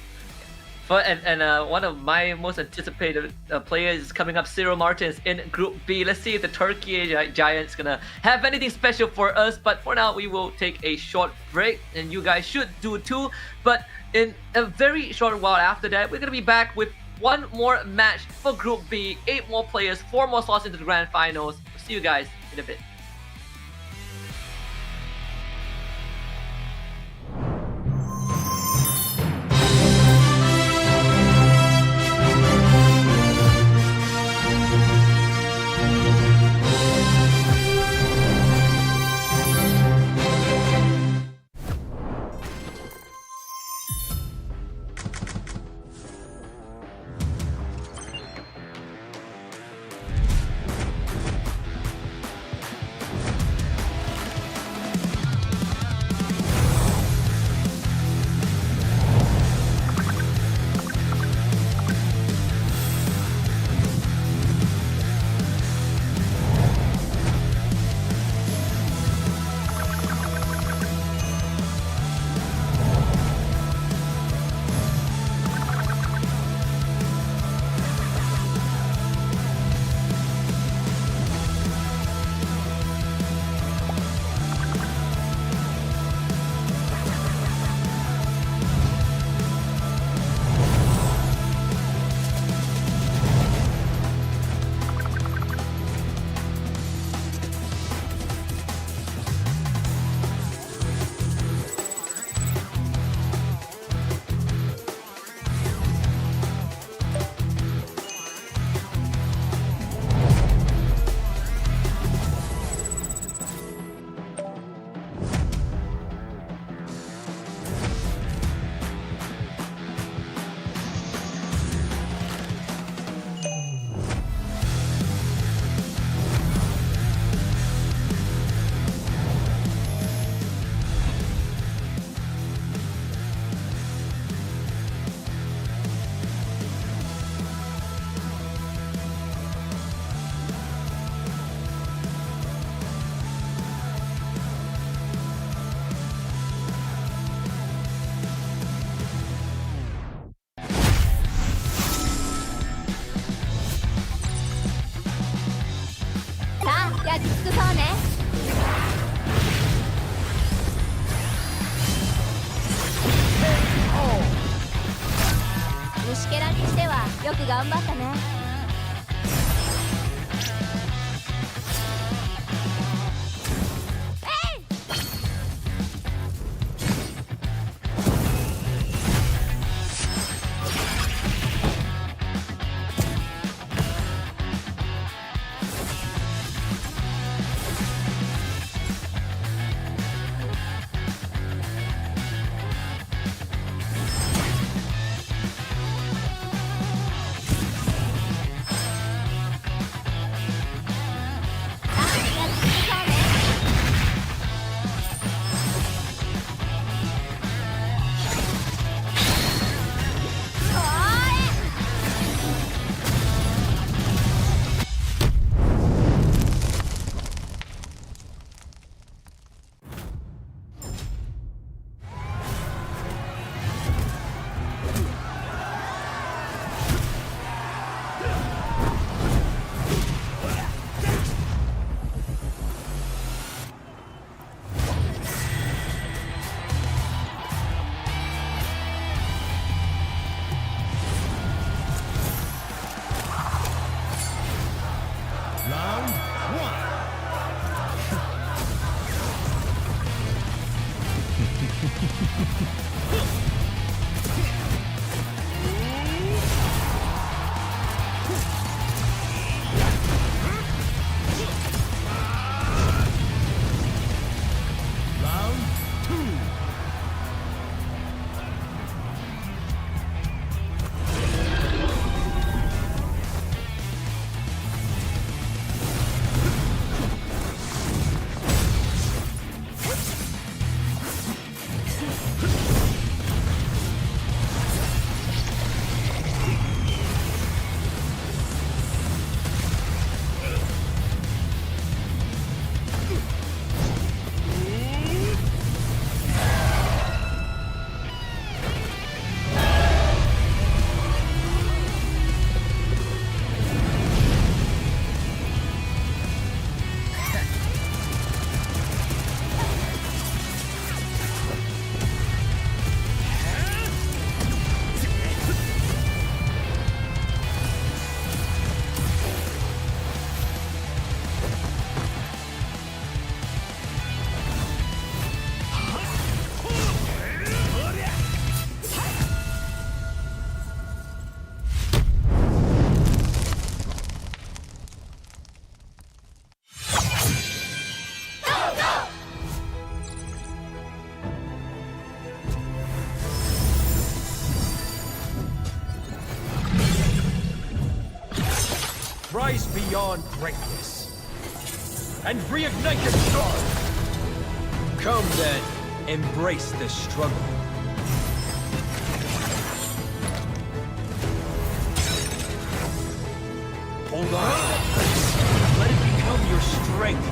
And one of my most anticipated players is coming up, Cyril Martins in Group B. Let's see if the Turkey Giant's gonna have anything special for us. But for now, we will take a short break, and you guys should do too. But in a very short while after that, we're gonna be back with one more match for Group B, 8 more players, 4 more slots into the grand finals. See you guys in a bit. 虫けらにしてはよく頑張ったね。Rise beyond greatness and reignite your star. Come then, embrace the struggle. Hold on. Let it become your strength.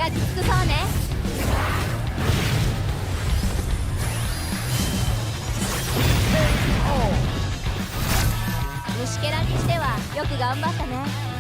焼き尽くそうね。虫けらにしてはよく頑張ったね。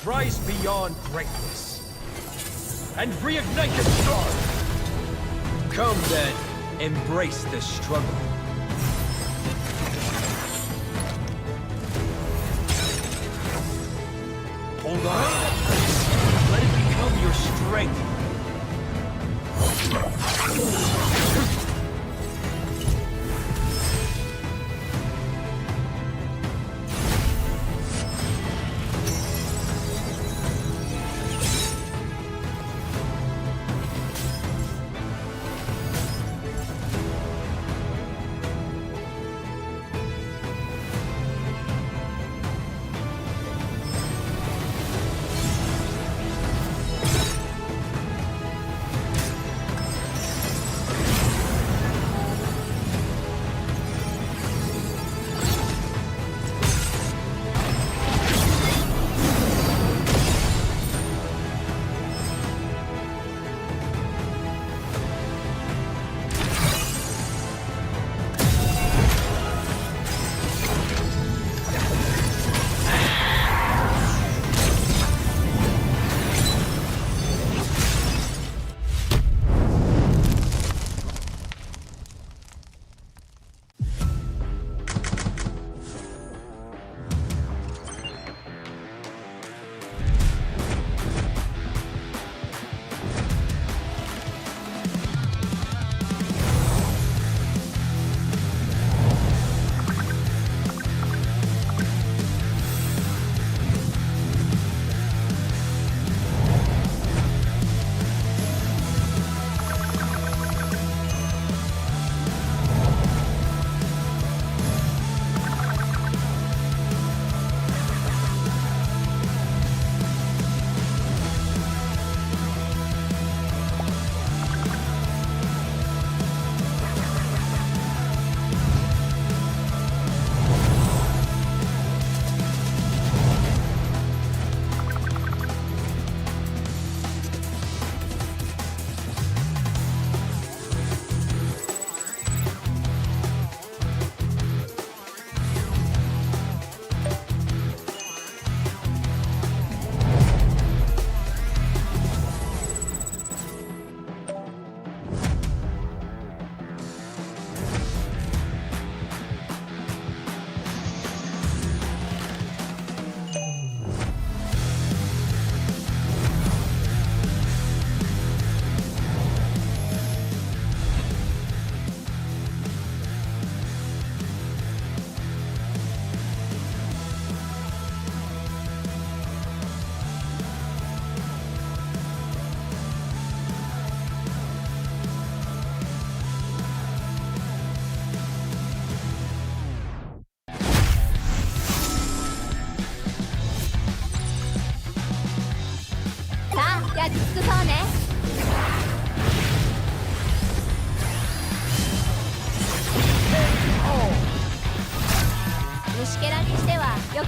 Rise beyond greatness and reignite the star. Come then, embrace the struggle. Hold on. Let it become your strength.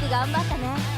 く頑張ったね。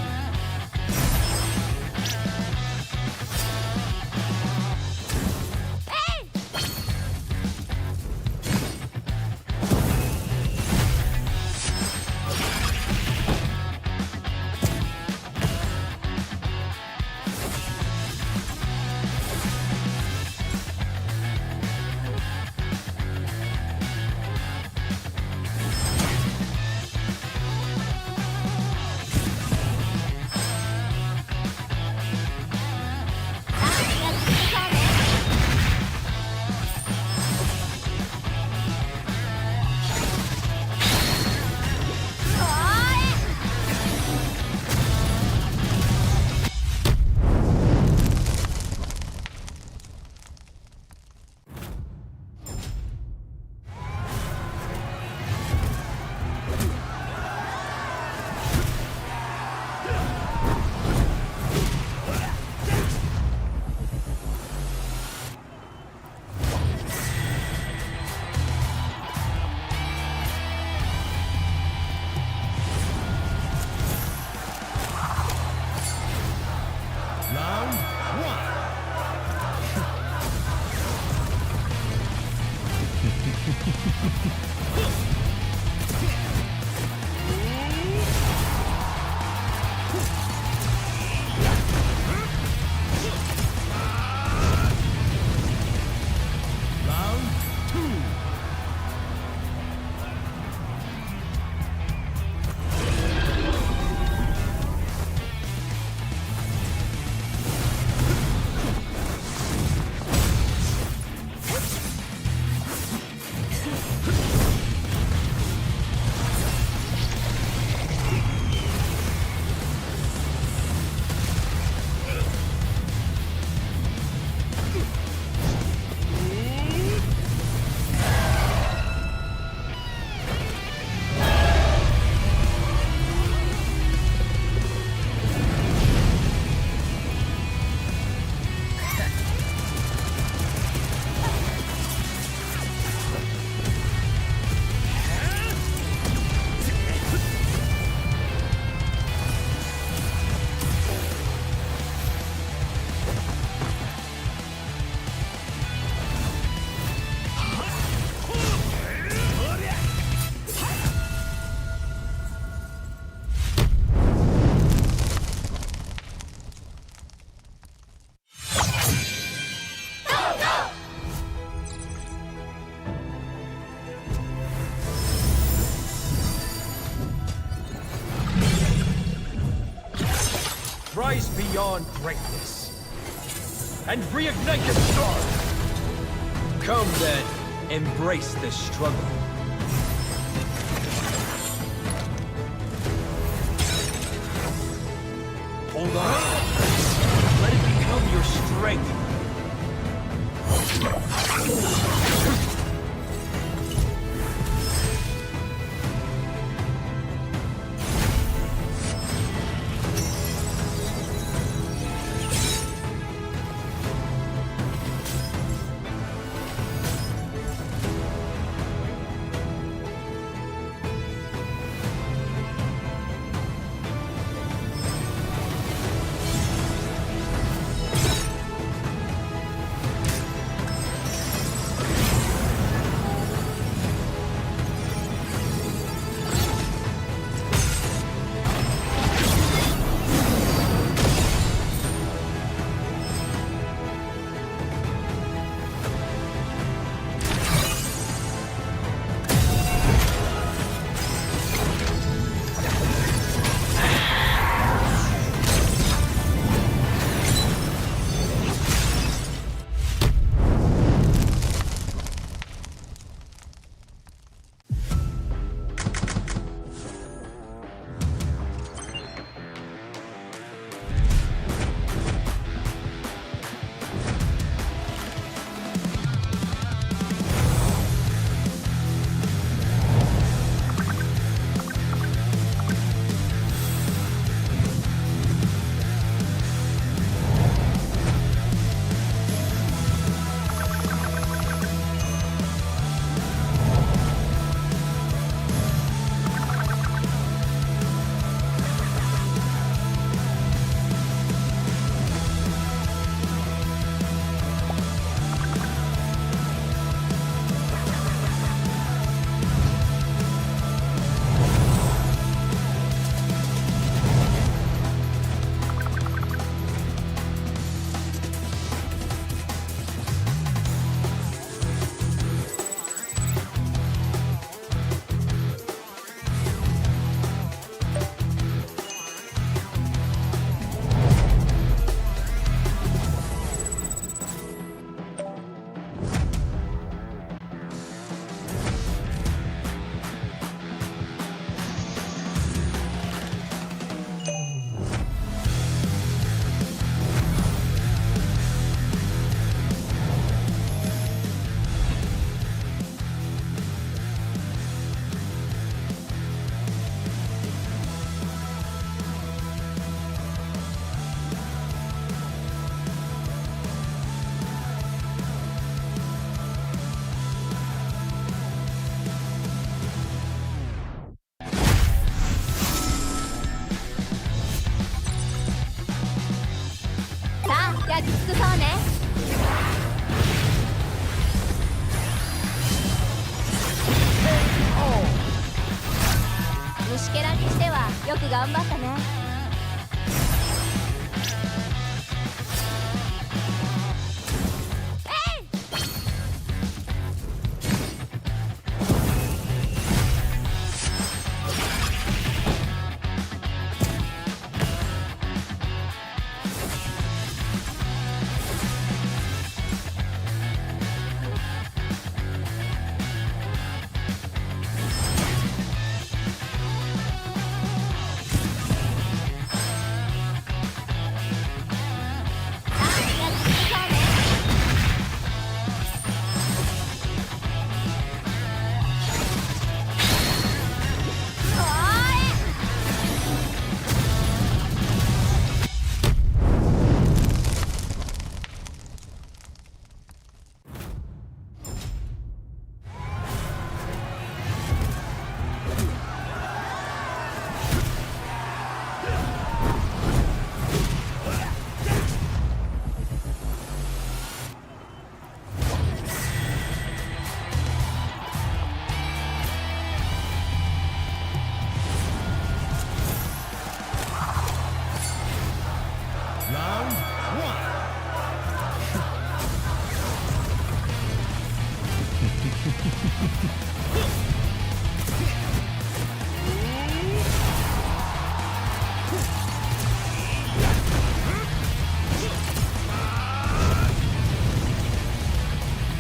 Rise beyond greatness and reignite the star. Come then, embrace the struggle. Hold on. Let it become your strength.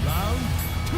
Round two.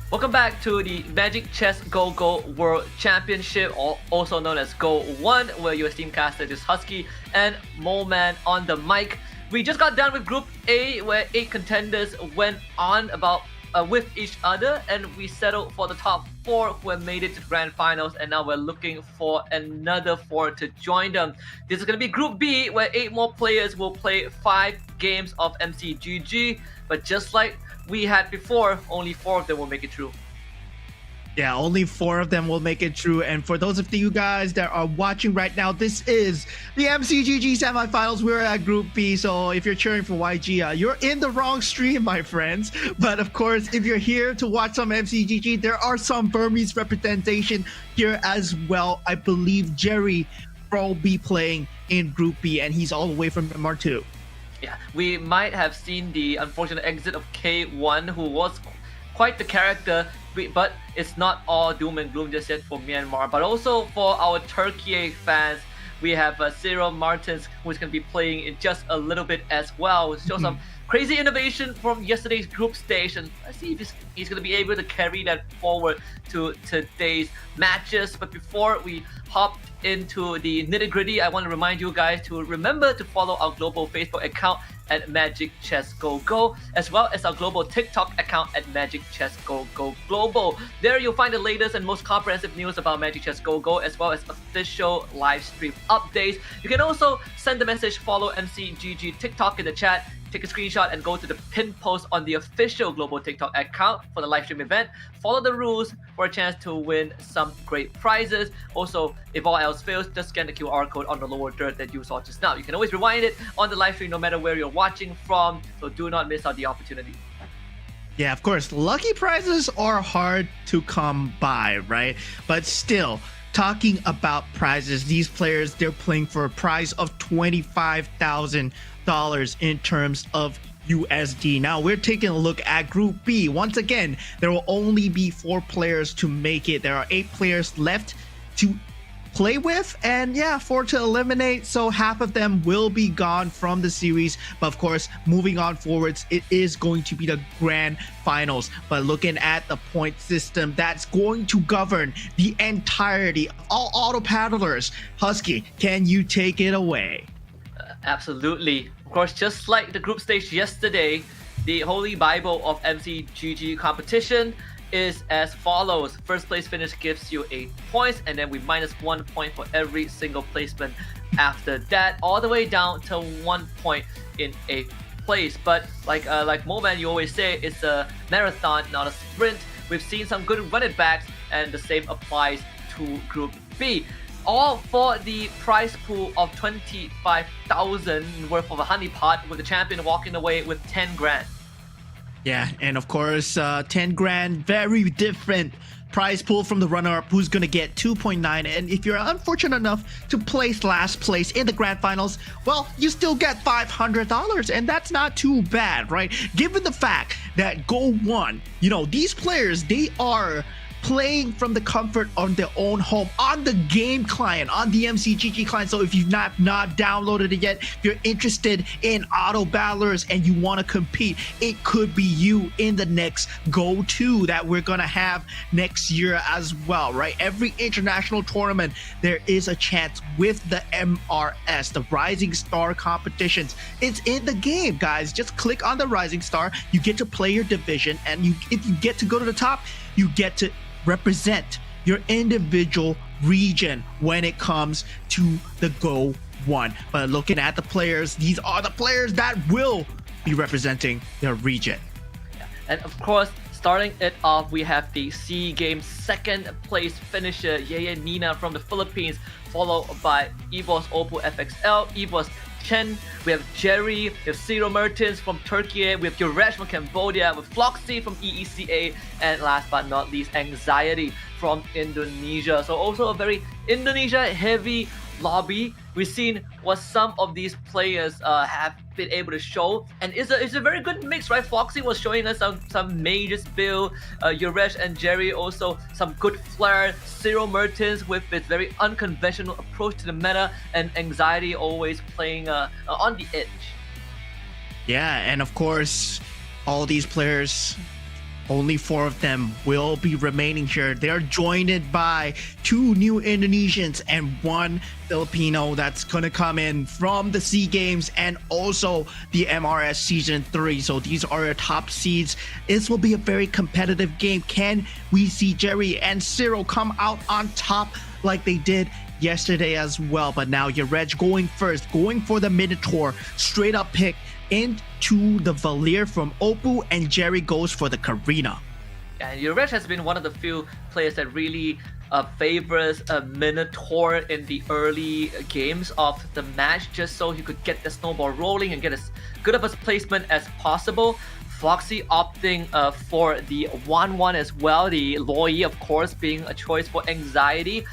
Welcome back to the Magic Chess Go World Championship, also known as GO1, where your esteemed caster is Husky and Moleman on the mic. We just got done with Group A, where 8 contenders went on about with each other, and we settled for the top 4 who have made it to the grand finals, and now we're looking for another 4 to join them. This is going to be Group B, where 8 more players will play 5 games of MCGG, but just like we had before, only 4 of them will make it through. Yeah, only 4 of them will make it through. And for those of you guys that are watching right now, this is the MCGG semifinals. We're at Group B, so if you're cheering for YG, you're in the wrong stream, my friends. But of course, if you're here to watch some MCGG, there are some Burmese representation here as well. I believe Jerry will be playing in Group B, and he's all the way from MR2. Yeah, we might have seen the unfortunate exit of K1, who was quite the character, but it's not all doom and gloom just yet for Myanmar. But also for our Turkey fans, we have Cyril Martins, who's going to be playing in just a little bit as well. Show some crazy innovation from yesterday's group stage, and let's see if he's going to be able to carry that forward to today's matches. But before we hop into the nitty-gritty, I want to remind you guys to remember to follow our global Facebook account at Magic Chess Go, as well as our global TikTok account at Magic Chess Go Global. There you'll find the latest and most comprehensive news about Magic Chess Go, as well as official live stream updates. You can also send the message follow MCGG TikTok in the chat, take a screenshot and go to the pinned post on the official global TikTok account for the live stream event. Follow the rules for a chance to win some great prizes. Also, if all else fails, just scan the QR code on the lower third that you saw just now. You can always rewind it on the live stream no matter where you're watching from, so do not miss out the opportunity. Yeah, of course, lucky prizes are hard to come by, right? But still, talking about prizes, these players, they're playing for a prize of $25,000 in terms of USD. Now we're taking a look at Group B. Once again, there will only be 4 players to make it. There are 8 players left to play with, and yeah, 4 to eliminate, so half of them will be gone from the series. But of course, moving on forwards, it is going to be the grand finals. But looking at the point system, that's going to govern the entirety of all auto paddlers. Husky, can you take it away? Absolutely. Of course, just like the group stage yesterday, the Holy Bible of MCGG competition is as follows. First place finish gives you 8 points, and then we minus 1 point for every single placement after that, all the way down to 1 point in 8th place. But like Moman, you always say, it's a marathon, not a sprint. We've seen some good run it backs, and the same applies to Group B. All for the prize pool of 25,000 worth of a honeypot, with the champion walking away with 10 grand. Yeah, and of course, 10 grand, very different prize pool from the runner-up, who's gonna get 2.9. And if you're unfortunate enough to place last place in the grand finals, well, you still get $500, and that's not too bad, right? Given the fact that GO1, these players, they are playing from the comfort of their own home on the game client, on the MCGG client. So if you've not downloaded it yet, if you're interested in auto battlers and you want to compete, it could be you in the next GO2 that we're gonna have next year as well, right? Every international tournament, there is a chance with the MRS, the Rising Star competitions. It's in the game, guys. Just click on the Rising Star. You get to play your division, and if you get to go to the top, you get to represent your individual region when it comes to the GO1. But looking at the players, these are the players that will be representing their region. And of course, starting it off, we have the SEA Games second place finisher, Yeye Nina from the Philippines, followed by EVOS Oppo FXL, EVOS Chen, we have Jerry, we have Ciro Mertens from Turkey, we have Yuresh from Cambodia, with Floxy from EECA, and last but not least, Anxiety from Indonesia. So also a very Indonesia-heavy lobby. We've seen what some of these players have been able to show, and it's a very good mix, right? Floxy was showing us some Mage's build, Yuresh and Jerry also some good flair, Ciro Mertens with its very unconventional approach to the meta, and Anxiety always playing on the edge. Yeah, and of course, all these players, only 4 of them will be remaining here. They're joined by 2 new Indonesians and 1 Filipino that's gonna come in from the SEA Games and also the MRS Season 3. So these are your top seeds. This will be a very competitive game. Can we see Jerry and Ciro come out on top like they did yesterday as well? But now Reg going first, going for the Minotaur, straight up pick into the Valir from Oppo, and Jerry goes for the Karina. And Yuresh has been one of the few players that really favors a Minotaur in the early games of the match, just so he could get the snowball rolling and get as good of a placement as possible. Floxy opting for the 1-1 as well, the Loi of course being a choice for Anxiety.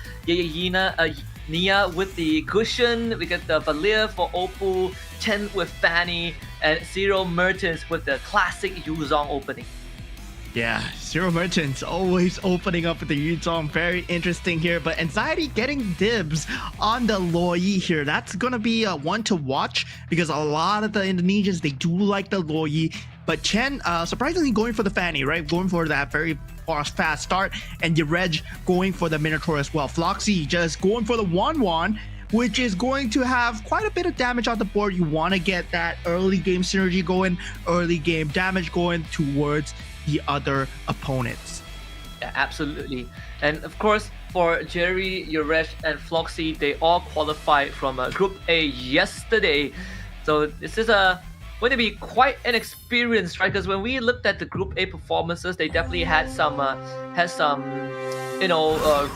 Nia with the cushion, we get the Valir for Oppo, Chen with Fanny, and Ciro Mertens with the classic Yuzong opening. Yeah, Ciro Mertens always opening up with the Yuzong. Very interesting here, but Anxiety getting dibs on the Loi here. That's gonna be one to watch because a lot of the Indonesians, they do like the Loi. But Chen, surprisingly going for the Fanny, right? Going for that very fast start. And Reg going for the Minotaur as well. Floxy just going for the 1-1, which is going to have quite a bit of damage on the board. You want to get that early game synergy going, early game damage going towards the other opponents. Yeah, absolutely. And of course, for Jerry, Yuresh, and Floxy, they all qualified from Group A yesterday. So this is going to be quite an experience, right? Because when we looked at the Group A performances, they definitely had some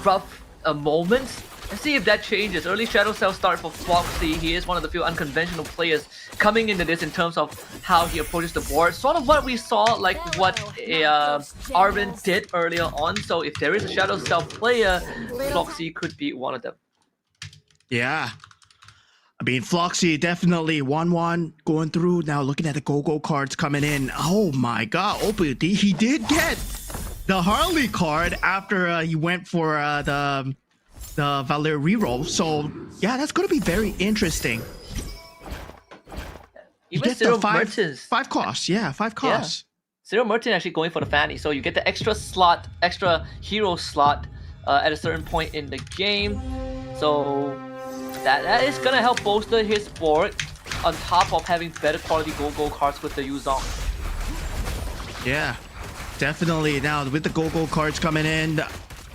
rough moments. Let's see if that changes. Early Shadow Cell start for Floxy. He is one of the few unconventional players coming into this in terms of how he approaches the board. Sort of what we saw, like what Arvin did earlier on. So if there is a Shadow Cell player, Floxy could be one of them. Yeah. I mean, Floxy definitely 1-1 going through. Now looking at the go-go cards coming in. Oh my god, Oppo, he did get the Harley card after he went for the Valir reroll. So yeah, that's going to be very interesting. You Even get Ciro the five Mertens. costs. Yeah, 5 costs. Yeah. Ciro Mertens actually going for the Fanny. So you get the extra hero slot at a certain point in the game. So that is going to help bolster his board on top of having better quality go-go cards with the Yuzong. Yeah, definitely. Now with the go-go cards coming in,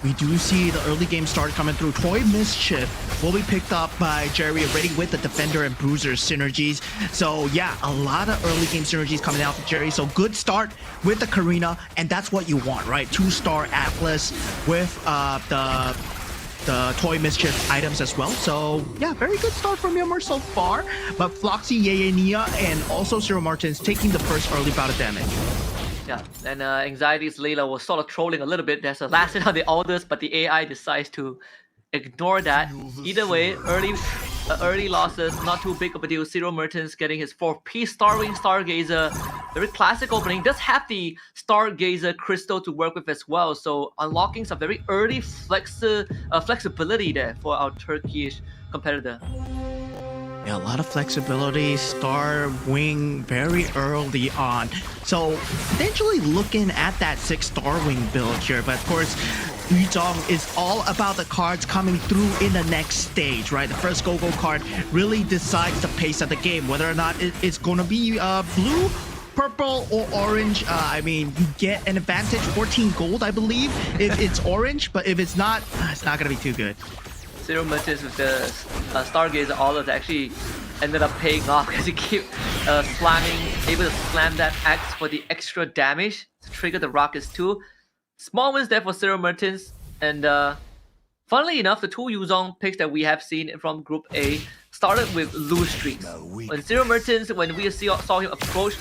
we do see the early game start coming through. Toy Mischief will be picked up by Jerry already with the Defender and Bruiser synergies. So yeah, a lot of early game synergies coming out for Jerry. So good start with the Karina, and that's what you want, right? 2-star Atlas with the Toy Mischief items as well. So yeah, very good start from Yummer so far. But Floxy, Yeye Nia, and also Ciro Mertens taking the first early bout of damage. Yeah, and Anxiety's Layla was sort of trolling a little bit. There's a last hit on the Aldous, but the AI decides to ignore that. Either way, early losses, not too big of a deal. Zero Mertens getting his 4-piece Starwing Stargazer. Very classic opening. Does have the Stargazer crystal to work with as well. So unlocking some very early flexibility there for our Turkish competitor. Yeah, a lot of flexibility, star wing very early on. So potentially looking at that 6-star wing build here, but of course, Yuzong is all about the cards coming through in the next stage, right? The first go-go card really decides the pace of the game, whether or not it's going to be blue, purple, or orange. I mean, you get an advantage, 14 gold, I believe, if it's orange, but if it's not going to be too good. Zero Merchants with the Stargazer Olive actually ended up paying off because he kept able to slam that axe for the extra damage to trigger the Rockets too. Small wins there for Zero Merchants, and funnily enough, the two Yuzong picks that we have seen from Group A started with lose streaks. When Zero Merchants, when we saw him approach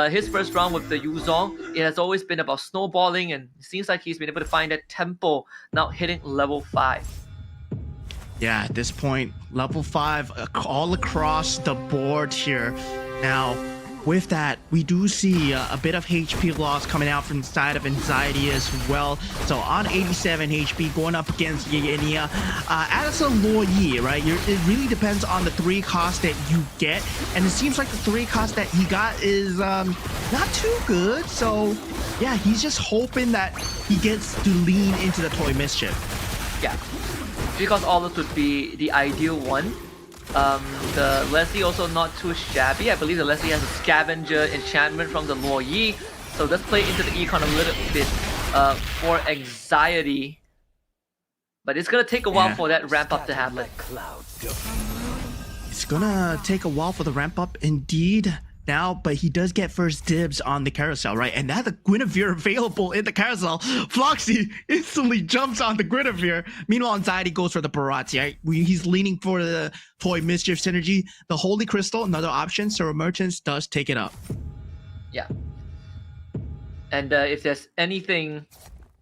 his first round with the Yuzong, it has always been about snowballing, and it seems like he's been able to find that tempo now hitting level 5. Yeah, at this point, level 5 all across the board here. Now, with that, we do see a bit of HP loss coming out from the side of Anxiety as well. So on 87 HP, going up against Yenia. As a Luoyi, right, it really depends on the 3 costs that you get. And it seems like the 3 costs that he got is not too good. So, yeah, he's just hoping that he gets to lean into the Toy Mischief. Yeah. Because Olive would be the ideal one. The Leslie also not too shabby. I believe the Leslie has a scavenger enchantment from the Luoyi. So let's play into the econ a little bit for Anxiety. But it's gonna take a while for that ramp up to happen. It's gonna take a while for the ramp up indeed. Now, but he does get first dibs on the carousel, right? And now the Guinevere available in the carousel. Floxy instantly jumps on the Guinevere. Meanwhile, Anxiety goes for the Barati, right? He's leaning for the Toy Mischief synergy. The Holy Crystal, another option. So Merchants does take it up. Yeah. And if there's anything,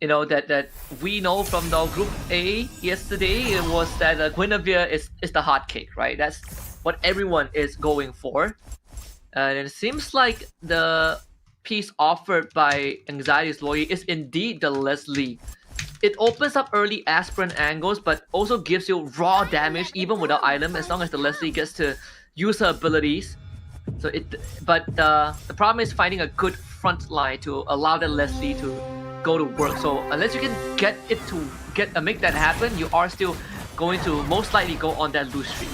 you know, that we know from the Group A yesterday, it was that Guinevere is the hot cake, right? That's what everyone is going for. And it seems like the piece offered by Anxiety's Luoyi is indeed the Leslie. It opens up early aspirant angles, but also gives you raw damage even without item, as long as the Leslie gets to use her abilities. So the problem is finding a good front line to allow the Leslie to go to work. So unless you can get it to make that happen, you are still going to most likely go on that lose streak.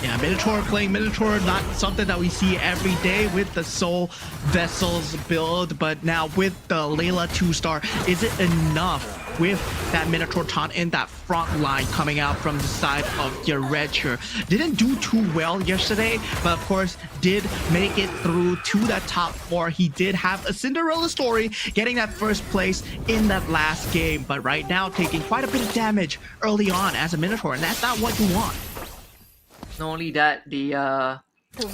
Yeah, Minotaur playing Minotaur, not something that we see every day with the Soul Vessels build, but now with the Layla 2-star, is it enough with that Minotaur taunt in that front line coming out from the side of your red here? Didn't do too well yesterday, but of course did make it through to that top 4. He did have a Cinderella story, getting that first place in that last game, but right now taking quite a bit of damage early on as a Minotaur, and that's not what you want. Not only that, the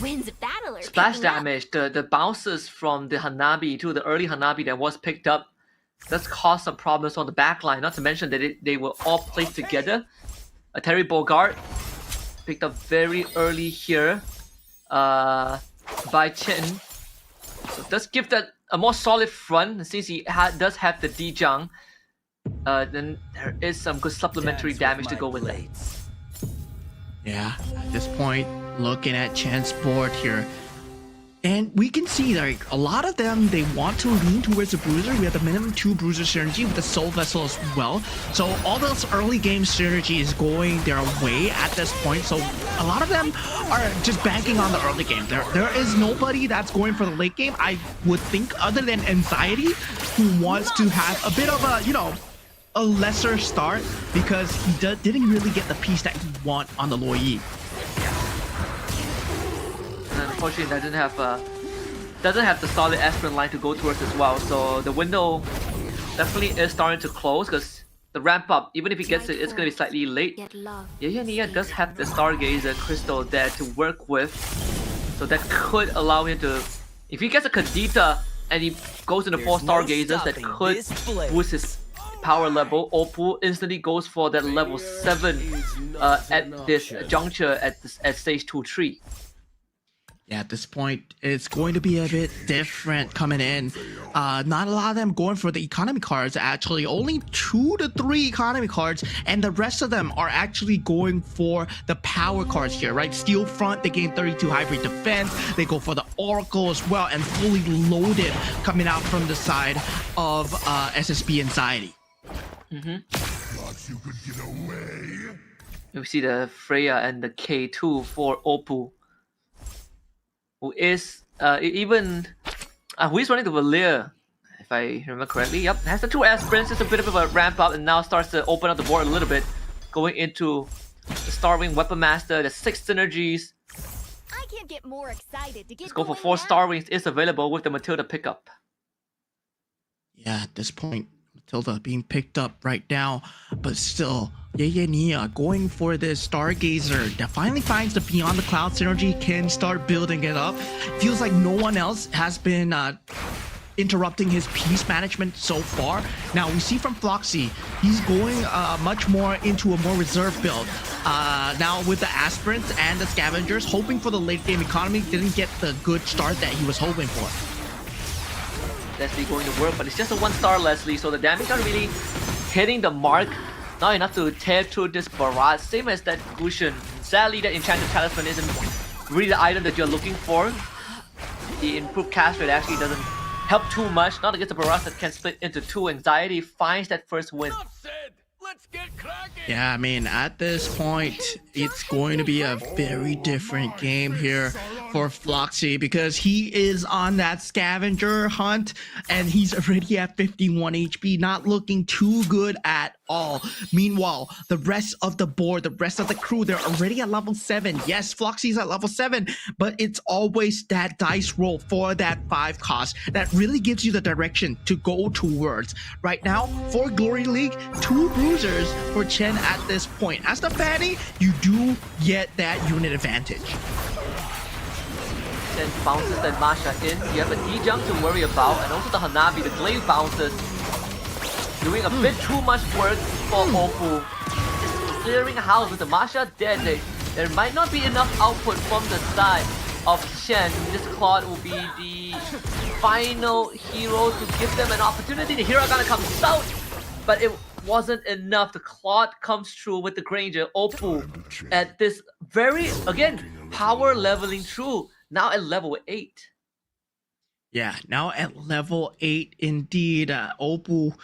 winds of battle are splash picking up. damage, the bounces from the Hanabi to the early Hanabi that was picked up does cause some problems on the backline. Not to mention that they were all placed together. Terry Bogart picked up very early here by Chen. So does give that a more solid front since he does have the Dijang. Then there is some good supplementary damage to go with it. Yeah, at this point, looking at Chen's board here, and we can see like a lot of them, they want to lean towards the Bruiser. We have the minimum 2 Bruiser synergy with the Soul Vessel as well. So all those early game synergy is going their way at this point. So a lot of them are just banking on the early game. There is nobody that's going for the late game, I would think, other than Anxiety, who wants to have a bit of a, you know, a lesser start because he didn't really get the piece that he want on the Luoyi. And unfortunately, doesn't have the solid aspirant line to go towards as well. So the window definitely is starting to close because the ramp up, even if he gets it, it's going to be slightly late. Nia does have the Stargazer crystal there to work with, so that could allow him to, if he gets a Kadita and he goes into 4 Stargazers that stopping could this blade. boost his power level. Opal instantly goes for that level 7 at this juncture at stage 2-3. Yeah, at this point, it's going to be a bit different coming in. Not a lot of them going for the economy cards, actually. Only 2 to 3 economy cards, and the rest of them are actually going for the power cards here, right? Steel Front, they gain 32 hybrid defense. They go for the Oracle as well, and fully loaded coming out from the side of SSB Anxiety. We see the Freya and the K2 for Opal, who is running the Valir, if I remember correctly. Yep, has the 2 Aspirants, just a bit of a ramp up, and now starts to open up the board a little bit, going into the Starwing Weapon Master, the 6 synergies. I can't get more excited to get Let's go for going 4 now. Starwings is available with the Matilda pickup. Yeah, at this point, Matilda being picked up right now, but still, Nia going for this Stargazer that finally finds the Beyond the Cloud synergy, can start building it up. Feels like no one else has been interrupting his piece management so far. Now we see from Floxy, he's going much more into a more reserve build. Now with the Aspirants and the Scavengers, hoping for the late game economy, didn't get the good start that he was hoping for. Leslie going to work, but it's just a 1-star Leslie, so the damage not really hitting the mark. Not enough to tear through this barrage. Same as that Gusion. Sadly, that Enchanted Talisman isn't really the item that you're looking for. The improved cast rate actually doesn't help too much. Not against the barrage that can split into 2. Anxiety finds that first win. Let's get cracking. Yeah, I mean, at this point, it's going to be a very different game here for Floxy, because he is on that scavenger hunt and he's already at 51 HP, not looking too good at all. Meanwhile, the rest of the board, the rest of the crew, they're already at level 7. Yes, Floxy's at level 7, but it's always that dice roll for that 5 cost that really gives you the direction to go towards. Right now, for Glory League, 2 bruisers for Chen at this point. As the Fanny, you do get that unit advantage. Then bounces that Masha in. You have a D-jump to worry about, and also the Hanabi, the glaive bounces. Doing a bit too much work for Opal. Just clearing a house with the Masha dead. There might not be enough output from the side of Shen. This Claude will be the final hero to give them an opportunity. The Hiragana comes out, but it wasn't enough. The Claude comes through with the Granger. Opal at this very, again, power leveling through. Now at level 8. Yeah, now at level 8 indeed. Opal,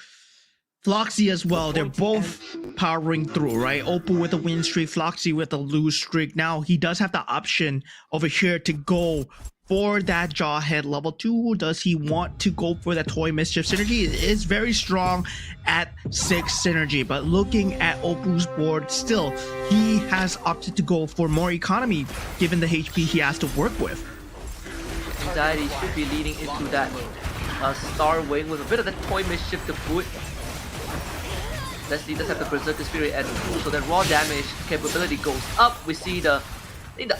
Floxy as well. They're both powering through, right? Opal with a win streak, Floxy with a lose streak. Now he does have the option over here to go for that Jawhead level 2. Does he want to go for that Toy Mischief synergy? It is very strong at 6 synergy, but looking at Opal's board, still, he has opted to go for more economy given the HP he has to work with. Anxiety should be leading into that Star Wing with a bit of the Toy Mischief to boot. Leslie does have the Berserker Spirit at 2, so that raw damage capability goes up. We see the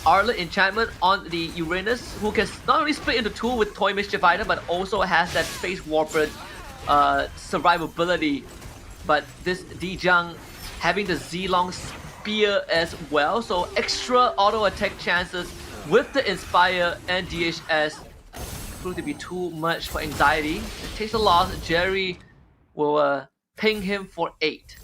Arlet enchantment on the Uranus, who can not only split into 2 with Toy Mischief item, but also has that Space Warper survivability. But this Dijang having the Zilong Spear as well, so extra auto attack chances with the Inspire and DHS proved to be too much for Anxiety. It takes a loss. Jerry will ping him for 8.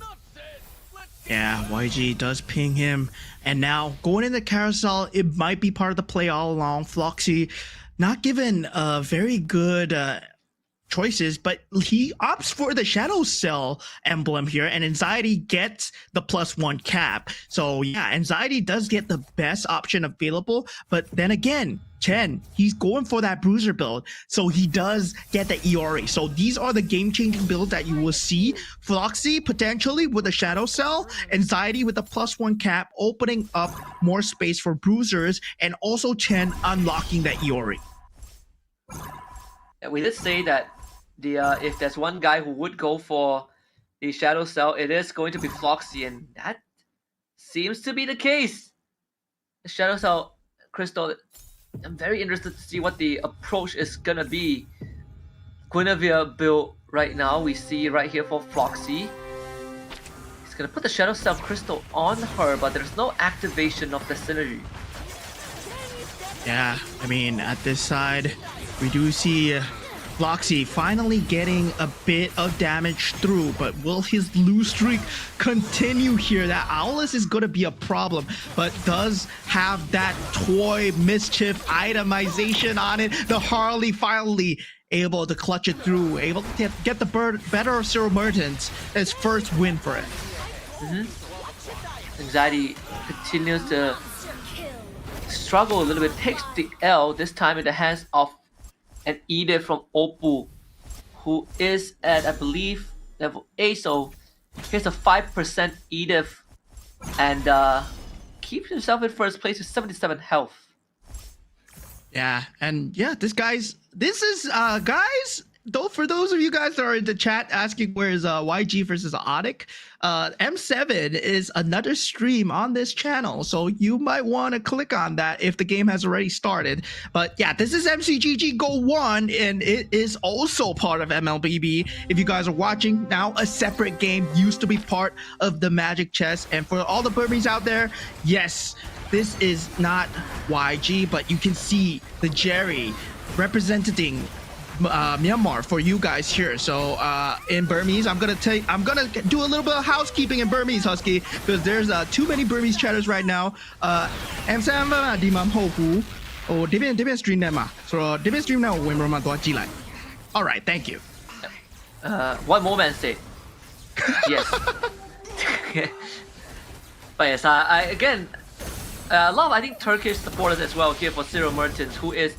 Yeah, YG does ping him. And now, going in the carousel, it might be part of the play all along. Floxy not given very good choices, but he opts for the Shadow Cell emblem here, and Anxiety gets the +1 cap. So yeah, Anxiety does get the best option available, but then again, Chen, he's going for that bruiser build, so he does get the Iori. So these are the game-changing builds that you will see. Floxy potentially with a Shadow Cell, Anxiety with a +1 cap, opening up more space for bruisers, and also Chen unlocking that Iori. Yeah, we did say that if there's one guy who would go for the Shadow Cell, it is going to be Floxy, and that seems to be the case. The Shadow Cell Crystal, I'm very interested to see what the approach is gonna be. Guinevere build right now. We see right here for Floxy. He's gonna put the Shadow Self Crystal on her, but there's no activation of the synergy. Yeah, I mean, at this side, we do see Floxy finally getting a bit of damage through, but will his lose streak continue here? That Owlus is going to be a problem, but does have that toy mischief itemization on it. The Harley finally able to clutch it through, able to get the better of Zero Mertens. His first win for it. Anxiety continues to struggle a little bit, takes the L, this time in the hands of an Edith from Oppo, who is at, I believe, level 8, so here's a 5% Edith, and keeps himself in first place with 77 health. Yeah, and yeah, this is guys, though, for those of you guys that are in the chat asking where's YG versus Audic, M7 is another stream on this channel, so you might want to click on that if the game has already started. But yeah, this is MCGG GO1, and it is also part of MLBB. If you guys are watching now, a separate game used to be part of the Magic Chess. And for all the Burmese out there, yes, this is not YG, but you can see the Jerry representing Myanmar for you guys here. So in Burmese, I'm gonna do a little bit of housekeeping in Burmese, Husky, because there's too many Burmese chatters right now. Em xem đi mà hậu phú. Oh, đây bên stream này mà. So đây bên stream này mình mà tôi chỉ lại. All right, thank you. One moment say. Yes. But yes, again, a lot of, I think, Turkish supporters as well here for Zero Mertens, who is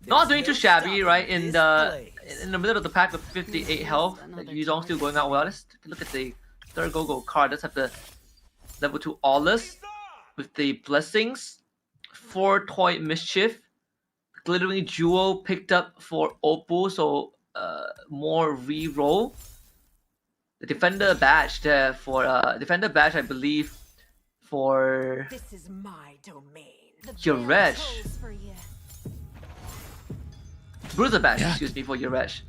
not doing too shabby, right? In the middle of the pack with 58 health, Yuzong still going out well. Let's take a look at the third Go-Go card. Let's have the level 2 Aulus with the Blessings, 4 Toy Mischief, Glittering Jewel picked up for Oppo, so more re-roll. The Defender Badge there for Defender Badge, I believe, for This is my domain. Yuresh. Bruiser Badge, Yeah. excuse me, for Yuresh.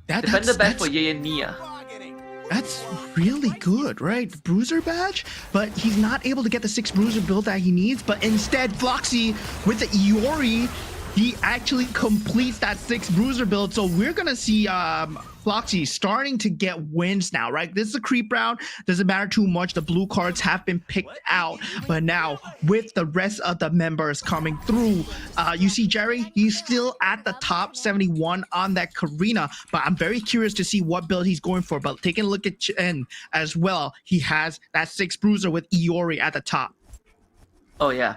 That's Defender Badge for Ye and Nia. That's really good, right? Bruiser badge, but he's not able to get the 6 bruiser build that he needs. But instead, Floxy with the Iori, he actually completes that 6 bruiser build. So we're gonna see Floxy starting to get wins now, right? This is a creep round. Doesn't matter too much. The blue cards have been picked out, but now with the rest of the members coming through, you see Jerry, he's still at the top 71 on that Karina, but I'm very curious to see what build he's going for. But taking a look at Chen as well, he has that 6 bruiser with Iori at the top. Oh yeah.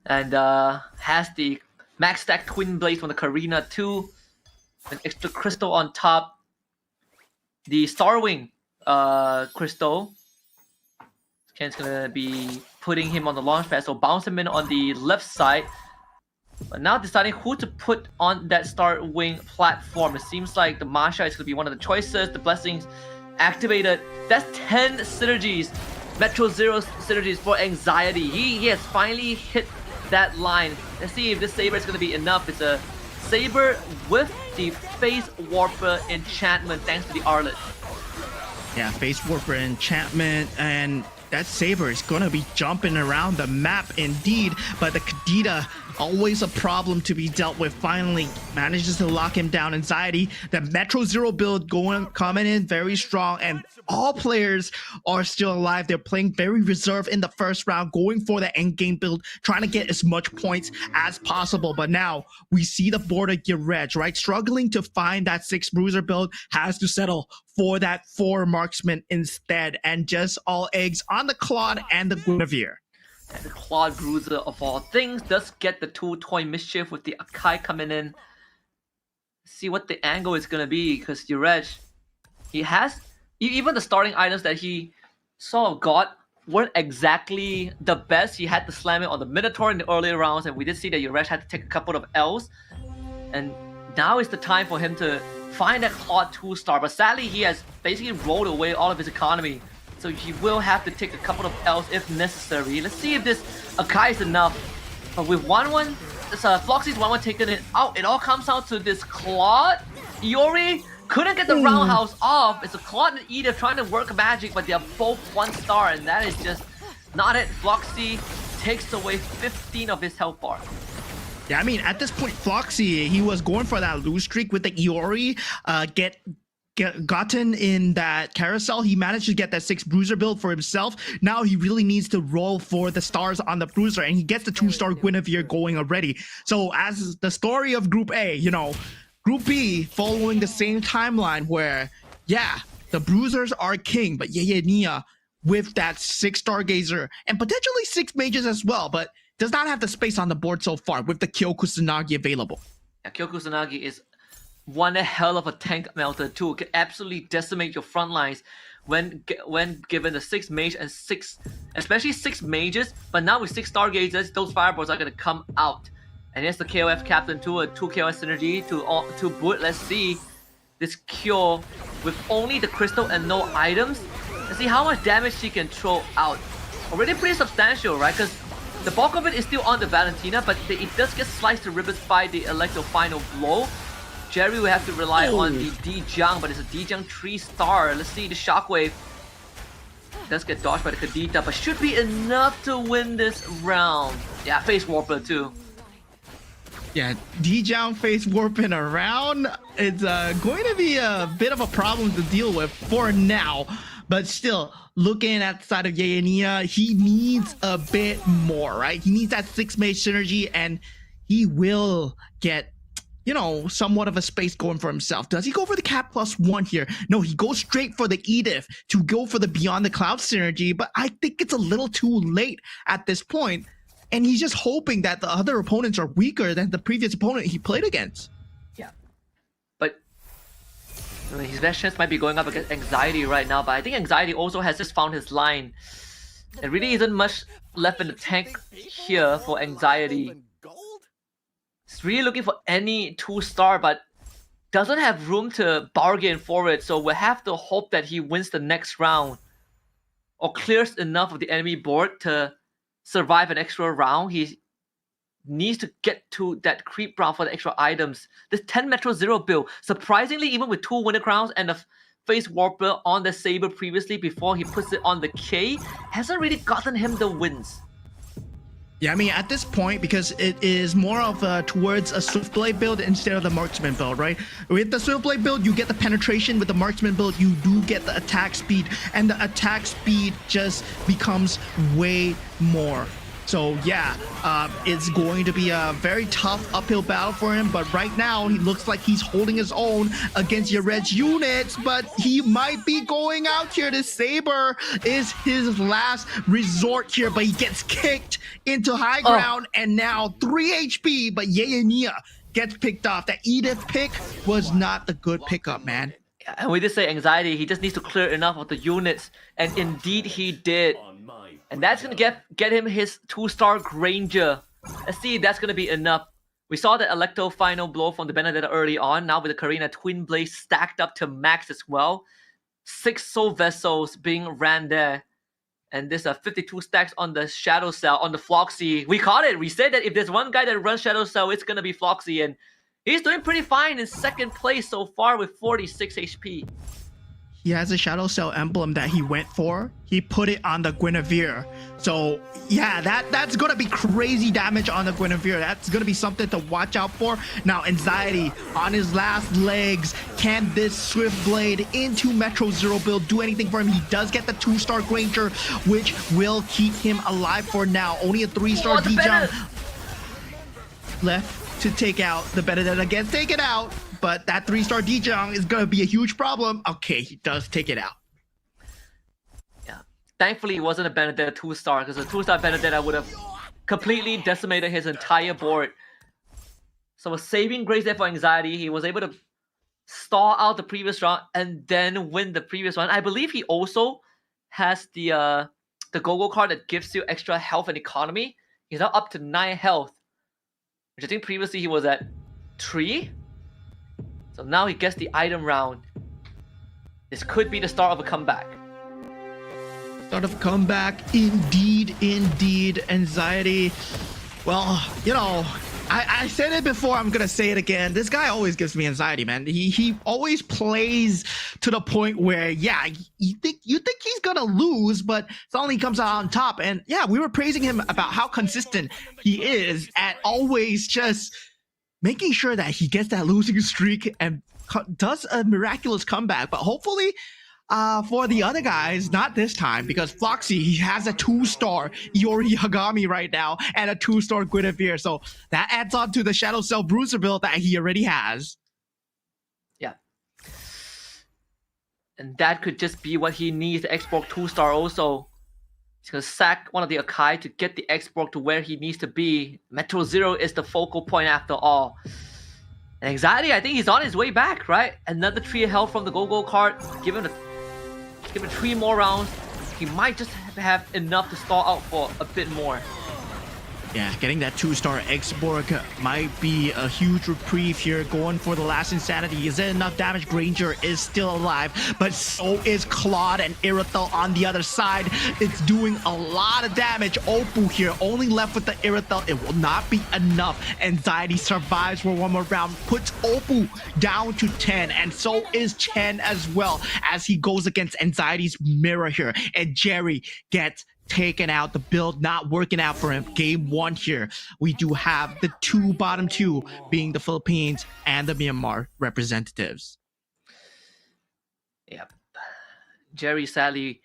And has the max stack twin blades from the Karina too. An extra crystal on top. The Starwing crystal. Ken's gonna be putting him on the launch pad, so bounce him in on the left side. But now deciding who to put on that Starwing platform. It seems like the Masha is gonna be one of the choices. The Blessings activated. That's 10 synergies. Metro Zero synergies for Anxiety. He has finally hit that line. Let's see if this Saber is going to be enough. It's a Saber with the Face Warper enchantment thanks to the Arlet. Yeah, Face Warper enchantment, and that Saber is gonna be jumping around the map indeed, but the Kadita, always a problem to be dealt with, finally manages to lock him down. Anxiety, the Metro Zero build coming in very strong, and all players are still alive. They're playing very reserved in the first round, going for the end game build, trying to get as much points as possible. But now we see the border get red, right? Struggling to find that 6 bruiser build, has to settle for that 4 marksman instead, and just all eggs on the Claude and the Guinevere. And the Claude Bruiser of all things does get the 2 Toy Mischief with the Akai coming in. See what the angle is gonna be, because Yurej, he has even the starting items that he sort of got weren't exactly the best. He had to slam it on the Minotaur in the earlier rounds, and we did see that Yuresh had to take a couple of L's. And now is the time for him to find that Claude 2-star, but sadly he has basically rolled away all of his economy. So he will have to take a couple of L's if necessary. Let's see if this Akai is enough. But with 1-1, Floxy's 1-1 taken it out. It all comes out to this Claude. Iori couldn't get the roundhouse off. It's a Claude and Edith trying to work magic, but they are both 1 star, and that is just not it. Floxy takes away 15 of his health bar. Yeah, I mean, at this point, Floxy, he was going for that lose streak with the Iori, gotten in that carousel. He managed to get that 6 bruiser build for himself. Now he really needs to roll for the stars on the bruiser, and he gets the 2-star Guinevere going already. So as the story of Group A, you know, Group B following the same timeline where, yeah, the bruisers are king, but Nia with that 6 stargazer and potentially 6 mages as well, but does not have the space on the board so far with the Kyo Kusanagi available. Yeah, Kyo Kusanagi is one hell of a tank melter too. Can absolutely decimate your front lines when given the 6 mage and 6, especially 6 mages. But now with 6 stargazers, those fireballs are gonna come out. And here's the KOF captain too, a 2 KOF synergy to boot. Let's see this Kyo with only the crystal and no items. Let's see how much damage she can throw out. Already pretty substantial, right? Because the bulk of it is still on the Valentina, but it does get sliced to ribbons by the Electro final blow. Jerry will have to rely on the Dijang, but it's a Dijang 3-star. Let's see the Shockwave. Does get dodged by the Kadita, but should be enough to win this round. Yeah, Face Warper too. Yeah, Dijang face warping around. It's going to be a bit of a problem to deal with for now. But still, looking at the side of Nia, he needs a bit more, right? He needs that 6 mage synergy, and he will get, you know, somewhat of a space going for himself. Does he go for the Cap +1 here? No, he goes straight for the Edith to go for the Beyond the Cloud synergy, but I think it's a little too late at this point. And he's just hoping that the other opponents are weaker than the previous opponent he played against. Yeah. But I mean, his best chance might be going up against Anxiety right now, but I think Anxiety also has just found his line. There really isn't much left in the tank here for Anxiety. He's really looking for any 2-star, but doesn't have room to bargain for it, so we'll have to hope that he wins the next round or clears enough of the enemy board to survive an extra round. He needs to get to that creep round for the extra items. This 10 Metro 0 build, surprisingly, even with 2 Winter Crowns and a Face Warper on the Saber previously before he puts it on the K, hasn't really gotten him the wins. Yeah, I mean, at this point, because it is more of towards a Swiftblade build instead of the Marksman build, right? With the Swiftblade build, you get the penetration. With the Marksman build, you do get the attack speed, and the attack speed just becomes way more. So yeah, it's going to be a very tough uphill battle for him, but right now he looks like he's holding his own against your red units, but he might be going out here. The Saber is his last resort here, but he gets kicked into high ground, and now 3 HP, but Nia gets picked off. That Edith pick was not the good pickup, man. And we did say Anxiety, he just needs to clear enough of the units, and indeed he did. And that's going to get him his 2-star Granger. Let's see if that's going to be enough. We saw the Electro final blow from the Benedetta early on. Now with the Karina Twin Blades stacked up to max as well. 6 Soul Vessels being ran there. And this 52 stacks on the Shadow Cell, on the Floxy. We caught it. We said that if there's one guy that runs Shadow Cell, it's going to be Floxy. And he's doing pretty fine in 2nd place so far with 46 HP. He has a Shadow Cell emblem that he went for. He put it on the Guinevere. So yeah, that's gonna be crazy damage on the Guinevere. That's gonna be something to watch out for. Now Anxiety on his last legs. Can this Swift Blade into Metro Zero build do anything for him? He does get the 2-star Granger, which will keep him alive for now. Only a 3-star Dijang left to take out. The Benedetta gets taken out. But that 3-star Dijang is going to be a huge problem. Okay, he does take it out. Yeah. Thankfully, it wasn't a Benedetta 2-star, because a 2-star Benedetta would have completely decimated his entire board. So a saving grace there for Anxiety. He was able to stall out the previous round and then win the previous one. I believe he also has the Go-Go card that gives you extra health and economy. He's now up to 9 health, which I think previously he was at 3. So now he gets the item round. This could be the start of a comeback. Start of a comeback, indeed, indeed. Anxiety. Well, you know, I said it before, I'm gonna say it again. This guy always gives me anxiety, man. He always plays to the point where, yeah, you think he's gonna lose, but suddenly he comes out on top. And yeah, we were praising him about how consistent he is at always just making sure that he gets that losing streak and does a miraculous comeback. But hopefully, for the other guys, not this time, because Floxy, he has a 2-star Iori Hagami right now and a 2-star Guinevere. So that adds on to the Shadow Cell Bruiser build that he already has. Yeah. And that could just be what he needs, the Xborg 2-star also. He's going to sack one of the Akai to get the Xborg to where he needs to be. Metro Zero is the focal point after all. And Anxiety, I think he's on his way back, right? Another 3 health from the Go-Go card. Give him 3 more rounds. He might just have enough to stall out for a bit more. Yeah, getting that 2-star Xborg might be a huge reprieve here, going for the last Insanity. Is there enough damage? Granger is still alive, but so is Claude and Irithel on the other side. It's doing a lot of damage. Oppo here, only left with the Irithel. It will not be enough. Anxiety survives for one more round, puts Oppo down to 10, and so is Chen as well, as he goes against Anxiety's mirror here. And Jerry gets taken out, the build not working out for him. Game 1 here, we do have the bottom two being the Philippines and the Myanmar representatives. Yep. Jerry sadly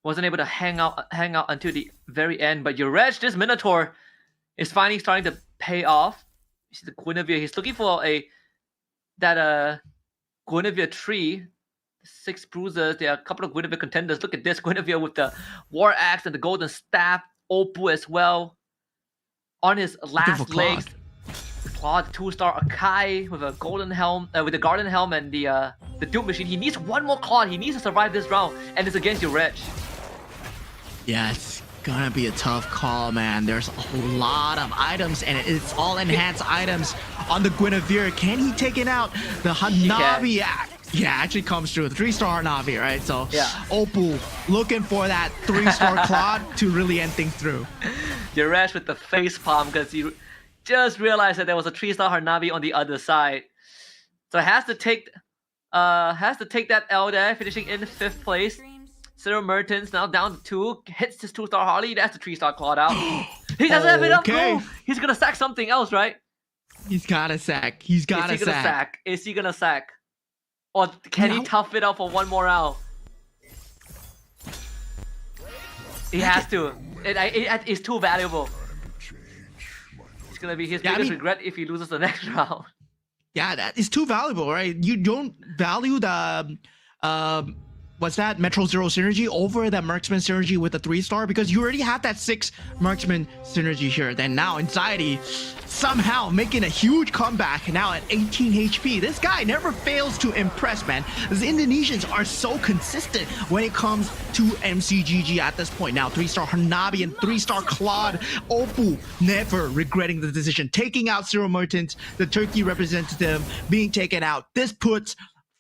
wasn't able to hang out until the very end, but Ureg, this Minotaur, is finally starting to pay off. You see the Guinevere, he's looking for that Guinevere tree. 6 bruisers. There are a couple of Guinevere contenders. Look at this. Guinevere with the War Axe and the Golden Staff. Oppo as well. On his last legs. Claude 2-star Akai with a golden helm, with the Garden Helm and the Duke Machine. He needs one more Claude. He needs to survive this round. And it's against Ureg. Yeah, it's gonna be a tough call, man. There's a lot of items and it's all enhanced items on the Guinevere. Can he take it out? The Hanabi yeah, actually comes through. The 3-star Navi, right? So yeah. Oppo looking for that 3-star Claude to really end things through. Ureg with the face palm because he just realized that there was a 3-star Harnavi on the other side. So has to take that L there, finishing in 5th place. Cyril Mertens now down to 2, hits his 2-star Harley. That's the 3-star Claude out. He doesn't have enough gold. He's gonna sack something else, right? He's gotta sack. He's gotta sack. Is he gonna sack? Or can he tough it out for one more round? He has to. It's too valuable. It's gonna be his biggest regret if he loses the next round. Yeah, that is too valuable, right? You don't value the what's that, Metro Zero synergy over that Marksman synergy with the 3-star, because you already have that 6 Marksman synergy here. Then now Anxiety somehow making a huge comeback now at 18 HP. This guy never fails to impress, man. The Indonesians are so consistent when it comes to MCGG at this point. Now 3-star Hanabi and 3-star Claude. Oppo never regretting the decision, taking out Cyril Mertens, the Turkey representative being taken out. This puts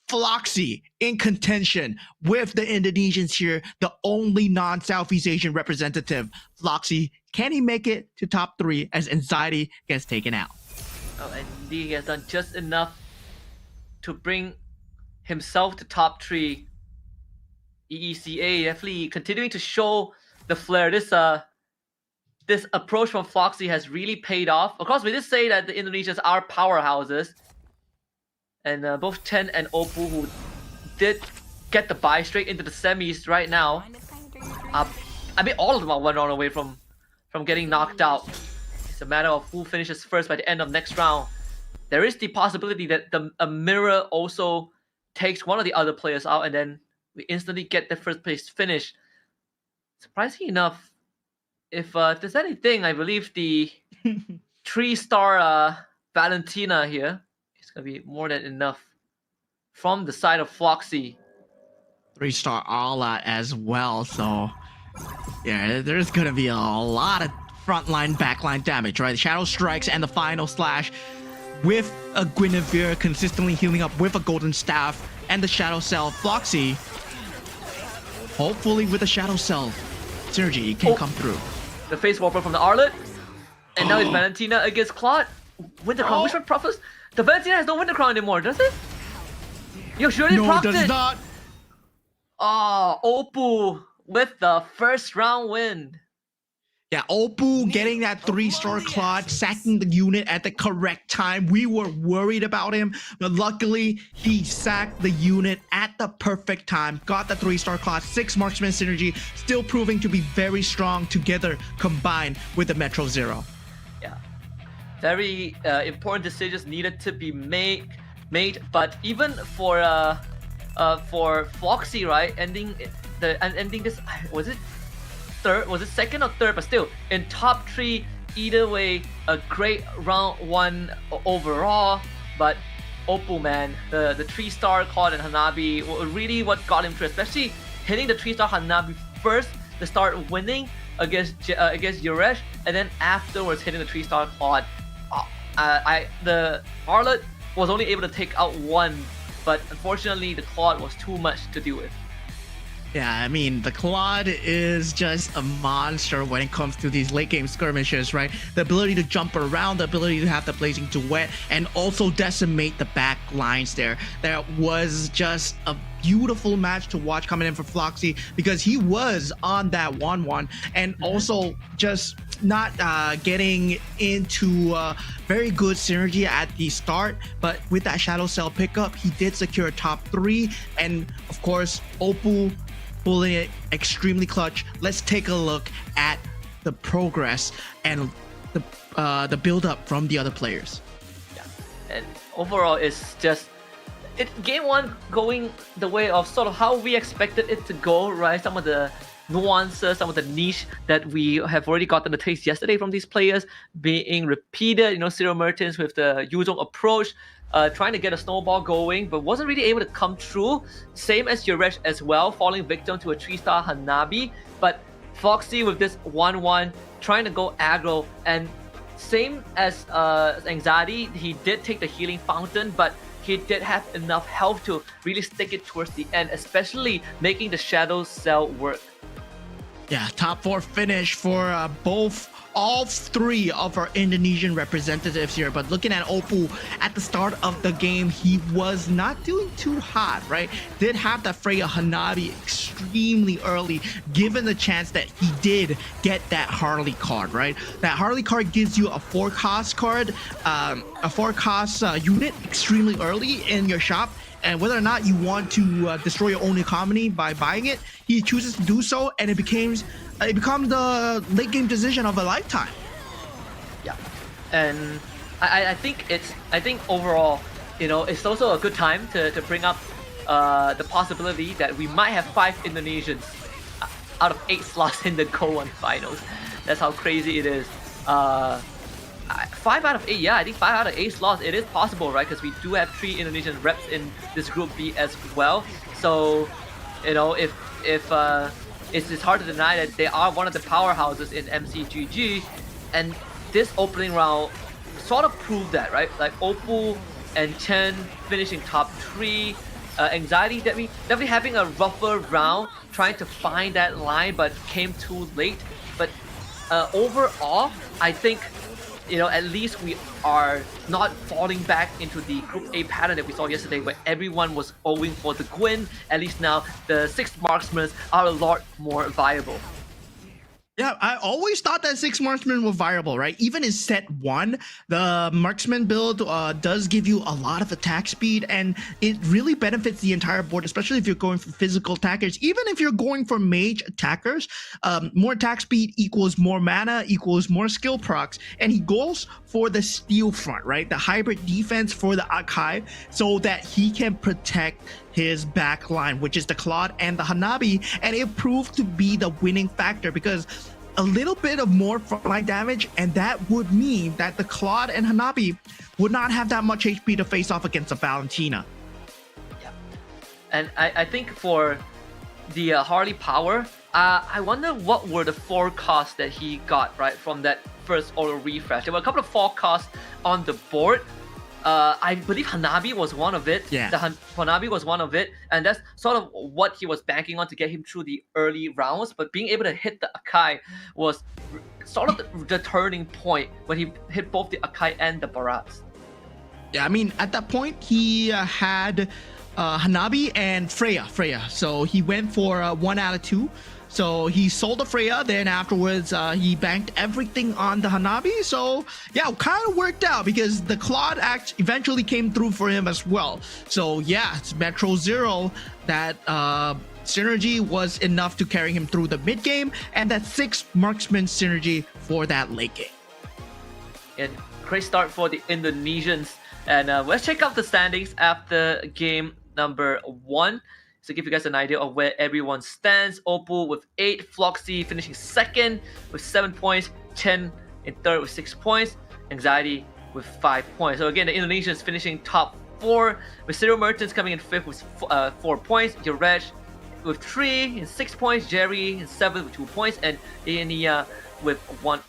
Floxy in contention with the Indonesians here, the only non-Southeast Asian representative. Floxy, can he make it to top 3 as Anxiety gets taken out? Oh, and he has done just enough to bring himself to top 3. EECA definitely continuing to show the flair. This approach from Floxy has really paid off. Of course, we did say that the Indonesians are powerhouses. And both Chen and Oppo, who did get the bye straight into the semis right now. I mean, all of them are 1 round away from getting knocked out. It's a matter of who finishes first by the end of next round. There is the possibility that a mirror also takes one of the other players out, and then we instantly get the first place finish. Surprisingly enough, if there's anything, I believe the 3-star Valentina here, it's gonna be more than enough from the side of Floxy. 3-star Ala as well, so yeah, there's gonna be a lot of frontline, backline damage, right? The Shadow Strikes and the final slash with a Guinevere consistently healing up with a Golden Staff and the Shadow Cell. Floxy, hopefully with the Shadow Cell synergy, can come through. The face warper from the Arlet, and now it's Valentina against Claude. Winter Crown. Which one procs? The Valentina has no Winter Crown anymore, does it? Yo, surely No, procs it does it. not. Oh, Oppo with the first round win. Yeah, Oppo getting that 3-star Claude, sacking the unit at the correct time. We were worried about him, but luckily he sacked the unit at the perfect time. Got the 3-star Claude, 6 marksman synergy, still proving to be very strong together combined with the Metro Zero. Yeah, very important decisions needed to be made. But even for Foxy, right, ending this, was it third? Was it second or third? But still, in top 3, either way, a great round 1 overall. But Oppo, man, the 3-star Claude and Hanabi were really what got him through, especially hitting the 3-star Hanabi first to start winning against Yuresh, and then afterwards hitting the 3-star Claude. The Harlot was only able to take out 1, but unfortunately the Claude was too much to deal with. Yeah, I mean, the Claude is just a monster when it comes to these late game skirmishes, right? The ability to jump around, the ability to have the blazing duet, and also decimate the back lines there. That was just a beautiful match to watch coming in for Floxy, because he was on that 1-1 and also just not getting into very good synergy at the start, but with that Shadow Cell pickup, he did secure top 3, and of course, Oppo pulling it extremely clutch. Let's take a look at the progress and the build up from the other players. Yeah, and overall, it's just game 1 going the way of sort of how we expected it to go, right? Some of the nuances, some of the niche that we have already gotten a taste yesterday from these players being repeated. You know, Cyril Mertens with the Yuzong approach, trying to get a snowball going, but wasn't really able to come through. Same as Yuresh as well, falling victim to a 3-star Hanabi. But Foxy with this 1-1, trying to go aggro, and same as Anxiety, he did take the healing fountain, but he did have enough health to really stick it towards the end, especially making the Shadow Cell work. Yeah, top 4 finish for all 3 of our Indonesian representatives here. But looking at Oppo at the start of the game, he was not doing too hot, right? Did have that Freya Hanabi extremely early, given the chance that he did get that Harley card, right? That Harley card gives you a 4-cost card, a 4-cost unit extremely early in your shop. And whether or not you want to destroy your own economy by buying it, he chooses to do so, and it becomes the late game decision of a lifetime. Yeah, and I think overall, you know, it's also a good time to bring up the possibility that we might have 5 Indonesians out of 8 slots in the GO1 finals. That's how crazy it is. 5 out of 8, yeah, I think 5 out of 8 slots, it is possible, right? Because we do have 3 Indonesian reps in this group B as well. So, you know, if it's hard to deny that they are one of the powerhouses in MCGG, and this opening round sort of proved that, right? Like Oppo and Chen finishing top 3, Anxiety definitely having a rougher round, trying to find that line, but came too late. But overall, I think, you know, at least we are not falling back into the Group A pattern that we saw yesterday, where everyone was going for the Gwyn. At least now, the 6 marksmen are a lot more viable. Yeah, I always thought that 6 marksmen were viable, right? Even in set 1, the marksman build does give you a lot of attack speed, and it really benefits the entire board, especially if you're going for physical attackers. Even if you're going for mage attackers, more attack speed equals more mana, equals more skill procs, and he goes for the steel front, right? The hybrid defense for the Akai, so that he can protect his back line, which is the Claude and the Hanabi, and it proved to be the winning factor, because a little bit of more frontline damage, and that would mean that the Claude and Hanabi would not have that much HP to face off against a Valentina. Yeah, and I think for the Harley power, I wonder what were the 4 costs that he got, right, from that first auto refresh. There were a couple of 4 costs on the board. I believe Hanabi was one of it. Yeah. Hanabi was one of it, and that's sort of what he was banking on to get him through the early rounds. But being able to hit the Akai was sort of the turning point when he hit both the Akai and the Barats. Yeah, I mean, at that point, he had Hanabi and Freya. So he went for 1 out of 2. So he sold the Freya, then afterwards he banked everything on the Hanabi. So yeah, kind of worked out because the Claude Act eventually came through for him as well. So yeah, it's Metro Zero, that synergy was enough to carry him through the mid game, and that 6 marksman synergy for that late game. And great start for the Indonesians. And let's check out the standings after game number 1. So give you guys an idea of where everyone stands. Opal with 8, Floxy finishing second with 7 points, Chen in third with 6 points, Anxiety with 5 points. So again, the Indonesians finishing top 4, with Cyril Mertens coming in 5th with 4 points, Yarej with 3 and 6 points, Jerry in 7th with 2 points, and Iania with 1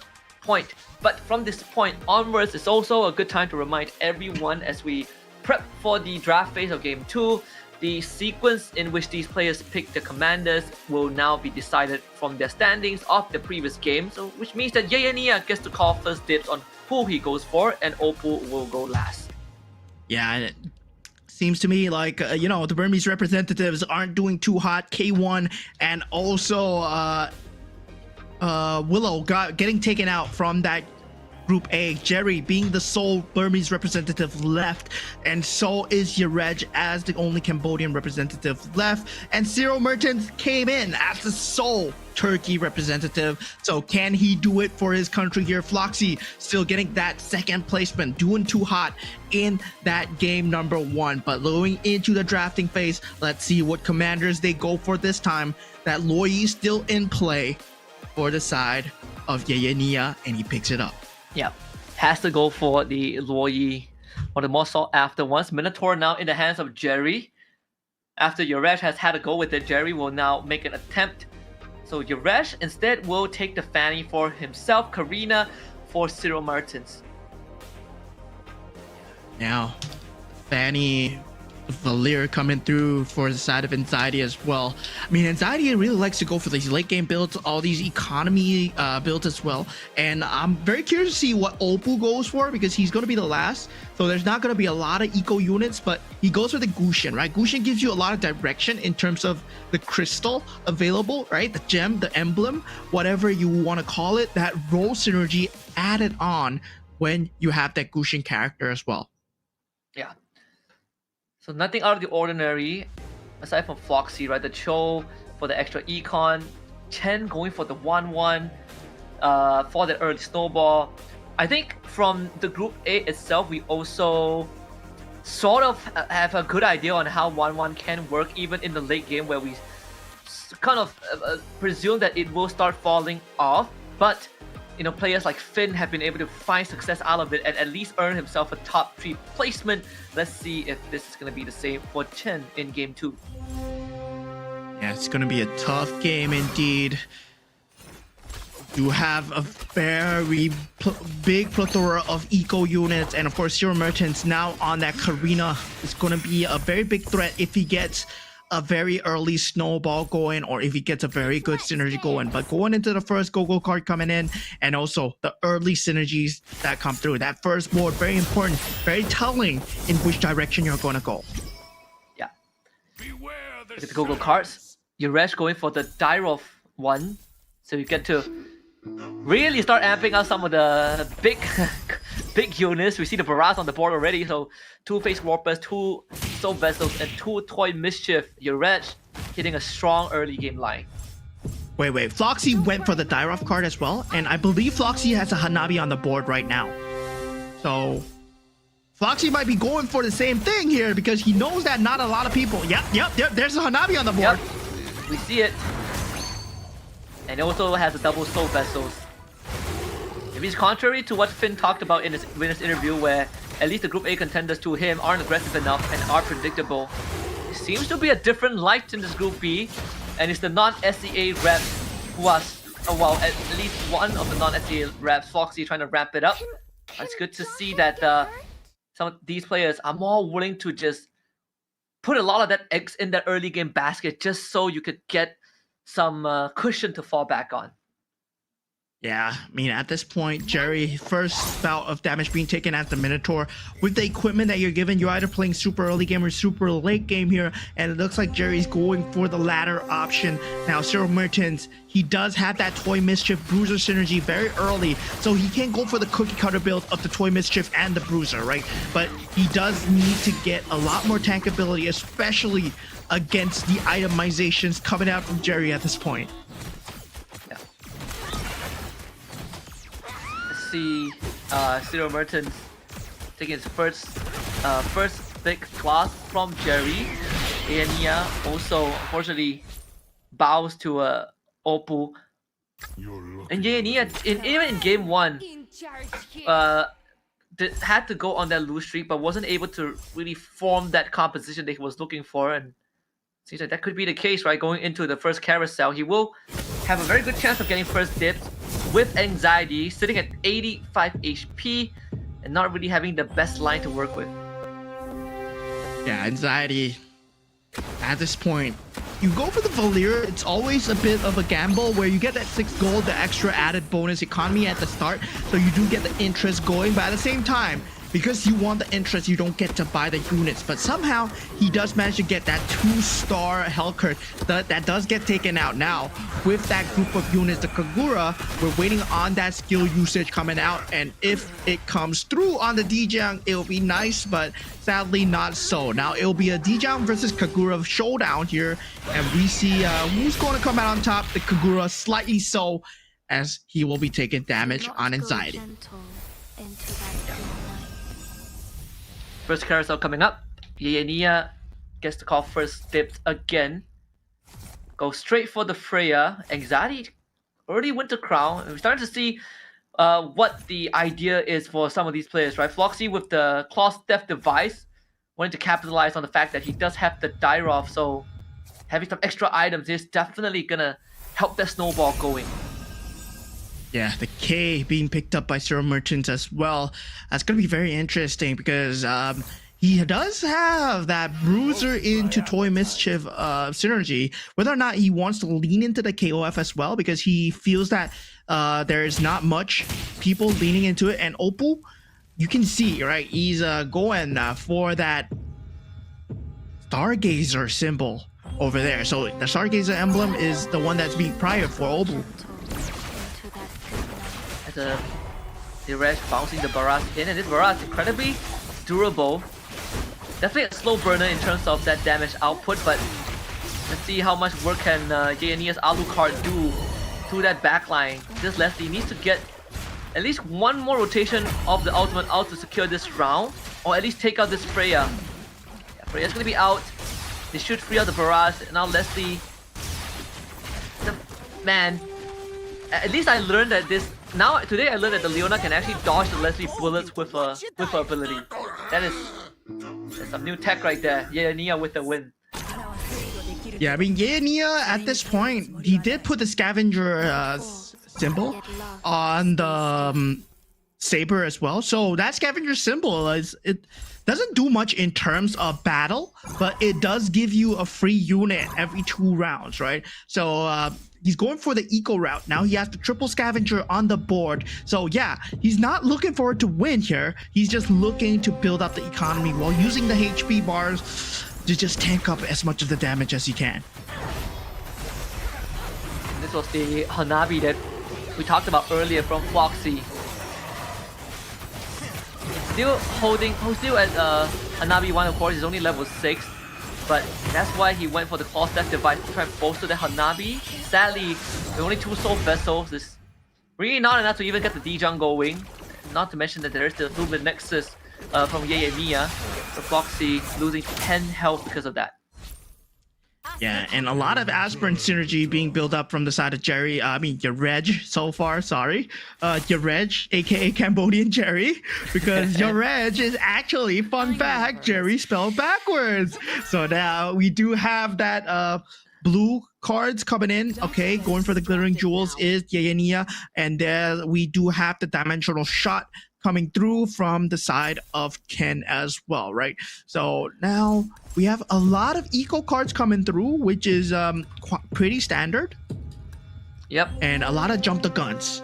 point. But from this point onwards, it's also a good time to remind everyone as we prep for the draft phase of Game 2, the sequence in which these players pick the commanders will now be decided from their standings of the previous game, so which means that Yayania gets to call first dibs on who he goes for, and Opal will go last. Yeah, and it seems to me like, the Burmese representatives aren't doing too hot. K1 and also Willow getting taken out from that Group A. Jerry being the sole Burmese representative left, and so is Yarej as the only Cambodian representative left, and Cyril Mertens came in as the sole Turkey representative. So can he do it for his country here? Floxy still getting that second placement, doing too hot in that game number 1. But going into the drafting phase, let's see what commanders they go for this time. That Loyi still in play for the side of Yayania, and he picks it up. Yeah, has to go for the Loyi or the more sought after ones. Minotaur now in the hands of Jerry. After Yarej has had a go with it, Jerry will now make an attempt. So Yarej instead will take the Fanny for himself, Karina for Cyril Mertens. Now, Fanny, Valir coming through for the side of Anxiety as well. I mean, Anxiety really likes to go for these late game builds, all these economy builds as well. And I'm very curious to see what Opal goes for, because he's going to be the last. So there's not going to be a lot of eco units, but he goes for the Gushin, right? Gushin gives you a lot of direction in terms of the crystal available, right? The gem, the emblem, whatever you want to call it, that role synergy added on when you have that Gushin character as well. Yeah. So nothing out of the ordinary, aside from Floxy, right? The Cho for the extra econ, Chen going for the 1-1 for the early snowball. I think from the Group A itself, we also sort of have a good idea on how 1-1 can work even in the late game, where we kind of presume that it will start falling off. But players like Finn have been able to find success out of it and at least earn himself a top 3 placement. Let's see if this is going to be the same for Chen in Game 2. Yeah, it's going to be a tough game indeed. You have a very big plethora of eco units, and of course, Cyril Mertens now on that Karina is going to be a very big threat if he gets a very early snowball going, or if he gets a very good synergy going. But going into the first go-go card coming in, and also the early synergies that come through, that first board, very important, very telling in which direction you're going to go. Yeah. Look at the go-go cards. Yarej going for the Dyrov one, so you get to really start amping out some of the big units. We see the Barras on the board already, so 2 Face Warpers, 2 Soul Vessels, and 2 Toy Mischief. Yarej hitting a strong early game line. Wait, Floxy went for the Dyrov card as well, and I believe Floxy has a Hanabi on the board right now. So Floxy might be going for the same thing here, because he knows that not a lot of people... Yep, there's a Hanabi on the board. Yep, we see it. And it also has a double Soul Vessels. If it's contrary to what Finn talked about in his winner's interview, where at least the Group A contenders to him aren't aggressive enough and are predictable, it seems to be a different light in this Group B, and it's the non-SEA reps who are, at least one of the non-SEA reps, Foxy, trying to ramp it up. It's good to see that some of these players are more willing to just put a lot of that eggs in that early game basket just so you could get some cushion to fall back on. Yeah, I mean, at this point, Jerry, first bout of damage being taken at the Minotaur. With the equipment that you're given, you're either playing super early game or super late game here, and it looks like Jerry's going for the latter option. Now, Cyril Mertens, he does have that Toy Mischief Bruiser synergy very early, so he can't go for the cookie cutter build of the Toy Mischief and the Bruiser, right? But he does need to get a lot more tank ability, especially against the itemizations coming out from Jerry at this point. See Cyril Mertens taking his first big class from Jerry. Ania also unfortunately bows to Opal. And Ania, even in game 1, In charge here. had to go on that lose streak, but wasn't able to really form that composition that he was looking for. And seems like that could be the case, right? Going into the first carousel, he will have a very good chance of getting first dibs with Anxiety, sitting at 85 HP and not really having the best line to work with. Yeah, Anxiety, at this point, you go for the Valir, it's always a bit of a gamble where you get that 6 gold, the extra added bonus economy at the start, so you do get the interest going, but at the same time, because you want the interest, you don't get to buy the units. But somehow, he does manage to get that 2-star Hellcurt that does get taken out. Now, with that group of units, the Kagura, we're waiting on that skill usage coming out. And if it comes through on the Dijang, it'll be nice, but sadly not so. Now, it'll be a Dijang versus Kagura showdown here. And we see who's going to come out on top. The Kagura slightly so, as he will be taking damage on Anxiety. First carousel coming up. Nia gets to call first dibs again. Go straight for the Freya. Anxiety already went to Crown. We're starting to see what the idea is for some of these players, right? Floxy with the Claw Death device wanting to capitalize on the fact that he does have the Dyrov, so having some extra items is definitely gonna help that snowball going. Yeah, the K being picked up by Cyril Mertens as well. That's going to be very interesting because he does have that Bruiser into Toy Mischief synergy. Whether or not he wants to lean into the KOF as well, because he feels that there is not much people leaning into it. And Opal, you can see, right? He's going for that Stargazer symbol over there. So the Stargazer emblem is the one that's being prior for Opal. The Diresh bouncing the Barrage in, and this Barrage is incredibly durable. Definitely a slow burner in terms of that damage output, but let's see how much work can Nia's Alucard do to that backline. This Leslie needs to get at least one more rotation of the ultimate out to secure this round, or at least take out this Freya. Yeah, Freya's gonna be out. They should free out the Barrage, and now Leslie... Man, at least I learned that today I learned that the Leona can actually dodge the Leslie bullets with her ability. That's some new tech right there. Yeah, Nia with the win. Yeah, I mean, Nia at this point, he did put the scavenger symbol on the saber as well. So that scavenger symbol it doesn't do much in terms of battle, but it does give you a free unit every 2 rounds, right? So he's going for the eco route. Now he has the triple scavenger on the board. So yeah, he's not looking forward to win here. He's just looking to build up the economy while using the HP bars to just tank up as much of the damage as he can. This was the Hanabi that we talked about earlier from Floxy. Still at Hanabi 1, of course, he's only level 6. But that's why he went for the Claw Death device to try and bolster the Hanabi. Sadly, with only 2 soul vessels, it's really not enough to even get the Dijang going. Not to mention that there is the Movement Nexus from Ye and Mia. So Floxy losing 10 health because of that. Yeah, and a lot of aspirant synergy being built up from the side of Jerry. I mean, Yareg so far, sorry. Yareg, aka Cambodian Jerry, because Yareg is actually, fun fact, Jerry spelled backwards. So now we do have that blue cards coming in. Okay, going for the Glittering Jewels is Yayania, and there we do have the Dimensional Shot coming through from the side of Ken as well, right? So now we have a lot of eco cards coming through, which is pretty standard. Yep. And a lot of jump the guns.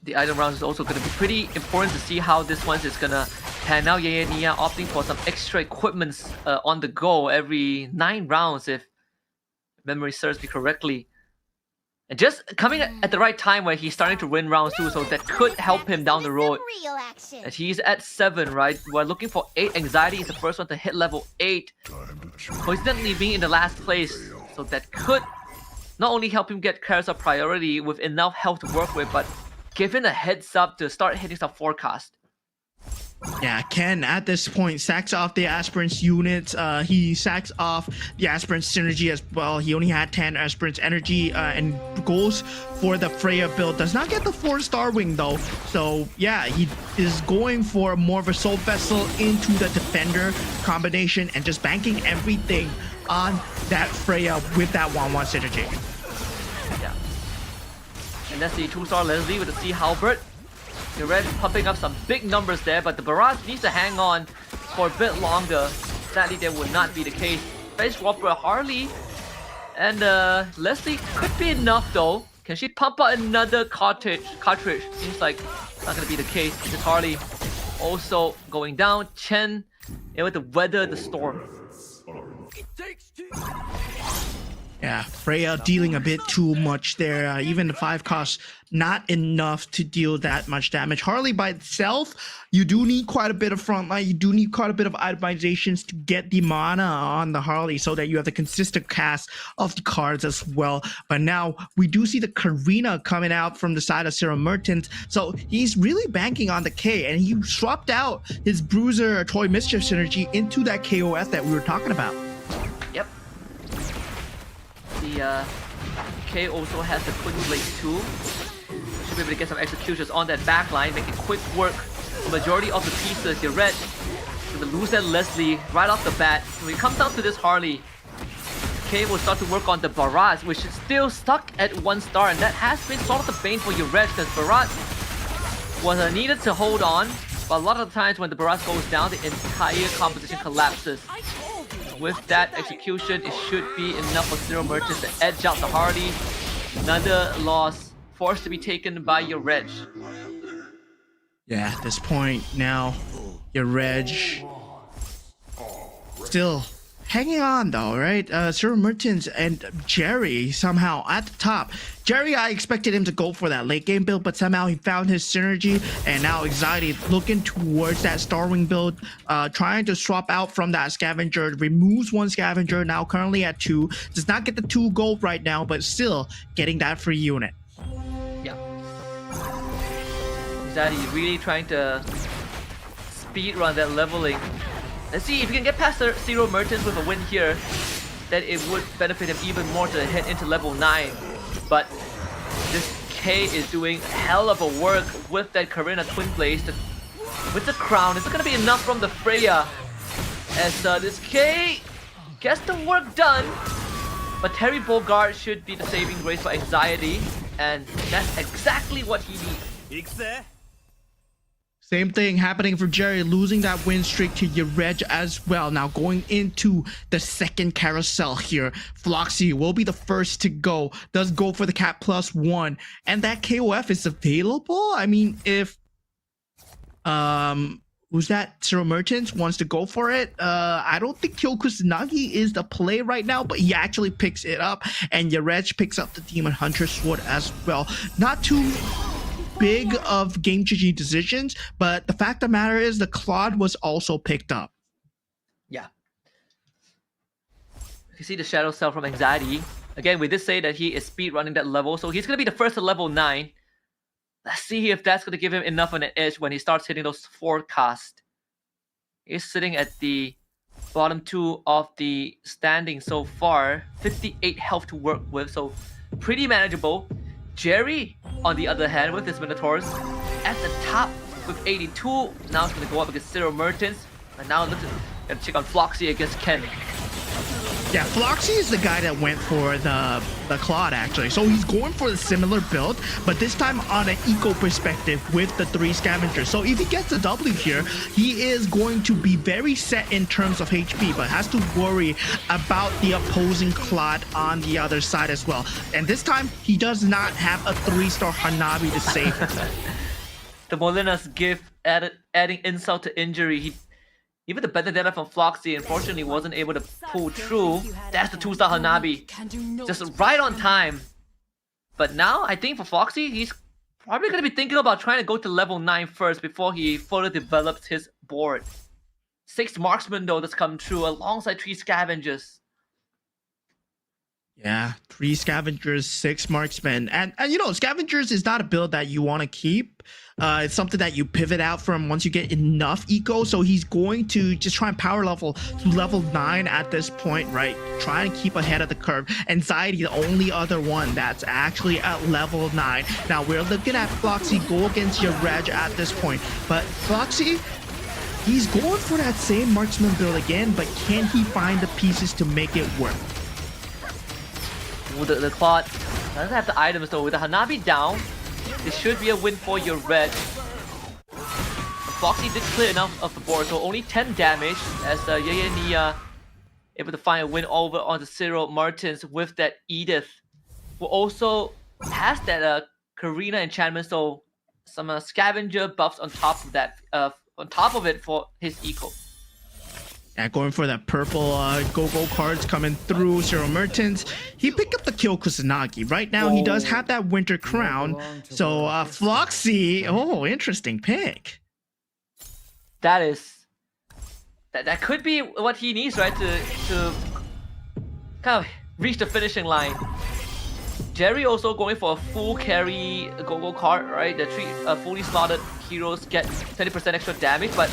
the item rounds is also going to be pretty important to see how this one is going to pan out. Nia opting for some extra equipments on the go every 9 rounds, if memory serves me correctly. And just coming at the right time where he's starting to win rounds too, so that could help him down the road. Real action. As he's at 7, right? We're looking for 8. Anxiety is the first one to hit level 8. Coincidentally being in the last place, so that could not only help him get Carousel priority with enough health to work with, but give him a heads up to start hitting some forecast. Yeah, Ken at this point sacks off the Aspirant's units. He sacks off the Aspirant's synergy as well. He only had 10 Aspirant's energy and goes for the Freya build. Does not get the 4-star wing though. So yeah, he is going for more of a Soul Vessel into the Defender combination and just banking everything on that Freya with that 1-1 synergy. Yeah. And that's the 2-star Leslie with the Sea Halberd. The Red pumping up some big numbers there, but the Barrage needs to hang on for a bit longer. Sadly, that would not be the case. Face Swapper Harley and Leslie could be enough though. Can she pump out another cartridge? Seems like not gonna be the case. This Harley also going down. Chen able to weather the storm. Yeah, Freya dealing a bit too much there. Even the 5 cost not enough to deal that much damage. Harley by itself, you do need quite a bit of frontline. You do need quite a bit of itemizations to get the mana on the Harley so that you have the consistent cast of the cards as well. But now we do see the Karina coming out from the side of Zero Mertens. So he's really banking on the K, and he swapped out his Bruiser Toy Mischief synergy into that KOF that we were talking about. Yep. The K also has the Quick Blade too. Should be able to get some executions on that back line, making quick work. The majority of the pieces, the Red to lose that Leslie right off the bat. When it comes down to this Harley, K will start to work on the Barrage, which is still stuck at 1 star, and that has been sort of the bane for your Red, because Barrage was needed to hold on, but a lot of the times when the Barrage goes down, the entire composition collapses. With that execution, it should be enough for Zero Merchants to edge out the Harley. Another loss forced to be taken by your Reg. Yeah, at this point now, your Reg still hanging on though, right? Zero Mertens and Jerry somehow at the top. Jerry, I expected him to go for that late game build, but somehow he found his synergy, and now Anxiety looking towards that Starwing build, trying to swap out from that Scavenger, removes 1 Scavenger, now currently at 2. Does not get the 2 gold right now, but still getting that free unit. Yeah. Anxiety really trying to speedrun that leveling. Let's see if you can get past the Zero Merchants with a win here, then it would benefit him even more to head into level 9. But this K is doing hell of a work with that Karina Twin Blaze. With the crown, is it going to be enough from the Freya? As this K gets the work done. But Terry Bogard should be the saving grace for Anxiety. And that's exactly what he needs. Same thing happening for Jerry, losing that win streak to Yereg as well. Now going into the second carousel here. Floxy will be the first to go. Does go for the cap +1. And that KOF is available. I mean, if who's that? Zero Merchants wants to go for it. I don't think Kyokusanagi is the play right now, but he actually picks it up. And Yereg picks up the Demon Hunter Sword as well. Not too big of game-changing decisions, but the fact of the matter is the Claude was also picked up. Yeah. You see the Shadow Cell from Anxiety. Again, we did say that he is speed running that level, so he's going to be the first to level 9. Let's see if that's going to give him enough of an edge when he starts hitting those forecasts. He's sitting at the bottom 2 of the standing so far. 58 health to work with, so pretty manageable. Jerry, on the other hand, with his Minotaurs, at the top with 82. Now it's going to go up against Zero Merchants. And now let's check on Floxy against Ken. Yeah, Floxy is the guy that went for the Claude actually. So he's going for the similar build, but this time on an eco perspective with the 3 Scavengers. So if he gets a W here, he is going to be very set in terms of HP, but has to worry about the opposing Claude on the other side as well. And this time, he does not have a 3-star Hanabi to save him. the Molina's gift adding insult to injury. Even the Benedetta from Floxy unfortunately wasn't able to pull through. That's the 2-star Hanabi. Just right on time. But now, I think for Floxy, he's probably going to be thinking about trying to go to level 9 first before he further develops his board. 6 marksmen though that's come true alongside 3 scavengers. Yeah, 3 scavengers, 6 marksmen. And you know, scavengers is not a build that you want to keep. It's something that you pivot out from once you get enough eco. So he's going to just try and power level to level 9 at this point, right? Trying to keep ahead of the curve. Anxiety, the only other one that's actually at level 9. Now we're looking at Floxy go against your Reg at this point. But Floxy, he's going for that same marksman build again, but can he find the pieces to make it work? The Claude doesn't have the items though. With the Hanabi down, this should be a win for your Red. Floxy did clear enough of the board, so only 10 damage as Nia able to find a win over on the Cyril Martins with that Edith, who also has that Karina enchantment, so some scavenger buffs on top of that, on top of it for his eco. Yeah, going for that purple go-go cards coming through. Cyril Mertens, he picked up the kill Kusanagi. Right now, he does have that Winter Crown. So, Floxy, oh, interesting pick. That could be what he needs, right, to kind of reach the finishing line. Jerry also going for a full carry go-go card, right? The 3 fully slotted heroes get 20% extra damage, but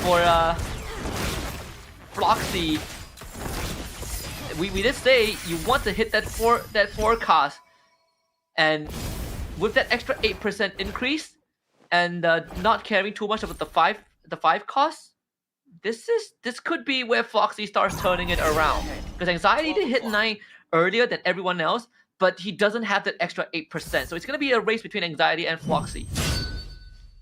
for Floxy, we did say you want to hit that forecast, and with that extra 8% increase and not carrying too much of the 5 cost, this could be where Floxy starts turning it around. Because Anxiety did hit 9 earlier than everyone else, but he doesn't have that extra 8%. So it's gonna be a race between Anxiety and Floxy.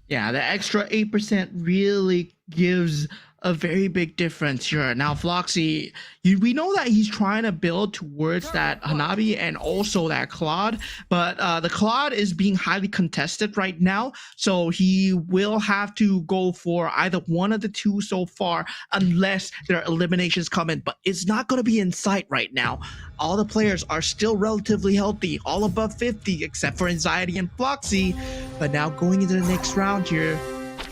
Yeah, the extra 8% really gives a very big difference here. Now, Floxy, we know that he's trying to build towards that Hanabi and also that Claude, but the Claude is being highly contested right now, so he will have to go for either one of the two so far, unless there are eliminations coming, but it's not going to be in sight right now. All the players are still relatively healthy, all above 50, except for Anxiety and Floxy. But now going into the next round here,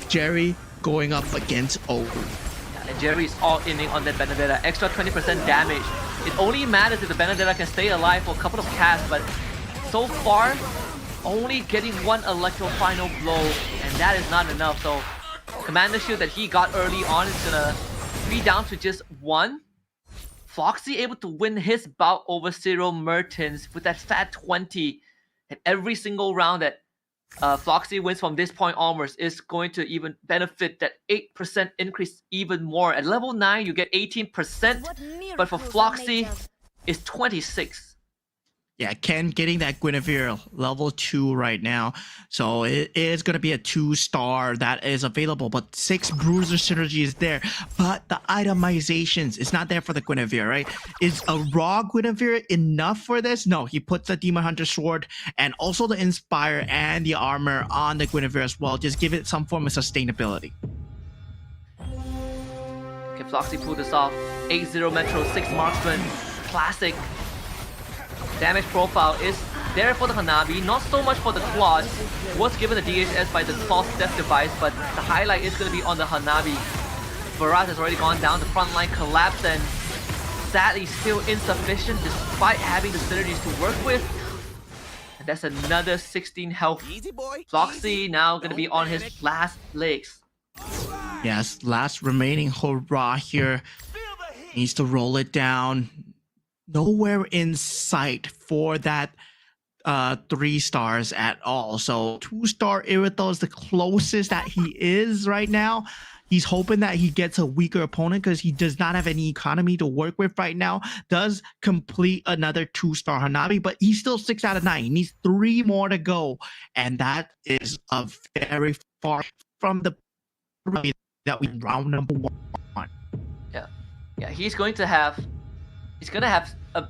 Jerry going up against O. And Jerry is all inning on that Benedetta. Extra 20% damage. It only matters if the Benedetta can stay alive for a couple of casts, but so far, only getting 1 electro final blow, and that is not enough. So, Commander Shield that he got early on is gonna be down to just 1. Floxy able to win his bout over Cyril Mertens with that fat 20. And every single round that Floxy wins from this point onwards is going to even benefit that 8% increase even more. At level 9, you get 18%, but for Floxy, it's 26. Yeah, Ken getting that Guinevere level 2 right now. So it is going to be a 2-star that is available, but 6 Bruiser synergy is there. But the itemizations is not there for the Guinevere, right? Is a raw Guinevere enough for this? No, he puts the Demon Hunter Sword and also the Inspire and the armor on the Guinevere as well. Just give it some form of sustainability. Can Floxy pull this off? 8-0 Metro, 6 Marksman, classic. Damage profile is there for the Hanabi, not so much for the Claude. Was given the DHS by the Claude's death device, but the highlight is going to be on the Hanabi. Barat has already gone down, the front line collapsed, and sadly still insufficient despite having the synergies to work with. And that's another 16 health. Floxy now going to be on his last legs. Yes, last remaining hurrah here. Needs to roll it down. Nowhere in sight for that 3 stars at all. So 2-star Irithel is the closest that he is right now. He's hoping that he gets a weaker opponent because he does not have any economy to work with right now. Does complete another 2-star Hanabi, but he's still 6 out of 9. He needs 3 more to go. And that is a very far from the that we round number 1. Yeah, he's going to have a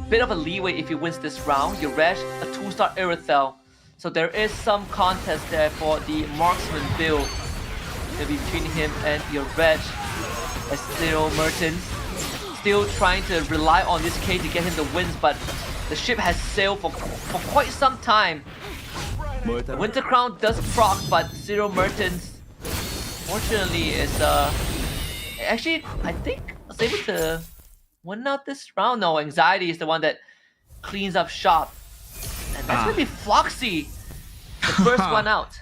bit of a leeway if he wins this round. You Resh, a 2-star Irithel. So there is some contest there for the marksman build. Maybe between him and your Reg, as Zero Mertens still trying to rely on this K to get him the wins, but the ship has sailed for quite some time. The Winter Crown does proc, but Zero Mertens fortunately is actually I think was able to win out this round. No, Anxiety is the one that cleans up shop. And that's gonna be Floxy, the first one out.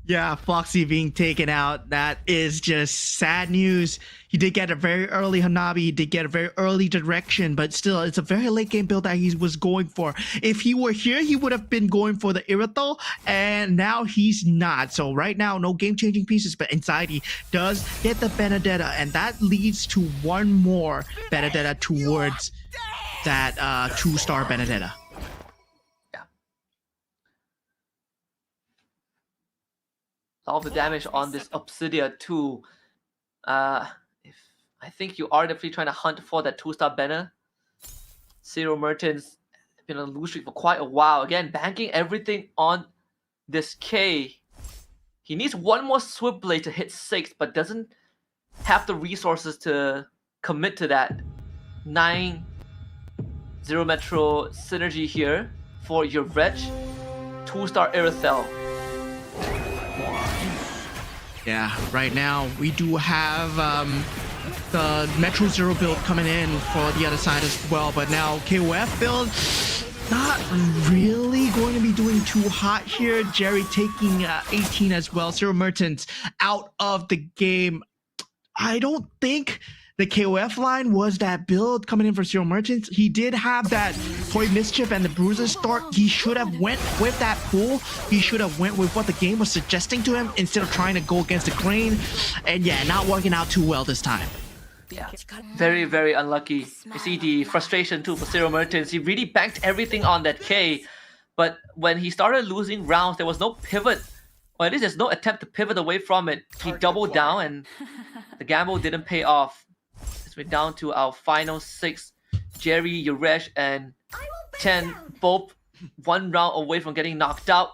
Yeah, Foxy being taken out. That is just sad news. He did get a very early Hanabi, he did get a very early direction, but still, it's a very late game build that he was going for. If he were here, he would have been going for the Irithel, and now he's not. So right now, no game-changing pieces, but Anxiety does get the Benedetta, and that leads to one more Benedetta towards that 2-star Benedetta. All the damage on this Obsidia too. If I think you are definitely trying to hunt for that 2-star banner. Zero Mertens been on a lose streak for quite a while. Again, banking everything on this K. He needs one more Switchblade to hit 6, but doesn't have the resources to commit to that. 9 Zero Metro synergy here for your Reg. 2-star Irithel. Yeah, right now we do have the Metro Zero build coming in for the other side as well, but now KOF build not really going to be doing too hot here. Jerry taking 18 as well. Zero Mertens out of the game. I don't think the KOF line was that build coming in for Zero Merchants. He did have that Toy Mischief and the Bruiser start. He should have went with that pool. He should have went with what the game was suggesting to him instead of trying to go against the grain. And yeah, not working out too well this time. Yeah, very, very unlucky. You see the frustration too for Zero Merchants. He really banked everything on that K, but when he started losing rounds, there was no pivot, or at least there's no attempt to pivot away from it. He doubled down and the gamble didn't pay off. We're down to our final 6. Jerry, Yuresh, and Chen both 1 round away from getting knocked out.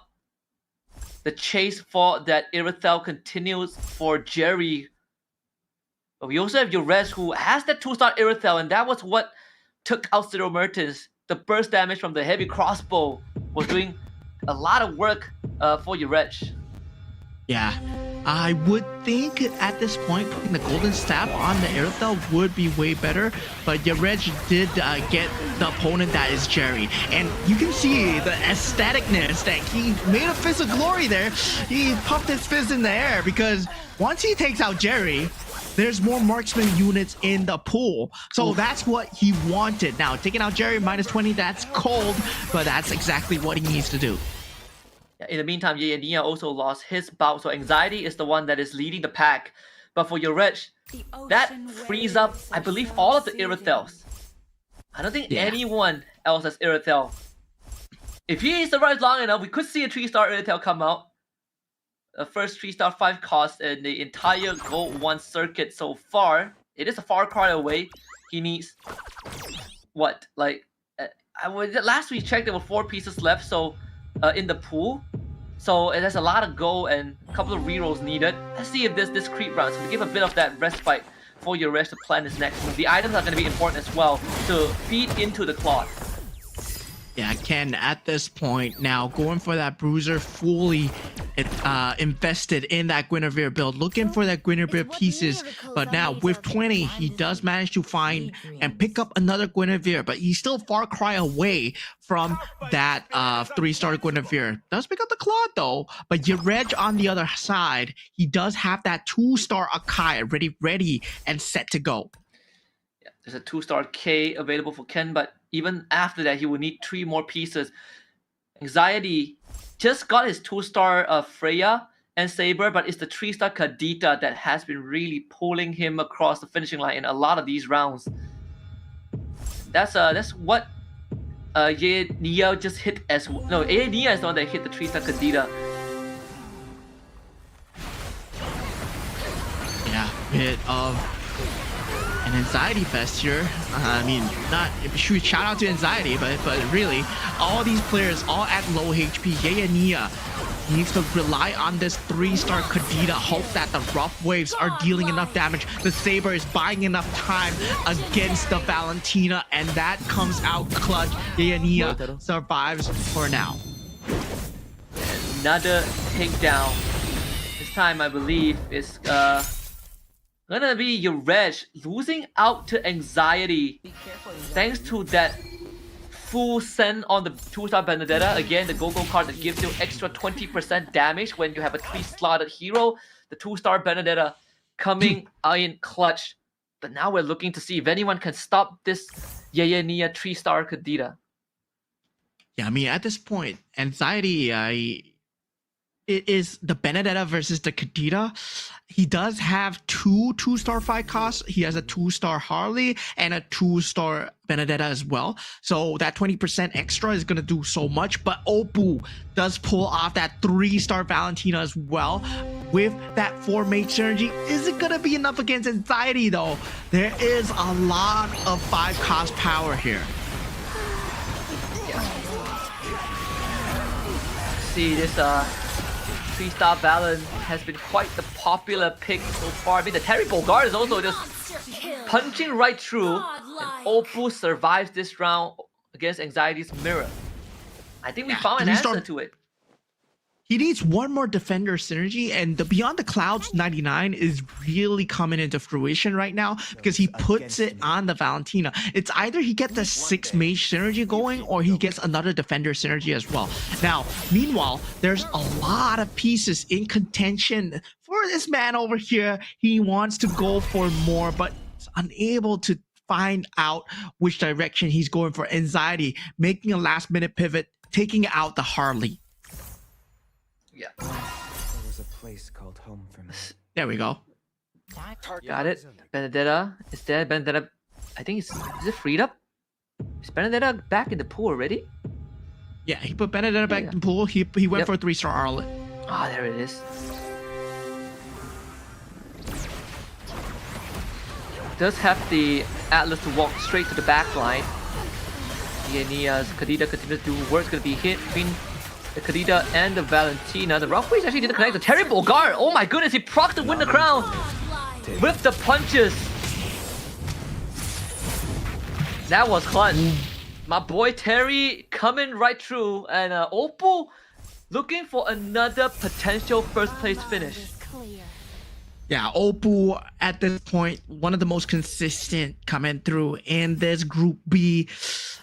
The chase for that Irithel continues for Jerry. But we also have Yuresh, who has that 2-star Irithel, and that was what took out Zero Mertens. The burst damage from the heavy crossbow was doing a lot of work for Yuresh. Yeah, I would think at this point putting the golden staff on the Irithel would be way better, but Yareg did get the opponent that is Jerry, and you can see the aestheticness that he made a fist of glory there. He puffed his fist in the air because once he takes out Jerry, there's more marksman units in the pool. So that's what he wanted. Now, taking out Jerry -20, that's cold, but that's exactly what he needs to do. In the meantime, Nia also lost his bout, so Anxiety is the one that is leading the pack. But for Yuresh, that frees up, I believe, all of the Irithels. I don't think anyone else has Irithel. If he survives long enough, we could see a 3-star Irithel come out. The first 3-star 5 cost in the entire GO1 circuit so far. It is a far cry away. He needs, what, like, last we checked there were 4 pieces left, so in the pool, so it has a lot of go and a couple of rerolls needed. Let's see if this creep round, so we give a bit of that respite for your rest to plan his next move. The items are going to be important as well to feed into the cloth. Yeah, Ken, at this point now, going for that Bruiser, fully invested in that Guinevere build, looking for that Guinevere pieces. But now with 20, he does manage to find and pick up another Guinevere, but he's still far cry away from that 3-star Guinevere. Does pick up the Claw though, but Yareg on the other side, he does have that 2-star Akai ready and set to go. Yeah, there's a 2-star K available for Ken, but even after that, he will need 3 more pieces. Anxiety just got his 2-star Freya and Saber, but it's the 3-star Kadita that has been really pulling him across the finishing line in a lot of these rounds. That's what Nia just hit as well. No, Nia is the one that hit the 3-star Kadita. Yeah, bit of An Anxiety Fest here. I mean, not shout out to Anxiety, but really, all these players all at low HP. Nia needs to rely on this 3-star Kadita, hope that the rough waves are dealing enough damage. The Saber is buying enough time against the Valentina, and that comes out clutch. Nia survives for now. Another takedown. This time, I believe, is gonna be your Reg losing out to Anxiety. Thanks to that full send on the 2-star Benedetta. Again, the Go-Go card that gives you extra 20% damage when you have a 3-slotted hero. The 2-star Benedetta coming in clutch. But now we're looking to see if anyone can stop this Nia 3-star Kadita. Yeah, I mean, at this point, Anxiety, it is the Benedetta versus the Kadita. He does have 2-star fight costs. He has a 2-star Harley and a 2-star Benedetta as well. So that 20% extra is going to do so much. But Oppo does pull off that 3-star Valentina as well. With that 4-mate synergy, is it going to be enough against Anxiety though? There is a lot of 5-cost power here. See this 3-star Valen has been quite the popular pick so far. I mean, the Terry Bogard is also just punching right through. And Oppo survives this round against Anxiety's Mirror. I think we found an answer to it. He needs one more defender synergy, and the Beyond the Clouds 99 is really coming into fruition right now because he puts it on the Valentina. It's either he gets the 6-mage synergy going or he gets another defender synergy as well. Now, meanwhile, there's a lot of pieces in contention for this man over here. He wants to go for more, but is unable to find out which direction he's going for. Anxiety, making a last-minute pivot, taking out the Harley. Yeah. There was a place called home for me. There we go. Got it. Benedetta. Is there Benedetta? I think is it freed up? Is Benedetta back in the pool already? Yeah, he put Benedetta back in the pool. He went for a 3-star Arlet. Ah, there it is. Does have the Atlas to walk straight to the back line. Nia's Kadita continues to do work's gonna be hit between the Kadita and the Valentina. The rough waves actually didn't connect. The terrible guard. Oh my goodness, he procs to win the crown with the punches. That was clutch. My boy Terry coming right through, and Oppo looking for another potential first place finish. Yeah, Oppo at this point, one of the most consistent coming through in this Group B.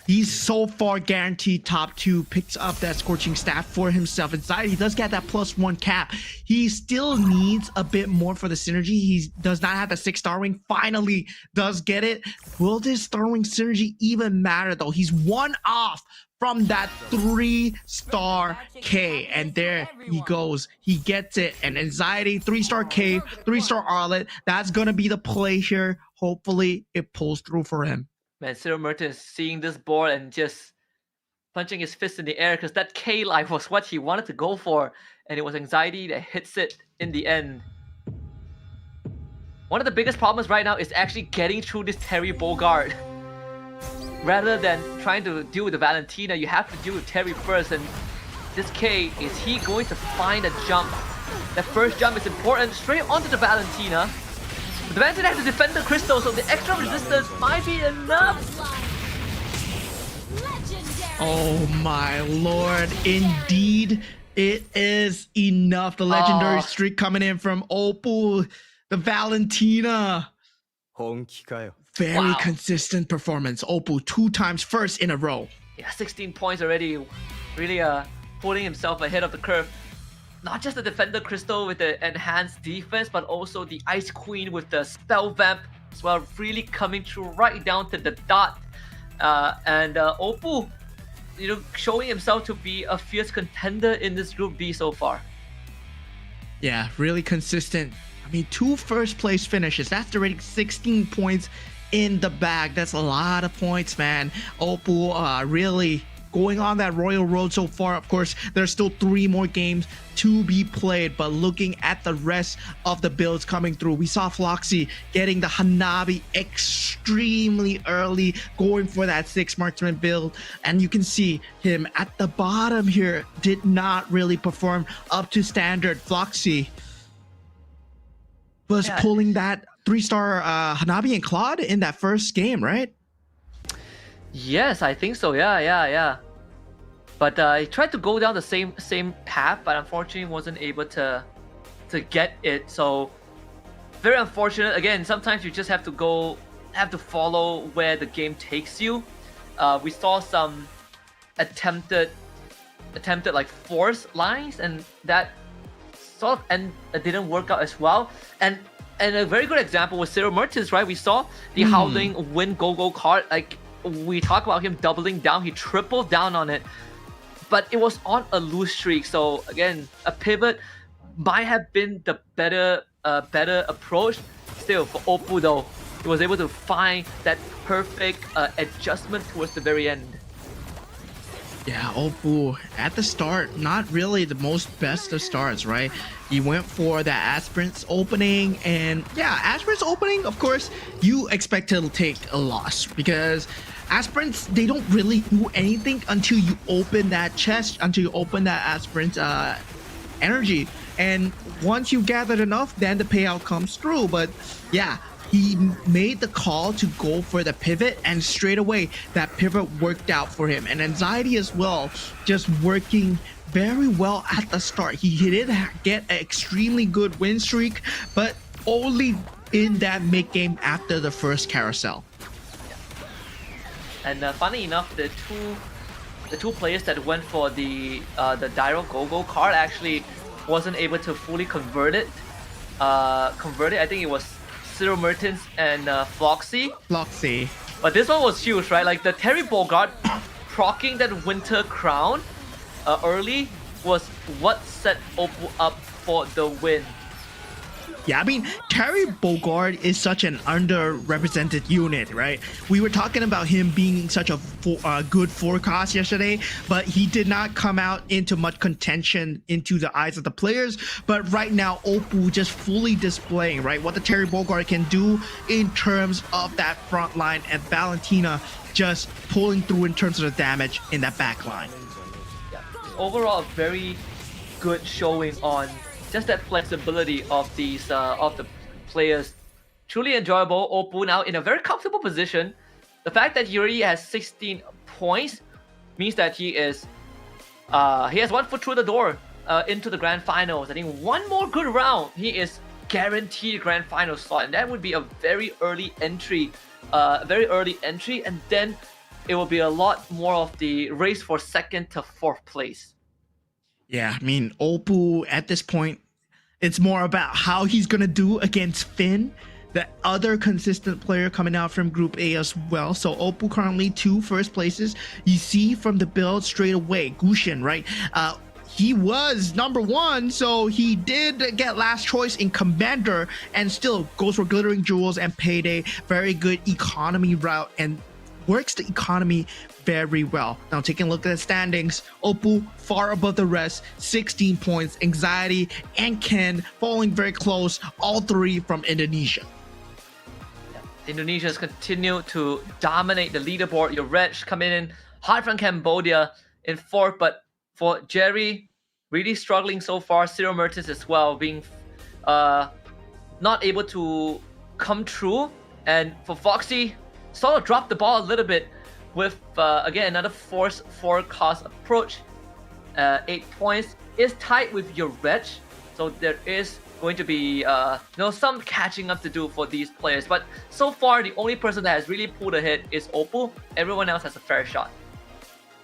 He's so far guaranteed top 2, picks up that Scorching Staff for himself. Inside, he does get that +1 cap. He still needs a bit more for the synergy. He does not have the 6-star ring. Finally does get it. Will this throwing synergy even matter though? He's one off from that 3-star K, and there he goes. He gets it. And Anxiety, 3-star K, 3-star Arlet. That's gonna be the play here. Hopefully it pulls through for him. Man, Cyril Mertens seeing this board and just punching his fist in the air because that K life was what he wanted to go for, and it was Anxiety that hits it in the end. One of the biggest problems right now is actually getting through this Terry Bogard. Rather than trying to deal with the Valentina, you have to deal with Terry first, and this K, is he going to find a jump? That first jump is important, straight onto the Valentina. But the Valentina has to defend the crystal, so the extra resistance might be enough. Oh my lord, indeed it is enough. The legendary streak coming in from Oppo, the Valentina. Very consistent performance. Oppo 2 times first in a row. Yeah, 16 points already. Really pulling himself ahead of the curve. Not just the Defender Crystal with the enhanced defense, but also the Ice Queen with the Spell Vamp as well. Really coming through right down to the dot. And Oppo, you know, showing himself to be a fierce contender in this Group B so far. Yeah, really consistent. I mean, 2 first-place finishes. That's already 16 points in the bag. That's a lot of points, man. Oppo really going on that royal road so far. Of course, there's still 3 more games to be played, but looking at the rest of the builds coming through, we saw Floxy getting the Hanabi extremely early, going for that 6 marksman build, and you can see him at the bottom here did not really perform up to standard. Floxy was pulling that 3-star Hanabi and Claude in that first game, right? Yes, I think so. Yeah. But I tried to go down the same path, but unfortunately wasn't able to get it. So very unfortunate. Again, sometimes you just have to follow where the game takes you. We saw some attempted like force lines, and that sort of didn't work out as well. And a very good example was Zero Merchants, right? We saw the Howling win go card. Like, we talk about him doubling down, he tripled down on it, but it was on a loose streak. So again, a pivot might have been the better approach. Still, for Oppo though, he was able to find that perfect adjustment towards the very end. Yeah, Oppo at the start, not really the most best of starts, right? He went for that Aspirant's opening, and yeah, Aspirant's opening, of course, you expect to take a loss because Aspirants, they don't really do anything until you open that chest, until you open that Aspirant energy. And once you gathered enough, then the payout comes through. But yeah, he made the call to go for the pivot, and straight away that pivot worked out for him. And Anxiety as well, just working very well at the start. He did get an extremely good win streak, but only in that mid game after the first carousel. And funny enough, the two players that went for the Dyro Go card actually wasn't able to fully convert it. I think it was Zero Mertens and Floxy. But this one was huge, right? Like the Terry Bogard proccing that Winter Crown early was what set Oppo up for the win. Yeah, I mean, Terry Bogard is such an underrepresented unit, right? We were talking about him being such a good forecast yesterday, but he did not come out into much contention into the eyes of the players. But right now, Oppo just fully displaying, right, what the Terry Bogard can do in terms of that front line, and Valentina just pulling through in terms of the damage in that back line. Yeah. Overall, a very good showing on just that flexibility of these of the players. Truly enjoyable. Oppo now in a very comfortable position. The fact that he already has 16 points means that he has 1 foot through the door into the grand finals. I think one more good round, he is guaranteed grand final slot, and that would be a very early entry, and then it will be a lot more of the race for 2nd to 4th place. Yeah, I mean, Oppo at this point, it's more about how he's going to do against Finn, the other consistent player coming out from Group A as well. So Oppo currently 2 first places. You see from the build straight away, Gushin, right? He was number 1, so he did get last choice in Commander, and still goes for Glittering Jewels and Payday. Very good economy route, and works the economy very well. Now taking a look at the standings, Oppo far above the rest, 16 points. Anxiety and Ken falling very close, all 3 from Indonesia. Indonesia has continued to dominate the leaderboard. Your Reg coming in hard from Cambodia in 4th, but for Jerry, really struggling so far. Zero Merchants as well, being not able to come true. And for Foxy, sort of dropped the ball a little bit with, again, another force forecast approach. 8 points is tied with your Reg, so there is going to be some catching up to do for these players. But so far, the only person that has really pulled ahead is Oppo. Everyone else has a fair shot.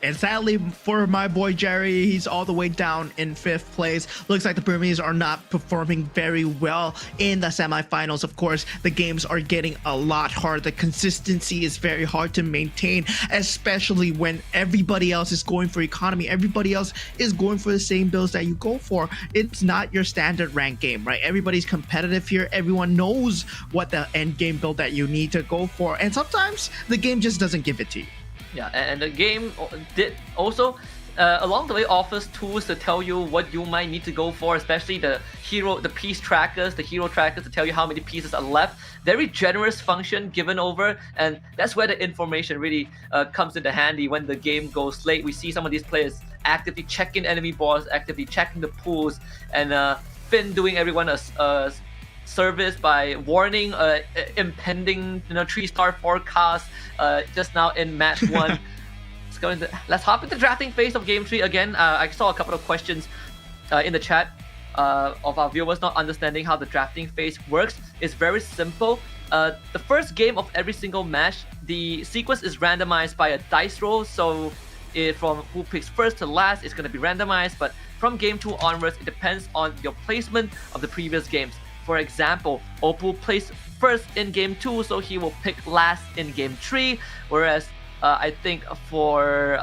And sadly for my boy Jerry, he's all the way down in 5th place. Looks like the Burmese are not performing very well in the semifinals. Of course, the games are getting a lot harder. The consistency is very hard to maintain, especially when everybody else is going for economy. Everybody else is going for the same builds that you go for. It's not your standard rank game, right? Everybody's competitive here. Everyone knows what the end game build that you need to go for. And sometimes the game just doesn't give it to you. Yeah, and the game did also along the way offers tools to tell you what you might need to go for, especially the piece trackers, the hero trackers to tell you how many pieces are left. Very generous function given over, and that's where the information really comes into handy when the game goes late. We see some of these players actively checking enemy boards, actively checking the pools, and Finn doing everyone a service by warning impending 3-star forecast just now in match 1. Let's hop into drafting phase of game 3 again. I saw a couple of questions in the chat of our viewers not understanding how the drafting phase works. It's very simple. The first game of every single match, the sequence is randomized by a dice roll. So from who picks first to last is going to be randomized. But from game 2 onwards, it depends on your placement of the previous games. For example, Opal placed first in game 2, so he will pick last in game 3. Whereas I think for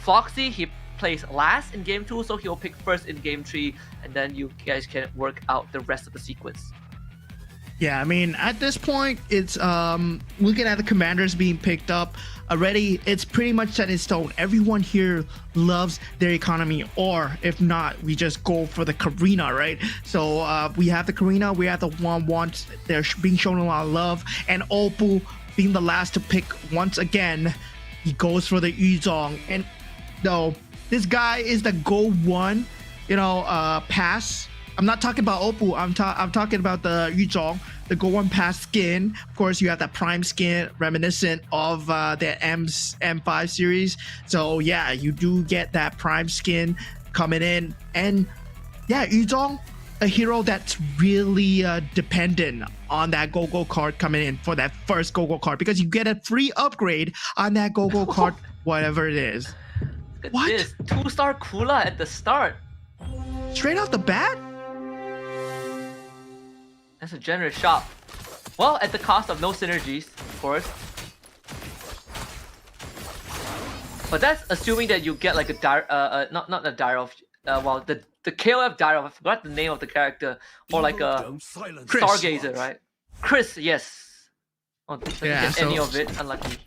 Foxy, he plays last in game 2, so he'll pick first in game 3, and then you guys can work out the rest of the sequence. Yeah, I mean, at this point, it's looking at the commanders being picked up already. It's pretty much set in stone. Everyone here loves their economy, or if not, we just go for the Karina, right? So we have the Karina, we have the 1-1. They're being shown a lot of love, and Opal being the last to pick once again. He goes for the Yuzong, and no, this guy is the GO1, pass. I'm not talking about Opal. I'm talking about the Yuzong, the GO1 pass skin. Of course, you have that prime skin reminiscent of the M5 series. So yeah, you do get that prime skin coming in, and yeah, Yuzong, a hero that's really dependent on that go-go card coming in for that first go-go card, because you get a free upgrade on that go-go card, whatever it is. Look at What? this 2-star Kula at the start. Straight off the bat? That's a generous shot. Well, at the cost of no synergies, of course. But that's assuming that you get like a not a Darov, well, the KOF Darov, I forgot the name of the character, or like a Don't silence Chris. Stargazer, right? Chris, yes. Oh, didn't Yeah, get any so- of it, unlucky.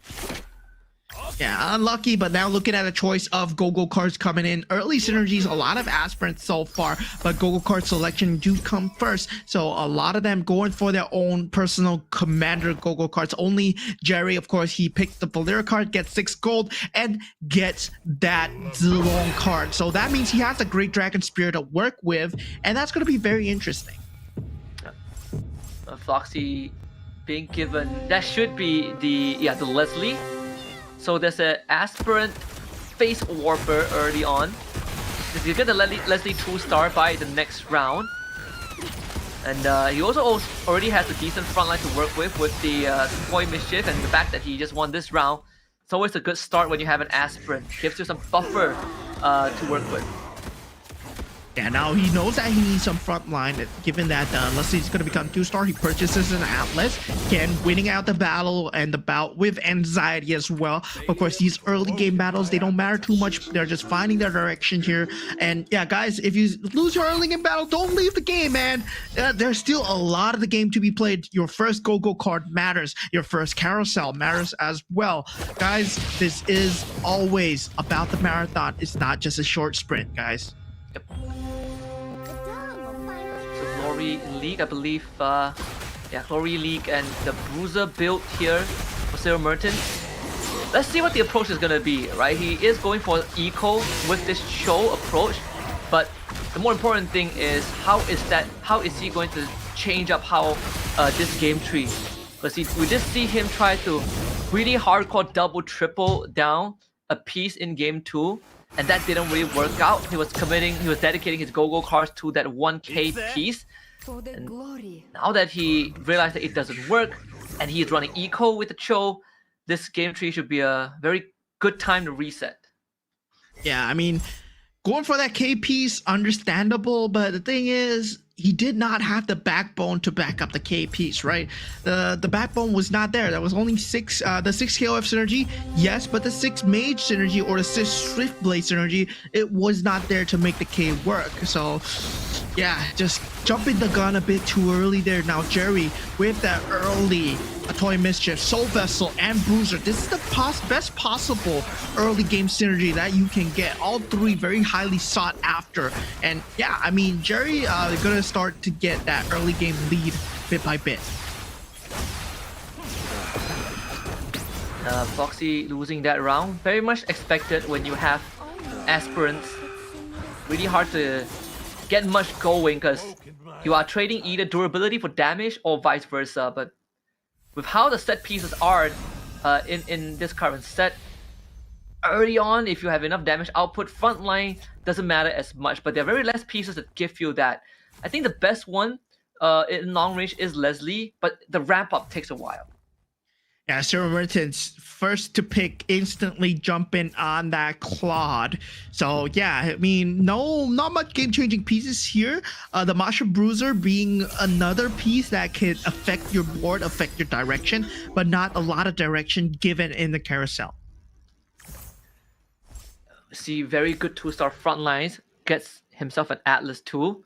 Yeah, unlucky, but now looking at a choice of go-go cards coming in. Early synergies, a lot of aspirants so far, but go-go card selection do come first. So a lot of them going for their own personal commander go-go cards. Only Jerry, of course, he picked the Valera card, gets 6 gold, and gets that Zilong card. So that means he has a great Dragon Spear to work with, and that's going to be very interesting. Foxy being given, that should be the Leslie. So there's an aspirant face warper early on. You get the Leslie 2-star by the next round. And he also already has a decent frontline to work with the Toy Mischief, and the fact that he just won this round. It's always a good start when you have an aspirant. Gives you some buffer to work with. Yeah, now he knows that he needs some front line. Given that Leslie's going to become 2-star, he purchases an Atlas. Again, winning out the battle and the bout with anxiety as well. Of course, these early game battles, they don't matter too much. They're just finding their direction here. And yeah, guys, if you lose your early game battle, don't leave the game, man. There's still a lot of the game to be played. Your first go-go card matters. Your first carousel matters as well. Guys, this is always about the marathon. It's not just a short sprint, guys. Yep. Glory League, I believe, Glory League and the Bruiser build here for Sarah Merton. Let's see what the approach is going to be, right? He is going for eco with this show approach, but the more important thing is how is he going to change up how this game tree? Because we just see him try to really hardcore double triple down a piece in game 2, and that didn't really work out. He was dedicating his go-go cards to that 1k piece. For the glory. Now that he realized that it doesn't work, and he's running eco with the Cho, this game tree should be a very good time to reset. Yeah, I mean, going for that K piece, understandable, but the thing is, he did not have the backbone to back up the K piece, right? The backbone was not there. There was only the 6 KOF synergy, yes, but the 6 mage synergy or the 6 swift blade synergy, it was not there to make the K work. So yeah, just jumping the gun a bit too early there. Now Jerry with that early Toy Mischief, Soul Vessel, and Bruiser. This is the best possible early game synergy that you can get. All three very highly sought after. And yeah, I mean, Jerry gonna start to get that early game lead bit by bit. Foxy losing that round, very much expected when you have aspirants. Really hard to get much going because you are trading either durability for damage or vice versa. But with how the set pieces are in this current set, early on, if you have enough damage output, frontline doesn't matter as much. But there are very less pieces that give you that. I think the best one in long range is Leslie, but the ramp up takes a while. Yeah, Zero Mertens first to pick, instantly jumping on that Claude. So yeah, I mean, not much game-changing pieces here. The Masha Bruiser being another piece that can affect your board, affect your direction, but not a lot of direction given in the carousel. See, very good 2-star front lines, gets himself an Atlas too.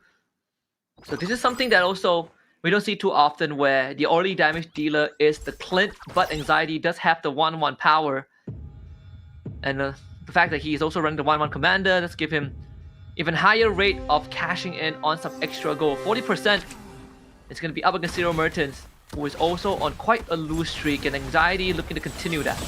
So this is something that also we don't see too often, where the early damage dealer is the Clint, but Anxiety does have the 1-1 power. And the fact that he is also running the 1-1 commander does give him even higher rate of cashing in on some extra gold. 40%. It's going to be up against Zero Mertens, who is also on quite a loose streak, and Anxiety looking to continue that.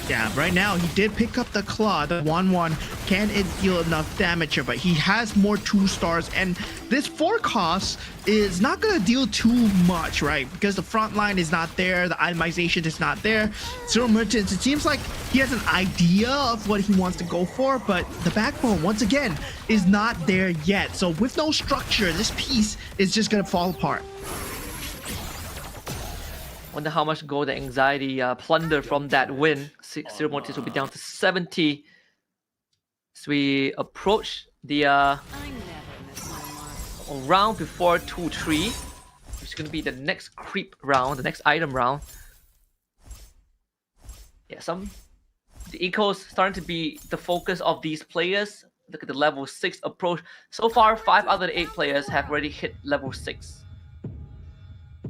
Yeah, right now he did pick up the Claw, the 1-1. Can it deal enough damage here? But he has more 2-stars, and this 4 cost is not going to deal too much, right? Because the front line is not there, the itemization is not there. Zero Mertens, it seems like he has an idea of what he wants to go for, but the backbone, once again, is not there yet. So with no structure, this piece is just going to fall apart. Wonder how much gold the Anxiety plunder from that win. Zero Mertens will be down to 70. As we approach the round before 2-3, which is going to be the next creep round, the next item round. Yeah, the ecos starting to be the focus of these players. Look at the level 6 approach. So far, 5 out of the 8 players have already hit level 6.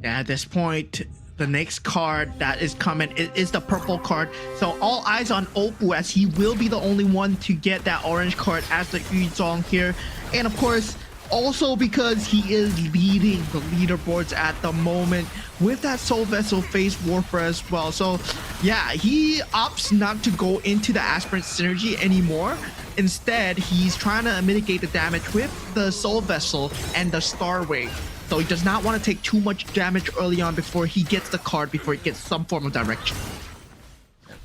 Yeah, at this point, the next card that is coming is the purple card. So all eyes on Oppo, as he will be the only one to get that orange card as the Yuzong here. And of course, also because he is leading the leaderboards at the moment with that Soul Vessel Phase Warfare as well. So yeah, he opts not to go into the Aspirant synergy anymore. Instead, he's trying to mitigate the damage with the Soul Vessel and the Star Wave. So he does not want to take too much damage early on before he gets the card, before he gets some form of direction.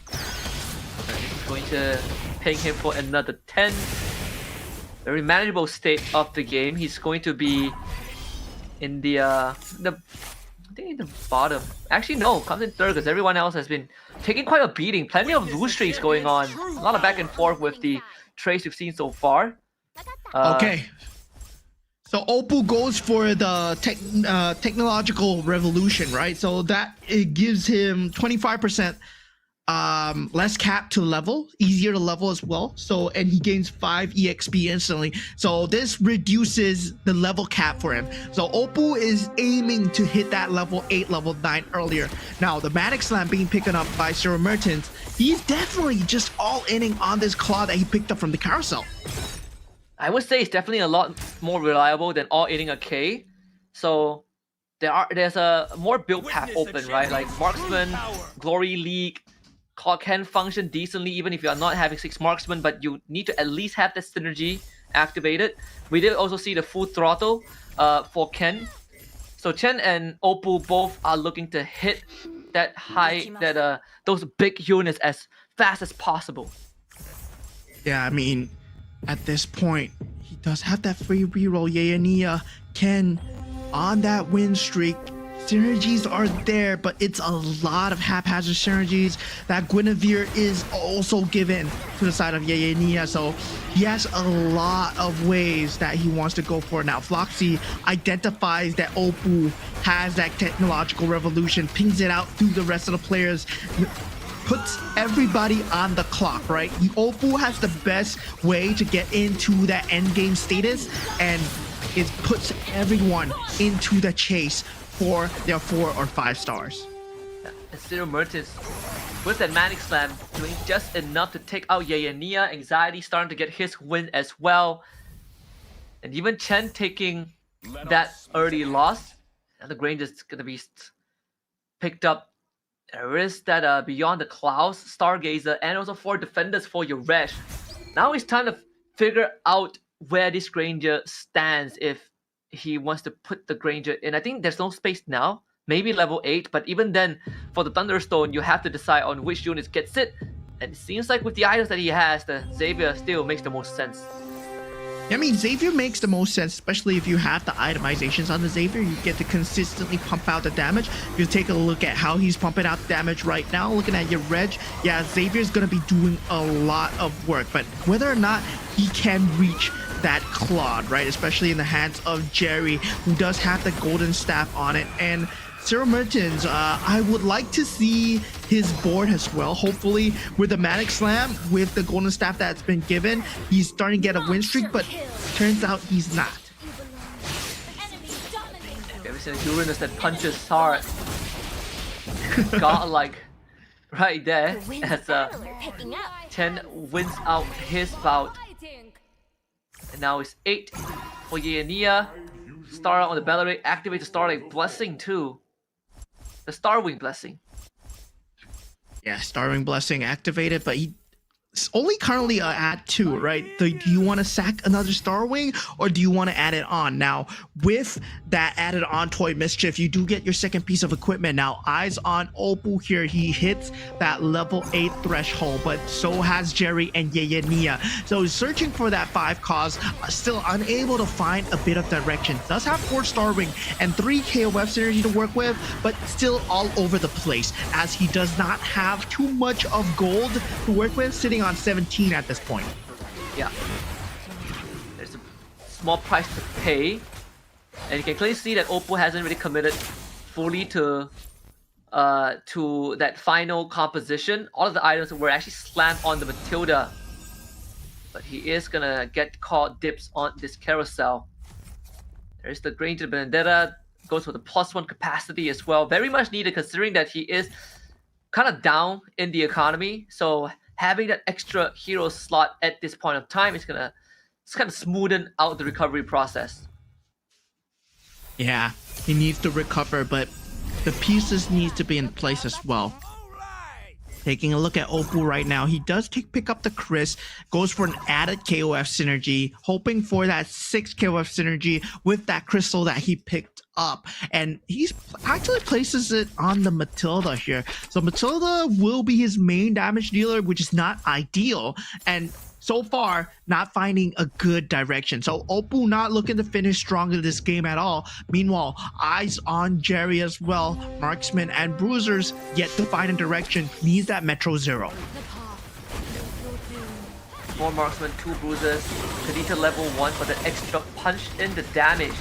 He's going to ping him for another 10. Very manageable state of the game. He's going to be in the I think in the bottom. Actually, no, comes in third because everyone else has been taking quite a beating. Plenty of lose streaks going on. A lot of back and forth with the trades we've seen so far. Okay. So Oppo goes for the technological revolution, right? So that it gives him 25% less cap to level, easier to level as well. So, and he gains 5 EXP instantly. So this reduces the level cap for him. So Oppo is aiming to hit that level 8, level 9 earlier. Now the Manic Slam being picked up by Zero Mertens, he's definitely just all inning on this claw that he picked up from the carousel. I would say it's definitely a lot more reliable than all hitting a K. So there's a more build path open, right? Like Marksman, Glory League, can function decently even if you are not having 6 Marksman, but you need to at least have that synergy activated. We did also see the full throttle for Ken. So Chen and Oppo both are looking to hit that those big units as fast as possible. Yeah, I mean, at this point, he does have that free reroll. Yayania Ken on that win streak. Synergies are there, but it's a lot of haphazard synergies that Guinevere is also given to the side of Yayania. So he has a lot of ways that he wants to go for. Now Floxy identifies that Oppo has that technological revolution, pings it out through the rest of the players, puts everybody on the clock, right? Oppo has the best way to get into that endgame status, and it puts everyone into the chase for their 4 or 5 stars. And Cyril Mertens, with that Manic Slam, doing just enough to take out Yayania. Anxiety starting to get his win as well. And even Chen taking that early loss. And the Grange is going to be picked up. There is that Beyond the Clouds, Stargazer, and also 4 defenders for your Resh. Now it's time to figure out where this Granger stands if he wants to put the Granger in. I think there's no space now. Maybe level 8, but even then, for the Thunderstone, you have to decide on which units gets it. And it seems like with the items that he has, the Xavier still makes the most sense. I mean, Xavier makes the most sense, especially if you have the itemizations on the Xavier. You get to consistently pump out the damage. You take a look at how he's pumping out damage right now. Looking at your reg, yeah, Xavier's going to be doing a lot of work. But whether or not he can reach that Claude, right, especially in the hands of Jerry, who does have the golden staff on it, and Cyril Mertens, I would like to see his board as well. Hopefully, with the Manic Slam, with the golden staff that's been given, he's starting to get a win streak, but turns out he's not. Ever since Uranus that punches hard, godlike right there as 10 wins out his bout. And now it's 8 for Yayania. Star on the battle rate, activate the Starlight Blessing too. The Starwing Blessing. Yeah, Starwing Blessing activated, but he's only currently at 2, right? Do you want to sack another Starwing, or do you want to add it on? Now, with that added on Toy Mischief, you do get your second piece of equipment. Now, eyes on Opal here. He hits that level 8 threshold, but so has Jerry and Yayania. So he's searching for that 5 cause, still unable to find a bit of direction. Does have 4 Starwing and 3 KOF synergy to work with, but still all over the place, as he does not have too much of gold to work with, sitting on 17 at this point. Yeah. There's a small price to pay. And you can clearly see that Oppo hasn't really committed fully to that final composition. All of the items were actually slammed on the Matilda. But he is gonna get caught dips on this carousel. There's the Granger Vendetta, goes for the +1 capacity as well. Very much needed considering that he is kind of down in the economy. So having that extra hero slot at this point of time is gonna kind of smoothen out the recovery process. Yeah, he needs to recover, but the pieces need to be in place as well. Taking a look at Opal right now, he does pick up the Chris, goes for an added KOF synergy, hoping for that 6 KOF synergy with that crystal that he picked up, and he's actually places it on the Matilda here. So Matilda will be his main damage dealer, which is not ideal, and so far not finding a good direction. So Opal not looking to finish strong in this game at all. Meanwhile, eyes on Jerry as well. Marksman and Bruisers yet to find a direction. Needs that Metro Zero. 4 Marksman, 2 Bruisers. Kadita level 1 for the extra punch in the damage.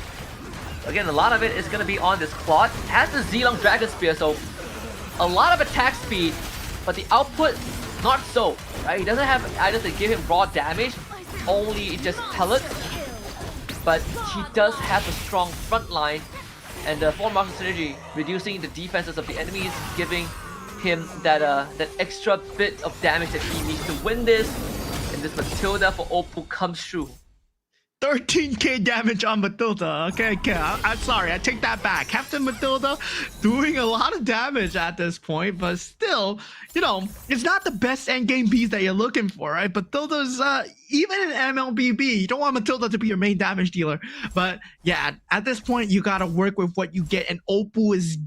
Again, a lot of it is going to be on this Claude. Has the Zilong Dragon Spear, so a lot of attack speed, but the output, not so. Right? He doesn't have items that give him raw damage, only just pellets. But he does have a strong front line, and the 4 Marksman synergy, reducing the defenses of the enemies, giving him that extra bit of damage that he needs to win this. And this Matilda for Opal comes through. 13k damage on Matilda. Okay, I'm sorry, I take that back. Captain Matilda doing a lot of damage at this point, but still, you know, it's not the best endgame beast that you're looking for, right? Matilda's, even in MLBB, you don't want Matilda to be your main damage dealer. But yeah, at this point, you gotta work with what you get, and Opal is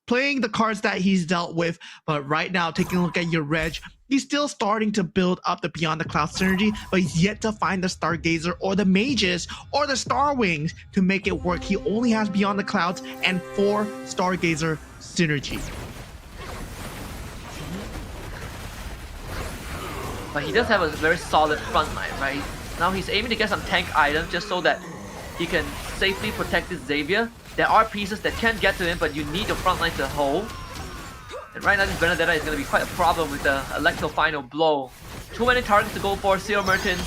playing the cards that he's dealt with. But right now, taking a look at your reg, he's still starting to build up the Beyond the Clouds synergy, but he's yet to find the Stargazer or the Mages or the Starwings to make it work. He only has Beyond the Clouds and 4 Stargazer synergy. But he does have a very solid front line, right? Now he's aiming to get some tank items just so that he can safely protect this Xavier. There are pieces that can get to him, but you need your front line to hold. And right now this Benedetta is going to be quite a problem with the Electro final blow. Too many targets to go for. Cyril Mertens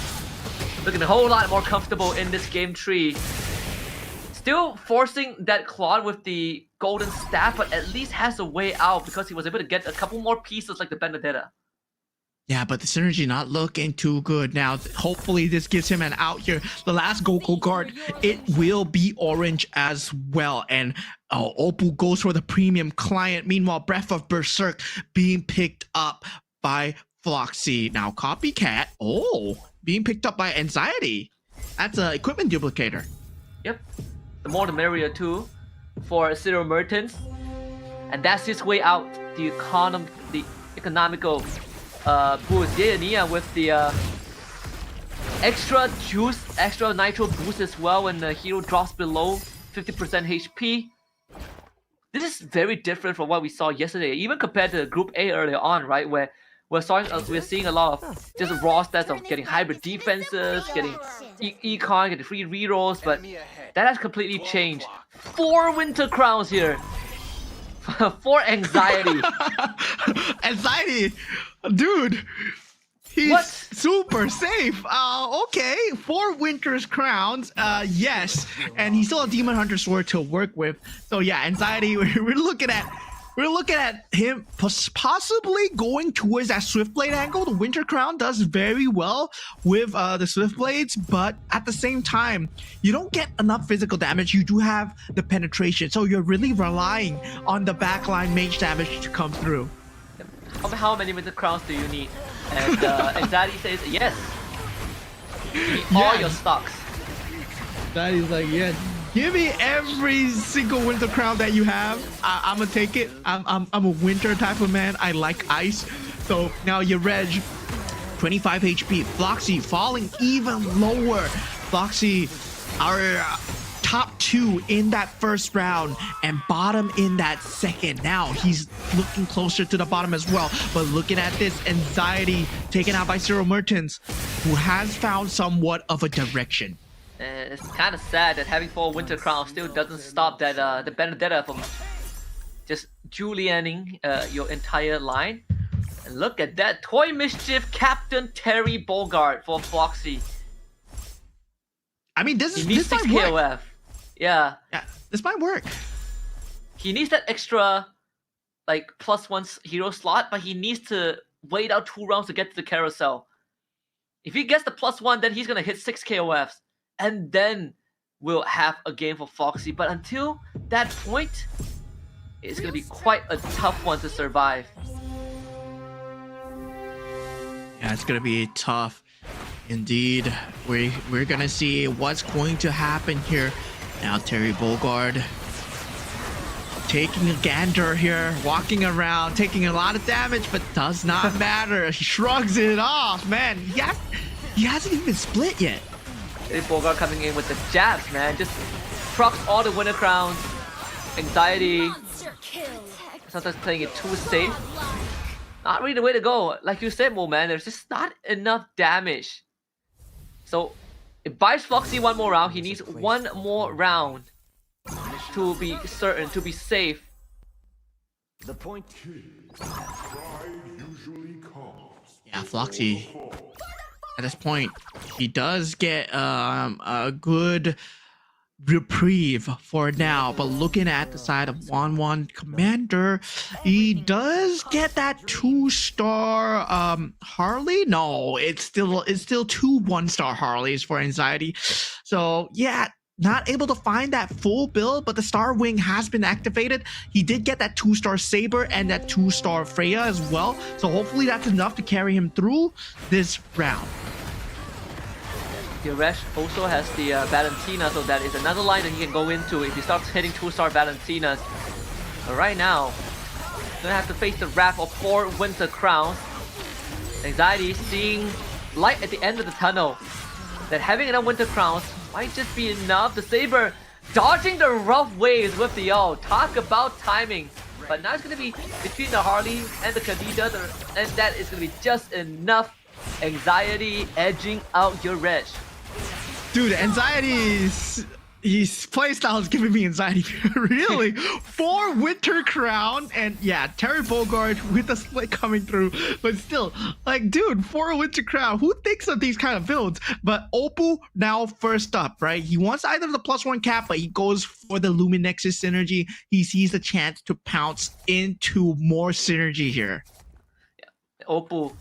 looking a whole lot more comfortable in this game tree. Still forcing that Claude with the golden staff, but at least has a way out because he was able to get a couple more pieces like the Benedetta. Yeah, but the synergy not looking too good now. Hopefully this gives him an out here. The last Goku guard, it will be orange as well. And Opal goes for the premium client. Meanwhile, Breath of Berserk being picked up by Floxy. Now Copycat, being picked up by Anxiety. That's an equipment duplicator. Yep, the more the merrier too for Zero Mertens. And that's his way out, the economical boost. Nia with the extra juice, extra nitro boost as well when the hero drops below 50% HP. This is very different from what we saw yesterday, even compared to Group A earlier on, right? Where we're seeing a lot of just raw stats of getting hybrid defenses, getting econ, getting free rerolls, but that has completely changed. 4 Winter Crowns here. For Anxiety. Anxiety, dude, he's super safe. Okay, 4 Winter's Crowns, yes, and he's still a Demon Hunter sword to work with. So yeah, Anxiety, we're looking at him possibly going towards that Swiftblade angle. The Winter Crown does very well with the Swiftblades, but at the same time, you don't get enough physical damage. You do have the penetration, so you're really relying on the backline mage damage to come through. How many Winter Crowns do you need? And Anxiety says yes. You need all your stocks. Anxiety's like, yeah. Give me every single Winter Crown that you have. I'm gonna take it. I'm a winter type of man. I like ice. So now your reg, 25 HP. Floxy falling even lower. Floxy, our top 2 in that first round and bottom in that second. Now he's looking closer to the bottom as well. But looking at this, Anxiety taken out by Zero Mertens, who has found somewhat of a direction. It's kind of sad that having 4 Winter Crowns still doesn't stop that the Benedetta from just Julianing your entire line. And look at that, Toy Mischief Captain Terry Bogart for Floxy. I mean, this He needs 6 might work. KOF. Yeah, this might work. he needs that extra like +1 hero slot, but he needs to wait out 2 rounds to get to the carousel. If he gets the +1, then he's gonna hit 6 KOFs. And then we'll have a game for Foxy. But until that point, it's going to be quite a tough one to survive. Yeah, it's going to be tough. Indeed. We're going to see what's going to happen here. Now Terry Bogard taking a gander here, walking around, taking a lot of damage, but does not matter. He shrugs it off, man. He hasn't even split yet. Bogart coming in with the jabs, man. Just procs all the Winter Crowns. Anxiety. Sometimes playing it too safe. Not really the way to go. Like you said, Mo, man, there's just not enough damage. So, it buys Foxy 1 more round. He needs 1 more round to be certain, to be safe. The point usually comes. Yeah, Floxy. At this point, he does get a good reprieve for now, but looking at the side of 1-1 Commander, he does get that 2-star Harley. No, it's still 2 1-star Harleys for Anxiety. So yeah, not able to find that full build, but the Star Wing has been activated. He did get that 2-star Saber and that 2-star Freya as well. So hopefully that's enough to carry him through this round. Diresh also has the Valentina, so that is another line that he can go into if he starts hitting 2-star Valentinas. But right now, he's gonna have to face the wrath of 4 Winter Crowns. Anxiety seeing light at the end of the tunnel. That having enough Winter Crowns might just be enough. The Saber dodging the rough waves with the ult. Talk about timing. But now it's gonna be between the Harley and the Khadija, and that is gonna be just enough. Anxiety edging out your reg. Dude, Anxiety is His playstyle is giving me anxiety. Really? 4 Winter Crown and yeah, Terry Bogard with the split coming through. But still, like, dude, 4 Winter Crown. Who thinks of these kind of builds? But Opal now first up, right? He wants either the +1 cap, but he goes for the Luminexus synergy. He sees the chance to pounce into more synergy here. Opal,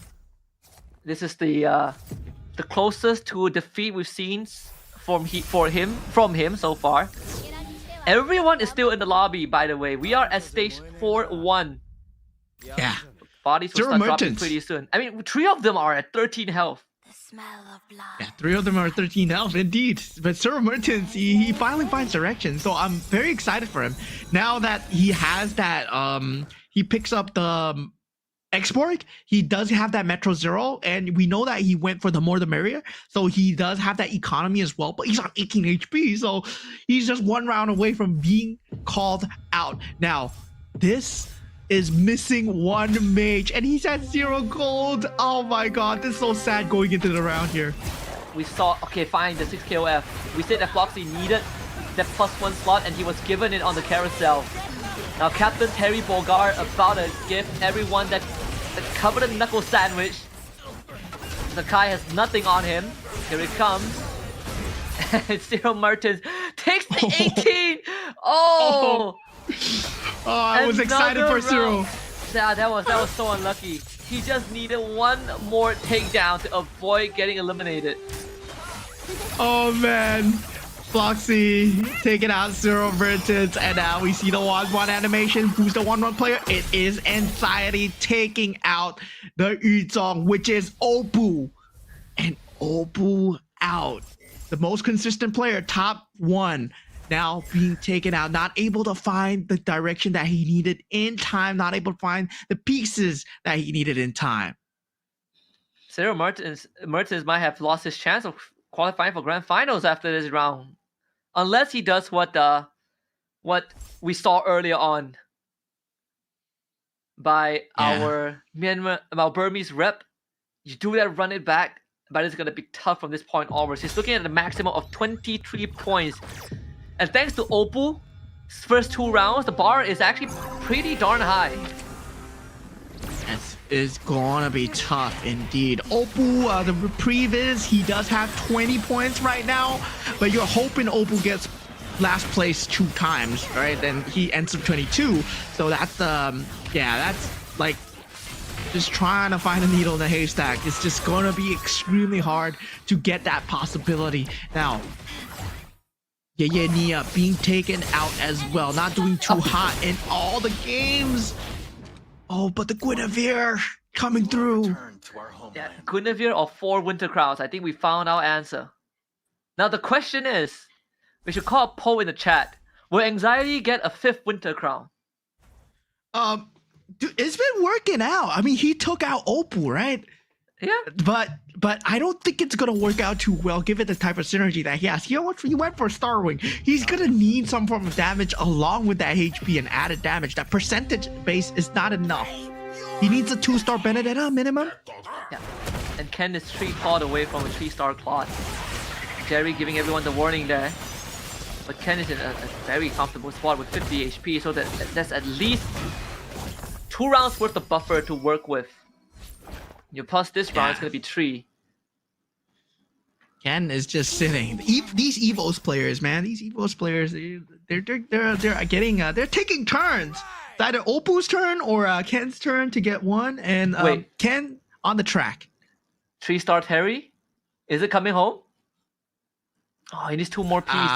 this is the closest to defeat we've seen from him so far. Everyone is still in the lobby, by the way. We are at stage 4-1. Yeah. Bodies will Zero start dropping merchants. pretty soon. I mean, 3 of them are at 13 health. The smell of blood. Yeah, 3 of them are 13 health, indeed. But Zero Mertens, he finally finds direction. So I'm very excited for him. Now that he has that, he picks up the Exborg, he does have that Metro Zero, and we know that he went for the more the merrier, so he does have that economy as well, but he's on 18 HP, so he's just 1 round away from being called out. Now, this is missing 1 mage, and he's at 0 gold. Oh my god, this is so sad going into the round here. We saw, okay, fine, the 6 KOF. We said that Floxy needed that +1 slot, and he was given it on the carousel. Now, Captain Terry Bogard about to give everyone that covered in knuckle sandwich. Sakai has nothing on him. Here it comes. And Zero Mertens takes the 18! Oh! Oh, I was excited for Zero. Yeah, that was so unlucky. He just needed 1 more takedown to avoid getting eliminated. Oh man. Floxy taking out Zero Mertens, and now we see the 1-1 animation. Who's the 1-1 player? It is Anxiety taking out the Yuzong, which is Opal. And Opal out. The most consistent player, top 1, now being taken out. Not able to find the direction that he needed in time. Not able to find the pieces that he needed in time. Zero Mertens might have lost his chance of qualifying for Grand Finals after this round. Unless he does what we saw earlier on by our Burmese rep. You do that, run it back, but it's gonna be tough from this point onwards. He's looking at a maximum of 23 points. And thanks to Opal's first 2 rounds, the bar is actually pretty darn high. This is gonna be tough indeed. Opal, the reprieve is he does have 20 points right now, but you're hoping Opal gets last place 2 times, right? Then he ends up 22. So that's that's like just trying to find a needle in the haystack. It's just gonna be extremely hard to get that possibility. Now, Nia being taken out as well, not doing too hot in all the games. Oh, but the Guinevere coming through. Yeah, Guinevere or 4 Winter Crowns. I think we found our answer. Now the question is, we should call a poll in the chat. Will Anxiety get a 5th Winter Crown? Dude, it's been working out. I mean, he took out Opal, right? Yeah. But I don't think it's gonna work out too well given the type of synergy that he has. He went for Starwing. He's gonna need some form of damage along with that HP and added damage. That percentage base is not enough. He needs a 2-star Benedetta minimum. Yeah. And Ken is 3 clawed away from a 3-star Claude. Jerry giving everyone the warning there. But Ken is in a very comfortable spot with 50 HP, so that's at least 2 rounds worth of buffer to work with. You plus this round, it's gonna be 3. Ken is just sitting. These Evos players, man. These Evos players, they're taking turns. It's either Opal's turn or Ken's turn to get 1, and Wait. Ken on the track. 3-star Terry, is it coming home? Oh, he needs 2 more pieces.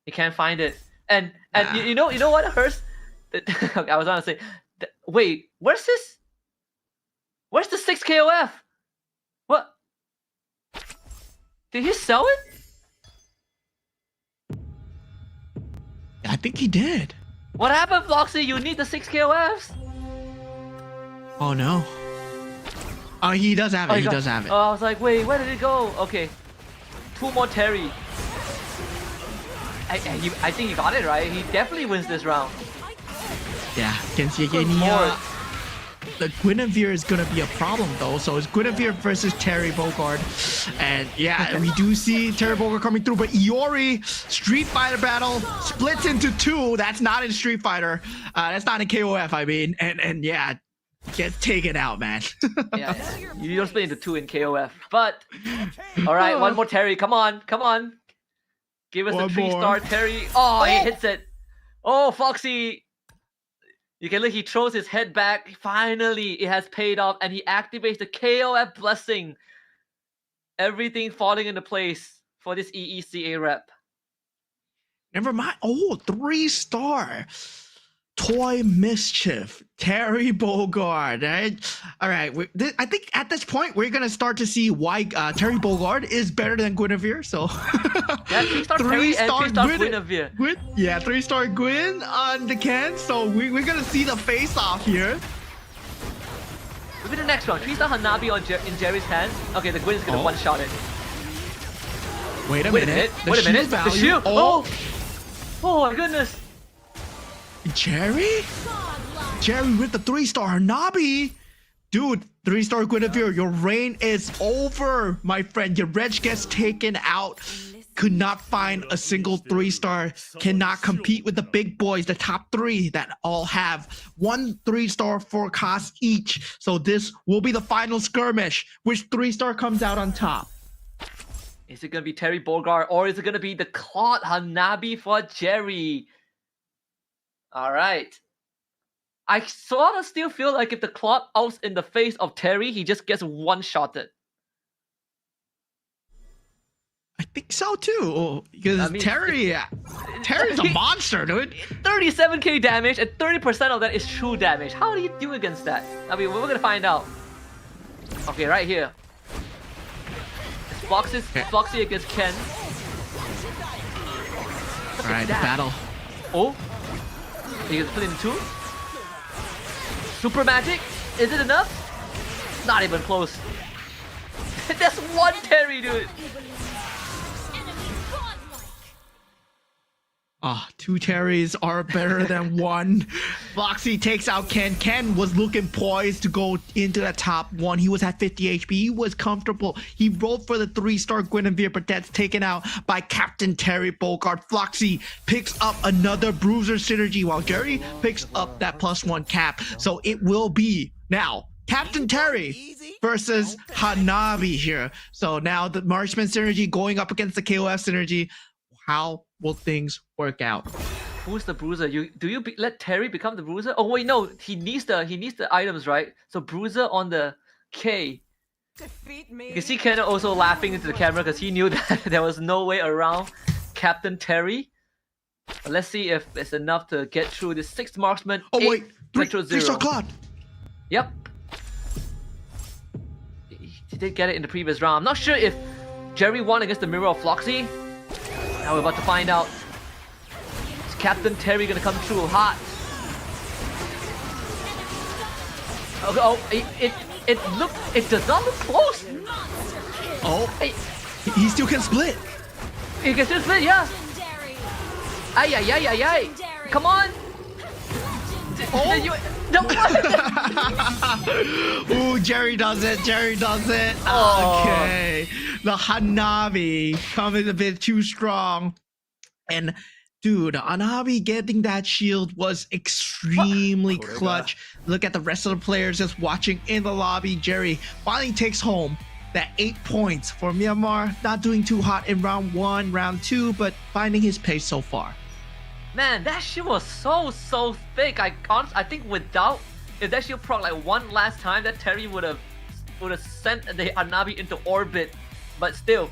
He can't find it. And you know what hurts? I was gonna say, wait, where's this? Where's the 6 KOF? What? Did he sell it? I think he did. What happened, Floxy? You need the 6 KOFs. Oh no. Oh, he does have it. He does have it. Oh, I was like, wait, where did it go? Okay, 2 more Terry. I think he got it right. He definitely wins this round. Yeah, can see Good Nia. lord. the Guinevere is gonna be a problem though. So it's Guinevere versus Terry Bogard, and yeah, we do see Terry Bogard coming through. But Iori Street Fighter battle splits into two. That's not in Street Fighter. That's not in KOF. I mean, and yeah, gets taken out, man. Yeah, you don't split into two in KOF. But all right, one more Terry. Come on, come on. Give us One a 3-star more. Terry. Oh, he hits it. Oh, Foxy. You can look, he throws his head back. Finally, it has paid off, and he activates the KOF blessing. Everything falling into place for this EECA rep. Never mind. Oh, 3-star. Toy Mischief, Terry Bogard. Right? All right. I think at this point, we're going to start to see why Terry Bogard is better than Guinevere. So, Yeah, 3-star Terry and 3-star Guinevere. Yeah, 3-star Gwyn on the can. So, we're going to see the face off here. Maybe the next one. 3-star Hanabi in Jerry's hands. Okay, the Gwyn's going to one-shot it. Wait a Wait a minute. minute. Wait a minute. The value- shield. Oh, Oh my goodness. Jerry? Jerry with the 3-star Hanabi. Dude, 3-star Guinevere, your reign is over, my friend. Your reg gets taken out. Could not find a single 3-star. Cannot compete with the big boys, the top 3 that all have 1 3-star forecast each. So this will be the final skirmish. Which 3-star comes out on top? Is it going to be Terry Bogard or is it going to be the Claude Hanabi for Jerry? All right. I sort of still feel like if the Claude outs in the face of Terry, he just gets one-shotted. I think so too. Because I mean, Terry's a monster, dude. 37k damage and 30% of that is true damage. How do you do against that? I mean, we're going to find out. Okay, right here. Foxy against Ken. Look All right, at the that. battle. Oh, you can split in 2. Super magic? Is it enough? Not even close. That's 1 Terry, dude. Ah, 2 Terrys are better than 1. Foxy takes out Ken. Ken was looking poised to go into the top 1. He was at 50 HP. He was comfortable. He rolled for the 3-star Guinevere, but that's taken out by Captain Terry Bogard. Foxy picks up another bruiser synergy while Jerry picks up that +1 cap. So it will be now Captain Terry versus Hanabi here. So now the Marksman synergy going up against the KOF synergy. How will things work out? Who's the bruiser? Let Terry become the bruiser? Oh wait, no, he needs the items, right? So bruiser on the K. Defeat me. You can see Ken also laughing into the camera because he knew that there was no way around Captain Terry. But let's see if it's enough to get through this 6th marksman. Oh 8 wait, Metro 3-star Zero. Claude. Yep. He did get it in the previous round. I'm not sure if Jerry won against the Mirror of Floxy. Now we're about to find out. Is Captain Terry gonna come through hot? Okay, it does not look close. Oh, Hey, he still can split. he can still split, yeah. Ay, ay, ay, ay, ay. Come on. No. Ooh, Jerry does it. Jerry does it. Oh. Okay. The Hanabi coming a bit too strong. And dude, Hanabi getting that shield was extremely clutch. Look at the rest of the players just watching in the lobby. Jerry finally takes home that 8 points for Myanmar. Not doing too hot in round 1, round 2, but finding his pace so far. Man, that shield was so thick. I think if that shield proc like one last time, that Terry would have sent the Hanabi into orbit. But still,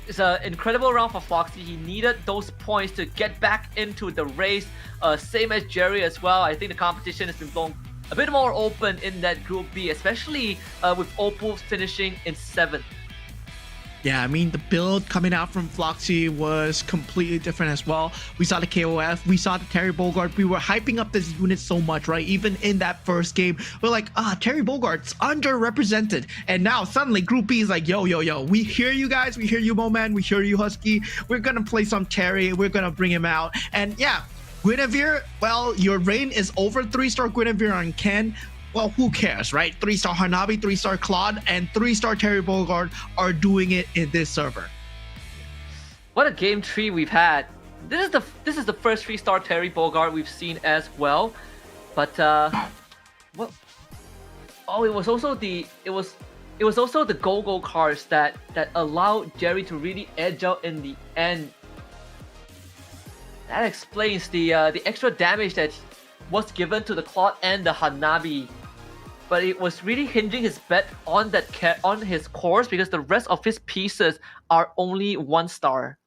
it's an incredible round for Foxy. He needed those points to get back into the race. Same as Jerry as well. I think the competition has been blown a bit more open in that Group B, especially with Opal finishing in 7th. Yeah, I mean, the build coming out from Floxy was completely different as well. We saw the KOF, we saw the Terry Bogard. We were hyping up this unit so much, right? Even in that first game, we're like, Terry Bogard's underrepresented. And now suddenly Group B is like, yo, we hear you guys, we hear you, Moman, we hear you, Husky. We're gonna play some Terry, we're gonna bring him out. And yeah, Guinevere, well, your reign is over. 3-star Guinevere on Ken. well, who cares, right? 3-star Hanabi, 3-star Claude, and 3-star Terry Bogard are doing it in this server. What a game 3 we've had. This is the first 3-star Terry Bogard we've seen as well. But well, oh, it was also the go-go cards that allowed Jerry to really edge out in the end. That explains the extra damage that was given to the Claude and the Hanabi. But it was really hinging his bet on on his cores because the rest of his pieces are only 1-star.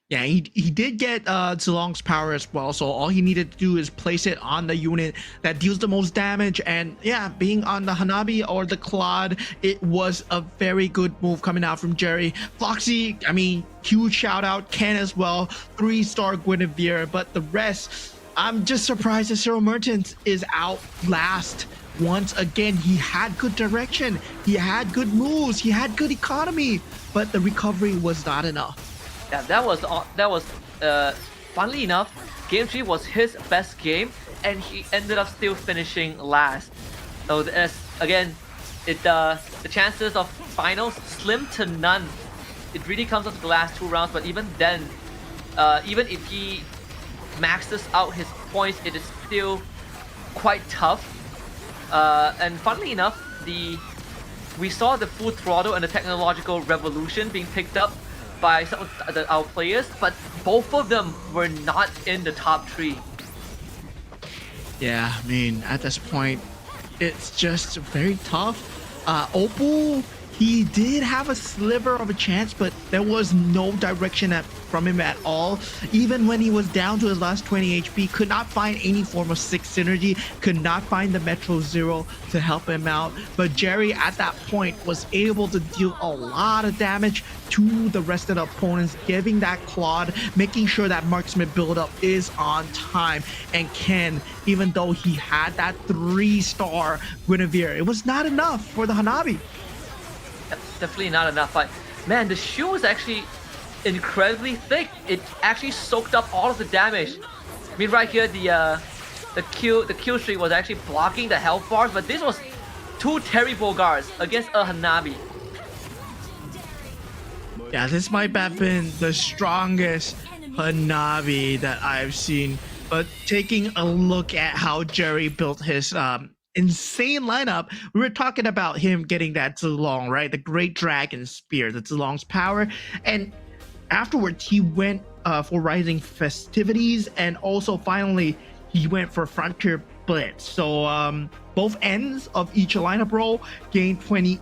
Yeah, he did get Zilong's power as well, so all he needed to do is place it on the unit that deals the most damage, and yeah, being on the Hanabi or the Claude, it was a very good move coming out from Jerry. Floxy, I mean, huge shout out, Ken as well, 3-star Guinevere, but the rest, I'm just surprised that Cyril Mertens is out last. Once again, he had good direction, he had good moves, he had good economy, but the recovery was not enough. Yeah, that was funnily enough, game 3 was his best game, and he ended up still finishing last. So again, the chances of finals slim to none. It really comes up to the last 2 rounds, but even then, even if he maxes out his points, it is still quite tough. And funnily enough, we saw the full throttle and the technological revolution being picked up by some of our players, but both of them were not in the top 3. Yeah, I mean, at this point, it's just very tough. Opal, he did have a sliver of a chance, but there was no direction from him at all. Even when he was down to his last 20 HP, could not find any form of 6 synergy, could not find the Metro Zero to help him out. But Jerry, at that point, was able to deal a lot of damage to the rest of the opponents, giving that Claude, making sure that marksman buildup is on time. And Ken, even though he had that 3-star Guinevere, it was not enough for the Hanabi. Definitely not enough, but man, the shield was actually incredibly thick. It actually soaked up all of the damage. I mean, right here, the kill streak was actually blocking the health bars, but this was 2 Terry Bogards against a Hanabi. Yeah, this might have been the strongest Hanabi that I've seen. But taking a look at how Jerry built his insane lineup, we were talking about him getting that Zilong, right? The Great Dragon Spear, the Zilong's power. And afterwards, he went for Rising Festivities, and also finally, he went for Frontier Blitz. So both ends of each lineup role gained 28%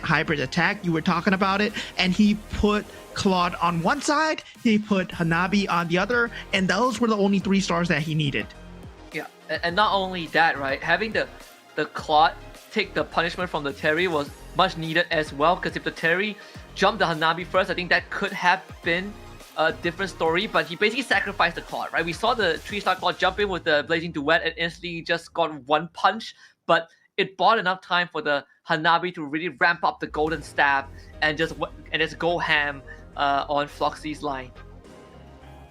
hybrid attack. You were talking about it, and he put Claude on one side, he put Hanabi on the other, and those were the only 3 stars that he needed. Yeah, and not only that, right? Having the Claude take the punishment from the Terry was much needed as well, because if the Terry jumped the Hanabi first, I think that could have been a different story, but he basically sacrificed the Claude, right? We saw the 3-star Claude jump in with the Blazing Duet and instantly just got 1 punch, but it bought enough time for the Hanabi to really ramp up the Golden Staff and just go ham on Floxy's line.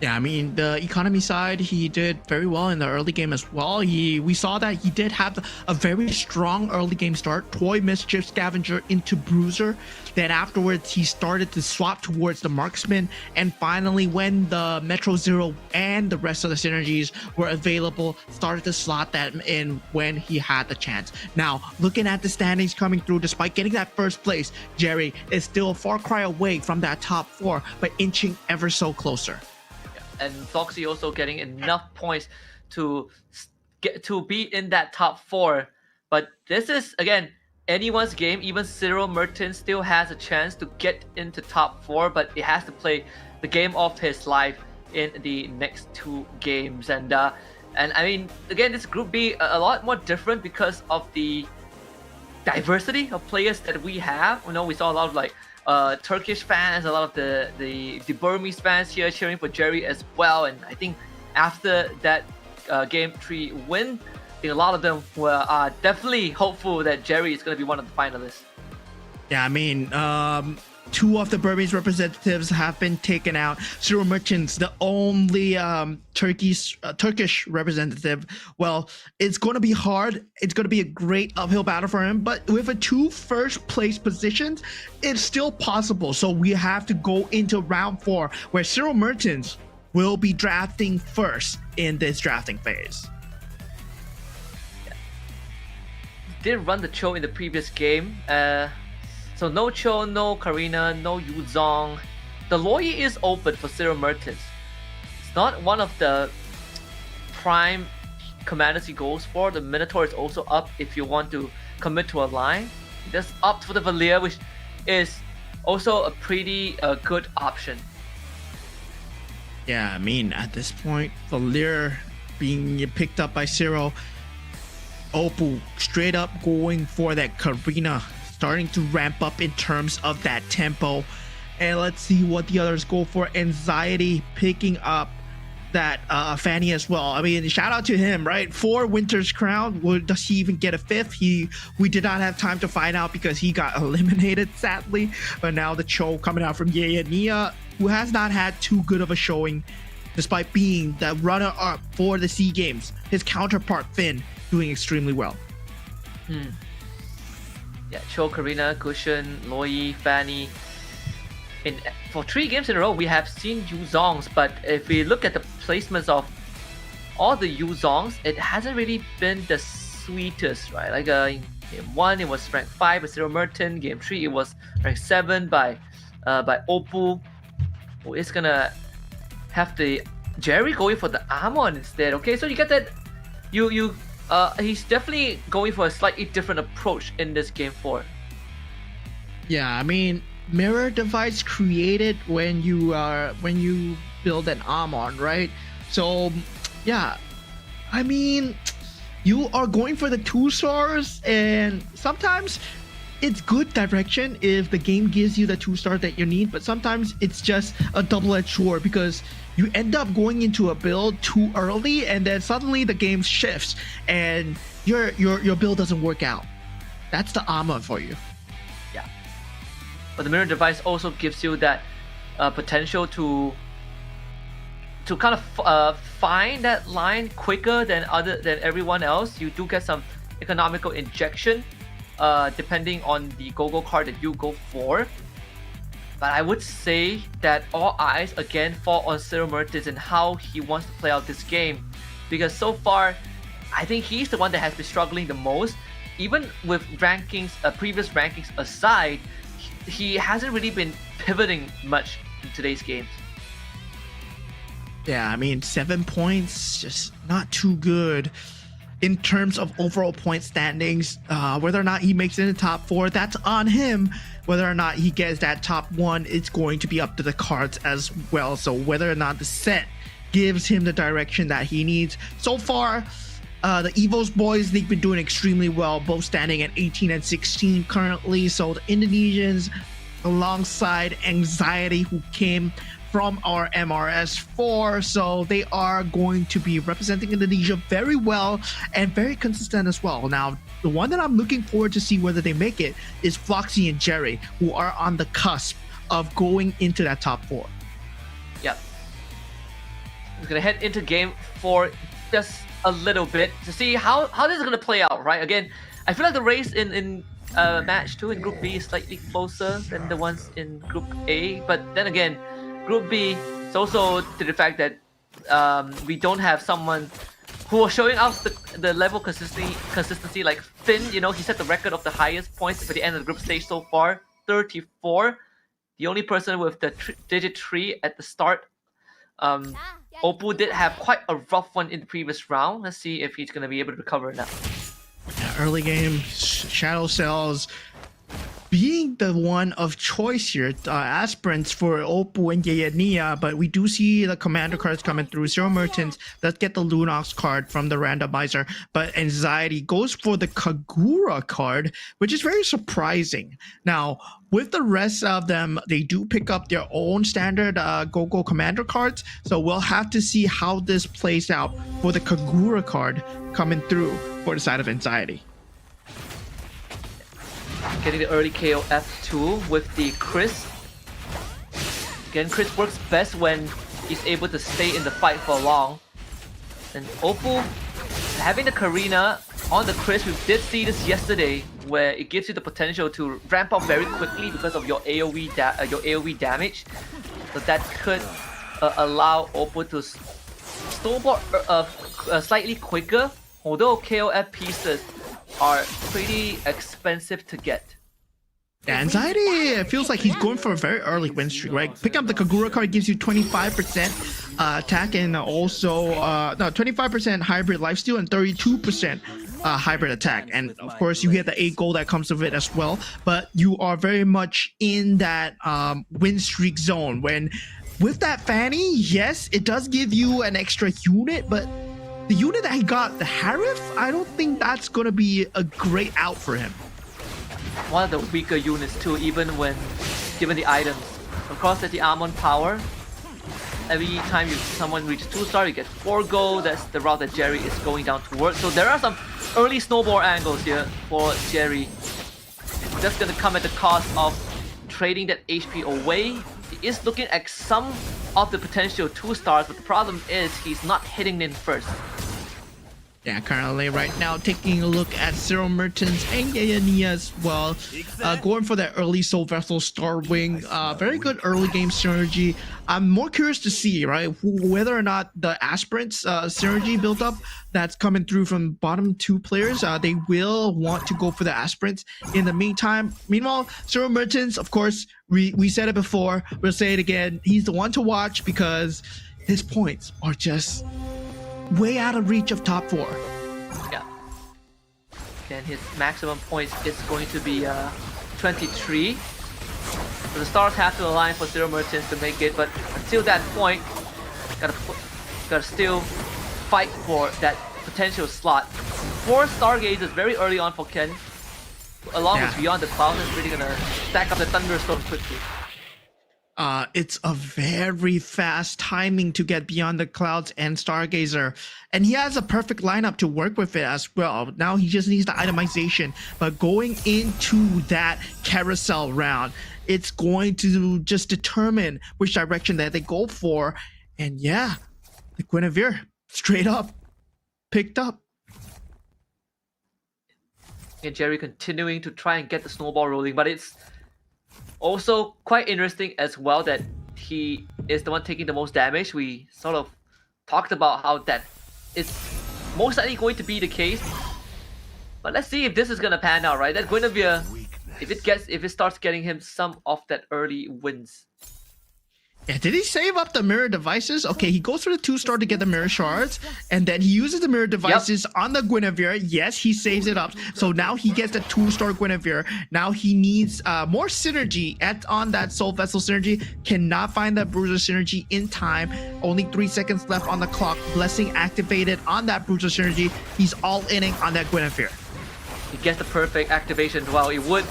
Yeah, I mean, the economy side, he did very well in the early game as well. We saw that he did have a very strong early game start. Toy Mischief Scavenger into Bruiser. Then afterwards, he started to swap towards the Marksman. And finally, when the Metro Zero and the rest of the synergies were available, started to slot that in when he had the chance. Now, looking at the standings coming through, despite getting that first place, Jerry is still a far cry away from that top 4, but inching ever so closer. And Floxy also getting enough points to be in that top 4. But this is, again, anyone's game. Even Cyril Mertens still has a chance to get into top 4, but it has to play the game of his life in the next 2 games. And I mean, again, this group B a lot more different because of the diversity of players that we have. You know, we saw a lot of like Turkish fans, a lot of the Burmese fans here cheering for Jerry as well. And I think after that game 3 win, I think a lot of them were definitely hopeful that Jerry is going to be one of the finalists. Yeah, I mean, two of the Burmese representatives have been taken out. Zero Merchants, the only Turkish representative. Well, it's going to be hard. It's going to be a great uphill battle for him. But with a 2 first place positions, it's still possible. So we have to go into round 4, where Zero Merchants will be drafting first in this drafting phase. Did run the Cho in the previous game. So no Cho, no Karina, no Yu Zong. The Lawyer is open for Zero Merchants. It's not one of the prime commanders he goes for. The Minotaur is also up if you want to commit to a line. He does opt for the Valir, which is also a pretty good option. Yeah, I mean, at this point, Valir being picked up by Zero, Oppo straight up going for that Karina, starting to ramp up in terms of that tempo. And let's see what the others go for. Anxiety picking up that Fanny as well. I mean, shout out to him, right? For Winter's Crown, does he even get a 5th? We did not have time to find out because he got eliminated, sadly. But now the Cho coming out from Nia, who has not had too good of a showing, despite being the runner-up for the SEA Games. His counterpart Finn doing extremely well. Yeah, Cho, Karina, Cushion, Loi, Fanny. For 3 games in a row, we have seen Yu Zongs, but if we look at the placements of all the Yu Zongs, it hasn't really been the sweetest, right? Like in game 1, it was ranked 5 by Zero Merton. Game 3, it was ranked 7 by Oppo, who is gonna have the Jerry going for the Amon instead. Okay, so you get that. He's definitely going for a slightly different approach in this game 4. Yeah, I mean, mirror device created when you build an Amon, right? So yeah, I mean, you are going for the 2 stars, and sometimes it's good direction if the game gives you the 2 stars that you need, but sometimes it's just a double-edged sword because you end up going into a build too early, and then suddenly the game shifts and your build doesn't work out. That's the armor for you. Yeah, but the mirror device also gives you that potential to kind of find that line quicker than everyone else. You do get some economical injection depending on the go-go card that you go for. But I would say that all eyes again fall on Zero Mertens and how he wants to play out this game, because so far I think he's the one that has been struggling the most. Even with rankings, previous rankings aside, he hasn't really been pivoting much in today's games. Yeah, I mean, 7 points, just not too good in terms of overall point standings. Whether or not he makes it in the top 4, that's on him. Whether or not he gets that top 1, it's going to be up to the cards as well. So whether or not the set gives him the direction that he needs. So far, the Evos boys, they've been doing extremely well, both standing at 18 and 16 currently. So the Indonesians, alongside Anxiety, who came from our MRS4, so they are going to be representing Indonesia very well and very consistent as well. Now, the one that I'm looking forward to see whether they make it is Floxy and Jerry, who are on the cusp of going into that top 4. Yep. We're gonna head into game 4 just a little bit to see how this is gonna play out, right? Again, I feel like the race in match 2 in Group B is slightly closer than the ones in Group A, but then again, Group B is also to the fact that we don't have someone who are showing out the level consistency like Finn. You know, he set the record of the highest points at the end of the group stage so far, 34. The only person with the digit 3 at the start. Oppo did have quite a rough one in the previous round. Let's see if he's going to be able to recover now. Yeah, early game, Shadow Cells being the one of choice here, aspirants for Oppo and Yeyania, but we do see the commander cards coming through. Zero Mertens does get the Lunox card from the randomizer, but Anxiety goes for the Kagura card, which is very surprising. Now, with the rest of them, they do pick up their own standard Go-Go commander cards, so we'll have to see how this plays out for the Kagura card coming through for the side of Anxiety. Getting the early KO F2 with the Chris Again, Chris works best when he's able to stay in the fight for long. And Oppo, having the Karina on the Chris, we did see this yesterday, where it gives you the potential to ramp up very quickly because of your AoE damage. So that could allow Oppo to snowball slightly quicker, although KOF pieces are pretty expensive to get. Yeah, Anxiety, it feels like he's going for a very early win streak, right? Picking up the Kagura card gives you 25% attack and also, 25% hybrid lifesteal and 32% hybrid attack. And of course, you get the 8 gold that comes with it as well. But you are very much in that win streak zone. When with that Fanny, yes, it does give you an extra unit, but the unit that he got, the Harif, I don't think that's going to be a great out for him. One of the weaker units too, even when given the items. Of course, there's the Amon power. Every time someone reaches 2-star, you get 4 gold. That's the route that Jerry is going down towards. So there are some early snowball angles here for Jerry. That's going to come at the cost of trading that HP away. He is looking at some of the potential 2-stars, but the problem is he's not hitting in first. Yeah, currently right now taking a look at Zero Mertens and Nia as well. Going for that early Soul Vessel Star Wing. Very good early game synergy. I'm more curious to see, right, whether or not the Aspirants synergy built up that's coming through from bottom 2 players. They will want to go for the Aspirants in the meanwhile, Zero Mertens, of course, we said it before, we'll say it again. He's the one to watch because his points are just way out of reach of top 4. Yeah. And his maximum points is going to be 23. So the stars have to align for Zero Merchants to make it, but until that point, gotta still fight for that potential slot. 4 Stargazers very early on for Ken, along with Beyond the Clouds, is really gonna stack up the Thunderstorm quickly. It's a very fast timing to get Beyond the Clouds and Stargazer. And he has a perfect lineup to work with it as well. Now he just needs the itemization. But going into that carousel round, it's going to just determine which direction that they go for. And yeah, the Guinevere straight up picked up. And Jerry continuing to try and get the snowball rolling, but it's also quite interesting as well that he is the one taking the most damage. We sort of talked about how that is most likely going to be the case. But let's see if this is gonna pan out, right? That Guinevere, if it starts getting him some of that early wins. Yeah, did he save up the mirror devices? Okay, he goes for the 2-star to get the mirror shards, and then he uses the mirror devices on the Guinevere. Yes, he saves it up. So now he gets the 2-star Guinevere. Now he needs more synergy on that Soul Vessel synergy. Cannot find that Bruiser synergy in time. Only 3 seconds left on the clock. Blessing activated on that Bruiser synergy. He's all inning on that Guinevere. He gets the perfect activation. Well, it would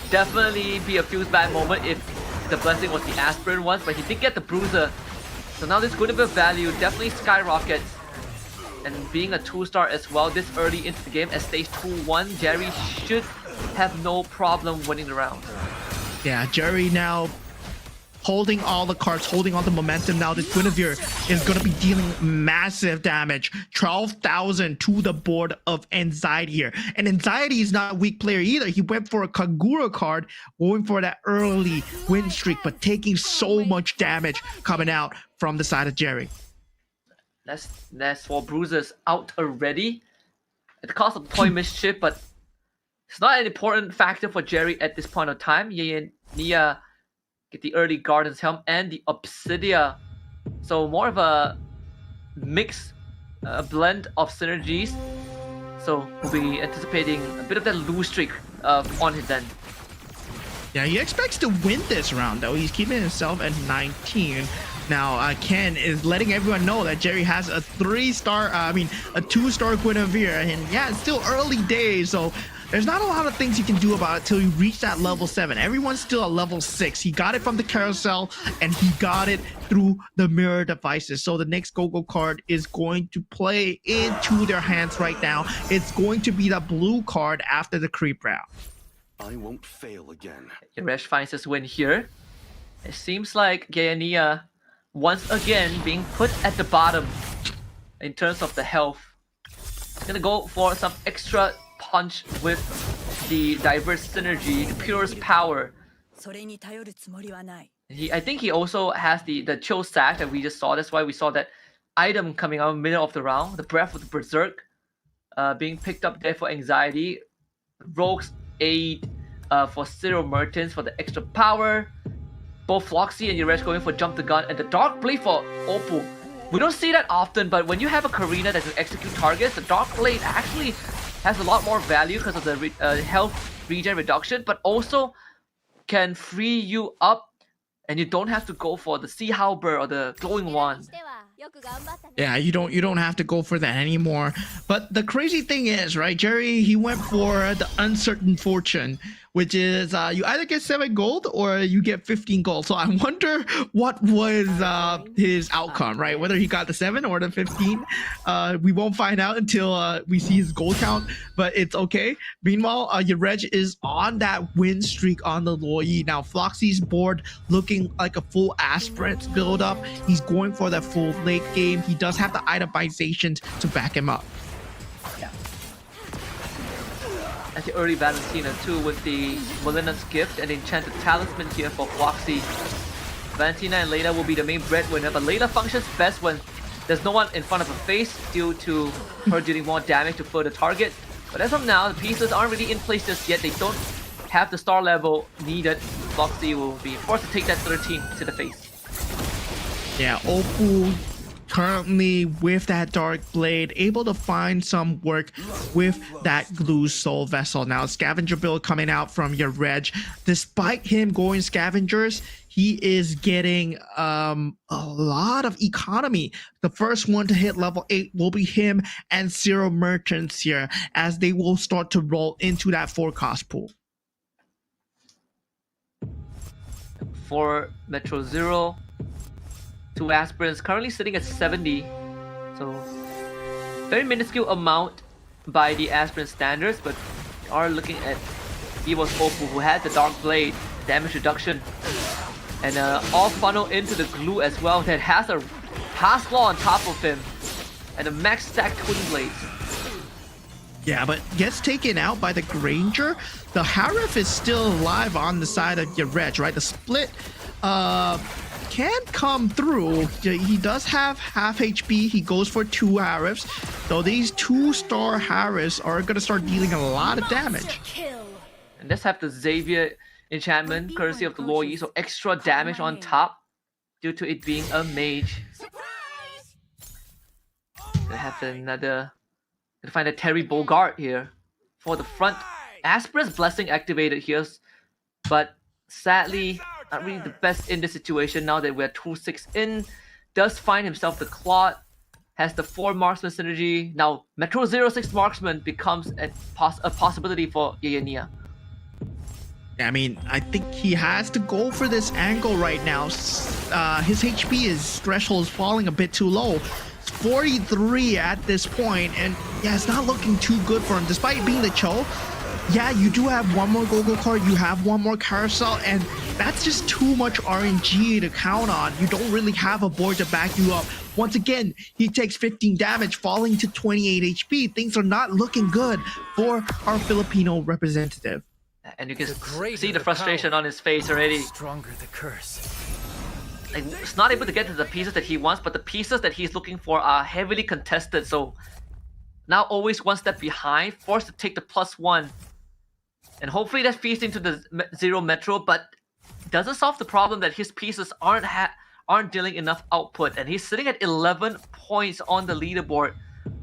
definitely be a fuse bad moment if the Blessing was the Aspirant once, but he did get the Bruiser. So now this Guinevere value definitely skyrockets. And being a 2-star as well this early into the game at stage 2-1, Jerry should have no problem winning the round. Yeah, Jerry now holding all the cards, holding all the momentum. Now this Guinevere is going to be dealing massive damage. 12,000 to the board of Anxiety here. And Anxiety is not a weak player either. He went for a Kagura card, going for that early win streak, but taking so much damage coming out from the side of Jerry. That's 4 bruises out already at the cost of point mischief, but it's not an important factor for Jerry at this point of time. Nia get the early Garden's Helm and the Obsidia. So more of a mix, a blend of synergies. So we'll be anticipating a bit of that lose streak on his end. Yeah, he expects to win this round though. He's keeping himself at 19. Now, Ken is letting everyone know that Jerry has a 2-star Guinevere. And yeah, it's still early days, so there's not a lot of things you can do about it till you reach that level 7. Everyone's still at level 6. He got it from the carousel, and he got it through the mirror devices. So the next Go-Go card is going to play into their hands right now. It's going to be the blue card after the creep round. I won't fail again. Yaresh finds his win here. It seems like Gaia once again being put at the bottom in terms of the health. He's gonna go for some extra punch with the diverse synergy, the purest power. I think he also has the chill sack that we just saw. That's why we saw that item coming out in the middle of the round, the breath of the berserk, being picked up there for anxiety. Rogue's aid for Zero Mertens for the extra power. Both Floxy and Yuresh going for jump the gun, and the Dark Blade for Oppo. We don't see that often, but when you have a Karina that can execute targets, the Dark Blade actually has a lot more value because of the health regen reduction, but also can free you up, and you don't have to go for the Sea Halberd or the Glowing Wand. Yeah, you don't have to go for that anymore. But the crazy thing is, right, Jerry, he went for the uncertain fortune, which is you either get 7 gold or you get 15 gold. So I wonder what was his outcome, right? Whether he got the 7 or the 15. We won't find out until we see his gold count, but it's okay. Meanwhile, Yareg is on that win streak on the Loi. Now, Floxy's board looking like a full aspirant build up. He's going for that full late game. He does have the itemizations to back him up. At the early Valentina too, with the Malignant's Gift and Enchanted Talisman here for Floxy. Valentina and Layla will be the main breadwinner, but Layla functions best when there's no one in front of her face due to her dealing more damage to further target. But as of now, the pieces aren't really in place just yet. They don't have the star level needed. Floxy will be forced to take that 13 to the face. Yeah, Oppo currently with that Dark Blade, able to find some work with that Glue Soul Vessel. Now, Scavenger build coming out from your Reg. Despite him going Scavengers, he is getting a lot of economy. The first one to hit level 8 will be him and Zero Merchants here, as they will start to roll into that 4-cost pool. For Metro Zero, 2 aspirants currently sitting at 70, so very minuscule amount by the aspirant standards, but we are looking at Evo's Oppo, who had the Dark Blade damage reduction, and all funnel into the glue as well, that has a Pass Claw on top of him, and a max stack Twin Blades. Yeah, but gets taken out by the Granger. The Harif is still alive on the side of your Reg, right? The split can come through. He does have half HP. He goes for 2 Harifs. So these 2-star Harifs are going to start dealing a lot of damage. And let's have the Xavier enchantment, courtesy of the Loi, so extra damage on top due to it being a mage. Gonna have another... Gonna find a Terry Bogart here for the front. Aspirant's Blessing activated here, but sadly, not really the best in this situation now that we're 2-6 in. Does find himself the Claw, has the 4 marksman synergy. Now, Metro 06 marksman becomes a possibility for Yayania. I mean, I think he has to go for this angle right now. His HP, his threshold is falling a bit too low. 43 at this point, and yeah, it's not looking too good for him. Despite being the Cho, yeah, you do have 1 more Gogo card, you have 1 more Carousel, and that's just too much RNG to count on. You don't really have a board to back you up. Once again, he takes 15 damage, falling to 28 HP. Things are not looking good for our Filipino representative. And you can see the frustration on his face already. Stronger the curse. Like, he's not able to get to the pieces that he wants, but the pieces that he's looking for are heavily contested, so now always 1 step behind, forced to take the +1. And hopefully that feeds into the Zero Metro, but doesn't solve the problem that his pieces aren't dealing enough output, and he's sitting at 11 points on the leaderboard.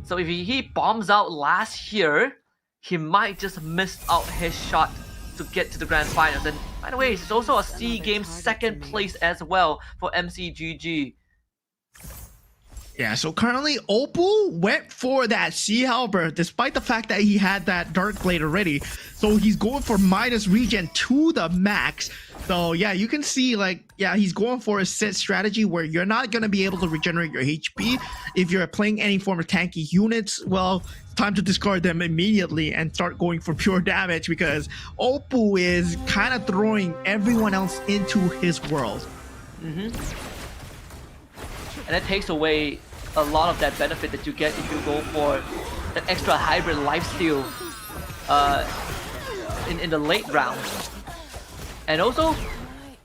So if he bombs out last year, he might just miss out his shot to get to the grand finals. And by the way, it's also a SEA Games 2nd place as well for MCGG. Yeah, so currently Opal went for that Sea Halberd despite the fact that he had that Dark Blade already. So he's going for minus regen to the max. So yeah, you can see, like, yeah, he's going for a set strategy where you're not going to be able to regenerate your HP if you're playing any form of tanky units. Well, time to discard them immediately and start going for pure damage because Oppo is kind of throwing everyone else into his world. And it takes away a lot of that benefit that you get if you go for that extra hybrid lifesteal in the late round. And also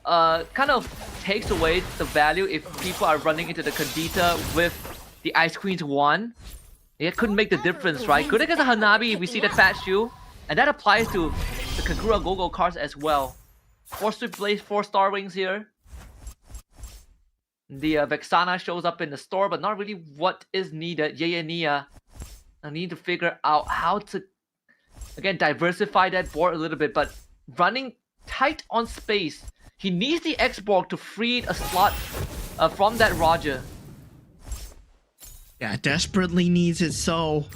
kind of takes away the value if people are running into the Kadita with the Ice Queen's 1. It couldn't make the difference, right? Good against a Hanabi, we see that Fat Shoe. And that applies to the Kagura Gogo cards as well. 4 Swift Blaze, 4 Star Wings here. The Vexana shows up in the store, but not really what is needed. Yaya and Nia need to figure out how to, again, diversify that board a little bit, but running tight on space. He needs the X-Borg to free a slot from that Roger. Yeah, desperately needs it so.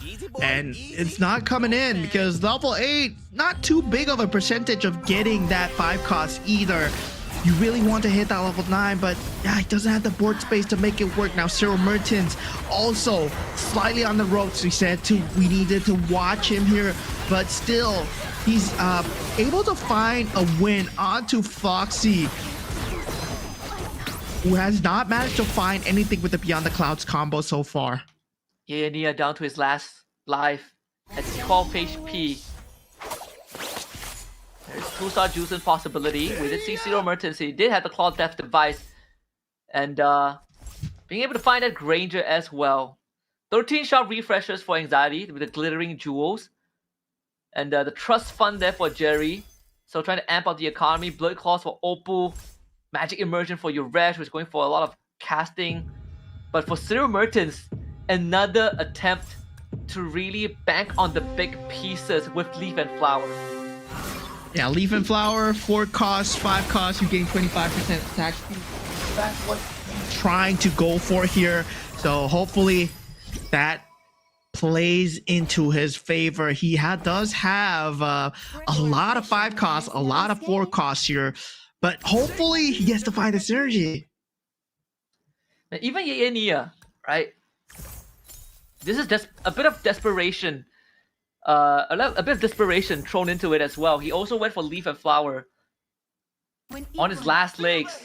And it's not coming in because level 8, not too big of a percentage of getting that 5 cost either. You really want to hit that level 9, but yeah, he doesn't have the board space to make it work. Now, Cyril Mertens also slightly on the ropes. We needed to watch him here, but still, he's able to find a win onto Foxy, who has not managed to find anything with the Beyond the Clouds combo so far. Yaya Nia down to his last life at 12 HP. There's 2-star Juicing possibility. We did see Cyril Mertens. He did have the Claw Death device. And being able to find that Granger as well. 13-shot refreshers for Anxiety with the Glittering Jewels. And the Trust Fund there for Jerry. So trying to amp up the economy. Blood Claws for Oppo. Magic Immersion for Yuresh, who's going for a lot of casting. But for Cyril Mertens, another attempt to really bank on the big pieces with Leaf and Flower. Yeah, Leaf and Flower, 4 costs, 5 costs, you gain 25% attack speed. That's what he's trying to go for here. So hopefully that plays into his favor. He does have a lot of 5 costs, a lot of 4 costs here, but hopefully he gets to find the synergy. And even Yaya Nia, right? This is just a bit of desperation. A bit of desperation thrown into it as well. He also went for Leaf and Flower on his last legs.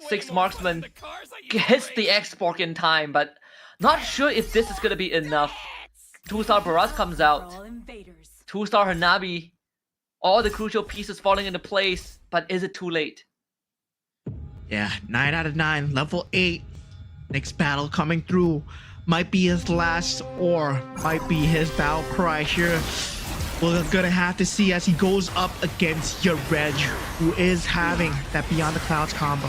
6 Marksman hits the X-Borg in time, but not sure if this is gonna be enough. 2-star Barras comes out. 2-star Hanabi. All the crucial pieces falling into place, but is it too late? Yeah, 9 out of 9, level 8. Next battle coming through. Might be his last or might be his battle cry here. We're gonna have to see as he goes up against Yarej, who is having that Beyond the Clouds combo.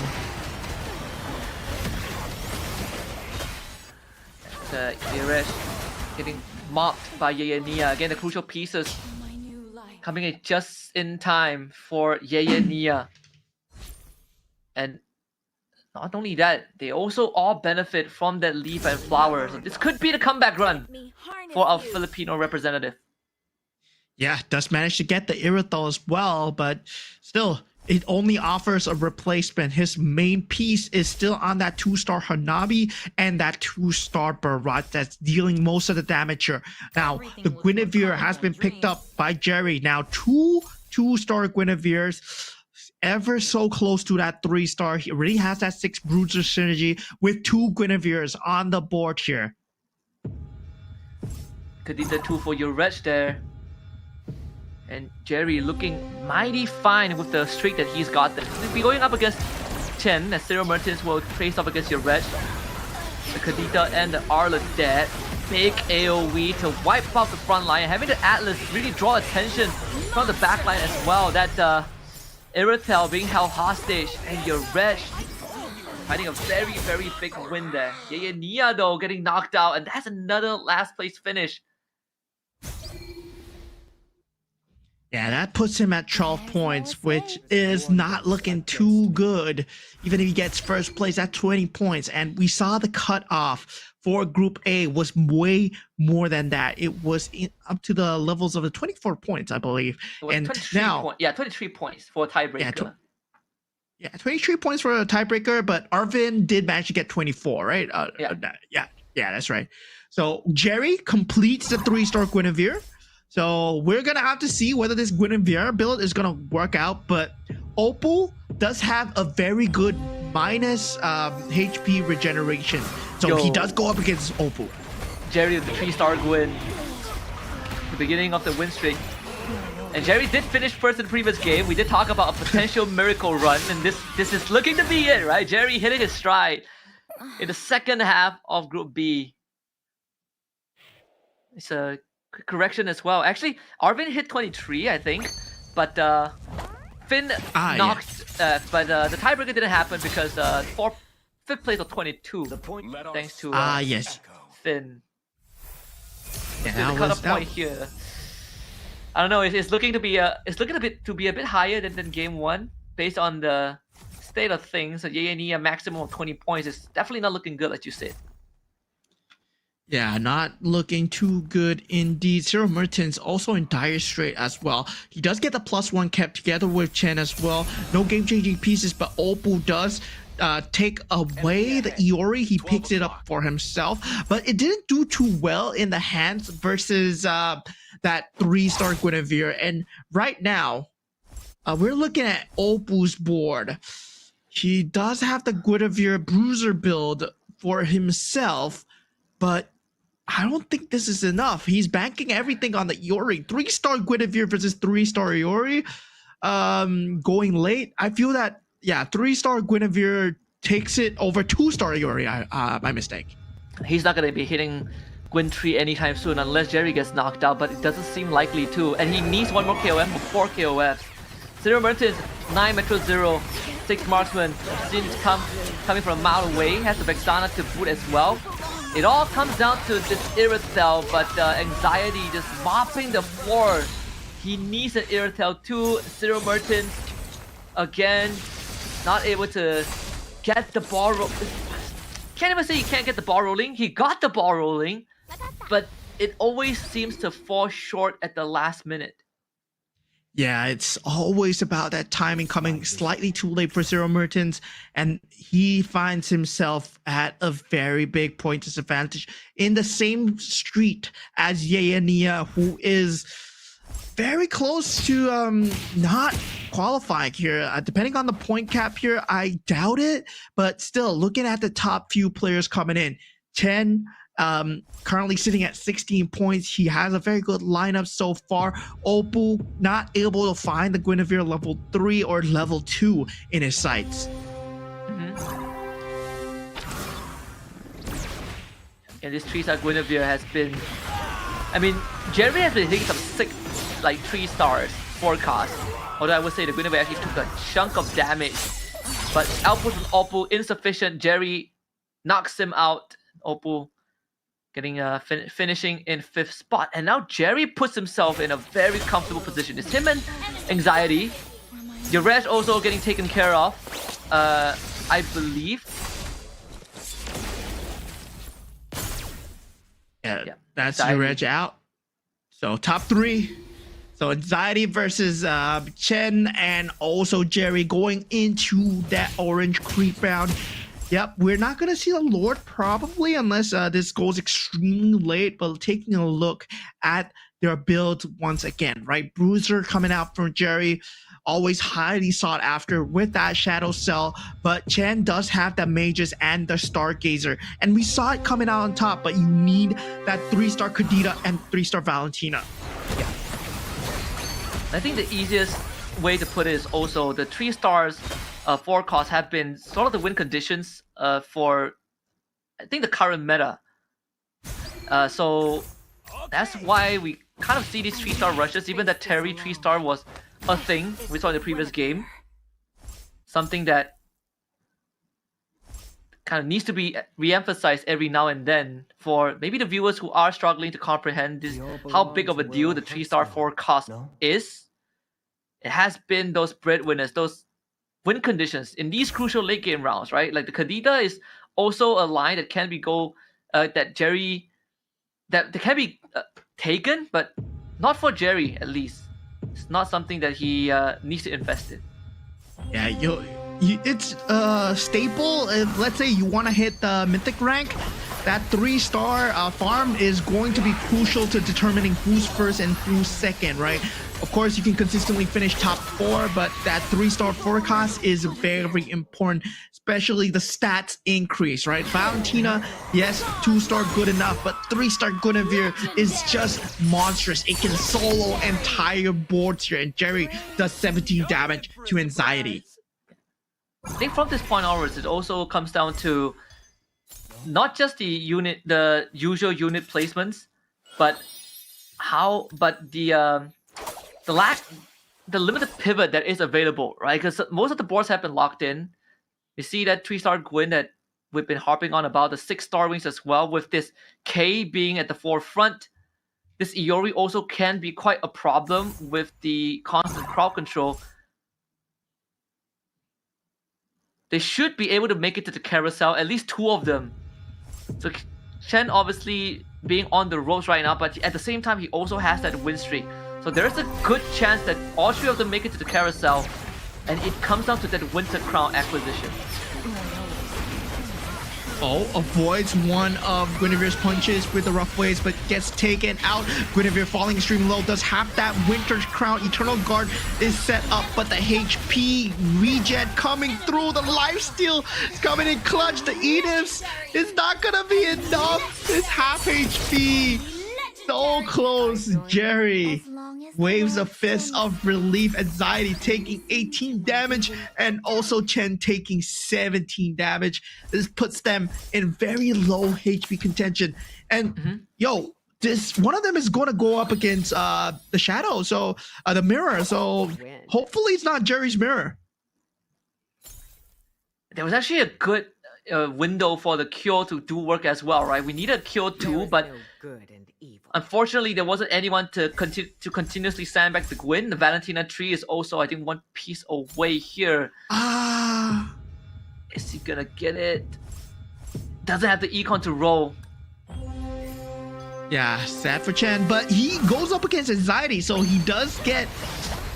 Yarej getting mopped by Yaya Nia. Again, the crucial pieces coming in just in time for Yaya Nia. And not only that, they also all benefit from that Leaf and Flower. So this could be the comeback run for our Filipino representative. Yeah, does manage to get the Irithel as well, but still, it only offers a replacement. His main piece is still on that 2-star Hanabi and that 2-star Barat that's dealing most of the damage here. Now, the Guinevere has been picked up by Jerry. Now, 2-star Guineveres, ever so close to that 3-star. He already has that 6 Bruiser synergy with 2 Guineveres on the board here. Kadita 2 for Yuresh there. And Jerry looking mighty fine with the streak that he's got there. He'll be going up against Chen, as Cyril Mertens will face off against Yuresh. The Kadita and the Arla dead. Big AoE to wipe off the front line. Having the Atlas really draw attention from the back line as well. That Irithel being held hostage, and Yuresh finding a very, very big win there. Yaya Nia though getting knocked out, and that's another last place finish. Yeah, that puts him at 12 points, which is not looking too good. Even if he gets first place at 20 points. And we saw the cutoff for Group A was way more than that. It was up to the levels of the 24 points, I believe. And now, 23 points for a tiebreaker. Yeah, 23 points for a tiebreaker, but Arvin did manage to get 24, right? Yeah, that's right. So Jerry completes the 3-star Guinevere. So we're gonna have to see whether this Guinevere build is gonna work out. But Opal does have a very good minus HP regeneration. So he does go up against Opal. Jerry with the 3-star Gwyn. The beginning of the win streak. And Jerry did finish first in the previous game. We did talk about a potential miracle run, and this is looking to be it, right? Jerry hitting his stride in the second half of Group B. It's a quick correction as well. Actually, Arvin hit 23, I think, but Finn knocked. But the tiebreaker didn't happen because fifth place of 22, thanks to yes, Finn. Yeah, So the cutoff point here. I don't know. It's looking to be a bit higher than game one based on the state of things. So a maximum of 20 points is definitely not looking good, like you said. Yeah, not looking too good indeed. Zero Mertens also in dire strait as well. He does get the +1 kept together with Chen as well. No game-changing pieces, but Opal does take away the Iori. He picks it up for himself, but it didn't do too well in the hands versus that 3-star Guinevere. And right now, we're looking at Opal's board. He does have the Guinevere Bruiser build for himself, but I don't think this is enough. He's banking everything on the Iori. 3-star Guinevere versus 3-star Iori. Going late. I feel that, yeah, 3-star Guinevere takes it over 2-star Iori. My mistake. He's not going to be hitting Gwyn 3 anytime soon unless Jerry gets knocked out, but it doesn't seem likely to. And he needs one more KOF for 4 KOFs. Zero Mertens, 9 Metro 0, 6 Marksman. Since coming from a mile away, has the Vexana to boot as well. It all comes down to this Irithel, but Anxiety just mopping the floor. He needs an Irithel too. Zero Mertens, again, not able to get the ball rolling. Can't even say he can't get the ball rolling. He got the ball rolling, but it always seems to fall short at the last minute. Yeah, it's always about that timing coming slightly too late for Zero Mertens, and he finds himself at a very big point disadvantage in the same street as Yeania, who is very close to not qualifying here. Depending on the point cap here, I doubt it, but still, looking at the top few players coming in, Chen, currently sitting at 16 points. He has a very good lineup so far. Opal not able to find the Guinevere level 3 or level 2 in his sights. And this 3-star Guinevere has been... I mean, Jerry has been hitting some sick, like 3 stars forecast. Although I would say the Guinevere actually took a chunk of damage. But output from Opal insufficient. Jerry knocks him out. Opal getting finishing in 5th spot, and now Jerry puts himself in a very comfortable position. It's him and Anxiety. Yuresh also getting taken care of, I believe. Yeah, that's Yuresh out. So top 3. So Anxiety versus Chen, and also Jerry going into that orange creep round. Yep, we're not going to see the Lord probably unless this goes extremely late, but taking a look at their build once again, right? Bruiser coming out from Jerry, always highly sought after with that Shadow Cell, but Chen does have the Mages and the Stargazer, and we saw it coming out on top, but you need that 3-star Kadita and 3-star Valentina. Yeah. I think the easiest way to put it is also the 3 stars forecasts have been sort of the win conditions for, I think, the current meta. So that's why we kind of see these 3-star rushes. Even that Terry 3-star was a thing we saw in the previous game. Something that kind of needs to be re-emphasized every now and then for maybe the viewers who are struggling to comprehend this, how big of a deal the 3-star forecast is. It has been those breadwinners, those win conditions in these crucial late game rounds, right? Like the Kadita is also a line that can be that can be taken, but not for Jerry at least. It's not something that he needs to invest in. Yeah, it's staple. If, let's say you want to hit the mythic rank, that 3-star farm is going to be crucial to determining who's first and who's second, right? Of course, you can consistently finish top 4, but that 3-star forecast is very important, especially the stats increase, right? Valentina, yes, 2-star good enough, but 3-star Guinevere is just monstrous. It can solo entire boards here, and Jerry does 17 damage to Anxiety. I think from this point onwards, it also comes down to not just the usual unit placements, but the limited pivot that is available, right? Because most of the boards have been locked in. You see that 3-star Gwyn that we've been harping on about, the 6-star wings as well, with this K being at the forefront. This Iori also can be quite a problem with the constant crowd control. They should be able to make it to the carousel, at least 2 of them. So Chen obviously being on the ropes right now, but at the same time, he also has that win streak. So there's a good chance that all 3 of them make it to the carousel, and it comes down to that Winter Crown acquisition. Oh, avoids one of Guinevere's punches with the rough waves, but gets taken out. Guinevere falling extremely low, does have that Winter's Crown. Eternal Guard is set up, but the HP regen coming through. The lifesteal is coming in clutch. The Ediths is not gonna be enough. It's half HP. So close, Jerry. Waves a fist of relief. Anxiety taking 18 damage, and also Chen taking 17 damage. This puts them in very low HP contention. And yo, this one of them is going to go up against the Shadow, so the Mirror. So hopefully it's not Jerry's Mirror. There was actually a good window for the cure to do work as well, right? We needed a cure too, but unfortunately, there wasn't anyone to continuously sandbag the Gwyn. The Valentina tree is also, I think, one piece away here. Is he gonna get it? Doesn't have the econ to roll. Yeah, sad for Chen, but he goes up against Anxiety, so he does get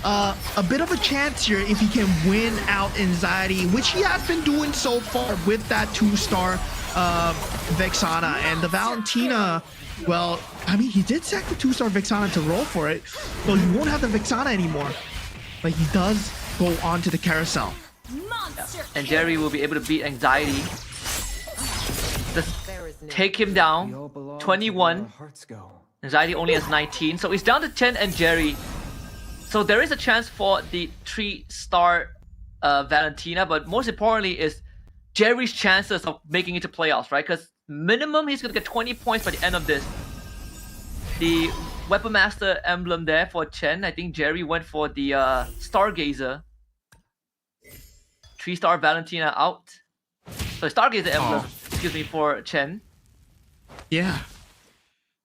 a bit of a chance here if he can win out Anxiety, which he has been doing so far with that 2-star Vexana. And the Valentina, well, I mean, he did sack the 2-star Vexana to roll for it, so he won't have the Vexana anymore. But he does go on to the carousel. Yeah. And Jerry will be able to beat Anxiety. Just take him down. 21. Anxiety only has 19, so it's down to Chen and Jerry. So there is a chance for the 3-star Valentina, but most importantly is Jerry's chances of making it to playoffs, right? Because minimum he's gonna get 20 points by the end of this. The Weapon Master emblem there for Chen. I think Jerry went for the Stargazer. 3-star Valentina out. So Stargazer emblem, excuse me, for Chen. Yeah.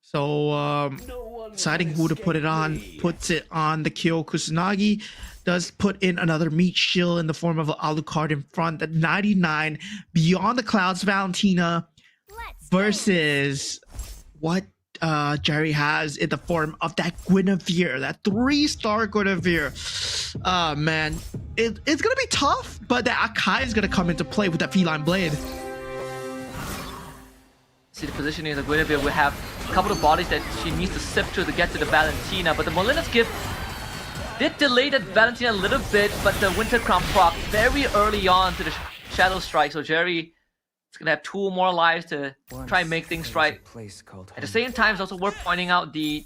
So deciding who to put it on, puts it on the Kyo Kusanagi. Does put in another meat shield in the form of an Alucard in front. That 99 Beyond the Clouds Valentina versus what Jerry has in the form of that Guinevere, that 3-star Guinevere. Man, it's gonna be tough, but the Akai is gonna come into play with that Feline Blade. See the positioning of the Guinevere. We have a couple of bodies that she needs to sift through to get to the Valentina, but the Molina's gift did delay that Valentina a little bit, but the Winter Crown proc very early on to the Shadow Strike, so Jerry is gonna have 2 more lives to try and make things right. At the same time, it's also worth pointing out the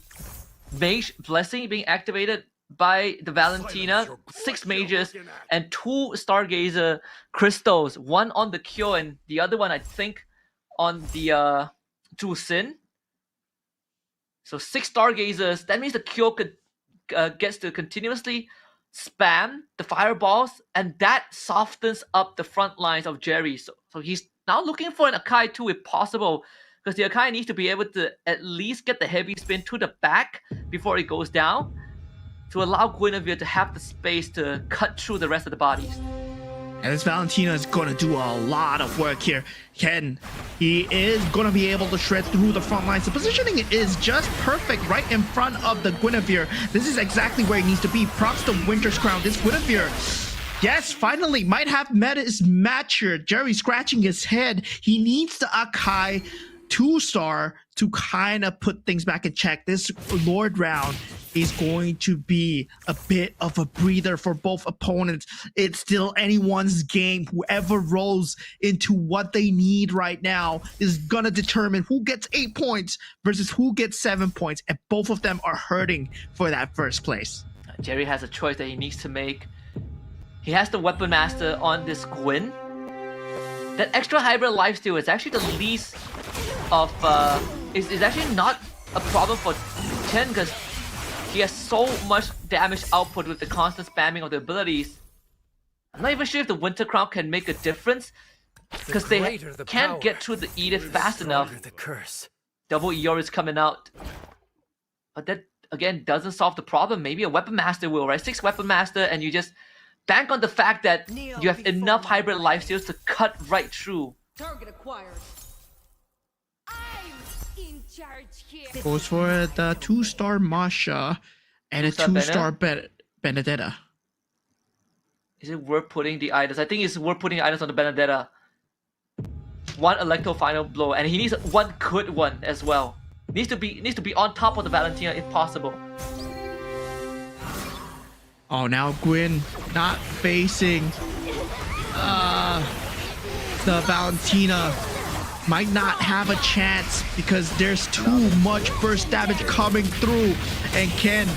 Mage Blessing being activated by the Valentina. 6 mages and 2 Stargazer crystals, one on the Kyo and the other one I think on the Zhu Xin. So 6 Stargazers, that means the Kyo could gets to continuously spam the fireballs, and that softens up the front lines of Jerry. So he's now looking for an Akai too if possible, because the Akai needs to be able to at least get the heavy spin to the back before it goes down to allow Guinevere to have the space to cut through the rest of the bodies. And this Valentina is going to do a lot of work here. He is going to be able to shred through the front lines. The positioning is just perfect right in front of the Guinevere. This is exactly where he needs to be. Props to Winter's Crown. This Guinevere, yes, finally might have met his match here. Jerry scratching his head. He needs the Akai 2-star to kind of put things back in check. This Lord round is going to be a bit of a breather for both opponents. It's still anyone's game. Whoever rolls into what they need right now is going to determine who gets 8 points versus who gets 7 points. And both of them are hurting for that first place. Jerry has a choice that he needs to make. He has the Weapon Master on this Gwyn. That extra hybrid lifesteal is actually the least of is actually not a problem for Chen because he has so much damage output with the constant spamming of the abilities. I'm not even sure if the Winter Crown can make a difference because they can't get through the Edith fast enough. The curse. Double Eeyore is coming out, but that again doesn't solve the problem. Maybe a Weapon Master will, right? 6 Weapon Master, and you just bank on the fact that you have enough hybrid lifesteals to cut right through. Target acquired. I'm in charge here. Goes for the 2-star Masha and a 2-star Benedetta. Is it worth putting the items? I think it's worth putting items on the Benedetta. 1 Electro Final Blow, and he needs 1 good one as well. Needs to be on top of the Valentina if possible. Oh, now Gwyn not facing the Valentina. Might not have a chance because there's too much burst damage coming through, and Ken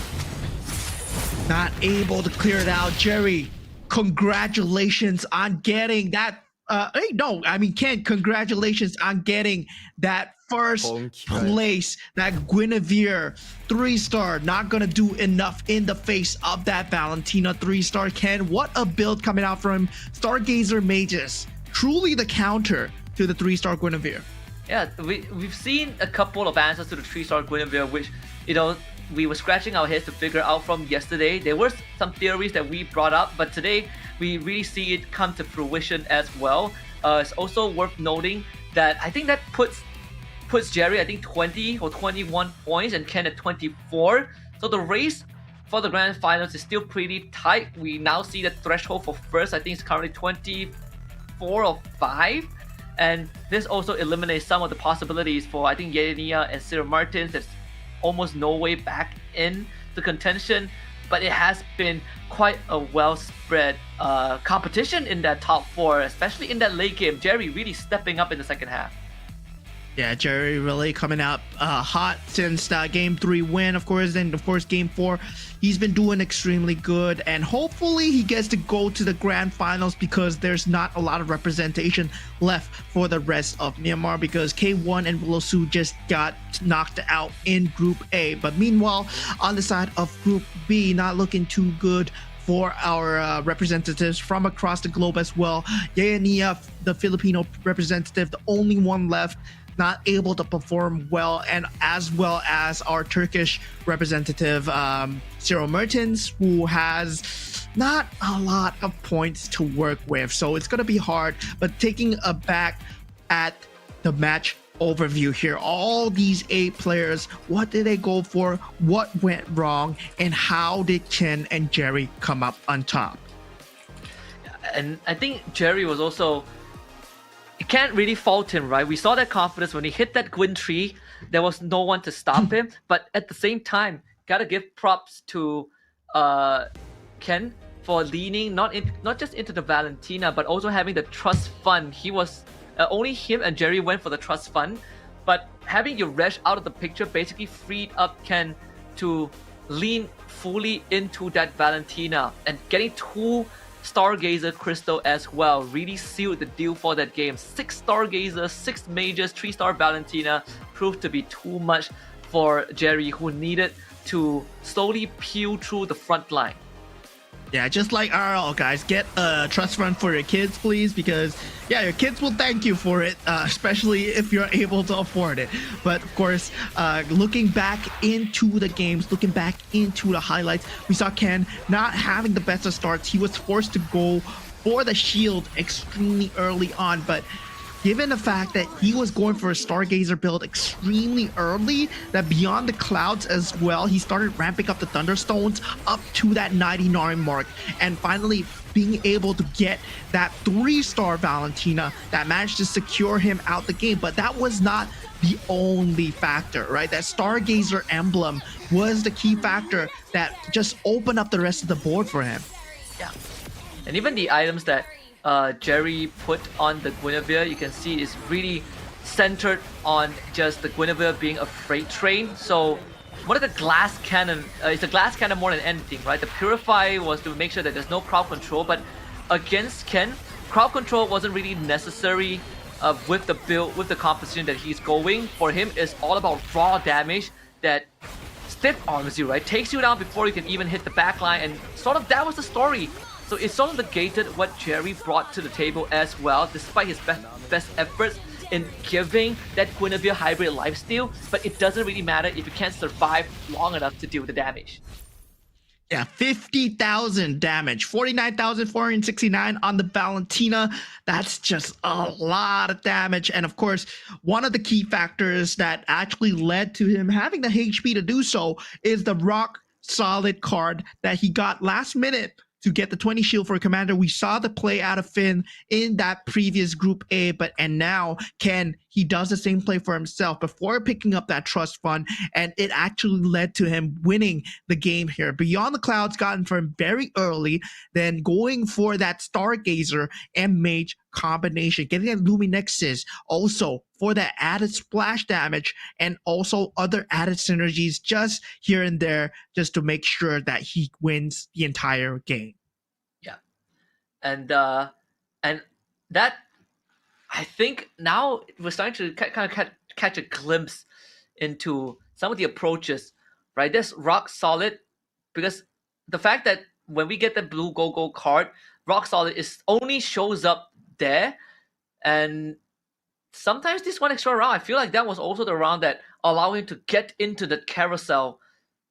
not able to clear it out. Jerry, congratulations on getting that. Ken, congratulations on getting that first place. That Guinevere 3-star not gonna do enough in the face of that Valentina 3-star. Ken, what a build coming out from Stargazer Mages. Truly the counter to the 3-star Guinevere. Yeah, we've seen a couple of answers to the 3-star Guinevere, which, we were scratching our heads to figure out from yesterday. There were some theories that we brought up, but today we really see it come to fruition as well. It's also worth noting that I think that puts Jerry, I think 20 or 21 points and Ken at 24. So the race for the grand finals is still pretty tight. We now see the threshold for first, I think it's currently 24 or 5. And this also eliminates some of the possibilities for, I think, Yenia and Sarah Martins. There's almost no way back in the contention, but it has been quite a well-spread competition in that top 4, especially in that late game. Jerry really stepping up in the second half. Yeah, Jerry really coming out hot since game 3 win, of course, and of course game 4 he's been doing extremely good, and hopefully he gets to go to the grand finals because there's not a lot of representation left for the rest of Myanmar because K1 and Willosu just got knocked out in Group A. But meanwhile, on the side of Group B, not looking too good for our representatives from across the globe as well. Yenia, the Filipino representative, the only one left, not able to perform well, and as well as our Turkish representative, Cyril Mertens, who has not a lot of points to work with. So it's going to be hard, but taking a back at the match overview here, all these 8 players, what did they go for, what went wrong, and how did Chen and Jerry come up on top? And I think Jerry was also, you can't really fault him, right? We saw that confidence when he hit that Gwyn tree. There was no one to stop him. But at the same time, gotta give props to Ken for leaning not just into the Valentina, but also having the trust fund. He was only him and Jerry went for the trust fund, but having your Resh out of the picture basically freed up Ken to lean fully into that Valentina, and getting 2 Stargazer Crystal as well really sealed the deal for that game. 6 Stargazer, 6 Mages, 3-star Valentina proved to be too much for Jerry, who needed to slowly peel through the front line. Yeah, just like RL, guys, get a trust fund for your kids, please, because yeah, your kids will thank you for it, especially if you're able to afford it. But of course, looking back into the games, looking back into the highlights, we saw Ken not having the best of starts. He was forced to go for the shield extremely early on, but given the fact that he was going for a Stargazer build extremely early, that beyond the clouds as well, he started ramping up the Thunderstones up to that 99 mark, and finally being able to get that 3-star Valentina that managed to secure him out the game. But that was not the only factor, right? That Stargazer emblem was the key factor that just opened up the rest of the board for him. Yeah. And even the items that Jerry put on the Guinevere, you can see is really centered on just the Guinevere being a freight train. So one of the glass cannon, it's a glass cannon more than anything, right? The Purify was to make sure that there's no crowd control, but against Ken, crowd control wasn't really necessary with the build, with the composition that he's going. For him, it's all about raw damage that stiff arms you, right? Takes you down before you can even hit the backline, and sort of that was the story. So it sort of negated what Jerry brought to the table as well, despite his best efforts in giving that Guinevere hybrid lifesteal, but it doesn't really matter if you can't survive long enough to deal with the damage. Yeah, 50,000 damage, 49,469 on the Valentina. That's just a lot of damage. And of course, one of the key factors that actually led to him having the HP to do so is the rock solid card that he got last minute to get the 20 shield for Commander. We saw the play out of Finn in that previous Group A, and now Ken, he does the same play for himself before picking up that trust fund, and it actually led to him winning the game here. Beyond the Clouds gotten for him very early, then going for that Stargazer and Mage combination, getting that Luminexus also for that added splash damage, and also other added synergies just here and there, just to make sure that he wins the entire game. Yeah, and that, I think now we're starting to kind of catch a glimpse into some of the approaches, right? That's rock solid, because the fact that when we get the blue go card, rock solid is only shows up there, and sometimes this one extra round, I feel like that was also the round that allowed him to get into the carousel.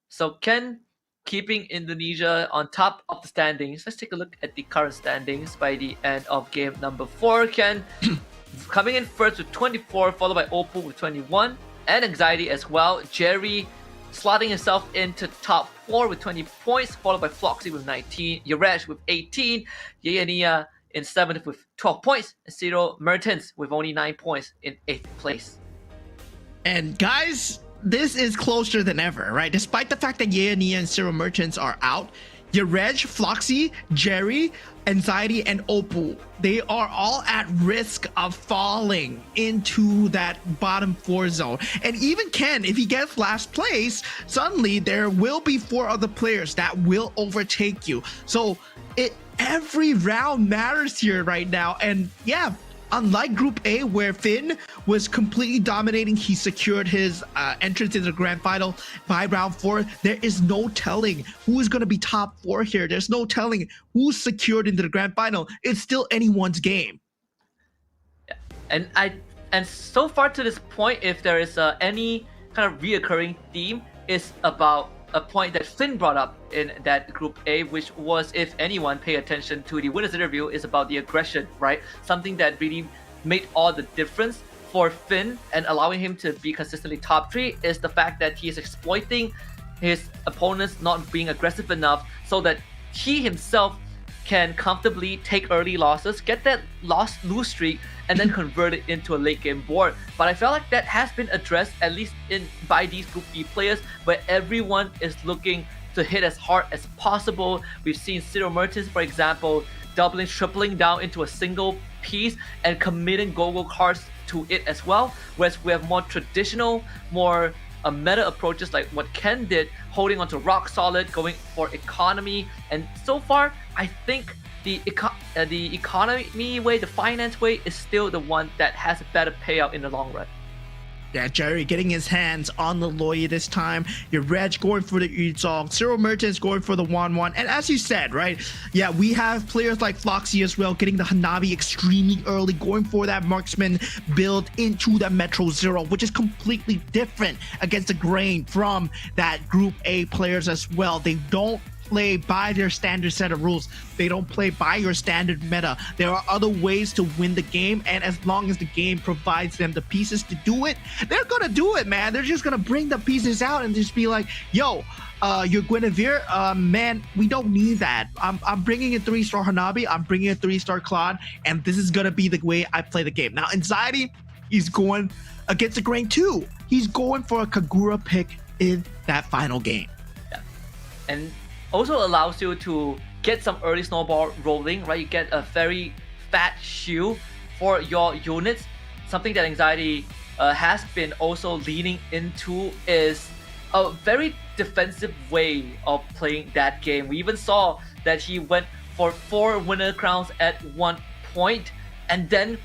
So Ken keeping Indonesia on top of the standings. Let's take a look at the current standings by the end of game number 4. Ken coming in first with 24, followed by Opal with 21, and Anxiety as well. Jerry slotting himself into top 4 with 20 points, followed by Floxy with 19, Yaresh with 18, Yenia in 7th with 12 points, and Zero Mertens with only 9 points in 8th place. And guys, this is closer than ever, right? Despite the fact that Yenia and Zero Merchants are out, Yarej, Floxy, Jerry, Anxiety, and Opal, they are all at risk of falling into that bottom 4 zone. And even Ken, if he gets last place, suddenly there will be 4 other players that will overtake you. So every round matters here right now. And yeah, unlike Group A, where Finn was completely dominating, he secured his entrance into the grand final by round 4. There is no telling who is going to be top 4 here. There's no telling who's secured into the grand final. It's still anyone's game. Yeah. And so far to this point, if there is any kind of reoccurring theme, is about a point that Finn brought up in that Group A, which was, if anyone pay attention to the winner's interview, is about the aggression, right? Something that really made all the difference for Finn and allowing him to be consistently top 3 is the fact that he is exploiting his opponents not being aggressive enough, so that he himself can comfortably take early losses, get that lose streak, and then convert it into a late game board. But I felt like that has been addressed, at least by these Group B players, where everyone is looking to hit as hard as possible. We've seen Zero Merchants, for example, doubling, tripling down into a single piece and committing go cards to it as well. Whereas we have more traditional, more meta approaches like what Ken did, holding onto rock solid, going for economy. And so far, I think the economy way, the finance way, is still the one that has a better payout in the long run. Yeah, Jerry getting his hands on the Loya this time. Your Reg going for the Yuzong. Zero Merchants going for the 1-1. And as you said, right? Yeah, we have players like Floxy as well, getting the Hanabi extremely early, going for that marksman build into the Metro Zero, which is completely different against the grain from that Group A players as well. They don't play by their standard set of rules. They don't play by your standard meta. There are other ways to win the game, and as long as the game provides them the pieces to do it, they're gonna do it, man. They're just gonna bring the pieces out and just be like, yo, your Guinevere, man, we don't need that. I'm bringing a 3-star Hanabi, I'm bringing a 3-star Claude, and this is gonna be the way I play the game. Now, Anxiety, he's going against the grain too. He's going for a Kagura pick in that final game. Yeah. And also allows you to get some early snowball rolling, right? You get a very fat shield for your units. Something that Anxiety has been also leaning into is a very defensive way of playing that game. We even saw that he went for 4 winner crowns at one point, and then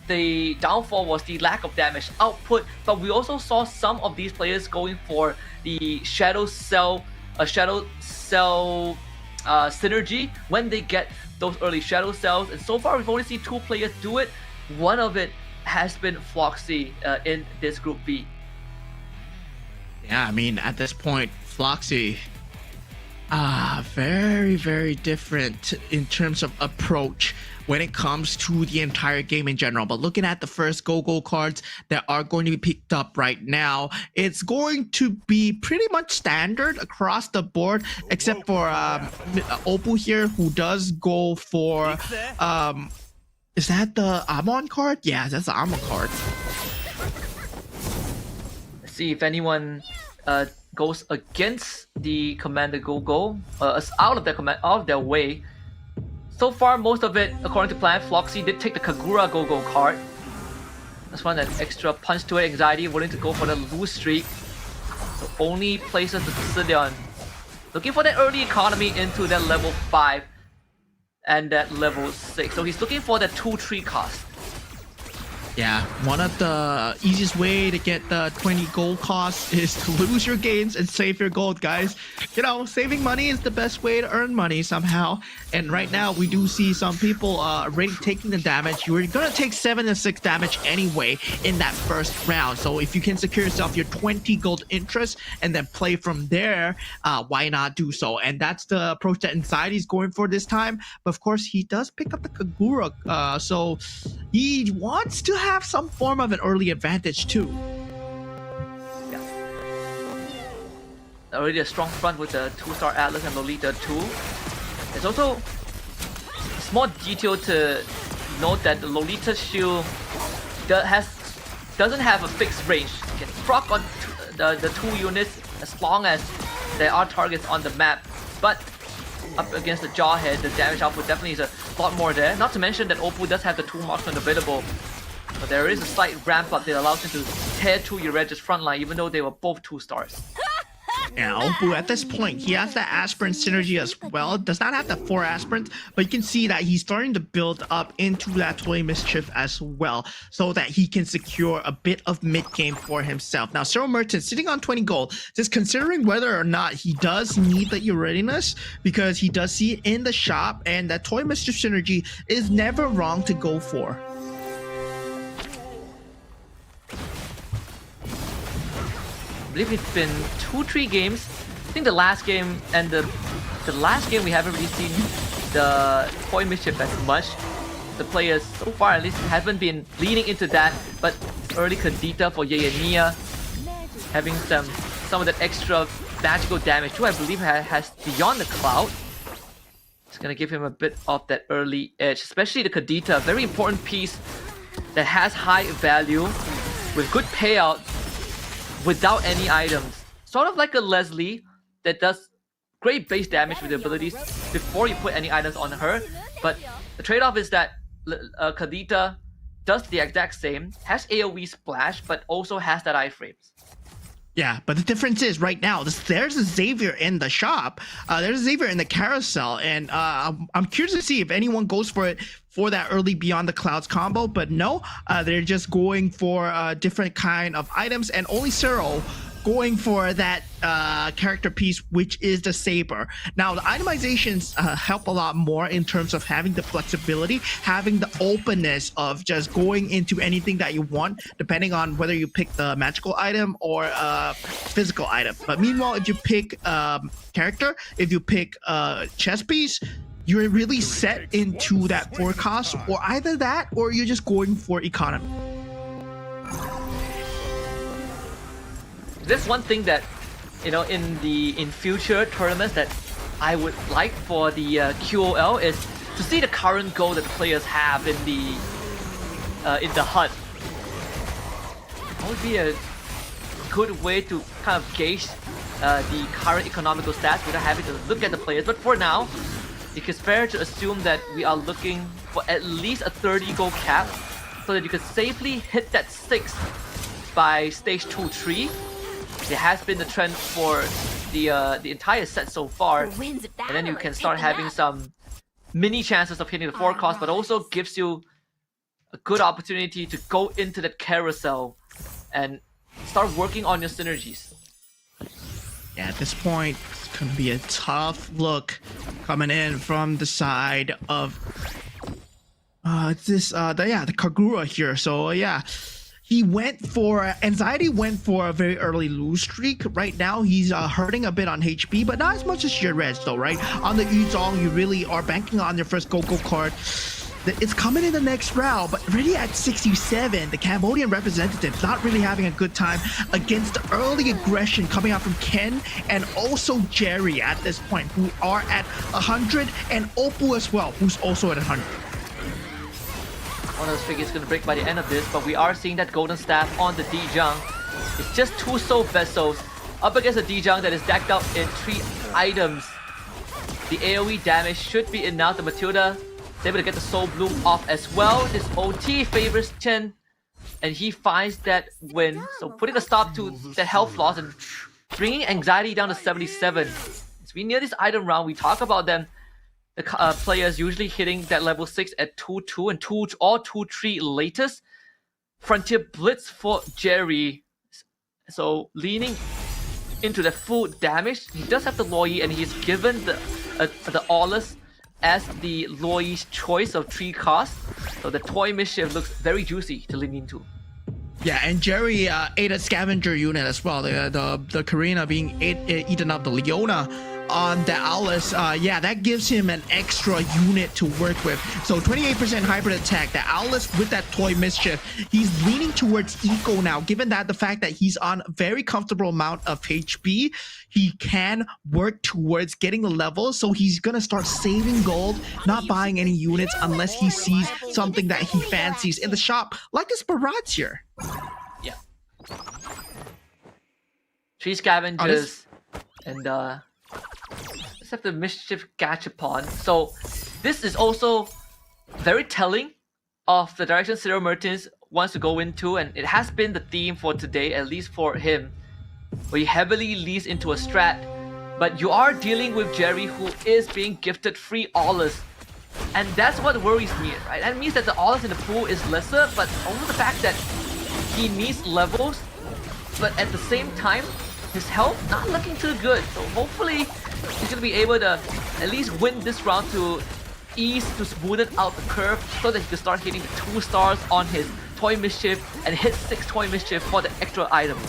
the downfall was the lack of damage output. But we also saw some of these players going for the Shadow Cell synergy when they get those early Shadow Cells. And so far, we've only seen 2 players do it. One of it has been Floxy in this Group B. Yeah, I mean, at this point, Floxy, very, very different in terms of approach when it comes to the entire game in general. But looking at the first Go cards that are going to be picked up right now, it's going to be pretty much standard across the board, except for Oppo here, who does go for, is that the Amon card? Yeah, that's the Amon card. Let's see if anyone goes against the Commander Go, out of their way. So far, most of it, according to plan, Floxy did take the Kagura Go card. That's one, that extra punch to it. Anxiety willing to go for the lose streak. So only places the Sicilian. Looking for that early economy into that level 5 and that level 6. So he's looking for the 2-3 cost. Yeah, one of the easiest way to get the 20 gold cost is to lose your games and save your gold, guys. You know, saving money is the best way to earn money somehow. And right now, we do see some people already taking the damage. You're gonna take 7 and 6 damage anyway in that first round. So if you can secure yourself your 20 gold interest and then play from there, why not do so? And that's the approach that Anxiety is going for this time. But of course, he does pick up the Kagura, so he wants to have some form of an early advantage too. Yeah. Already a strong front with the 2-star Atlas and Lolita too. There's also a small detail to note that the Lolita shield doesn't have a fixed range. You can proc on the 2 units as long as there are targets on the map. But up against the Jawhead, the damage output definitely is a lot more there. Not to mention that Oppo does have the 2 marksmen available. But there is a slight ramp up that allows him to tear through Eureka's front line, even though they were both 2 stars. Yeah, Oppo at this point, he has that aspirant synergy as well. Does not have the 4 aspirants, but you can see that he's starting to build up into that Toy Mischief as well, so that he can secure a bit of mid-game for himself. Now, Cyril Merchant sitting on 20 gold, just considering whether or not he does need the readiness, because he does see it in the shop, and that Toy Mischief synergy is never wrong to go for. I believe it's been 2-3 games. I think the last game and the last game we haven't really seen the Toy Mischief as much. The players so far at least haven't been leaning into that, but early Kadita for Yayania having some of that extra magical damage too, I believe has Beyond the Cloud. It's gonna give him a bit of that early edge, especially the Kadita, very important piece that has high value with good payout without any items. Sort of like a Leslie that does great base damage with the abilities before you put any items on her. But the trade-off is that Kadita does the exact same, has AoE splash, but also has that iframes. Yeah, but the difference is right now, there's a Xavier in the shop, there's a Xavier in the carousel, and I'm curious to see if anyone goes for it for that early Beyond the Clouds combo, but no, they're just going for different kind of items, and only Cyril going for that character piece, which is the saber. Now, the itemizations help a lot more in terms of having the flexibility, having the openness of just going into anything that you want, depending on whether you pick the magical item or physical item. But meanwhile, if you pick character, if you pick chess piece, you're really set into that forecast, or either that, or you're just going for economy. There's one thing that, you know, in future tournaments that I would like for the QOL is to see the current goal that the players have in the HUD. That would be a good way to kind of gauge the current economical stats without having to look at the players. But for now, it is fair to assume that we are looking for at least a 30 goal cap so that you can safely hit that 6 by stage 2-3. It has been the trend for the entire set so far, and then you can start having some mini chances of hitting the forecast, but also gives you a good opportunity to go into that carousel and start working on your synergies. Yeah, at this point, it's gonna be a tough look coming in from the side of the Kagura here. So yeah, he went for Anxiety went for a very early lose streak. Right now, he's hurting a bit on HP, but not as much as Jerez though, right? On the Yuzong, you really are banking on your first Go-Go card. It's coming in the next round, but already at 67, the Cambodian representative not really having a good time against the early aggression coming out from Ken and also Jerry at this point, who are at 100, and Opal as well, who's also at 100. One of those figures is going to break by the end of this, but we are seeing that golden staff on the Dijang. It's just 2 soul vessels up against a Dijang that is decked out in 3 items. The AoE damage should be enough. The Matilda is able to get the Soul Bloom off as well. This OT favors Chen, and he finds that win. So putting a stop to the health loss and bringing Anxiety down to 77. As we near this item round, we talk about them. The players usually hitting that level 6 at 2-2 and 2-3 latest. Frontier Blitz for Jerry. So leaning into the full damage. He does have the Loi, and he's given the Aulus as the Loi's choice of 3 cost. So the Toy Mischief looks very juicy to lean into. Yeah, and Jerry ate a scavenger unit as well. The Karina being eaten up, the Leona on the Aulus, yeah, that gives him an extra unit to work with. So 28% hybrid attack. The Aulus with that Toy Mischief, he's leaning towards eco now. Given that the fact that he's on a very comfortable amount of HP, he can work towards getting the level. So he's gonna start saving gold, not buying any units unless he sees something that he fancies in the shop, like this Barats here. Yeah. 3 scavengers and let's have the Mischief Gachapon. So this is also very telling of the direction Cyril Mertens wants to go into, and it has been the theme for today, at least for him, where he heavily leads into a strat. But you are dealing with Jerry, who is being gifted free Aulus, and that's what worries me, right? That means that the Aulus in the pool is lesser, but only the fact that he needs levels, but at the same time, his health not looking too good. So hopefully he's gonna be able to at least win this round to ease, to smoothen out the curve, so that he can start hitting the 2 stars on his Toy Mischief and hit 6 Toy Mischief for the extra item.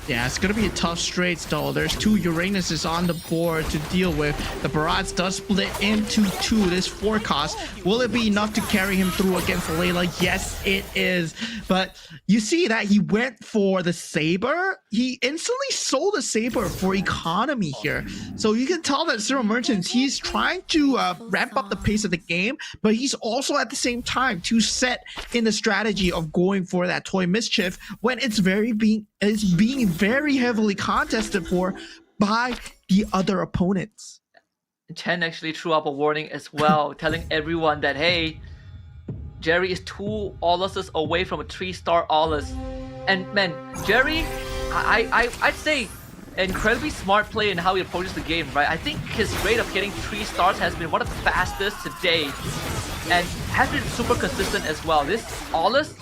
Yeah, it's gonna be a tough straight though. There's 2 Uranuses on the board to deal with. The Barats does split into 2. This forecast, will it be enough to carry him through against Layla? Yes, it is. But you see that he went for the Saber. He instantly sold the Saber for economy here. So you can tell that Cyril Mertens, he's trying to ramp up the pace of the game, but he's also at the same time too set in the strategy of going for that Toy Mischief when it's being very heavily contested for by the other opponents. Chen actually threw up a warning as well, telling everyone that, hey, Jerry is 2 Auluses away from a 3-star Aulus. And man, Jerry, I'd say incredibly smart play in how he approaches the game, right? I think his rate of hitting 3 stars has been one of the fastest today, and has been super consistent as well. This Aulus,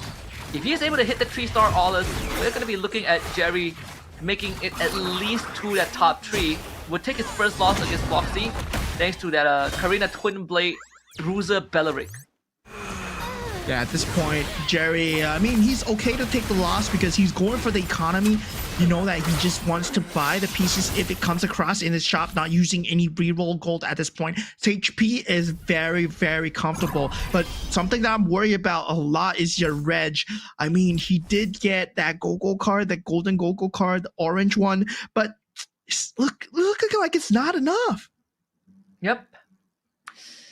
if he is able to hit the 3-star Aulus, we're going to be looking at Jerry making it at least to that top 3. Would take his first loss against Foxy, thanks to that Karina Twin Blade Bruiser Belleric. Yeah, at this point, Jerry, I mean, he's okay to take the loss because he's going for the economy. You know that he just wants to buy the pieces if it comes across in his shop, not using any reroll gold at this point. His HP is very, very comfortable. But something that I'm worried about a lot is your reg. I mean, he did get that Go-Go card, that golden Go-Go card, the orange one, but look like it's not enough. Yep.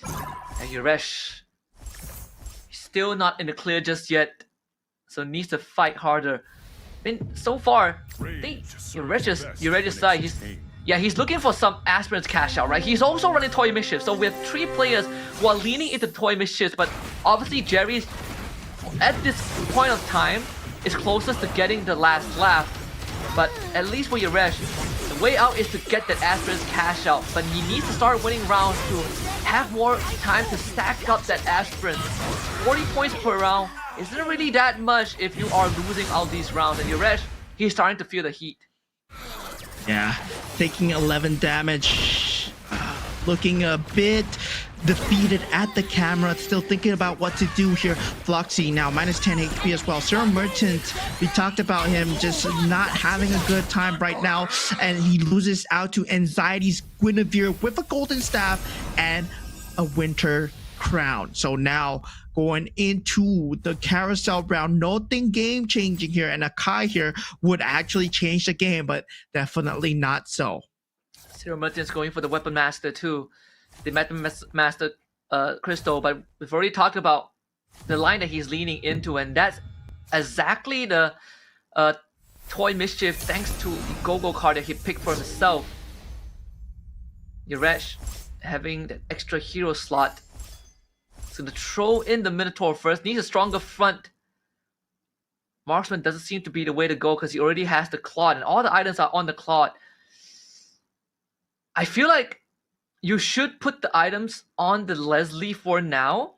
And Yuresh still not in the clear just yet, so needs to fight harder. I mean, so far, I think Yuresh's side, he's looking for some aspirants cash out, right? He's also running Toy Mischief, so we have 3 players who are leaning into Toy Mischiefs, but obviously Jerry's, at this point of time, is closest to getting the last laugh. But at least for Yuresh, the way out is to get that aspirants cash out, but he needs to start winning rounds to have more time to stack up that aspirant. 40 points per round isn't really that much if you are losing all these rounds, and Yuresh, he's starting to feel the heat. Yeah, taking 11 damage, looking a bit defeated at the camera, still thinking about what to do here. Floxy now minus 10 HP as well. Serum Merchant, we talked about him just not having a good time right now, and he loses out to Anxiety's Guinevere with a golden staff and a winter crown. So now going into the carousel round, nothing game changing here, and a Kai here would actually change the game, but definitely not so. Serum Merchant's going for the Weapon Master too. The Weapon Master Crystal, but we've already talked about the line that he's leaning into, and that's exactly the Toy Mischief thanks to the Go-Go card that he picked for himself. Yuresh having that extra hero slot. So to throw in the Minotaur first, needs a stronger front. Marksman doesn't seem to be the way to go because he already has the Claw, and all the items are on the Claw. I feel like you should put the items on the Leslie for now,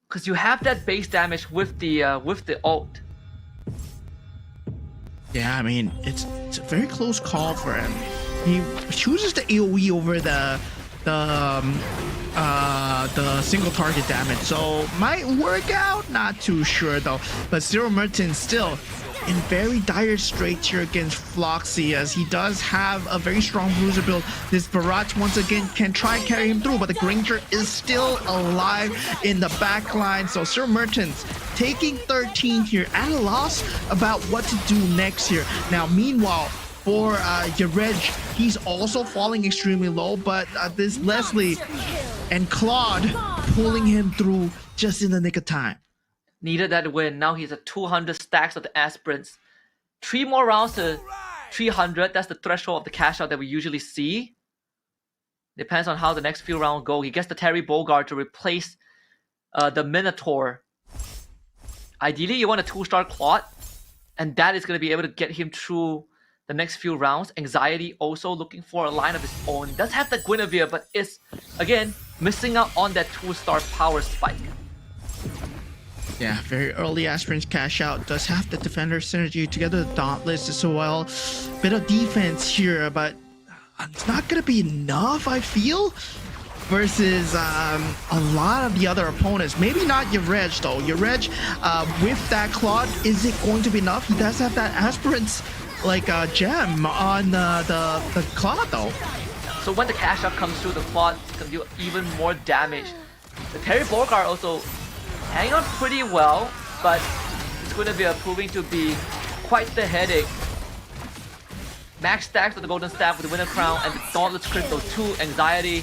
because you have that base damage with the ult. Yeah, I mean, it's a very close call for him. He chooses the AoE over the single target damage, so might work out. Not too sure though. But Zero Merton still in very dire straits here against Floxy, as he does have a very strong bruiser build. This Barrage once again can try and carry him through, but the Granger is still alive in the back line. So Zero Mertens taking 13 here at a loss about what to do next here. Now, meanwhile, for Yareg, he's also falling extremely low, but this Leslie and Claude pulling him through just in the nick of time. Needed that win. Now he's at 200 stacks of the aspirants. 3 more rounds to 300. That's the threshold of the cash out that we usually see. Depends on how the next few rounds go. He gets the Terry Bogard to replace the Minotaur. Ideally, you want a 2-star Claude, and that is going to be able to get him through the next few rounds. Anxiety also looking for a line of his own. Does have the Guinevere, but is, again, missing out on that 2-star power spike. Yeah, very early aspirants cash out. Does have the defender synergy together with Dauntless as well. Bit of defense here, but it's not gonna be enough, I feel, versus a lot of the other opponents. Maybe not Yareg though. Yareg, with that Claude, is it going to be enough? He does have that aspirants like gem on the Claude though. So when the cash out comes through, the Claude can do even more damage. The Terry Bogard also hanging on pretty well, but it's going to be proving to be quite the headache. Max stacks with the Golden Staff with the Winter Crown and the Dauntless Crystal 2. Anxiety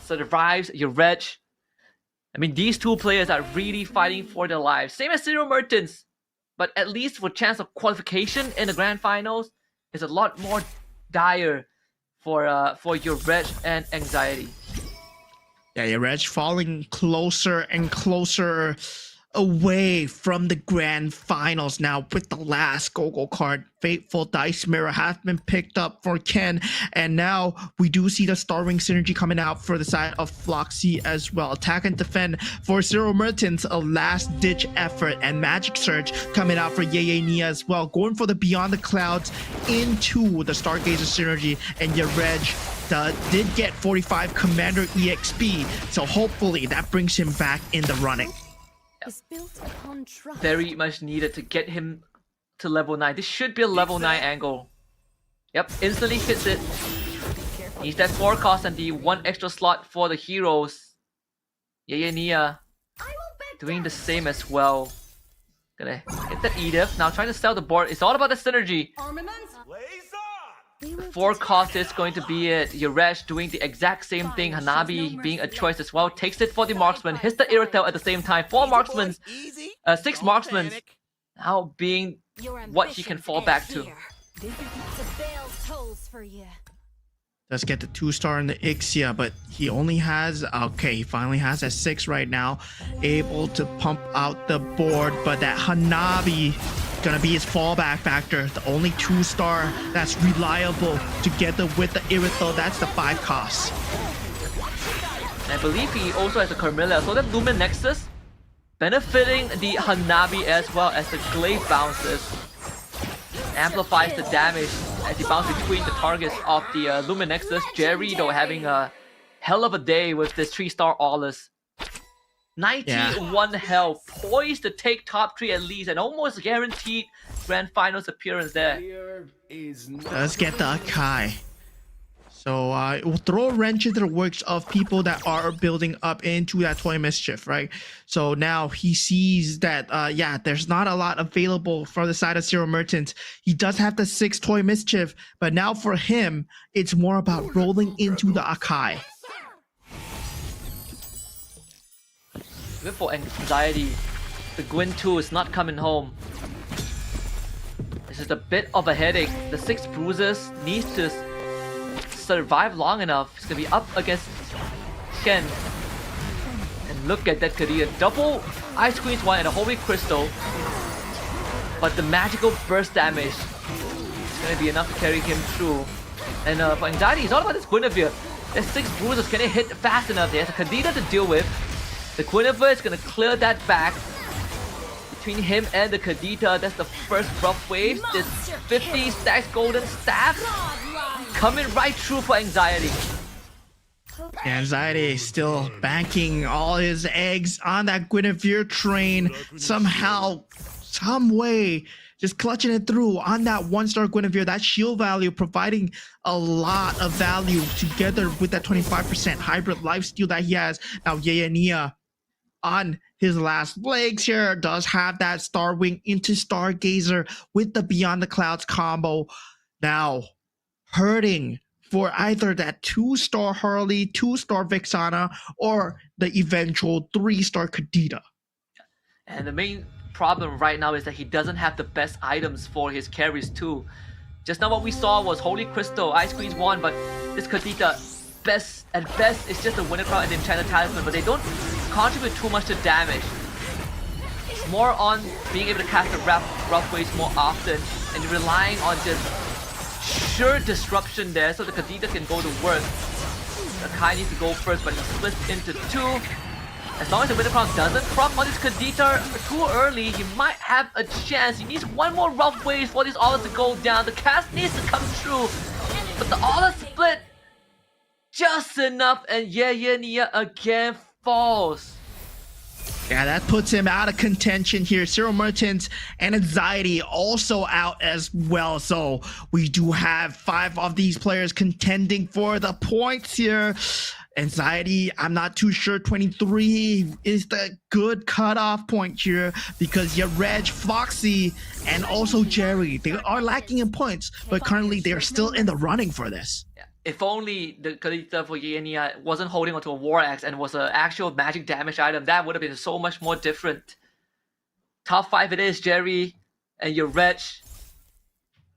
survives Yareg. I mean, these two players are really fighting for their lives. Same as Zero Mertens, but at least for chance of qualification in the Grand Finals, is a lot more dire for Yareg and Anxiety. Yeah, Yareg falling closer and closer away from the grand finals now with the last go card. Fateful Dice Mirror has been picked up for Ken, and now we do see the Star Ring synergy coming out for the side of Floxy as well. Attack and defend for Zero Mertens, a last ditch effort, and Magic Surge coming out for Yeye Nia as well, going for the Beyond the Clouds into the Stargazer synergy, and Yareg did get 45 Commander EXP, so hopefully that brings him back in the running. Is built upon trust. Very much needed to get him to level 9. This should be a level 9 angle. Yep, instantly hits it. Needs that 4 cost and the 1 extra slot for the heroes. Yeye Nia doing the same as well. Gonna hit the Edith. Now trying to sell the board. It's all about the synergy. The 4 cost is going to be it. Yaresh doing the exact same thing. Hanabi being a choice as well. Takes it for the marksman. Hits the Irithel at the same time. 4 marksmen. 6 marksmen. Now being what he can fall back to. The bell tolls for you. Does get the 2-star in the Ixia, but he only has, okay, he finally has a 6 right now. Able to pump out the board, but that Hanabi gonna be his fallback factor. The only 2-star that's reliable together with the Irithel. That's the 5 cost. I believe he also has a Carmilla, so that Lumen Nexus benefiting the Hanabi as well as the Glaive bounces. Amplifies the damage as he bounces between the targets of the Lumen Nexus. Jerry though having a hell of a day with this 3-star Aulus. 91 health, poised to take top 3 at least, and almost guaranteed grand finals appearance there. Let's get the Akai. So it will throw a wrench into the works of people that are building up into that Toy Mischief, right? So now he sees that, yeah, there's not a lot available for the side of Zero Merchant. He does have the 6 Toy Mischief, but now for him, it's more about rolling into the Akai. Even for Anxiety, the Gwyn 2 is not coming home. This is a bit of a headache. The 6 bruises needs to survive long enough. It's gonna be up against Ken. And look at that Kadira. Double Ice Queen's 1 and a Holy Crystal. But the magical burst damage is gonna be enough to carry him through. And for Anxiety, it's all about this Guinevere. There's 6 bruises. Can they hit fast enough? There's a Kadira to deal with. The Guinevere is gonna clear that back. Between him and the Kadita, that's the first rough wave. This 50 stacks golden staff coming right through for Anxiety. Anxiety still banking all his eggs on that Guinevere train. Somehow, some way, just clutching it through on that 1-star Guinevere. That shield value providing a lot of value together with that 25% hybrid lifesteal that he has. Now Yeye Nia on his last legs here does have that Star Wing into Stargazer with the Beyond the Clouds combo. Now hurting for either that 2-star Harley, 2-star Vixana, or the eventual 3-star Kadita. And the main problem right now is that he doesn't have the best items for his carries too. Just now what we saw was Holy Crystal, Ice Queen's 1, but this Kadita, at best, it's just a Winter Crown and the Enchanted Talisman, but they don't contribute too much to damage. It's more on being able to cast the rough waves more often and relying on just sure disruption there so the Kadita can go to work. The Kai needs to go first, but he splits into 2. As long as the Winter Crown doesn't crop on this Kadita too early, he might have a chance. He needs 1 more rough wave for this Aulus to go down. The cast needs to come through, but the Aulus split just enough, and Yeye Nia again falls. Yeah, that puts him out of contention here. Zero Merchants and Anxiety also out as well. So we do have 5 of these players contending for the points here. Anxiety, I'm not too sure. 23 is the good cutoff point here because Yareg, Foxy, and also Jerry, they are lacking in points, but currently they are still in the running for this. If only the Kalita for Yeye Nia wasn't holding onto a War Axe and was an actual magic damage item, that would have been so much more different. Top 5 it is, Jerry and Yareg.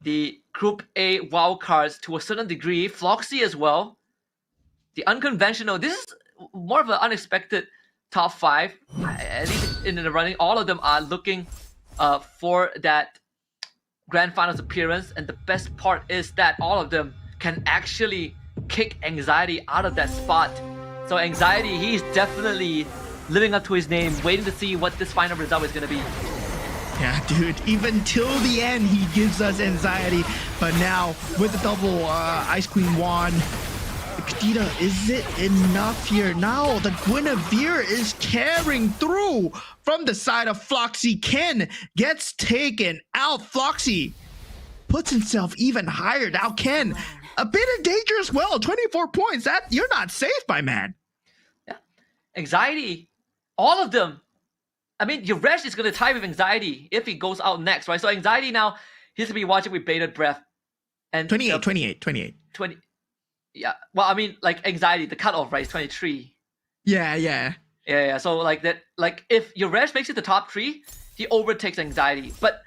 The Group A wildcards to a certain degree, Floxy as well. The unconventional, this is more of an unexpected top 5, at least in the running, all of them are looking for that grand finals appearance. And the best part is that all of them can actually kick Anxiety out of that spot. So Anxiety, he's definitely living up to his name, waiting to see what this final result is going to be. Yeah, dude, even till the end, he gives us Anxiety. But now, with the double Ice Queen wand, Kadita, is it enough here? Now, the Guinevere is carrying through from the side of Floxy. Ken gets taken out. Floxy puts himself even higher. Now, Ken, a bit of danger as well. 24 points. That you're not safe, my man. Yeah. Anxiety, all of them. I mean, Yuresh is going to tie with Anxiety if he goes out next, right? So Anxiety now, he's going to be watching with bated breath. And 28. 20. Yeah. Well, I mean, like Anxiety, the cutoff, right, is 23. Yeah. So like that, like if Yuresh makes it the top 3, he overtakes Anxiety. But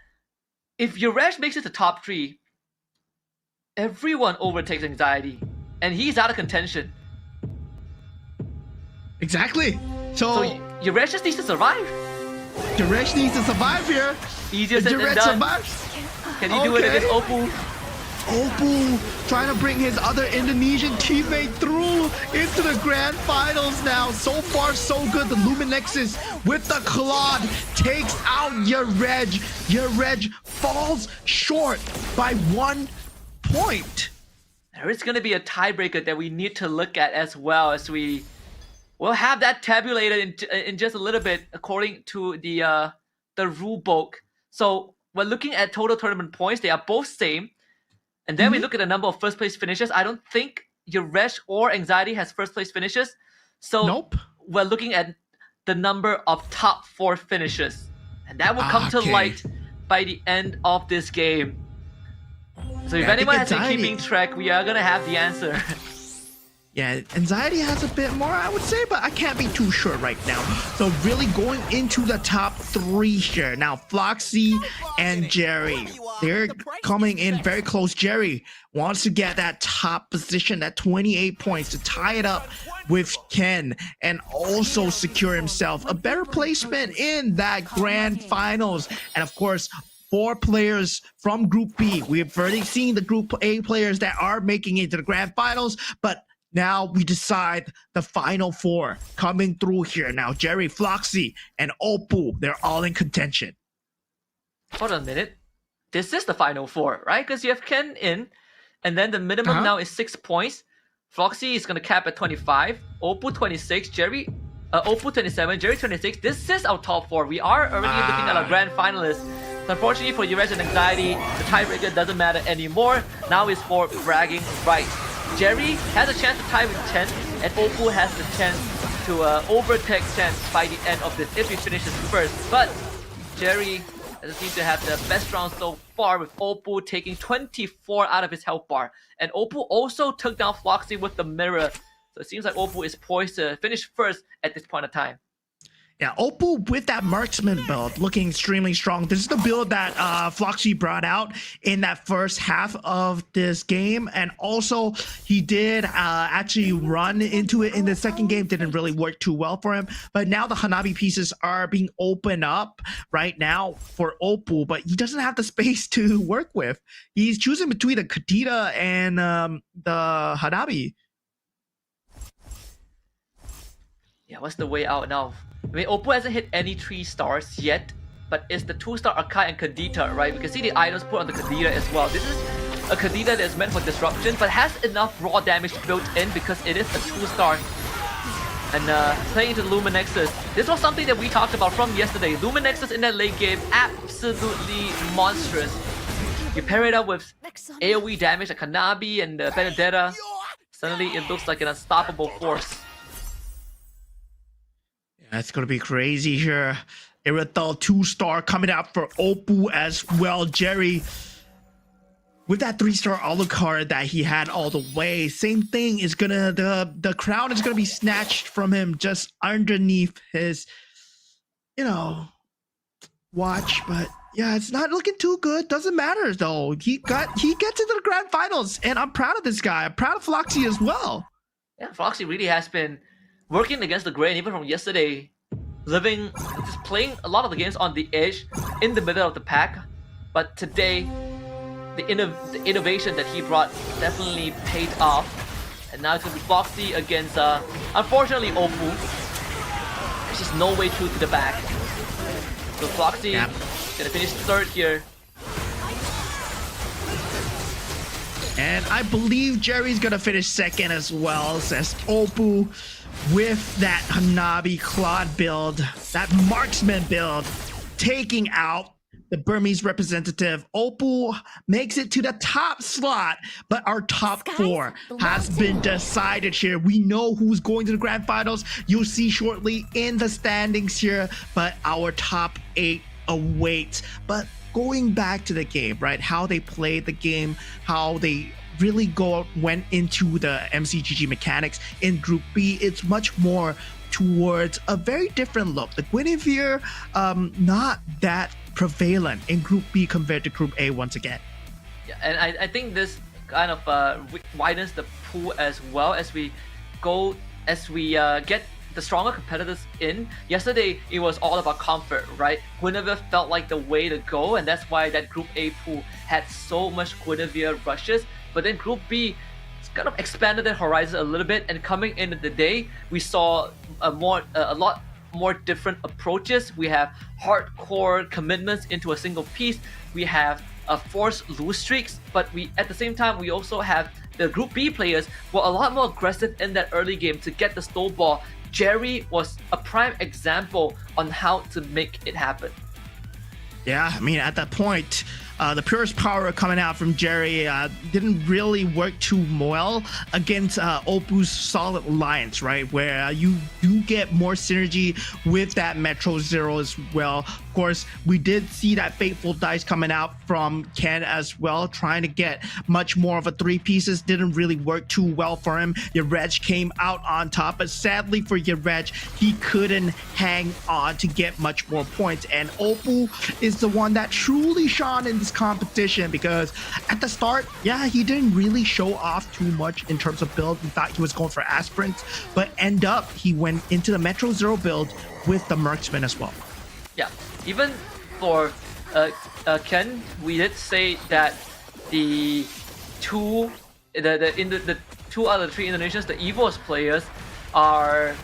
if Yuresh makes it the top 3, everyone overtakes Anxiety, and he's out of contention. Exactly. So Yuresh just needs to survive. Yuresh needs to survive here. Easier said than Yuresh done. survives. Can he do it against Oppo? Oppo trying to bring his other Indonesian teammate through into the grand finals now. So far, so good. The Luminexus with the Claude takes out Yurej. Yurej falls short by 1 point. There is going to be a tiebreaker that we need to look at as well, as we'll have that tabulated in just a little bit according to the rule book. So we're looking at total tournament points. They are both same. And then we look at the number of first place finishes. I don't think Yuresh or Anxiety has first place finishes. So nope. We're looking at the number of top 4 finishes. And that will come to light by the end of this game. So if anyone has been keeping track, we are going to have the answer. Yeah, Anxiety has a bit more, I would say, but I can't be too sure right now. So really going into the top 3 here. Now, Floxy and Jerry, they're coming in very close. Jerry wants to get that top position at 28 points to tie it up with Ken and also secure himself a better placement in that grand finals. And of course, 4 players from Group B. We've already seen the Group A players that are making it to the grand finals, but now we decide the final 4 coming through here. Now, Jerry, Floxy, and Oppo, they're all in contention. Hold on a minute. This is the final 4, right? Because you have Ken in, and then the minimum now is 6 points. Floxy is going to cap at 25. Oppo 26. Oppo 27. Jerry 26. This is our top 4. We are already looking at our grand finalists. So unfortunately for Yuresh and Anxiety, the tiebreaker doesn't matter anymore. Now it's for bragging rights. Jerry has a chance to tie with Chen, and Oppo has the chance to overtake Chen by the end of this if he finishes first. But Jerry seems to have the best round so far, with Oppo taking 24 out of his health bar. And Oppo also took down Floxy with the mirror. So it seems like Oppo is poised to finish first at this point of time. Yeah, Oppo with that marksman build looking extremely strong. This is the build that Floxy brought out in that first half of this game. And also, he did actually run into it in the second game. Didn't really work too well for him. But now the Hanabi pieces are being opened up right now for Oppo. But he doesn't have the space to work with. He's choosing between the Kadita and the Hanabi. Yeah, what's the way out now? I mean, Oppo hasn't hit any 3 stars yet, but it's the 2-star Akai and Kadita, right? We can see the items put on the Kadita as well. This is a Kadita that is meant for disruption, but has enough raw damage built in because it is a 2-star. And playing into Luminexus, this was something that we talked about from yesterday. Luminexus in that late game, absolutely monstrous. You pair it up with AoE damage like Hanabi and Benedetta, suddenly it looks like an unstoppable force. That's going to be crazy here. Irithel 2-star coming out for Oppo as well. Jerry, with that 3-star Alucard that he had all the way, same thing is going to, the crown is going to be snatched from him just underneath his, watch. But yeah, it's not looking too good. Doesn't matter though. He gets into the grand finals, and I'm proud of this guy. I'm proud of Floxy as well. Yeah, Floxy really has been working against the grain even from yesterday. just playing a lot of the games on the edge, in the middle of the pack. But today, the innovation that he brought definitely paid off. And now it's going to be Foxy against, unfortunately, Oppo. There's just no way through to the back. So Foxy gonna finish third here. And I believe Jerry's gonna finish second as well, says Oppo with that Hanabi Claude build, that marksman build, taking out the Burmese representative. Oppo makes it to the top slot, but our top four has been decided here. We know who's going to the grand finals. You'll see shortly in the standings here, but our top 8 awaits. But going back to the game, right? How they played the game, how they really went into the MCGG mechanics in Group B, it's much more towards a very different look. The Guinevere, not that prevalent in Group B compared to Group A once again. Yeah, and I think this kind of widens the pool as well as we get the stronger competitors in. Yesterday, it was all about comfort, right? Guinevere felt like the way to go, and that's why that Group A pool had so much Guinevere rushes. But then Group B kind of expanded their horizon a little bit, and coming into the day, we saw a lot more different approaches. We have hardcore commitments into a single piece. We have forced lose streaks, but at the same time we also have the Group B players who are a lot more aggressive in that early game to get the snowball. Jerry was a prime example on how to make it happen. Yeah, I mean, at that point, the purest power coming out from Jerry didn't really work too well against Oppo's solid alliance, right? Where you do get more synergy with that Metro Zero as well. Of course, we did see that fateful dice coming out from Ken as well, trying to get much more of a 3 pieces. Didn't really work too well for him. Yereg came out on top, but sadly for Yereg, he couldn't hang on to get much more points. And Oppo is the one that truly shone in this competition, because at the start, yeah, he didn't really show off too much in terms of build. We thought he was going for aspirants, but he went into the Metro Zero build with the marksman as well. Yeah, even for Ken, we did say that the two out of the 3 Indonesians, the EVOS players, are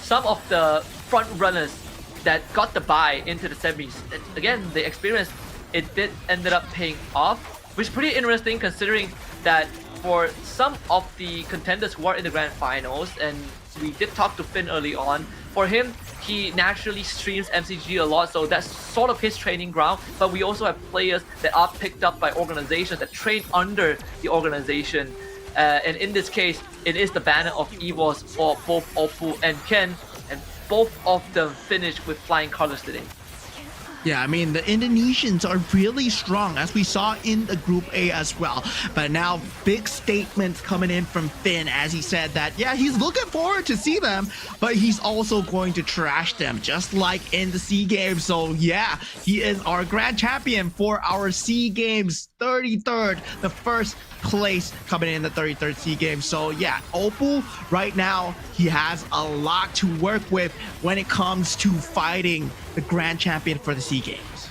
some of the front runners that got the bye into the semis. Again, the experience, it did ended up paying off, which is pretty interesting considering that for some of the contenders who are in the grand finals, and we did talk to Finn early on, for him, he naturally streams MCG a lot, so that's sort of his training ground. But we also have players that are picked up by organizations that train under the organization. And in this case, it is the banner of EVOS for both Oppo and Ken, and both of them finished with flying colors today. Yeah, I mean, the Indonesians are really strong, as we saw in the Group A as well. But now, big statements coming in from Finn, as he said that, yeah, he's looking forward to see them, but he's also going to trash them, just like in the SEA Games. So yeah, he is our grand champion for our SEA Games 33rd, the first place coming in the 33rd SEA Games. So yeah, Oppo right now, he has a lot to work with when it comes to fighting the grand champion for the SEA Games.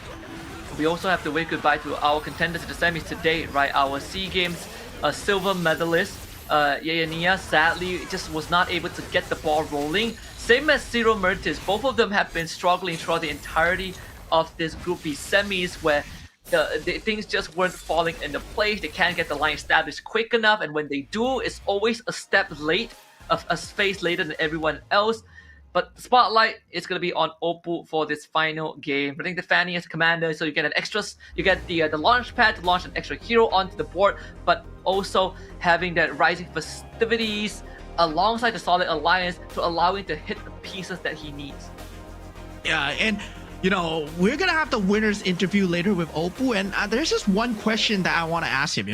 We also have to wave goodbye to our contenders at the semis today, right? Our SEA Games silver medalist, Yayania, sadly just was not able to get the ball rolling. Same as Zero Mertis, both of them have been struggling throughout the entirety of this Group B semis, where the things just weren't falling into place. They can't get the line established quick enough, and when they do, it's always a step late, a space later than everyone else. But the spotlight is going to be on Oppo for this final game. Bring the Fanny as commander, so you get the launch pad to launch an extra hero onto the board, but also having that Rising Festivities alongside the solid alliance to allow him to hit the pieces that he needs. Yeah, and You know, we're gonna have the winners interview later with Oppo, and there's just one question that I want to ask him.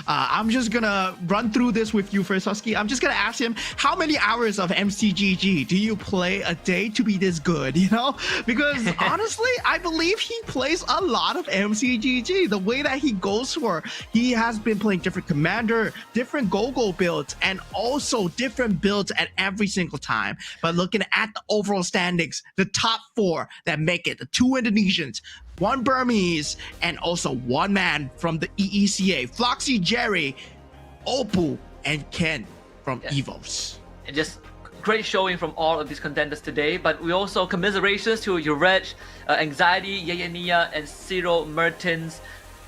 I'm just gonna run through this with you first, Husky. I'm just gonna ask him, how many hours of MCGG do you play a day to be this good? Because honestly, I believe he plays a lot of MCGG. The way that he goes for, he has been playing different commander, different go-go builds, and also different builds at every single time. But looking at the overall standings, the top 4 that make it, the 2 Indonesians, 1 Burmese, and also 1 man from the EECA, Floxy Jerry, Oppo, and Ken from EVOS. And just great showing from all of these contenders today, but we also commiserations to Yurech, Anxiety, Yeyenia, and Ciro Mertens.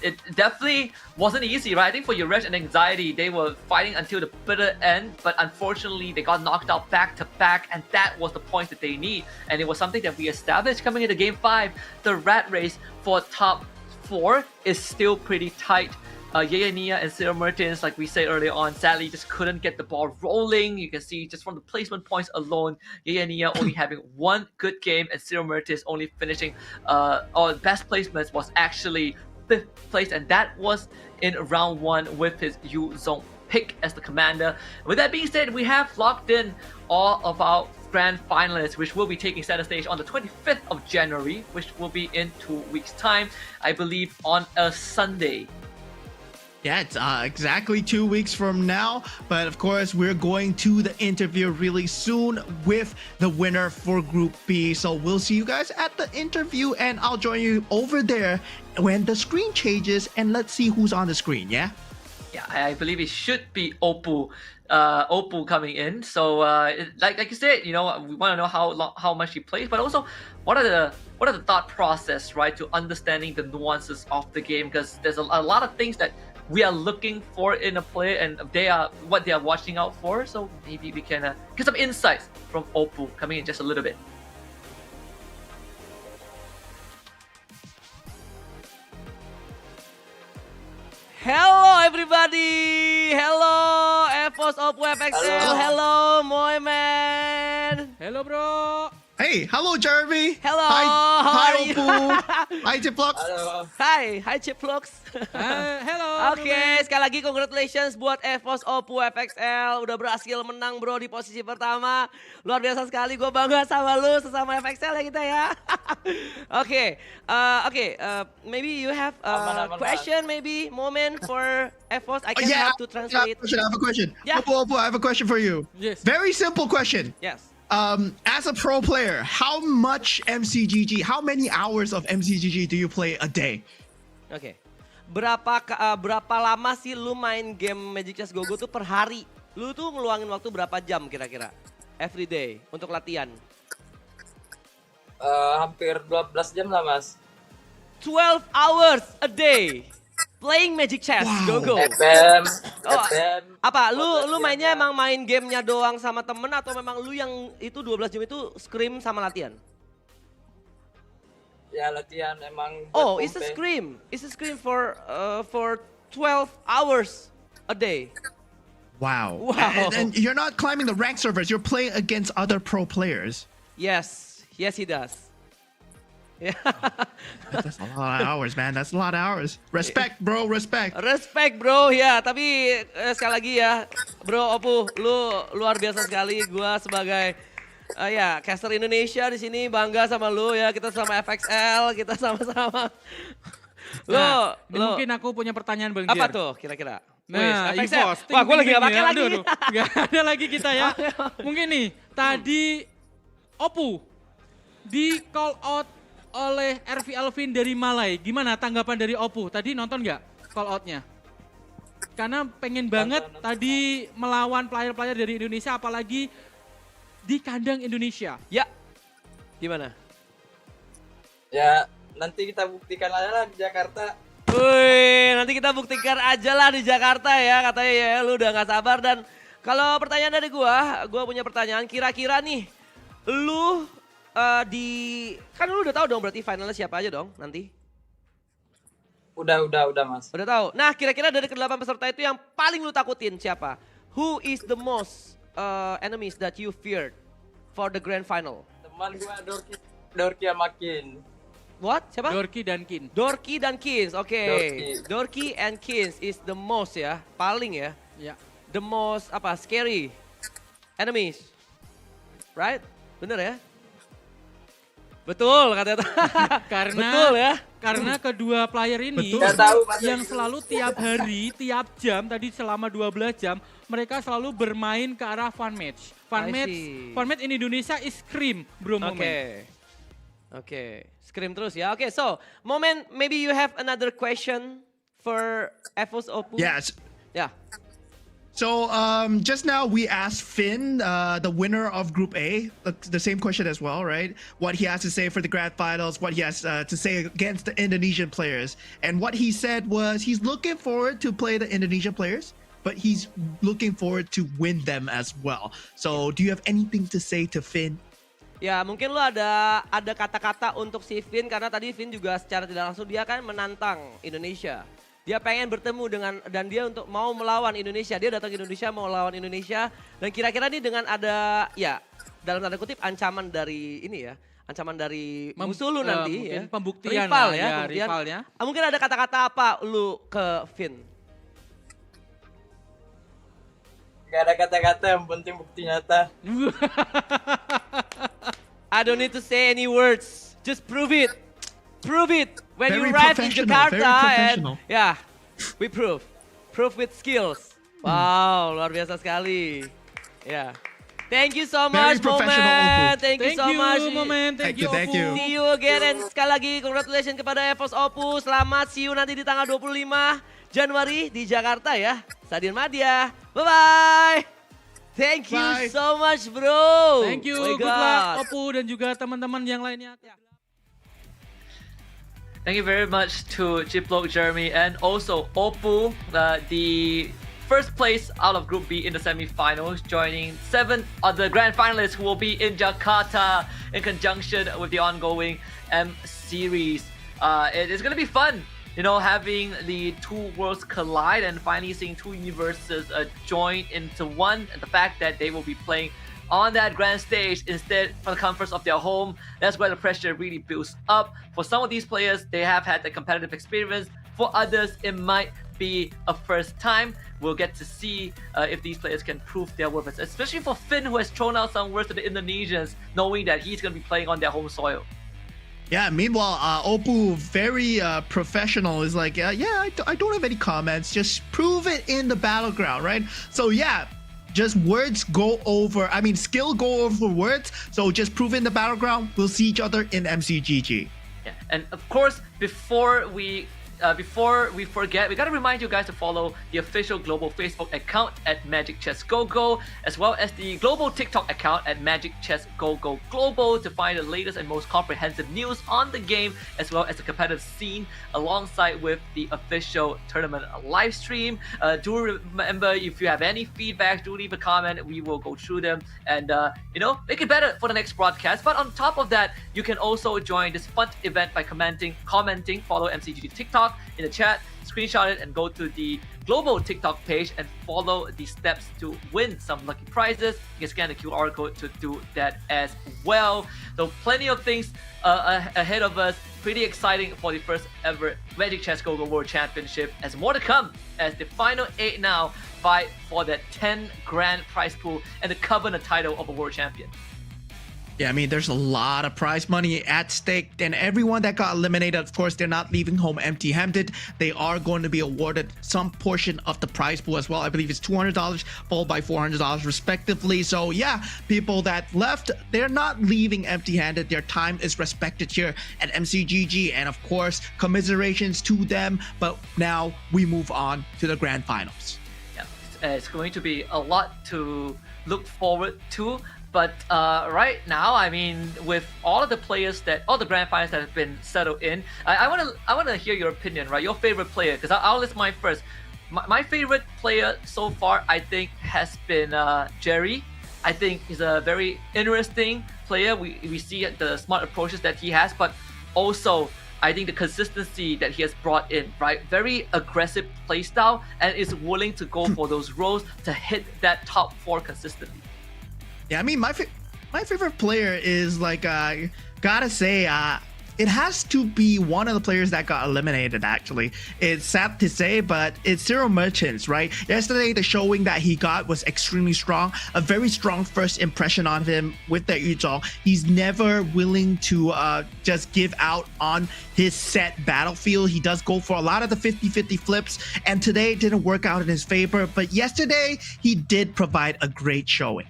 It definitely wasn't easy, right? I think for Yurech and Anxiety, they were fighting until the bitter end, but unfortunately they got knocked out back to back, and that was the point that they need. And it was something that we established coming into Game 5. The rat race for top 4 is still pretty tight. Yeyenia and Ciro Mertens, like we said earlier on, sadly just couldn't get the ball rolling. You can see just from the placement points alone, Yeyenia only having 1 good game, and Ciro Mertens only finishing, or best placements was actually 5th place, and that was in round 1 with his Yu Zong pick as the commander. With that being said, we have locked in all of our grand finalists, which will be taking center stage on the 25th of January, which will be in 2 weeks' time, I believe on a Sunday. Yeah, it's exactly 2 weeks from now. But of course, we're going to the interview really soon with the winner for Group B. So we'll see you guys at the interview, and I'll join you over there when the screen changes, and let's see who's on the screen, yeah? Yeah, I believe it should be Oppo coming in. So like you said, we want to know how much he plays, but also what are the thought process, right, to understanding the nuances of the game, because there's a lot of things that we are looking for in a player, and what they are watching out for. So maybe we can get some insights from Oppo coming in just a little bit. Hello everybody! Hello EVOS Oppo FXL! Hello Moiman! Hello bro. Hey, hello Jeremy. Hello, Hi, how hi are you? Oppo. Hi Tiplox. Hi Chiplox. Hello. Oke, sekali lagi congratulations buat EVOS Oppo FXL. Udah berhasil menang bro di posisi pertama. Luar biasa sekali, gue bangga sama lu, sesama FXL ya kita ya. Oke, maybe you have a question, maybe moment for EVOS. I can help to translate. I have a question. Yeah. Oppo, I have a question for you. Yes. Very simple question. Yes. As a pro player, how much MCGG, how many hours of MCGG do you play a day? Oke. Berapa lama sih lu main game Magic Chess GO1 tuh per hari? Lu tuh ngeluangin waktu berapa jam kira-kira? Every day untuk latihan? Hampir 12 jam lah mas. 12 hours a day playing Magic Chess GO1. FM. Apa lu mainnya emang main gamenya doang sama temen, atau memang lu yang itu 12 jam itu scrim sama latihan? Ya latihan emang. Oh, it's a scrim. It's a scrim for 12 hours a day. Wow. Wow. And you're not climbing the rank servers, you're playing against other pro players. Yes he does. Yeah. That's a lot of hours, man. That's a lot of hours. Respect, bro. Respect. Respect, bro. Ya, tapi sekali lagi ya, bro Oppo, lu luar biasa sekali. Gua sebagai caster Indonesia di sini bangga sama lu ya. Kita sama FXL, kita sama-sama. Mungkin aku punya pertanyaan Bang Apa Jer. tuh kira-kira? Nah, FXL. EVOS. Wah, gue lagi gak pakai lagi. Gak ada lagi kita ya. Mungkin nih, tadi Oppo di call out oleh RV Alvin dari Malai. Gimana tanggapan dari Oppo? Tadi nonton nggak call outnya? Karena pengen banget tadi melawan player-player dari Indonesia, apalagi di kandang Indonesia. Ya, gimana? Ya nanti kita buktikan aja lah di Jakarta. Wih, nanti kita buktikan aja lah di Jakarta ya, katanya ya, lu udah gak sabar. Dan kalau pertanyaan dari gua punya pertanyaan, kira-kira nih, lu kan lu udah tahu dong berarti finalnya siapa aja dong nanti? Udah mas. Udah tahu. Nah, kira-kira dari ke-8 peserta itu yang paling lu takutin siapa? Who is the most enemies that you feared for the grand final? Teman gua Dorki makin. What? Siapa? Dorky dan Kin. Dorky dan Kins. Oke. Dorky. Dorky and Kins is the most ya, paling ya. Ya. The most apa? Scary enemies. Right? Bener ya? Betul katanya. Karena Betul ya. Karena kedua player ini Nggak tahu, Mas. yang selalu tiap hari, tiap jam tadi selama 12 jam mereka selalu bermain ke arah fun match. I see. Fun match in Indonesia is Scream, bro. Oke. Oke. Scream terus ya. Oke, so Moment, maybe you have another question for Evos Oppo? Yes. Ya. So just now we asked Finn, the winner of Group A, the same question as well, right? What he has to say for the grand finals, what he has to say against the Indonesian players. And what he said was he's looking forward to play the Indonesian players, but he's looking forward to win them as well. So do you have anything to say to Finn? Ya, mungkin lu ada kata-kata untuk si Finn karena tadi Finn juga secara tidak langsung dia kan menantang Indonesia. Dia pengen bertemu dan dia untuk mau melawan Indonesia. Dia datang ke Indonesia mau melawan Indonesia dan kira-kira nih dengan ada ya dalam tanda kutip ancaman dari ini ya. Ancaman dari musuh lu nanti ya. Pembuktian rival ya, kemudian, rivalnya. Mungkin ada kata-kata apa lu ke Finn? Gak ada kata-kata, yang penting bukti nyata. I don't need to say any words. Just prove it. Prove it when you Very arrive in professional, Jakarta very and professional. yeah, we prove. Prove with skills. Wow, luar biasa sekali. Yeah. Thank you so Very much, professional, Moment. Oppo. Thank you so you, much. Moment. Thank you, Thank you. Oppo. See you again and sekali lagi congratulations kepada Evos Oppo. Selamat see you nanti di tanggal 25 Januari di Jakarta ya. Stadion Madia. Bye-bye. Thank you Bye. so much, bro. Thank you, Oh my good God. luck Oppo dan juga teman-teman yang lainnya. Thank you very much to Jiplok, Jeremy, and also Oppo, the first place out of Group B in the semi-finals, joining 7 other grand finalists who will be in Jakarta in conjunction with the ongoing M Series. It's going to be fun, you know, having the two worlds collide and finally seeing two universes join into one, and the fact that they will be playing on that grand stage instead from the comforts of their home. That's where the pressure really builds up. For some of these players, they have had the competitive experience. For others, it might be a first time. We'll get to see if these players can prove their worth, especially for Finn, who has thrown out some words to the Indonesians, knowing that he's going to be playing on their home soil. Yeah, meanwhile, Oppo, very professional, is like, I don't have any comments. Just prove it in the battleground, right? So yeah, just words go over, skill go over words. So just prove it in the battleground. We'll see each other in MCGG. Yeah, and of course, before we forget, we gotta remind you guys to follow the official global Facebook account at Magic Chess Go Go, as well as the global TikTok account at Magic Chess Go Go Global to find the latest and most comprehensive news on the game, as well as the competitive scene, alongside with the official tournament live stream. Do remember, if you have any feedback, do leave a comment. We will go through them and make it better for the next broadcast. But on top of that, you can also join this fun event by commenting, follow MCGG TikTok in the chat, screenshot it and go to the global TikTok page and follow the steps to win some lucky prizes. You can scan the QR code to do that as well. So plenty of things ahead of us. Pretty exciting for the first ever Magic Chess Go Go World Championship. As more to come as the final 8 now fight for that 10 grand prize pool and the cover the title of a world champion. Yeah, there's a lot of prize money at stake, and everyone that got eliminated, of course, they're not leaving home empty-handed. They are going to be awarded some portion of the prize pool as well. I believe it's $200 followed by $400 respectively. So yeah, people that left, they're not leaving empty-handed. Their time is respected here at MCGG, and of course, commiserations to them. But now we move on to the grand finals. Yeah, it's going to be a lot to look forward to. But right now, with all of the players all the grand finals that have been settled in, I want to hear your opinion, right? Your favorite player, because I'll list mine first. My favorite player so far, I think, has been Jerry. I think he's a very interesting player. We see the smart approaches that he has, but also I think the consistency that he has brought in, right? Very aggressive playstyle and is willing to go for those roles to hit that top 4 consistently. Yeah, my favorite player is gotta say, it has to be one of the players that got eliminated, actually. It's sad to say, but it's Zero Merchants, right? Yesterday, the showing that he got was extremely strong. A very strong first impression on him with the Yuzhong. He's never willing to just give out on his set battlefield. He does go for a lot of the 50-50 flips, and today it didn't work out in his favor, but yesterday he did provide a great showing.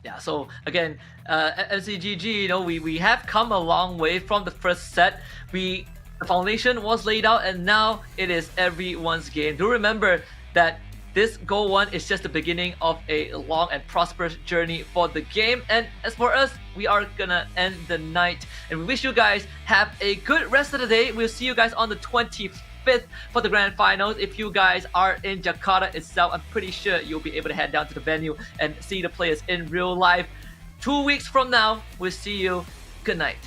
Yeah, so again, MCGG, you know, we have come a long way from the first set. The foundation was laid out, and now it is everyone's game. Do remember that this GO1 is just the beginning of a long and prosperous journey for the game. And as for us, we are gonna end the night. And we wish you guys have a good rest of the day. We'll see you guys on the 25th for the grand finals. If you guys are in Jakarta itself, I'm pretty sure you'll be able to head down to the venue and see the players in real life. 2 weeks from now, we'll see you. Good night.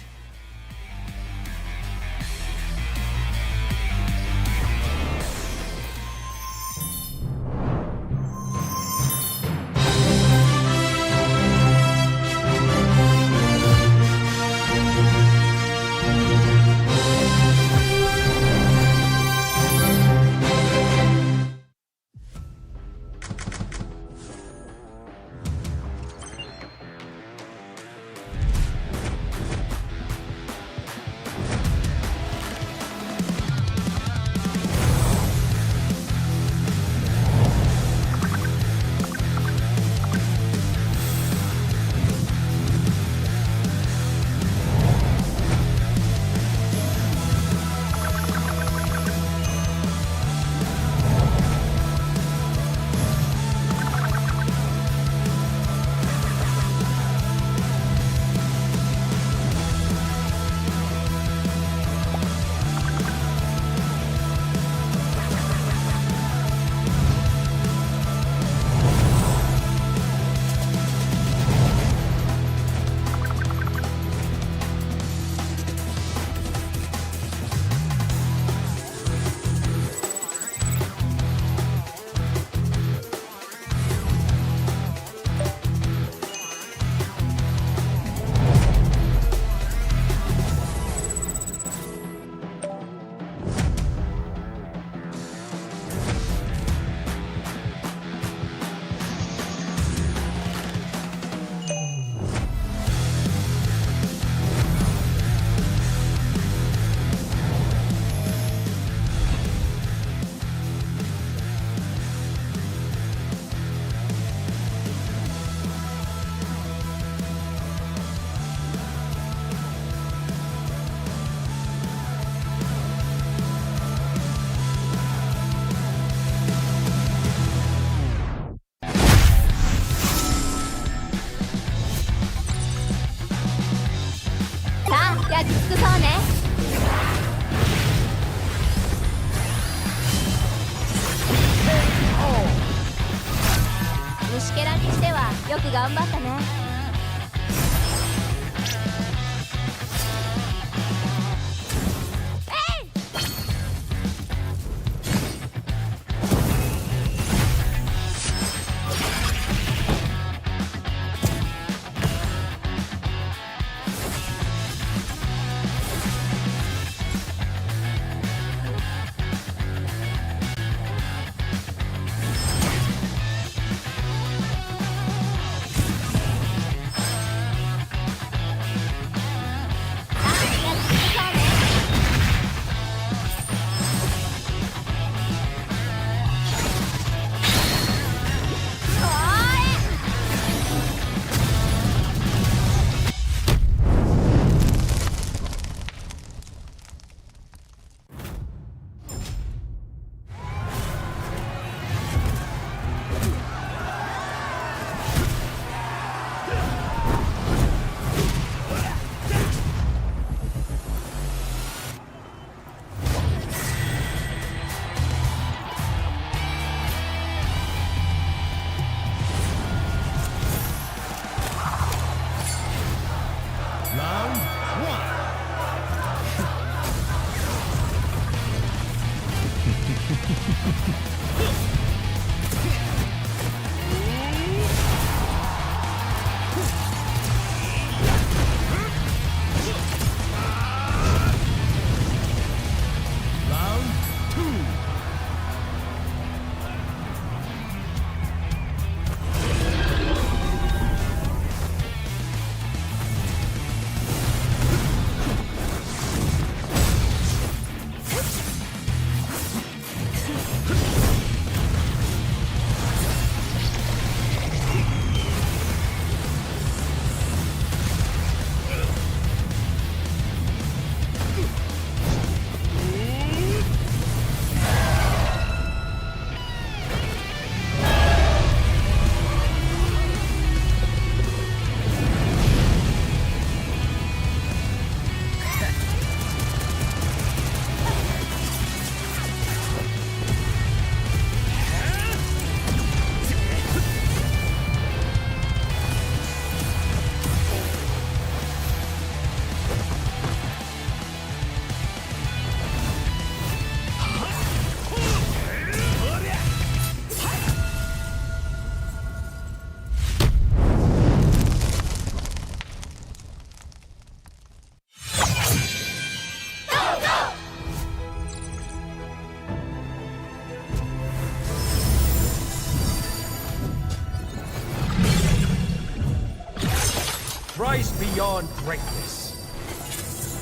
rise beyond greatness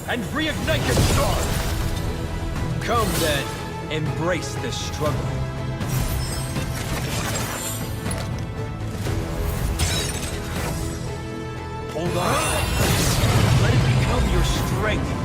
and reignite your star. Come then, embrace the struggle. Hold on. Let it become your strength.